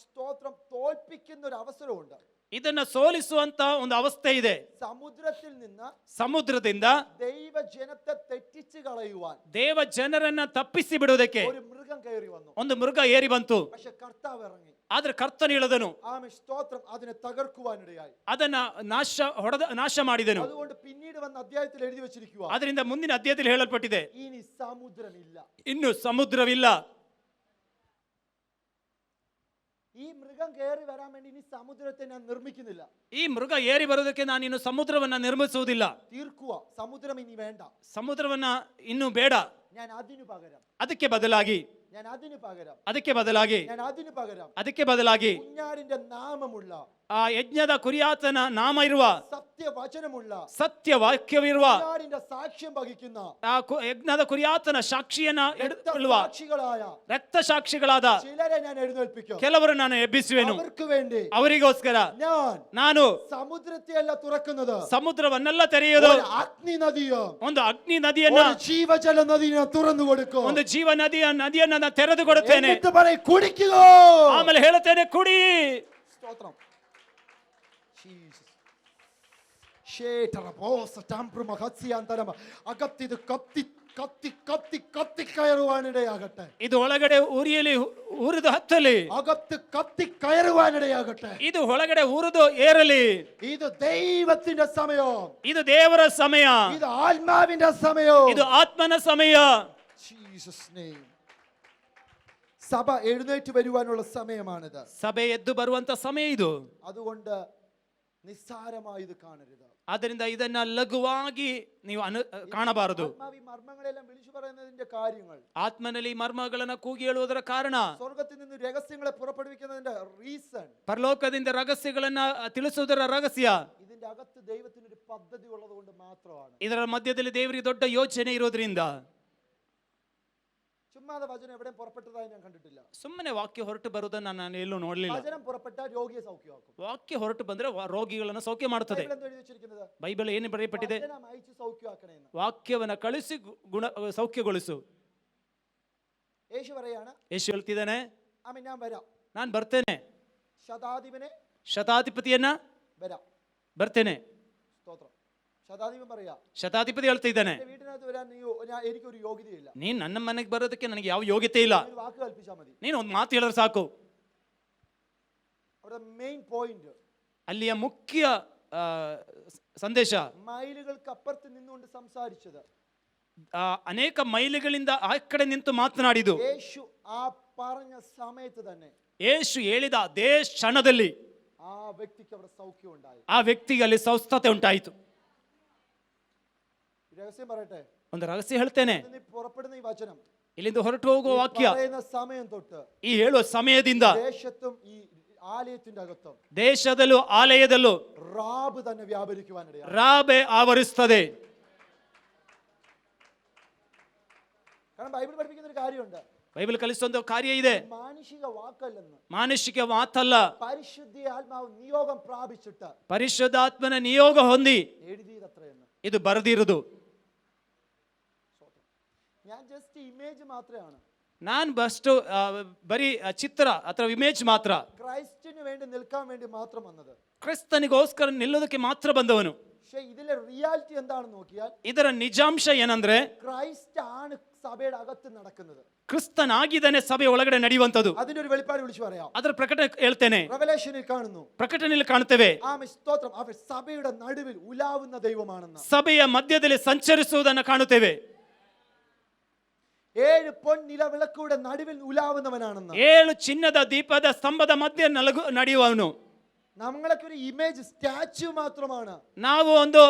Speaker 3: സ്തോത്രം തോൽപ്പിക്കുന്ന ഒരു അവസരമുണ്ട്.
Speaker 2: ಇದನ್ನ ಸೋಲಿಸುವಂತ ಒಂದು ಅವಸ್ಥೆ ಇದೆ.
Speaker 3: സമുദ്രത്തിൽ നിന്ന്
Speaker 2: ಸಮುದ್ರದಿಂದ
Speaker 3: ദൈവ ജനത്തെ തെറ്റിച്ച് കളയുവാൻ,
Speaker 2: ದೇವ ಜನರನ್ನ ತಪ್ಪಿಸಿ ಬಿಡುವುದಕ್ಕೆ
Speaker 3: ഒരു മൃഗം കയറി വന്നു.
Speaker 2: ಒಂದು ಮೃಗ ಏರಿ ಬಂತು.
Speaker 3: പക്ഷെ കർത്താവ് ഇറങ്ങി.
Speaker 2: ಆದ್ರೆ ಕರ್ತನು ಇಳಿದನು.
Speaker 3: സ്തോത്രം. അതിനെ തകർക്കുവാനിടയായി.
Speaker 2: ಅದನ್ನ ನಾಶ ಮಾಡಿದನು.
Speaker 3: അതുകൊണ്ട് പിന്നീട് വന്ന അധ്യായത്തിൽ എഴുതി വെച്ചിരിക്കുക,
Speaker 2: ಅದರಿಂದ ಮುಂದಿನ ಅಧ್ಯಾಯದಲ್ಲಿ ಹೇಳಲ್ಪಟ್ಟಿದೆ,
Speaker 3: ഇനി സമുദ്രമില്ല.
Speaker 2: ಇನ್ನು ಸಮುದ್ರವಿಲ್ಲ.
Speaker 3: ഈ മൃഗം കയറി വരാൻ വേണ്ടി ഇനി സമുദ്രത്തെ ഞാൻ നിർമ്മിക്കുന്നില്ല.
Speaker 2: ಈ ಮೃಗ ಏರಿ ಬರೋದಕ್ಕೆ ನಾನು ಇನ್ನು ಸಮುದ್ರವನ್ನ ನಿರ್ಮಿಸುವುದಿಲ್ಲ.
Speaker 3: തീർക്കുക. സമുദ്രം ഇനി വേണ്ട.
Speaker 2: ಸಮುದ್ರವನ್ನ ಇನ್ನು ಬೇಡ.
Speaker 3: ഞാൻ അതിനു പകരം,
Speaker 2: ಅದಕ್ಕೆ ಬದಲಾಗಿ,
Speaker 3: ഞാൻ അതിനു പകരം,
Speaker 2: ಅದಕ್ಕೆ ಬದಲಾಗಿ,
Speaker 3: ഞാൻ അതിനു പകരം
Speaker 2: ಅದಕ್ಕೆ ಬದಲಾಗಿ
Speaker 3: കുഞ്ഞാടിന്റെ നാമമുള്ള,
Speaker 2: ಆ ಯಜ್ಞದ ಕುರಿಯಾತನ ನಾಮ ಇರುವ,
Speaker 3: സത്യവചനമുള്ള,
Speaker 2: ಸತ್ಯ ವಾಕ್ಯವಿರುವ,
Speaker 3: കുഞ്ഞാടിന്റെ സാക്ഷ്യം വഹിക്കുന്ന,
Speaker 2: ಆ ಯಜ್ಞದ ಕುರಿಯಾತನ ಸಾಕ್ಷಿಯನ್ನ ಇಡುವ
Speaker 3: സാക്ഷികളായ
Speaker 2: ರಕ್ತ ಸಾಕ್ಷಿಗಳಾದ
Speaker 3: ചിലരെ ഞാൻ എഴുന്നേൽപ്പിക്കും.
Speaker 2: ಕೆಲವರು ನಾನು ಎಬ್ಬಿಸುವೆನು.
Speaker 3: അവർക്ക് വേണ്ടി
Speaker 2: ಅವರಿಗೋಸ್ಕರ ನಾನು
Speaker 3: സമുദ്രത്തെ അല്ല തുറക്കുന്നത്,
Speaker 2: ಸಮುದ್ರವನ್ನೆಲ್ಲ ತೆರೆಯುವುದು,
Speaker 3: ഒരു അഗ്നി നദിയോ,
Speaker 2: ಒಂದು ಅಗ್ನಿ ನದಿಯನ್ನ,
Speaker 3: ഒരു ജീവജല നദിയെ തുറന്നു കൊടുക്കും.
Speaker 2: ಒಂದು ಜೀವ ನದಿಯನ್ನ ನಾನು ತೆರೆದು ಕೊಡುತ್ತೇನೆ.
Speaker 3: എന്നിട്ട് പറയും, കുടിക്കുക.
Speaker 2: ಆಮೇಲೆ ಹೇಳುತ್ತೇನೆ, ಕುಡಿ.
Speaker 3: സ്തോത്രം. അകത്തിത് കത്തി കത്തി കത്തി കത്തി കയറുവാനിടയാകട്ടെ.
Speaker 2: ಇದು ಒಳಗಡೆ ಉರಿಯಲಿ ಉರಿದು ಹತ್ತಲಿ,
Speaker 3: അകത്ത് കത്തി കയറുവാനിടയാകട്ടെ.
Speaker 2: ಇದು ಒಳಗಡೆ ಉರಿದು ಏರಲಿ.
Speaker 3: ഇത് ദൈവത്തിന്റെ സമയം,
Speaker 2: ಇದು ದೇವರ ಸಮಯ,
Speaker 3: ഇത് ആത്മാവിന്റെ സമയം,
Speaker 2: ಇದು ಆತ್ಮನ ಸಮಯ.
Speaker 3: Jesus name. സഭ എഴുന്നേറ്റ് വരുവാനുള്ള സമയമാണിത്.
Speaker 2: ಸಭೆ ಎದ್ದು ಬರುವಂತ ಸಮಯ ಇದು.
Speaker 3: അതുകൊണ്ട് നിസ്സാരമായി ഇത് കാണരുത്.
Speaker 2: ಆದ್ದರಿಂದ ಇದನ್ನ ಲಘುವಾಗಿ ನೀವು ಕಾಣಬಾರದು.
Speaker 3: ആത്മാവി മർമ്മങ്ങളെല്ലാം വിളിച്ചു പറയുന്നതിന്റെ കാര്യങ്ങൾ,
Speaker 2: ಆತ್ಮನಲ್ಲಿ ಮರ್ಮಗಳನ್ನ ಕೂಗಿ ಹೇಳುವುದರ ಕಾರಣ,
Speaker 3: സ്വർഗത്തിൽ നിന്ന് രഹസ്യങ്ങളെ പുറപ്പെടുവിക്കുന്നതിന്റെ റീസൺ,
Speaker 2: ಪರಲೋಕದಿಂದ ರಹಸ್ಯಗಳನ್ನ ತಿಳಿಸುವುದರ ರಹಸ್ಯ,
Speaker 3: ഇതിന്റെ അകത്ത് ദൈവത്തിന് ഒരു പദ്ധതി ഉള്ളത് കൊണ്ട് മാത്രമാണ്.
Speaker 2: ಇದರ ಮಧ್ಯದಲ್ಲಿ ದೇವರಿಗೆ ದೊಡ್ಡ ಯೋಚನೆ ಇರೋದ್ರಿಂದ.
Speaker 3: ചുമ്മാതെ വചനം എവിടെയും പുറപ്പെട്ടതായി ഞാൻ കണ്ടിട്ടില്ല.
Speaker 2: ಸುಮ್ಮನೆ ವಾಕ್ಯ ಹೊರಟು ಬರುವುದನ್ನು ನಾನು ಎಲ್ಲೂ ನೋಡಲಿಲ್ಲ.
Speaker 3: വചനം പുറപ്പെട്ടാൽ രോഗിയെ സൗഖ്യമാക്കും.
Speaker 2: ವಾಕ್ಯ ಹೊರಟು ಬಂದ್ರೆ ರೋಗಿಗಳನ್ನು ಸೌಖ್ಯ ಮಾಡುತ್ತದೆ.
Speaker 3: ബൈബിൾ എന്താ എഴുതി വെച്ചിരിക്കുന്നത്?
Speaker 2: ಬೈಬಲ್ ಏನು ಬರೆಯಲ್ಪಟ್ಟಿದೆ?
Speaker 3: വചനം അയച്ച് സൗഖ്യമാക്കണേ എന്ന്.
Speaker 2: ವಾಕ್ಯವನ್ನ ಕಳಿಸಿ ಸೌಖ್ಯಗೊಳಿಸು.
Speaker 3: യേശു പറയാണ്,
Speaker 2: ಯೇಸು ಹೇಳ್ತಿದ್ದಾನೆ,
Speaker 3: ആമേൻ, ഞാൻ വരാം.
Speaker 2: ನಾನು ಬರ್ತೇನೆ,
Speaker 3: ശതാധിപനെ
Speaker 2: ಶತಾಧಿಪತಿಯನ್ನ
Speaker 3: വരാം.
Speaker 2: ಬರ್ತೇನೆ.
Speaker 3: സ്തോത്രം. ശതാധിപൻ പറയാ,
Speaker 2: ಶತಾಧಿಪತಿ ಹೇಳ್ತಿದ್ದಾನೆ,
Speaker 3: എന്റെ വീട്ടിനകത്ത് വരാൻ എനിക്കൊരു യോഗ്യതയില്ല.
Speaker 2: ನೀನ್ ನನ್ನ ಮನೆಗೆ ಬರೋದಕ್ಕೆ ನನಗೆ ಯಾವ ಯೋಗ್ಯತೆ ಇಲ್ಲ.
Speaker 3: ഒരു വാക്ക് കൽപ്പിച്ചാൽ മതി.
Speaker 2: ನೀನು ಒಂದು ಮಾತು ಹೇಳಿದ್ರೆ ಸಾಕು.
Speaker 3: അവിടെ മെയിൻ പോയിന്റ്,
Speaker 2: ಅಲ್ಲಿಯ ಮುಖ್ಯ ಸಂದೇಶ,
Speaker 3: മൈലുകൾക്ക് അപ്പുറത്ത് നിന്നുകൊണ്ട് സംസാരിച്ചത്,
Speaker 2: ಅನೇಕ ಮೈಲಿಗಳಿಂದ ಆ ಕಡೆ ನಿಂತು ಮಾತನಾಡಿದು.
Speaker 3: യേശു ആ പറഞ്ഞ സമയത്ത് തന്നെ,
Speaker 2: ಯೇಸು ಹೇಳಿದ ಅದೇ ಕ್ಷಣದಲ್ಲಿ
Speaker 3: ആ വ്യക്തിക്ക് അവിടെ സൗഖ്യം ഉണ്ടായി.
Speaker 2: ಆ ವ್ಯಕ್ತಿಗೆ ಅಲ್ಲಿ ಸ್ವಸ್ಥತೆ ಉಂಟಾಯಿತು.
Speaker 3: രഹസ്യം പറയട്ടെ,
Speaker 2: ಒಂದು ರಹಸ್ಯ ಹೇಳ್ತೇನೆ.
Speaker 3: പുറപ്പെടുന്ന ഈ വചനം,
Speaker 2: ಇಲ್ಲಿಂದ ಹೊರಟು ಹೋಗುವ ವಾಕ್ಯ
Speaker 3: പറയുന്ന സമയം തൊട്ട്
Speaker 2: ಈ ಹೇಳುವ ಸಮಯದಿಂದ
Speaker 3: ദേശത്തും ഈ ആലയത്തിന്റെ അകത്തും
Speaker 2: ದೇಶದಲ್ಲೂ ಆಲಯದಲ್ಲೂ
Speaker 3: റാബ് തന്നെ വ്യാപരിക്കുവാനിടയാണ്.
Speaker 2: ರಾಬೆ ಆವರಿಸುತ್ತದೆ.
Speaker 3: കാരണം ബൈബിൾ പഠിപ്പിക്കുന്ന ഒരു കാര്യമുണ്ട്,
Speaker 2: ಬೈಬಲ್ ಕಲಿಸುವಂತ ಕಾರ್ಯ ಇದೆ.
Speaker 3: മാനുഷിക വാക്കല്ലെന്ന്,
Speaker 2: ಮಾನುಷಿಕ ಮಾತಲ್ಲ,
Speaker 3: പരിശുദ്ധ ആത്മാവ് നിയോഗം പ്രാപിച്ചിട്ട്
Speaker 2: ಪರಿಶುದ್ಧಾತ್ಮನ ನಿಯೋಗ ಹೊಂದಿ
Speaker 3: എഴുതിയതത്രയെന്ന്.
Speaker 2: ಇದು ಬರೆದಿರುವುದು.
Speaker 3: ഞാൻ ജസ്റ്റ് ഇമേജ് മാത്രമാണ്,
Speaker 2: ನಾನು ಬಸ್ಟ್ ಬರೀ ಚಿತ್ರ ಅಥವಾ ಇಮೇಜ್ ಮಾತ್ರ,
Speaker 3: ക്രൈസ്റ്റിന് വേണ്ടി നിൽക്കാൻ വേണ്ടി മാത്രം വന്നത്.
Speaker 2: ಕ್ರಿಸ್ತನಿಗೋಸ್ಕರ ನಿಲ್ಲೋದಕ್ಕೆ ಮಾತ್ರ ಬಂದವನು.
Speaker 3: പക്ഷെ ഇതിലെ റിയാലിറ്റി എന്താണെന്ന് നോക്കിയാൽ,
Speaker 2: ಇದರ ನಿಜಾಂಶ ಏನಂದ್ರೆ,
Speaker 3: ക്രൈസ്റ്റ് ആണ് സഭയുടെ അകത്ത് നടക്കുന്നത്.
Speaker 2: ಕ್ರಿಸ್ತನಾಗಿದ್ದಾನೆ ಸಭೆ ಒಳಗಡೆ ನಡೆಯುವಂತದ್ದು.
Speaker 3: അതിന്റെ ഒരു വെളിപ്പാട് വിളിച്ചു പറയാം.
Speaker 2: ಅದರ ಪ್ರಕಟಣೆ ಹೇಳ್ತೇನೆ,
Speaker 3: റെവലേഷനിൽ കാണുന്നു,
Speaker 2: ಪ್ರಕಟಣೆಯಲ್ಲಿ ಕಾಣುತ್ತೇವೆ,
Speaker 3: സ്തോത്രം, അവർ സഭയുടെ നടുവിൽ ഉലാവുന്ന ദൈവമാണെന്ന്.
Speaker 2: ಸಭೆಯ ಮಧ್ಯದಲ್ಲಿ ಸಂಚರಿಸುವುದನ್ನು ಕಾಣುತ್ತೇವೆ.
Speaker 3: 7 പൊൻനില വിളക്കുകളുടെ നടുവിൽ ഉലാവുന്നവനാണെന്ന്.
Speaker 2: 7 ചിನ್ನದ ದೀಪದ ಸ್ತಂಭದ ಮಧ್ಯೆ ನಡೆಯುವವನು.
Speaker 3: നമ്മളൊക്കെ ഒരു ഇമേജ് സ്റ്റാച്യു മാത്രമാണ്.
Speaker 2: ನಾವು ಒಂದು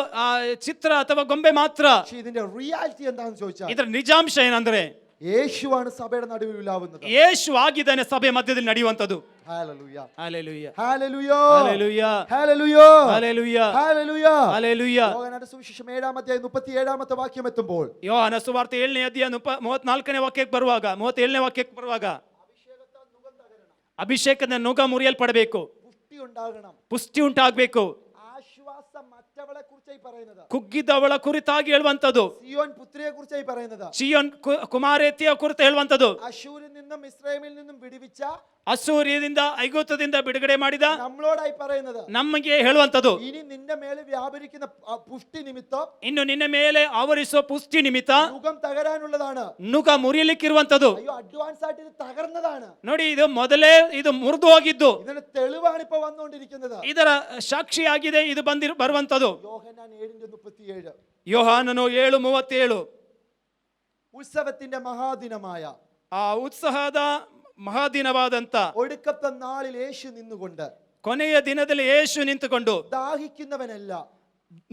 Speaker 2: ಚಿತ್ರ ಅಥವಾ ಗೊಂಬೆ ಮಾತ್ರ.
Speaker 3: പക്ഷേ ഇതിന്റെ റിയാലിറ്റി എന്താണെന്ന് ചോദിച്ചാൽ
Speaker 2: ಇದರ ನಿಜಾಂಶ ಏನಂದ್ರೆ
Speaker 3: യേശുവാണ് സഭയുടെ നടുവിൽ ഉലാവുന്നത്.
Speaker 2: ಯೇಸು ಆಗಿದ್ದಾನೆ ಸಭೆ ಮಧ್ಯದಲ್ಲಿ ನಡೆಯುವಂತದ್ದು.
Speaker 3: ഹല്ലേലൂയ
Speaker 2: ഹല്ലേലൂയ
Speaker 3: ഹല്ലേലൂയ
Speaker 2: ഹല്ലേലൂയ
Speaker 3: ഹല്ലേലൂയ
Speaker 2: ഹല്ലേലൂയ
Speaker 3: ഹല്ലേലൂയ
Speaker 2: ഹല്ലേലൂയ.
Speaker 3: യോഹന്നാന്റെ സുവിശേഷം 7-ാം അധ്യായം 37-ാമത്തെ വാക്യം എത്തുമ്പോൾ
Speaker 2: ಯೋಹಾನ ಸುವಾರ್ತೆ 7ನೇ ಅಧ್ಯಾಯ 34ನೇ ವಾಕ್ಯಕ್ಕೆ ಬರುವಾಗ 37ನೇ ವಾಕ್ಯಕ್ಕೆ ಬರುವಾಗ ಅಭಿಷೇಕದ ನುಗ ಮುರಿಯಲ್ಪಡಬೇಕು,
Speaker 3: പുഷ്ടി ഉണ്ടാകണം,
Speaker 2: ಪುಷ್ಟಿ ಉಂಟಾಗಬೇಕು.
Speaker 3: ആശ്വാസം മറ്റവളെ കുറിച്ചായി പറയുന്നത്,
Speaker 2: ಕುಗ್ಗಿದವಳ ಕುರಿತಾಗಿ ಹೇಳುವಂತದ್ದು,
Speaker 3: സിയോൻ പുത്രിയെ കുറിച്ചായി പറയുന്നത്,
Speaker 2: ಚಿಯೋನ್ ಕುಮಾರತಿಯ ಕುರಿತು ಹೇಳುವಂತದ್ದು,
Speaker 3: അശൂരിൽ നിന്നും ഇസ്രായേലിൽ നിന്നും വിടുവിച്ച
Speaker 2: ಅಸೂರ್ಯದಿಂದ ಐಗುಪ್ತದಿಂದ ಬಿಡುಗಡೆ ಮಾಡಿದ
Speaker 3: നമ്മളോടായി പറയുന്നത്,
Speaker 2: ನಮಗೆ ಹೇಳುವಂತದ್ದು,
Speaker 3: ഇനി നിന്റെ മേലെ വ്യാപരിക്കുന്ന പുഷ്ടി നിമിത്തം
Speaker 2: ಇನ್ನು ನಿನ್ನ ಮೇಲೆ ಆವರಿಸುವ ಪುಷ್ಟಿ ನಿಮಿತ್ತ
Speaker 3: നുകം തകരാനുള്ളതാണ്.
Speaker 2: ನುಗ ಮುರಿಯಲಿಕ್ಕಿರುವಂತದ್ದು.
Speaker 3: അയ്യോ, അഡ്വാൻസ് ആയിട്ട് ഇത് തകർന്നതാണ്.
Speaker 2: ನೋಡಿ, ಇದು ಮೊದಲೇ ಇದು ಮುರಿದು ಹೋಗಿದ್ದು,
Speaker 3: ഇതിന് തെളിവാണ് ഇപ്പൊ വന്നുകൊണ്ടിരിക്കുന്നത്.
Speaker 2: ಇದರ ಸಾಕ್ಷಿಯಾಗಿದೆ ಇದು ಬರುವಂತದ್ದು.
Speaker 3: യോഹന്നാൻ 7:37
Speaker 2: ಯೋಹಾನನು 7:37
Speaker 3: ഉത്സവത്തിന്റെ മഹാദിനമായ
Speaker 2: ಆ ಉತ್ಸಾಹದ ಮಹಾದಿನವಾದಂತ
Speaker 3: ഒടുക്കത്തെ നാളിൽ യേശു നിന്നുകൊണ്ട്
Speaker 2: ಕೊನೆಯ ದಿನದಲ್ಲಿ ಯೇಸು ನಿಂತುಕೊಂಡು
Speaker 3: ദാഹിക്കുന്നവനല്ല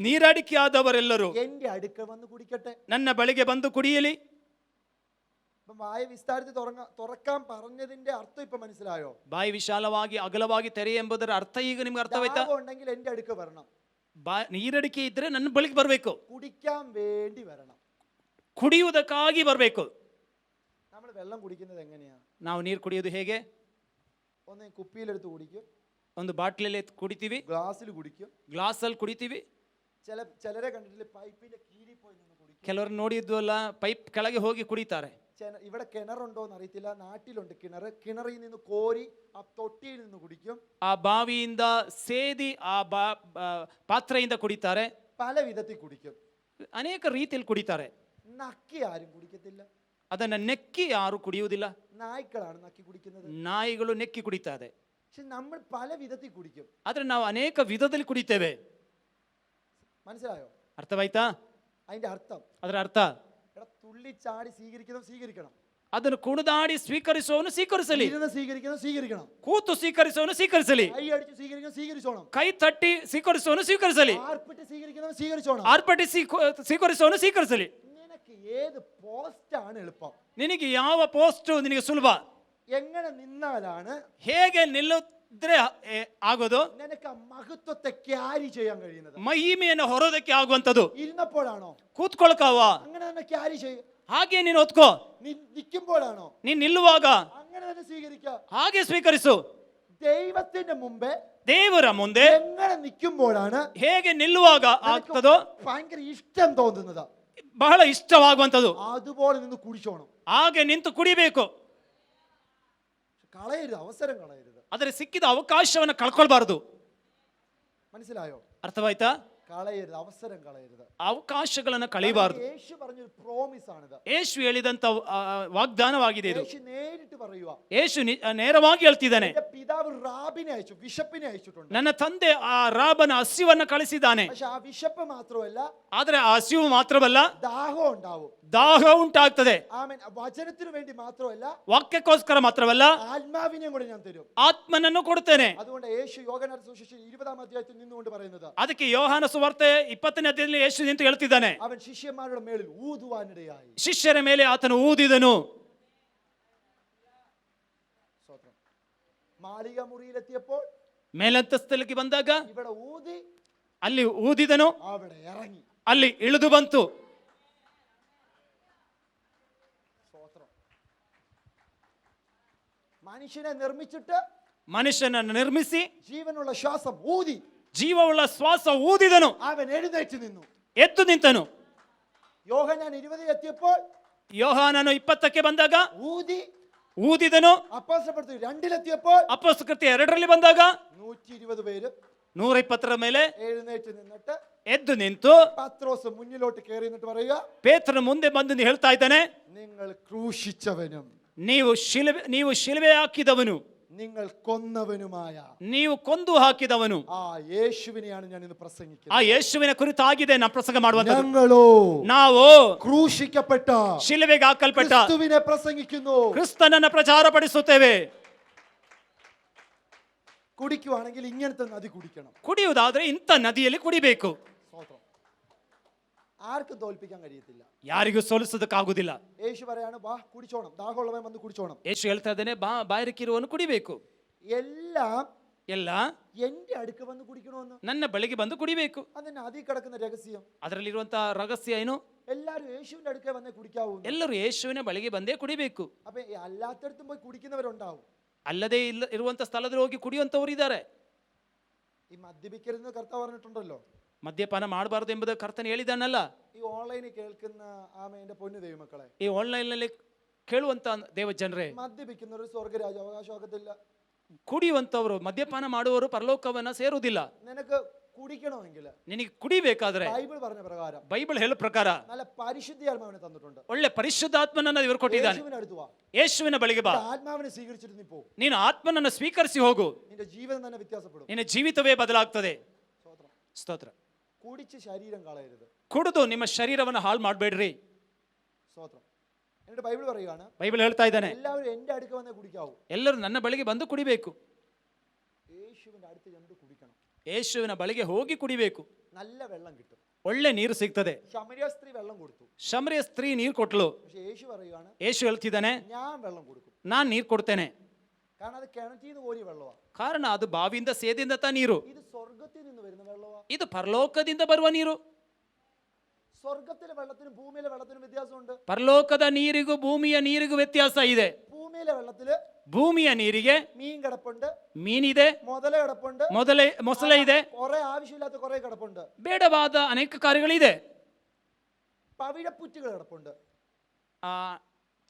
Speaker 2: ನೀರಡಿಕೆಯಾದವರೆಲ್ಲರೂ
Speaker 3: എന്റെ അടുക്കൽ വന്ന് കുടിക്കട്ടെ.
Speaker 2: ನನ್ನ ಬಳಿಗೆ ಬಂದು ಕುಡಿಯಲಿ.
Speaker 3: ഇപ്പം വായ വിസ്താരത്തിൽ തുറക്കാൻ പറഞ്ഞതിന്റെ അർത്ഥം ഇപ്പൊ മനസ്സിലായോ?
Speaker 2: ಬಾಯಿ ವಿಶಾಲವಾಗಿ ಅಗಲವಾಗಿ ತೆರೆ ಎಂಬುದರ ಅರ್ಥ ಈಗ ನಿಮ್ಗೆ ಅರ್ಥವಾಯ್ತಾ?
Speaker 3: ദാഹം ഉണ്ടെങ്കിൽ എന്റെ അടുക്ക വരണം,
Speaker 2: ನೀರಡಿಕೆ ಇದ್ರೆ ನನ್ನ ಬಳಿಗೆ ಬರಬೇಕು,
Speaker 3: കുടിക്കാൻ വേണ്ടി വരണം.
Speaker 2: ಕುಡಿಯುವುದಕ್ಕಾಗಿ ಬರಬೇಕು.
Speaker 3: നമ്മൾ വെള്ളം കുടിക്കുന്നത് എങ്ങനെയാ?
Speaker 2: ನಾವು ನೀರು ಕುಡಿಯೋದು ಹೇಗೆ?
Speaker 3: ഒന്ന് കുപ്പിയിലെടുത്ത് കുടിക്കും,
Speaker 2: ಒಂದು ಬಾಟ್ಲಲ್ಲಿ ಕುಡಿತೀವಿ,
Speaker 3: ഗ്ലാസ്സിൽ കുടിക്കും,
Speaker 2: ಗ್ಲಾಸಲ್ಲಿ ಕುಡಿತೀವಿ.
Speaker 3: ചിലരെ കണ്ടിട്ടില്ലേ പൈപ്പിന്റെ കീഴിൽ പോയി നിന്ന് കുടിക്കും.
Speaker 2: ಕೆಲವರು ನೋಡಿದ್ವಲ್ಲ, ಪೈಪ್ ಕೆಳಗೆ ಹೋಗಿ ಕುಡಿತಾರೆ.
Speaker 3: ഇവിടെ കിണറുണ്ടോ എന്ന് അറിയത്തില്ല, നാട്ടിലുണ്ട് കിണർ. കിണറിൽ നിന്ന് കോരി ആ തൊട്ടിയിൽ നിന്ന് കുടിക്കും,
Speaker 2: ಆ ಬಾವಿಯಿಂದ ಸೇದಿ ಆ ಪಾತ್ರೆಯಿಂದ ಕುಡಿತಾರೆ.
Speaker 3: പല വിധത്തിൽ കുടിക്കും.
Speaker 2: ಅನೇಕ ರೀತಿಯಲ್ಲಿ ಕುಡಿತಾರೆ.
Speaker 3: നക്കി ആരും കുടിക്കത്തില്ല,
Speaker 2: ಅದನ್ನ ನೆಕ್ಕಿ ಯಾರು ಕುಡಿಯುವುದಿಲ್ಲ.
Speaker 3: നായ്ക്കളാണ് നക്കി കുടിക്കുന്നത്.
Speaker 2: ನಾಯಿಗಳು ನೆಕ್ಕಿ ಕುಡಿತಾರೆ.
Speaker 3: പക്ഷെ നമ്മൾ പല വിധത്തിൽ കുടിക്കും.
Speaker 2: ಆದ್ರೆ ನಾವು ಅನೇಕ ವಿಧದಲ್ಲಿ ಕುಡಿತೇವೆ.
Speaker 3: മനസ്സിലായോ?
Speaker 2: ಅರ್ಥವಾಯ್ತಾ?
Speaker 3: അതിന്റെ അർത്ഥം
Speaker 2: ಅದರ ಅರ್ಥ,
Speaker 3: തുള്ളി ചാടി സ്വീകരിക്കണം,
Speaker 2: ಅದನ್ನು ಕುಣಿದಾಡಿ ಸ್ವೀಕರಿಸುವವನು ಸ್ವೀಕರಿಸಲಿ,
Speaker 3: ഇരുന്ന് സ്വീകരിക്കണം,
Speaker 2: ಕೂತು ಸ್ವೀಕರಿಸುವವನು ಸ್ವೀಕರಿಸಲಿ,
Speaker 3: കൈ അടിച്ച് സ്വീകരിച്ചോണം,
Speaker 2: ಕೈ ತಟ್ಟಿ ಸ್ವೀಕರಿಸುವವನು ಸ್ವೀಕರಿಸಲಿ,
Speaker 3: ആർപ്പിട്ട് സ്വീകരിക്കണം.
Speaker 2: ಆರ್ಭಟಿ ಸ್ವೀಕರಿಸುವವನು ಸ್ವೀಕರಿಸಲಿ.
Speaker 3: നിനക്ക് ഏത് പോസ്റ്റ് ആണ് എളുപ്പം?
Speaker 2: ನಿನಗೆ ಯಾವ ಪೋಸ್ಟ್ ನಿನಗೆ ಸುಲಭ?
Speaker 3: എങ്ങനെ നിന്നാലാണ്
Speaker 2: ಹೇಗೆ ನಿಲ್ಲುದ್ರೆ ಆಗೋದು?
Speaker 3: നിനക്ക് ആ മഹത്വത്തെ ക്യാരി ചെയ്യാൻ കഴിയുന്നത്?
Speaker 2: ಮಹಿಮೆಯನ್ನು ಹೊರೋದಕ್ಕೆ ಆಗುವಂತದ್ದು.
Speaker 3: ഇരുന്നപ്പോഴാണോ?
Speaker 2: ಕೂತ್ಕೊಳ್ಕಾವ?
Speaker 3: അങ്ങനെ തന്നെ ക്യാരി ചെയ്യും.
Speaker 2: ಹಾಗೆ ನೀನು ಹೊತ್ಕೋ.
Speaker 3: നിൽക്കുമ്പോഴാണോ?
Speaker 2: ನೀನ್ ನಿಲ್ಲುವಾಗ
Speaker 3: അങ്ങനെ തന്നെ സ്വീകരിക്കാം.
Speaker 2: ಹಾಗೆ ಸ್ವೀಕರಿಸು.
Speaker 3: ദൈവത്തിന്റെ മുമ്പേ
Speaker 2: ದೇವರ ಮುಂದೆ
Speaker 3: എങ്ങനെ നിൽക്കുമ്പോഴാണ്
Speaker 2: ಹೇಗೆ ನಿಲ್ಲುವಾಗ ಆಗ್ತದೋ
Speaker 3: ഭയങ്കര ഇഷ്ടം തോന്നുന്നത്?
Speaker 2: ಬಹಳ ಇಷ್ಟವಾಗುವಂತದ್ದು.
Speaker 3: അതുപോലെ നിന്ന് കുടിച്ചോണം.
Speaker 2: ಹಾಗೆ ನಿಂತು ಕುಡಿಬೇಕು.
Speaker 3: കളയരുത്, അവസരം കളയരുത്.
Speaker 2: ಆದರೆ ಸಿಕ್ಕಿದ ಅವಕಾಶವನ್ನು ಕಳ್ಕೊಳ್ಬಾರದು.
Speaker 3: മനസ്സിലായോ?
Speaker 2: ಅರ್ಥವಾಯ್ತಾ?
Speaker 3: കളയരുത്, അവസരം കളയരുത്.
Speaker 2: ಅವಕಾಶಗಳನ್ನು ಕಳೆಯಬಾರದು.
Speaker 3: യേശു പറഞ്ഞൊരു പ്രോമിസ് ആണിത്.
Speaker 2: ಯೇಸು ಹೇಳಿದಂತ ವಾಗ್ದಾನವಾಗಿದೆ ಇದು.
Speaker 3: യേശു നേരിട്ട് പറയുക.
Speaker 2: ಯೇಸು ನೇರವಾಗಿ ಹೇಳ್ತಿದ್ದಾನೆ,
Speaker 3: എന്റെ പിതാവ് റാബിനെ അയച്ചു, ബിഷപ്പിനെ അയച്ചിട്ടുണ്ട്.
Speaker 2: ನನ್ನ ತಂದೆ ಆ ರಾಬನ ಹಸಿವನ್ನು ಕಳಿಸಿದ್ದಾನೆ.
Speaker 3: പക്ഷെ ആ ബിഷപ്പ് മാത്രമല്ല,
Speaker 2: ಆದ್ರೆ ಆ ಹಸಿವು ಮಾತ್ರವಲ್ಲ,
Speaker 3: ദാഹം ഉണ്ടാവും.
Speaker 2: ದಾಹ ಉಂಟಾಗ್ತದೆ.
Speaker 3: ആമേൻ. വചനത്തിന് വേണ്ടി മാത്രമല്ല,
Speaker 2: ವಾಕ್ಯಕ್ಕೋಸ್ಕರ ಮಾತ್ರವಲ್ಲ,
Speaker 3: ആത്മാവിനെയും കൂടെ ഞാൻ തരും.
Speaker 2: ಆತ್ಮನನ್ನು ಕೊಡ್ತೇನೆ.
Speaker 3: അതുകൊണ്ട് യേശു യോഹന്നാന്റെ സുവിശേഷം 20-ാം അധ്യായത്തിൽ നിന്നുകൊണ്ട് പറയുന്നത്,
Speaker 2: ಅದಕ್ಕೆ ಯೋಹಾನ ಸುವಾರ್ತೆ 20ನೇ ಅಧ್ಯಾಯದಲ್ಲಿ ಯೇಸು ನಿಂತು ಹೇಳ್ತಿದ್ದಾನೆ,
Speaker 3: അവൻ ശിഷ്യന്മാരുടെ മേളിൽ ഊതുവാനിടയായി.
Speaker 2: ಶಿಷ್ಯರ ಮೇಲೆ ಆತನು ಊದಿದನು.
Speaker 3: മാളിക മുറിയിലെത്തിയപ്പോൾ
Speaker 2: ಮೇಲಂತಸ್ತಲಿಗೆ ಬಂದಾಗ
Speaker 3: ഇവിടെ ഊതി,
Speaker 2: ಅಲ್ಲಿ ಊದಿದನು,
Speaker 3: അവിടെ ഇറങ്ങി.
Speaker 2: ಅಲ್ಲಿ ಇಳಿದು ಬಂತು.
Speaker 3: മനുഷ്യനെ നിർമ്മിച്ചിട്ട്
Speaker 2: ಮನುಷ್ಯನನ್ನು ನಿರ್ಮಿಸಿ
Speaker 3: ജീവനുള്ള ശ്വാസം ഊതി
Speaker 2: ಜೀವವುಳ್ಳ ಶ್ವಾಸ ಊದಿದನು,
Speaker 3: അവൻ എഴുന്നേറ്റ് നിന്നു.
Speaker 2: ಎದ್ದು ನಿಂತನು.
Speaker 3: യോഹന്നാൻ 20 എത്തിയപ്പോൾ
Speaker 2: ಯೋಹಾನನು 20ಕ್ಕೆ ಬಂದಾಗ
Speaker 3: ഊതി.
Speaker 2: ಊದಿದನು.
Speaker 3: അപ്പോസ്തലപ്രവൃത്തി 2-ലെത്തിയപ്പോൾ
Speaker 2: ಅಪೊಸ್ತಲಕೃತ್ಯ 2ರಲ್ಲಿ ಬಂದಾಗ
Speaker 3: 120 പേര്
Speaker 2: 120ರ ಮೇಲೆ
Speaker 3: എഴുന്നേറ്റ് നിന്നിട്ട്
Speaker 2: ಎದ್ದು ನಿಂತು
Speaker 3: പത്രോസ് മുന്നിലോട്ട് കയറി നിന്നിട്ട് പറയുക,
Speaker 2: ಪೇತ್ರನ ಮುಂದೆ ಬಂದು ಹೇಳ್ತಾ ಇದ್ದಾನೆ,
Speaker 3: നിങ്ങൾ ക്രൂശിച്ചവനും
Speaker 2: ನೀವು ಶಿಲುಬೆ ಹಾಕಿದವನು,
Speaker 3: നിങ്ങൾ കൊന്നവനുമായ
Speaker 2: ನೀವು ಕೊಂದು ಹಾಕಿದವನು.
Speaker 3: ആ യേശുവിനെയാണ് ഞാൻ ഇന്ന്
Speaker 2: ಆ
Speaker 3: പ്രസംഗിക്കുന്നത്.
Speaker 2: ಯೇಸುವಿನ ಕುರಿತಾಗಿದೆ ನಾನು ಪ್ರಸಂಗ ಮಾಡುವಂತದ್ದು.
Speaker 3: ഞങ്ങളോ
Speaker 2: ನಾವು
Speaker 3: ക്രൂശിക്കപ്പെട്ട
Speaker 2: ಶಿಲುಬೆಗೆ ಹಾಕಲ್ಪಟ್ಟ
Speaker 3: ക്രിസ്തുവിനെ പ്രസംഗിക്കുന്നു.
Speaker 2: ಕ್ರಿಸ್ತನನ್ನ ಪ್ರಚಾರಪಡಿಸುತ್ತೇವೆ.
Speaker 3: കുടിക്കുവാണെങ്കിൽ ഇങ്ങനത്തെ നദി കുടിക്കണം.
Speaker 2: ಕುಡಿಯುವುದಾದ್ರೆ ಇಂಥ ನದಿಯಲ್ಲಿ ಕುಡಿಬೇಕು.
Speaker 3: സ്തോത്രം. ആർക്കും തോൽപ്പിക്കാൻ കഴിയത്തില്ല.
Speaker 2: ಯಾರಿಗೂ ಸೋಲಿಸೋದಕ್ಕಾಗುದಿಲ್ಲ.
Speaker 3: യേശു പറയാണ് വാ കുടിച്ചോണം, ദാഹമുള്ളവൻ വന്ന് കുടിച്ചോണം.
Speaker 2: ಯೇಸು ಹೇಳ್ತಾ ಇದ್ದಾನೆ, ಬಾಯಾರಿಕಿರುವವನು ಕುಡಿಬೇಕು.
Speaker 3: എല്ലാം
Speaker 2: ಎಲ್ಲ
Speaker 3: എന്റെ അടുക്ക വന്ന് കുടിക്കണമെന്ന്.
Speaker 2: ನನ್ನ ಬಳಿಗೆ ಬಂದು ಕುಡಿಬೇಕು.
Speaker 3: അതിന് അതിൽ കിടക്കുന്ന രഹസ്യം.
Speaker 2: ಅದರಲ್ಲಿರುವಂತಹ ರಹಸ್ಯ ಏನು?
Speaker 3: എല്ലാരും യേശുവിന്റെ അടുക്ക വന്നേ കുടിക്കാവൂ.
Speaker 2: ಎಲ್ಲರೂ ಯೇಸುವಿನ ಬಳಿಗೆ ಬಂದೇ ಕುಡಿಬೇಕು.
Speaker 3: അപ്പൊ അല്ലാത്തടത്തും പോയി കുടിക്കുന്നവരുണ്ടാവും.
Speaker 2: ಅಲ್ಲದೆ ಇರುವಂತ ಸ್ಥಳದಲ್ಲಿ ಹೋಗಿ ಕುಡಿಯುವಂತವರು ಇದ್ದಾರೆ.
Speaker 3: ഈ മദ്യപിക്കരുതെന്ന് കർത്താവ് പറഞ്ഞിട്ടുണ്ടല്ലോ.
Speaker 2: ಮದ್ಯಪಾನ ಮಾಡಬಾರದು ಎಂಬುದು ಕರ್ತನ ಹೇಳಿದಾನಲ್ಲ.
Speaker 3: ഈ ഓൺലൈനിൽ കേൾക്കുന്ന ആമേന്റെ പൊന്നു ദൈവമക്കളെ,
Speaker 2: ಈ ಆನ್ಲೈನ್ ನಲ್ಲಿ ಕೇಳುವಂತ ದೇವ ಜನರೇ,
Speaker 3: മദ്യപിക്കുന്നവർ സ്വർഗരാജ അവകാശമാകത്തില്ല.
Speaker 2: ಕುಡಿಯುವಂತವರು, ಮದ್ಯಪಾನ ಮಾಡುವವರು ಪರಲೋಕವನ್ನ ಸೇರುವುದಿಲ್ಲ.
Speaker 3: നിനക്ക് കുടിക്കണമെങ്കിൽ
Speaker 2: ನಿನಗೆ ಕುಡಿಬೇಕಾದ್ರೆ
Speaker 3: ബൈബിൾ പറഞ്ഞ പ്രകാരം
Speaker 2: ಬೈಬಲ್ ಹೇಳೋ ಪ್ರಕಾರ
Speaker 3: നല്ല പരിശുദ്ധ ആത്മാവിനെ തന്നിട്ടുണ്ട്.
Speaker 2: ಒಳ್ಳೆ ಪರಿಶುದ್ಧಾತ್ಮನನ್ನ ಇವರು ಕೊಟ್ಟಿದ್ದಾನೆ.
Speaker 3: യേശുവിന്റെ അടുത്ത് വാ,
Speaker 2: ಯೇಸುವಿನ ಬಳಿಗೆ ಬಾ,
Speaker 3: ആത്മാവിനെ സ്വീകരിച്ചിട്ട് നീ പോ.
Speaker 2: ನೀನು ಆತ್ಮನನ್ನು ಸ್ವೀಕರಿಸಿ ಹೋಗು,
Speaker 3: നിന്റെ ജീവിതം തന്നെ വ്യത്യാസപ്പെടും.
Speaker 2: ನಿನ್ನ ಜೀವಿತವೇ ಬದಲಾಗ್ತದೆ.
Speaker 3: സ്തോത്രം.
Speaker 2: ಸ್ತೋತ್ರ.
Speaker 3: കുടിച്ച് ശരീരം കളയരുത്.
Speaker 2: ಕುಡಿದು ನಿಮ್ಮ ಶರೀರವನ್ನು ಹಾಳು ಮಾಡಬೇಡ್ರಿ.
Speaker 3: സ്തോത്രം. എന്നിട്ട് ബൈബിൾ പറയുകയാണ്,
Speaker 2: ಬೈಬಲ್ ಹೇಳ್ತಾ ಇದ್ದಾನೆ,
Speaker 3: എല്ലാവരും എന്റെ അടുക്ക വന്നേ കുടിക്കാവൂ.
Speaker 2: ಎಲ್ಲರೂ ನನ್ನ ಬಳಿಗೆ ಬಂದು ಕುಡಿಬೇಕು.
Speaker 3: യേശുവിന്റെ അടുത്ത് ചെന്നിട്ട് കുടിക്കണം.
Speaker 2: ಯೇಸುವಿನ ಬಳಿಗೆ ಹೋಗಿ ಕುಡಿಬೇಕು.
Speaker 3: നല്ല വെള്ളം കിട്ടും.
Speaker 2: ಒಳ್ಳೆ ನೀರು ಸಿಗ್ತದೆ.
Speaker 3: ശമരിയ സ്ത്രീ വെള്ളം കൊടുത്തു.
Speaker 2: ಶಮರಿಯ ಸ್ತ್ರೀ ನೀರು ಕೊಟ್ಲು.
Speaker 3: പക്ഷെ യേശു പറയുകയാണ്,
Speaker 2: ಯೇಸು ಹೇಳ್ತಿದ್ದಾನೆ,
Speaker 3: ഞാൻ വെള്ളം കൊടുക്കും.
Speaker 2: ನಾನ್ ನೀರು ಕೊಡ್ತೇನೆ.
Speaker 3: കാരണം അത് കിണറ്റിൽ നിന്ന് കോരിയ വെള്ളമാണ്.
Speaker 2: ಕಾರಣ ಅದು ಬಾವಿಯಿಂದ ಸೇದಿಂದ ತ ನೀರು.
Speaker 3: ഇത് സ്വർഗത്തിൽ നിന്ന് വരുന്ന വെള്ളമാണ്.
Speaker 2: ಇದು ಪರಲೋಕದಿಂದ ಬರುವ ನೀರು.
Speaker 3: സ്വർഗത്തിലെ വെള്ളത്തിനും ഭൂമിയിലെ വെള്ളത്തിനും വ്യത്യാസമുണ്ട്.
Speaker 2: ಪರಲೋಕದ ನೀರಿಗೂ ಭೂಮಿಯ ನೀರಿಗೂ ವ್ಯತ್ಯಾಸ ಇದೆ.
Speaker 3: ഭൂമിയിലെ വെള്ളത്തില്
Speaker 2: ಭೂಮಿಯ ನೀರಿಗೆ
Speaker 3: മീൻ കിടപ്പുണ്ട്,
Speaker 2: ಮೀನಿದೆ,
Speaker 3: മുതല കിടപ്പുണ്ട്,
Speaker 2: ಮೊಸಳೆ ಇದೆ,
Speaker 3: കുറെ ആവശ്യമില്ലാത്ത കുറെ കിടപ്പുണ്ട്,
Speaker 2: ಬೇಡವಾದ ಅನೇಕ ಕಾರ್ಯಗಳಿದೆ,
Speaker 3: പവിഴപ്പുറ്റുകൾ കിടപ്പുണ്ട്,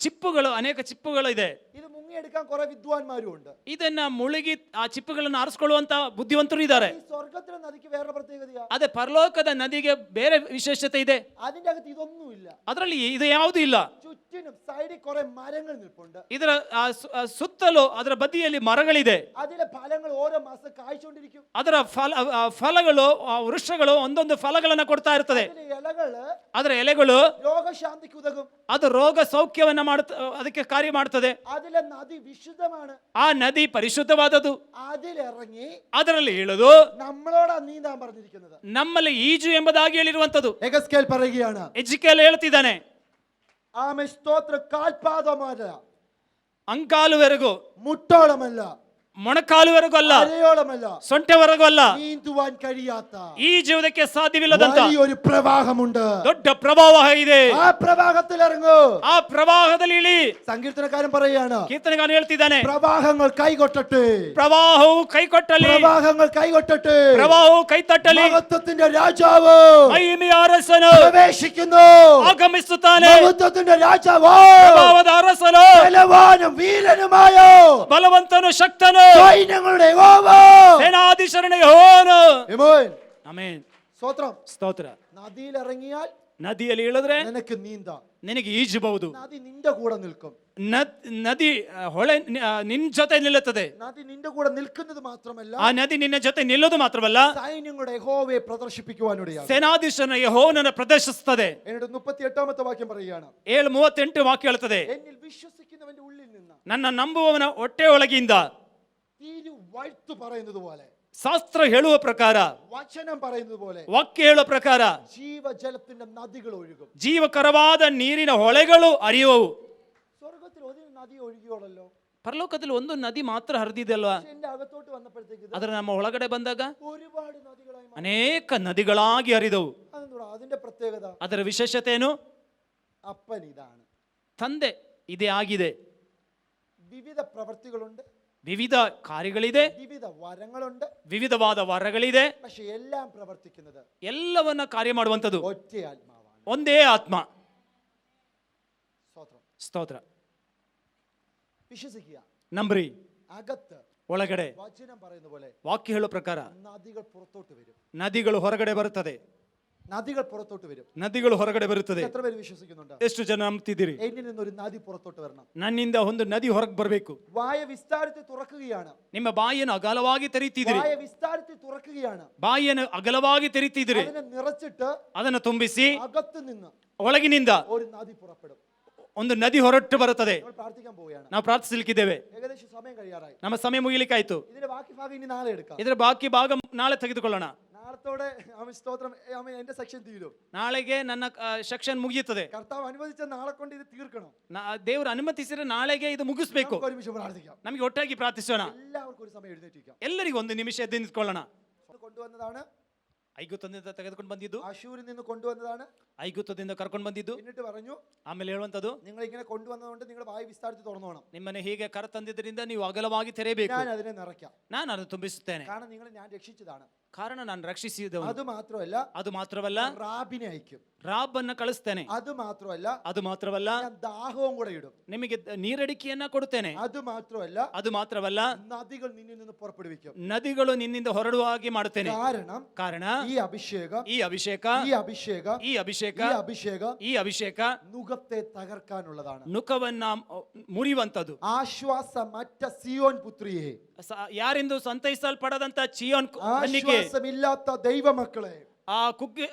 Speaker 2: ಚಿಪ್ಪುಗಳು, ಅನೇಕ ಚಿಪ್ಪುಗಳು ಇದೆ.
Speaker 3: ഇത് മുങ്ങിയെടുക്കാൻ കുറെ വിദ്വാൻമാരും ഉണ്ട്.
Speaker 2: ಇದನ್ನ ಮುಳುಗಿ ಆ ಚಿಪ್ಪುಗಳನ್ನು ಆರಿಸಿಕೊಳ್ಳುವಂತ ಬುದ್ಧಿವಂತರು ಇದ್ದಾರೆ.
Speaker 3: ഈ സ്വർഗത്തിലെ നദിക്ക് വേറെ പ്രത്യേകതയാ.
Speaker 2: ಅದೇ ಪರಲೋಕದ ನದಿಗೆ ಬೇರೆ ವಿಶೇಷತೆ ಇದೆ.
Speaker 3: അതിന്റെ അകത്ത് ഇതൊന്നുമില്ല.
Speaker 2: ಅದರಲ್ಲಿ ಇದು ಯಾವುದೂ ಇಲ್ಲ.
Speaker 3: ചുറ്റിനും സൈഡിൽ കുറെ മരങ്ങൾ നിൽപ്പുണ്ട്.
Speaker 2: ಇದರ ಸುತ್ತಲೂ ಅದರ ಬದಿಯಲ್ಲಿ ಮರಗಳಿದೆ.
Speaker 3: അതിലെ ഫലങ്ങൾ ഓരോ മാസം കായ്ച്ചുകൊണ്ടിരിക്കും.
Speaker 2: ಅದರ ಫಲಗಳು, ವೃಕ್ಷಗಳು ಒಂದೊಂದು ಫಲಗಳನ್ನ ಕೊಡ್ತಾ ಇರ್ತದೆ. ಅದರ ಎಲೆಗಳು
Speaker 3: രോഗശാന്തിക്ക് ഉതകും.
Speaker 2: ಅದು ರೋಗ ಸೌಖ್ಯವನ್ನ ಅದಕ್ಕೆ ಕಾರ್ಯ ಮಾಡ್ತದೆ.
Speaker 3: അതിലെ നദി വിശുദ്ധമാണ്.
Speaker 2: ಆ ನದಿ ಪರಿಶುದ್ಧವಾದದ್ದು.
Speaker 3: അതിലിറങ്ങി
Speaker 2: ಅದರಲ್ಲಿ ಇಳಿದು
Speaker 3: നമ്മളോടാ നീന്താൻ പറഞ്ഞിരിക്കുന്നത്.
Speaker 2: ನಮ್ಮಲ್ಲಿ ಈಜು ಎಂಬುದಾಗಿ ಹೇಳಿರುವಂತದ್ದು.
Speaker 3: എഗസ്കേൽ പറയുകയാണ്,
Speaker 2: ಎಜಿಕೇಲ್ ಹೇಳ್ತಿದ್ದಾನೆ,
Speaker 3: ആമേ സ്തോത്ര കാൽപാദമല്ല,
Speaker 2: ಅಂಕಾಲುವರೆಗೂ,
Speaker 3: മുട്ടോളമല്ല,
Speaker 2: ಮೊಣಕಾಲುವರೆಗೂ ಅಲ್ಲ,
Speaker 3: അരയോളമല്ല,
Speaker 2: ಸೊಂಟೆವರೆಗೂ ಅಲ್ಲ,
Speaker 3: നീന്തുവാൻ കഴിയാത്ത
Speaker 2: ಈಜುವುದಕ್ಕೆ ಸಾಧ್ಯವಿಲ್ಲದಂತ
Speaker 3: ഒരു പ്രവാഹമുണ്ട്.
Speaker 2: ದೊಡ್ಡ ಪ್ರವಾಹ ಇದೆ.
Speaker 3: ആ പ്രവാഹത്തിൽ ഇറങ്ങൂ.
Speaker 2: ಆ ಪ್ರವಾಹದಲ್ಲಿ ಇಳಿ.
Speaker 3: സങ്കീർത്തനക്കാരൻ പറയുകയാണ്,
Speaker 2: ಕೀರ್ತನೆಗಾರನು ಹೇಳ್ತಿದ್ದಾನೆ,
Speaker 3: പ്രവാഹങ്ങൾ കൈകൊട്ടട്ടെ,
Speaker 2: ಪ್ರವಾಹವು ಕೈಕೊಟ್ಟಲಿ,
Speaker 3: പ്രവാഹങ്ങൾ കൈകൊട്ടട്ടെ,
Speaker 2: ಪ್ರವಾಹವು ಕೈತಟ್ಟಲಿ,
Speaker 3: മഹത്വത്തിന്റെ രാജാവ്
Speaker 2: ಮಹಿಮೆಯ ಅರಸನು
Speaker 3: പ്രവേശിക്കുന്നു,
Speaker 2: ಆಗಮಿಸುತ್ತಾನೆ,
Speaker 3: മഹത്വത്തിന്റെ രാജാവ്
Speaker 2: ಪ್ರಭಾವದ ಅರಸನು,
Speaker 3: ബലവാനും വീരനുമായ
Speaker 2: ಬಲವಂತನು, ಶಕ್ತನು,
Speaker 3: സൈന്യങ്ങളുടെ യഹോവ,
Speaker 2: ಸೇನಾಧೀಶರನ ಯೆಹೋವನು.
Speaker 3: ആമേൻ.
Speaker 2: ಆಮೆನ್.
Speaker 3: സ്തോത്രം.
Speaker 2: ಸ್ತೋತ್ರ.
Speaker 3: നദിയിൽ ഇറങ്ങിയാൽ
Speaker 2: ನದಿಯಲ್ಲಿ ಇಳಿದ್ರೆ
Speaker 3: നിനക്ക് നീന്താം.
Speaker 2: ನಿನಗೆ ಈಜಬಹುದು.
Speaker 3: നദി നിന്റെ കൂടെ നിൽക്കും.
Speaker 2: ನದಿ ಹೊಳೆ ನಿನ್ ಜೊತೆ ನಿಲ್ಲುತ್ತದೆ.
Speaker 3: നദി നിന്റെ കൂടെ നിൽക്കുന്നത് മാത്രമല്ല,
Speaker 2: ಆ ನದಿ ನಿನ್ನ ಜೊತೆ ನಿಲ್ಲೋದು ಮಾತ್ರವಲ್ಲ,
Speaker 3: സൈന്യങ്ങളുടെ യഹോവയെ പ്രദർശിപ്പിക്കുവാനിടയാണ്.
Speaker 2: ಸೇನಾಧೀಶನ ಯೆಹೋವನನ್ನು ಪ್ರದರ್ಶಿಸುತ್ತದೆ.
Speaker 3: എന്നിട്ട് 38ാമത്തെ വാക്യം പറയുകയാണ്,
Speaker 2: 7:38 ವಾಕ್ಯ ಹೇಳುತ್ತದೆ,
Speaker 3: എന്നിൽ വിശ്വസിക്കുന്നവന്റെ ഉള്ളിൽ നിന്ന്
Speaker 2: ನನ್ನ ನಂಬುವವನ ಹೊಟ್ಟೆ ಒಳಗಿಂದ
Speaker 3: തിരുവഴുത്ത് പറയുന്നത് പോലെ,
Speaker 2: ಶಾಸ್ತ್ರ ಹೇಳುವ ಪ್ರಕಾರ,
Speaker 3: വചനം പറയുന്നത് പോലെ
Speaker 2: ವಾಕ್ಯ ಹೇಳುವ ಪ್ರಕಾರ
Speaker 3: ജീവജലത്തിന്റെ നദികൾ ഒഴുകും.
Speaker 2: ಜೀವಕರವಾದ ನೀರಿನ ಹೊಳೆಗಳು ಹರಿಯುವವು.
Speaker 3: സ്വർഗത്തിൽ ഒരു നദി ഒഴുകിയോളല്ലോ,
Speaker 2: ಪರಲೋಕದಲ್ಲಿ ಒಂದು ನದಿ ಮಾತ್ರ ಹರಿದಿದೆ ಅಲ್ವಾ?
Speaker 3: എന്റെ അകത്തോട്ട് വന്നപ്പോഴത്തേക്ക്
Speaker 2: ಅದರ ನಮ್ಮ ಒಳಗಡೆ ಬಂದಾಗ
Speaker 3: ഒരുപാട് നദികളായി മാറി.
Speaker 2: ಅನೇಕ ನದಿಗಳಾಗಿ ಹರಿದವು.
Speaker 3: അതെന്തുവാ അതിന്റെ പ്രത്യേകത?
Speaker 2: ಅದರ ವಿಶೇಷತೆ ಏನು?
Speaker 3: അപ്പൻ ഇതാണ്.
Speaker 2: ತಂದೆ ಇದೇ ಆಗಿದೆ.
Speaker 3: വിവിധ പ്രവൃത്തികളുണ്ട്,
Speaker 2: ವಿವಿಧ ಕಾರ್ಯಗಳಿದೆ,
Speaker 3: വിവിധ വരങ്ങളുണ്ട്,
Speaker 2: ವಿವಿಧವಾದ ವರಗಳಿದೆ.
Speaker 3: പക്ഷെ എല്ലാം പ്രവർത്തിക്കുന്നത്
Speaker 2: ಎಲ್ಲವನ್ನ ಕಾರ್ಯ ಮಾಡುವಂಥದ್ದು
Speaker 3: ഒറ്റ ആത്മാവാണ്.
Speaker 2: ಒಂದೇ ಆತ್ಮ.
Speaker 3: സ്തോത്രം.
Speaker 2: ಸ್ತೋತ್ರ.
Speaker 3: വിശ്വസിക്കുക.
Speaker 2: ನಂಬ್ರಿ.
Speaker 3: അകത്ത്
Speaker 2: ಒಳಗಡೆ
Speaker 3: വചനം പറയുന്ന പോലെ
Speaker 2: ವಾಕ್ಯ ಹೇಳೋ ಪ್ರಕಾರ
Speaker 3: നദികൾ പുറത്തോട്ട് വരും.
Speaker 2: ನದಿಗಳು ಹೊರಗಡೆ ಬರುತ್ತದೆ.
Speaker 3: നദികൾ പുറത്തോട്ട് വരും.
Speaker 2: ನದಿಗಳು ಹೊರಗಡೆ ಬರುತ್ತದೆ.
Speaker 3: എത്ര പേര് വിശ്വസിക്കുന്നുണ്ട്?
Speaker 2: ಎಷ್ಟು ಜನ ನಂಬ್ತಿದ್ದೀರಿ?
Speaker 3: എന്നിൽ നിന്നൊരു നദി പുറത്തോട്ട് വരണം.
Speaker 2: ನನ್ನಿಂದ ಒಂದು ನದಿ ಹೊರಗೆ ಬರಬೇಕು.
Speaker 3: വായ വിസ്താരത്തിൽ തുറക്കുകയാണ്.
Speaker 2: ನಿಮ್ಮ ಬಾಯಿಯನ್ನು ಅಗಲವಾಗಿ ತೆರೀತಿದ್ದೀರಿ.
Speaker 3: വായ വിസ്താരത്തിൽ തുറക്കുകയാണ്.
Speaker 2: ಬಾಯಿಯನ್ನು ಅಗಲವಾಗಿ ತೆರೀತಿದ್ದೀರಿ.
Speaker 3: അതിനെ നിറച്ചിട്ട്
Speaker 2: ಅದನ್ನು ತುಂಬಿಸಿ
Speaker 3: അകത്ത് നിന്ന്
Speaker 2: ಒಳಗಿನಿಂದ
Speaker 3: ഒരു നദി പുറപ്പെടും.
Speaker 2: ಒಂದು ನದಿ ಹೊರಟು ಬರುತ್ತದೆ.
Speaker 3: നമ്മൾ പ്രാർത്ഥിക്കാൻ പോവുകയാണ്.
Speaker 2: ನಾವು ಪ್ರಾರ್ಥಿಸಲಿಕ್ಕಿದ್ದೇವೆ.
Speaker 3: ഏകദേശം സമയം കഴിയാറായി.
Speaker 2: ನಮ್ಮ ಸಮಯ ಮುಗಿಲಿಕ್ಕಾಯ್ತು.
Speaker 3: ഇതിന്റെ ബാക്കി ഭാഗം ഇനി നാളെ എടുക്കാം.
Speaker 2: ಇದರ ಬಾಕಿ ಭಾಗ ನಾಳೆ ತೆಗೆದುಕೊಳ್ಳೋಣ.
Speaker 3: നാളത്തോടെ സ്തോത്രം എന്റെ സെക്ഷൻ തീരും.
Speaker 2: ನಾಳೆಗೆ ನನ್ನ ಸೆಕ್ಷನ್ ಮುಗಿಯುತ್ತದೆ.
Speaker 3: കർത്താവ് അനുവദിച്ച നാളെ കൊണ്ട് ഇത് തീർക്കണം.
Speaker 2: ದೇವರು ಅನುಮತಿಸಿದ್ರೆ ನಾಳೆಗೆ ಇದು ಮುಗಿಸ್ಬೇಕು.
Speaker 3: നമുക്ക് ഒരുമിച്ച് പ്രാർത്ഥിക്കാം.
Speaker 2: ನಮಗೆ ಒಟ್ಟಾಗಿ ಪ್ರಾರ್ಥಿಸೋಣ.
Speaker 3: എല്ലാവർക്കും ഒരു സമയം എഴുന്നേറ്റിരിക്കാം.
Speaker 2: ಎಲ್ಲರಿಗೂ ಒಂದು ನಿಮಿಷ ಎದ್ದು ನಿಂತ್ಕೊಳ್ಳೋಣ.
Speaker 3: കൊണ്ടുവന്നതാണ്
Speaker 2: ಐಗುಪ್ತದಿಂದ ತೆಗೆದುಕೊಂಡು ಬಂದಿದ್ದು,
Speaker 3: അശൂരിൽ നിന്ന് കൊണ്ടുവന്നതാണ്.
Speaker 2: ಐಗುಪ್ತದಿಂದ ಕರ್ಕೊಂಡು ಬಂದಿದ್ದು.
Speaker 3: എന്നിട്ട് പറഞ്ഞു,
Speaker 2: ಆಮೇಲೆ ಹೇಳುವಂತದ್ದು,
Speaker 3: നിങ്ങൾ ഇങ്ങനെ കൊണ്ടുവന്നതുകൊണ്ട് നിങ്ങൾ വായ വിസ്താരത്തിൽ തുറന്നോണം.
Speaker 2: ನಿಮ್ಮನ್ನು ಹೀಗೆ ಕರೆತಂದಿದ್ದರಿಂದ ನೀವು ಅಗಲವಾಗಿ ತೆರೆಯಬೇಕು.
Speaker 3: ഞാൻ അതിനെ നിറയ്ക്കാം.
Speaker 2: ನಾನು ಅದನ್ನು ತುಂಬಿಸುತ್ತೇನೆ.
Speaker 3: കാരണം നിങ്ങൾ ഞാൻ രക്ഷിച്ചതാണ്.
Speaker 2: ಕಾರಣ ನಾನು ರಕ್ಷಿಸಿದವನು.
Speaker 3: അത് മാത്രമല്ല,
Speaker 2: ಅದು ಮಾತ್ರವಲ್ಲ,
Speaker 3: റാബിനെ അയക്കും.
Speaker 2: ರಾಬನ್ನ ಕಳಿಸ್ತೇನೆ.
Speaker 3: അത് മാത്രമല്ല,
Speaker 2: ಅದು ಮಾತ್ರವಲ್ಲ,
Speaker 3: ഞാൻ ദാഹവും കൂടെ ഇടും.
Speaker 2: ನಿಮಗೆ ನೀರಡಿಕೆಯನ್ನ ಕೊಡುತ್ತೇನೆ.
Speaker 3: അത് മാത്രമല്ല,
Speaker 2: ಅದು ಮಾತ್ರವಲ್ಲ,
Speaker 3: നദികൾ നിന്നിൽ നിന്ന് പുറപ്പെടുവിക്കും.
Speaker 2: ನದಿಗಳು ನಿನ್ನಿಂದ ಹೊರಡುವ ಹಾಗೆ ಮಾಡುತ್ತೇನೆ. ಕಾರಣ
Speaker 3: ഈ അഭിഷേകം,
Speaker 2: ಈ ಅಭಿಷೇಕ,
Speaker 3: ഈ അഭിഷേകം,
Speaker 2: ಈ ಅಭಿಷೇಕ,
Speaker 3: ഈ അഭിഷേകം
Speaker 2: ಈ ಅಭಿಷೇಕ
Speaker 3: നുകത്തെ തകർക്കാനുള്ളതാണ്.
Speaker 2: ನುಖವನ್ನ ಮುರಿಯುವಂತದ್ದು.
Speaker 3: ആശ്വാസമറ്റ സിയോൻ പുത്രിയെ,
Speaker 2: ಯಾರೆಂದು ಸಂತೈಸಲ್ಪಡದಂತ ಚಿಯೋನ್ ಕನ್ನಿಕೆ,
Speaker 3: ആശ്വാസമില്ലാത്ത ദൈവമക്കളെ,
Speaker 2: ಆ ಕುಗ್ಗಿ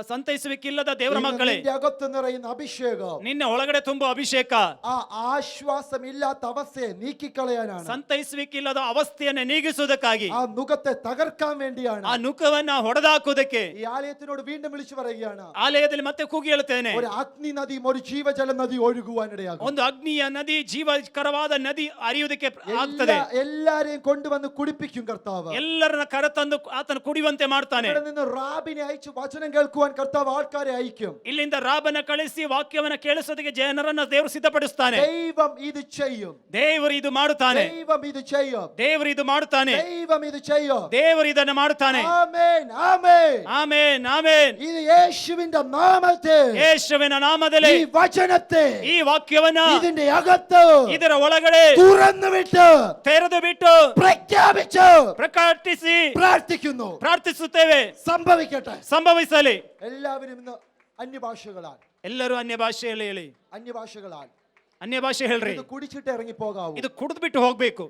Speaker 2: ಸಂತೈಸುವಿಕಿಲ್ಲದ ದೇವರ ಮಕ್ಕಳೇ,
Speaker 3: നിന്റെ അകത്ത് നിറയുന്ന അഭിഷേകം,
Speaker 2: ನಿನ್ನ ಒಳಗಡೆ ತುಂಬುವ ಅಭಿಷೇಕ
Speaker 3: ആ ആശ്വാസമില്ലാത്ത അവസ്ഥയെ നീക്കിക്കളയാനാണ്.
Speaker 2: ಸಂತೈಸುವಿಕಿಲ್ಲದ ಅವಸ್ಥೆಯನ್ನು ನೀಗಿಸುವುದಕ್ಕಾಗಿ,
Speaker 3: ആ നുകത്തെ തകർക്കാൻ വേണ്ടിയാണ്.
Speaker 2: ಆ ನುಖವನ್ನ ಹೊಡೆದಾಕುವುದಕ್ಕೆ
Speaker 3: ഈ ആലയത്തിനോട് വീണ്ടും വിളിച്ചു പറയുകയാണ്,
Speaker 2: ಆಲಯದಲ್ಲಿ ಮತ್ತೆ ಕೂಗಿ ಹೇಳುತ್ತೇನೆ,
Speaker 3: ഒരു അഗ്നി നദിയും ഒരു ജീവജല നദി ഒഴുകുവാനിടയാകും.
Speaker 2: ಒಂದು ಅಗ್ನಿಯ ನದಿ, ಜೀವಕರವಾದ ನದಿ ಹರಿಯುವುದಕ್ಕೆ ಆಗ್ತದೆ.
Speaker 3: എല്ലാരെയും കൊണ്ടുവന്ന് കുടിപ്പിക്കും കർത്താവ്.
Speaker 2: ಎಲ್ಲರನ್ನ ಕರೆತಂದು ಆತನ ಕುಡಿಯುವಂತೆ ಮಾಡ್ತಾನೆ.
Speaker 3: ഇവിടെ നിന്ന് റാബിനെ അയച്ചു വചനം കേൾക്കുവാൻ കർത്താവ് ആൾക്കാരെ അയക്കും.
Speaker 2: ಇಲ್ಲಿಂದ ರಾಬನ ಕಳಿಸಿ ವಾಕ್ಯವನ್ನ ಕೇಳಿಸೋದಕ್ಕೆ ಜನರನ್ನ ದೇವರು ಸಿದ್ಧಪಡಿಸ್ತಾನೆ.
Speaker 3: ദൈവം ഇത് ചെയ്യും.
Speaker 2: ದೇವರು ಇದು ಮಾಡುತ್ತಾನೆ.
Speaker 3: ദൈവം ഇത് ചെയ്യും.
Speaker 2: ದೇವರು ಇದು ಮಾಡುತ್ತಾನೆ.
Speaker 3: ദൈവം ഇത് ചെയ്യും.
Speaker 2: ದೇವರು ಇದನ್ನು ಮಾಡುತ್ತಾನೆ.
Speaker 3: ആമേൻ, ആമേൻ,
Speaker 2: ಆಮೆನ್, ಆಮೆನ್.
Speaker 3: ഇത് യേശുവിന്റെ നാമത്തിൽ,
Speaker 2: ಯೇಸುವಿನ ನಾಮದಲ್ಲಿ
Speaker 3: ഈ വചനത്തെ
Speaker 2: ಈ ವಾಕ್ಯವನ್ನ
Speaker 3: ഇതിന്റെ അകത്ത്
Speaker 2: ಇದರ ಒಳಗಡೆ
Speaker 3: തുറന്നു വിട്ട്
Speaker 2: ತೆರೆದು ಬಿಟ್ಟು
Speaker 3: പ്രഖ്യാപിച്ച്
Speaker 2: ಪ್ರಕಟಿಸಿ
Speaker 3: പ്രാർത്ഥിക്കുന്നു.
Speaker 2: ಪ್ರಾರ್ಥಿಸುತ್ತೇವೆ.
Speaker 3: സംഭവിക്കട്ടെ.
Speaker 2: ಸಂಭವಿಸಲಿ.
Speaker 3: എല്ലാവരും ഇന്ന് അന്യഭാഷകളാൽ,
Speaker 2: ಎಲ್ಲರೂ ಅನ್ಯ ಭಾಷೆಯಲ್ಲಿ ಹೇಳಿ,
Speaker 3: അന്യഭാഷകളാൽ
Speaker 2: ಅನ್ಯ ಭಾಷೆ ಹೇಳ್ರಿ.
Speaker 3: ഇത് കുടിച്ചിട്ട് ഇറങ്ങി പോകാവൂ.
Speaker 2: ಇದು ಕುಡಿದು ಬಿಟ್ಟು ಹೋಗ್ಬೇಕು.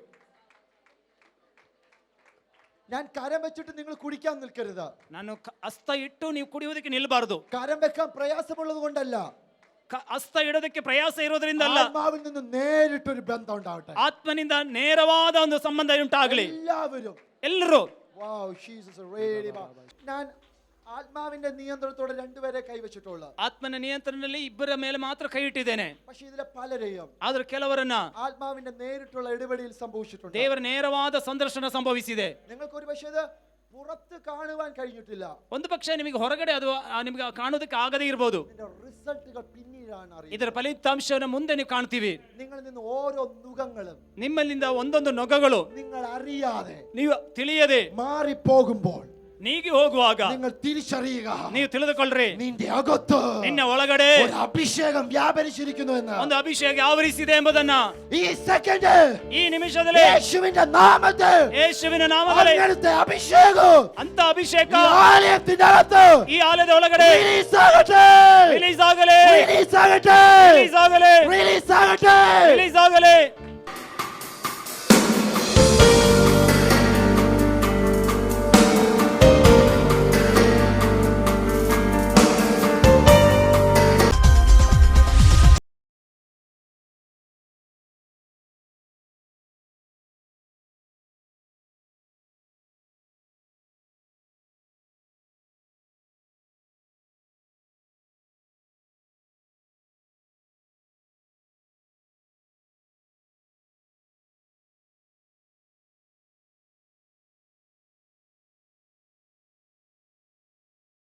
Speaker 3: ഞാൻ കരം വെച്ചിട്ട് നിങ്ങൾ കുടിക്കാൻ നിൽക്കരുത്.
Speaker 2: ನಾನು ಹಸ್ತ ಇಟ್ಟು ನೀವು ಕುಡಿಯುವುದಕ್ಕೆ ನಿಲ್ಬಾರದು.
Speaker 3: കരം വെക്കാൻ പ്രയാസമുള്ളത് കൊണ്ടല്ല,
Speaker 2: ಹಸ್ತ ಇಡೋದಕ್ಕೆ ಪ್ರಯಾಸ ಇರೋದ್ರಿಂದ ಅಲ್ಲ,
Speaker 3: ആത്മാവിൽ നിന്ന് നേരിട്ടൊരു ബന്ധം ഉണ്ടാവട്ടെ.
Speaker 2: ಆತ್ಮನಿಂದ ನೇರವಾದ ಒಂದು ಸಂಬಂಧ ಉಂಟಾಗಲಿ.
Speaker 3: എല്ലാവരും
Speaker 2: ಎಲ್ಲರೂ
Speaker 3: Wow, Jesus, really wow. ഞാൻ ആത്മാവിന്റെ നിയന്ത്രണത്തോടെ രണ്ടുപേരെ കൈവച്ചിട്ടുള്ളൂ.
Speaker 2: ಆತ್ಮನ ನಿಯಂತ್ರಣದಲ್ಲಿ ಇಬ್ಬರ ಮೇಲೆ ಮಾತ್ರ ಕೈ ಇಟ್ಟಿದ್ದೇನೆ.
Speaker 3: പക്ഷെ ഇതിലെ പലരെയും
Speaker 2: ಆದ್ರೆ ಕೆಲವರನ್ನ
Speaker 3: ആത്മാവിന്റെ നേരിട്ടുള്ള ഇടപെടലിൽ സംഭവിച്ചിട്ടുണ്ട്.
Speaker 2: ದೇವರ ನೇರವಾದ ಸಂದರ್ಶನ ಸಂಭವಿಸಿದೆ.
Speaker 3: നിങ്ങൾക്ക് ഒരു പക്ഷേ ഇത് പുറത്ത് കാണുവാൻ കഴിഞ്ഞിട്ടില്ല.
Speaker 2: ಒಂದು ಪಕ್ಷ ನಿಮಗೆ ಹೊರಗಡೆ ಅದು ನಿಮಗೆ ಕಾಣೋದಕ್ಕೆ ಆಗದೇ ಇರಬಹುದು.
Speaker 3: ഇതിന്റെ റിസൾട്ടുകൾ പിന്നീടാണ് അറിയുന്നത്.
Speaker 2: ಇದರ ಫಲಿತಾಂಶವನ್ನು ಮುಂದೆ ನೀವು ಕಾಣ್ತೀವಿ.
Speaker 3: നിങ്ങളിൽ നിന്ന് ഓരോ നുകങ്ങളും
Speaker 2: ನಿಮ್ಮಲ್ಲಿಂದ ಒಂದೊಂದು ನೊಗಗಳು
Speaker 3: നിങ്ങൾ അറിയാതെ
Speaker 2: ನೀವು ತಿಳಿಯದೆ
Speaker 3: മാറിപ്പോകുമ്പോൾ
Speaker 2: ನೀಗಿ ಹೋಗುವಾಗ
Speaker 3: നിങ്ങൾ തിരിച്ചറിയുക,
Speaker 2: ನೀವು ತಿಳಿದುಕೊಳ್ಳ್ರಿ,
Speaker 3: നിന്റെ അകത്ത്
Speaker 2: ನಿನ್ನ ಒಳಗಡೆ
Speaker 3: ഒരു അഭിഷേകം വ്യാപരിച്ചിരിക്കുന്നു എന്ന്.
Speaker 2: ಒಂದು ಅಭಿಷೇಕ ಆವರಿಸಿದೆ ಎಂಬುದನ್ನ
Speaker 3: ഈ സെക്കൻഡ്
Speaker 2: ಈ ನಿಮಿಷದಲ್ಲಿ
Speaker 3: യേശുവിന്റെ നാമത്തിൽ
Speaker 2: ಯೇಸುವಿನ ನಾಮದಲ್ಲಿ
Speaker 3: അങ്ങനത്തെ അഭിഷേകം
Speaker 2: ಅಂತ ಅಭಿಷೇಕ
Speaker 3: ഈ ആലയത്തിന്റെ അകത്ത്
Speaker 2: ಈ ಆಲಯದ ಒಳಗಡೆ
Speaker 3: റിലീസ് ആകട്ടെ,
Speaker 2: ರಿಲೀಸ್ ಆಗಲೇ,
Speaker 3: റിലീസ് ആകട്ടെ,
Speaker 2: ರಿಲೀಸ್ ಆಗಲೇ,
Speaker 3: റിലീസ് ആകട്ടെ.
Speaker 2: ರಿಲೀಸ್ ಆಗಲೇ.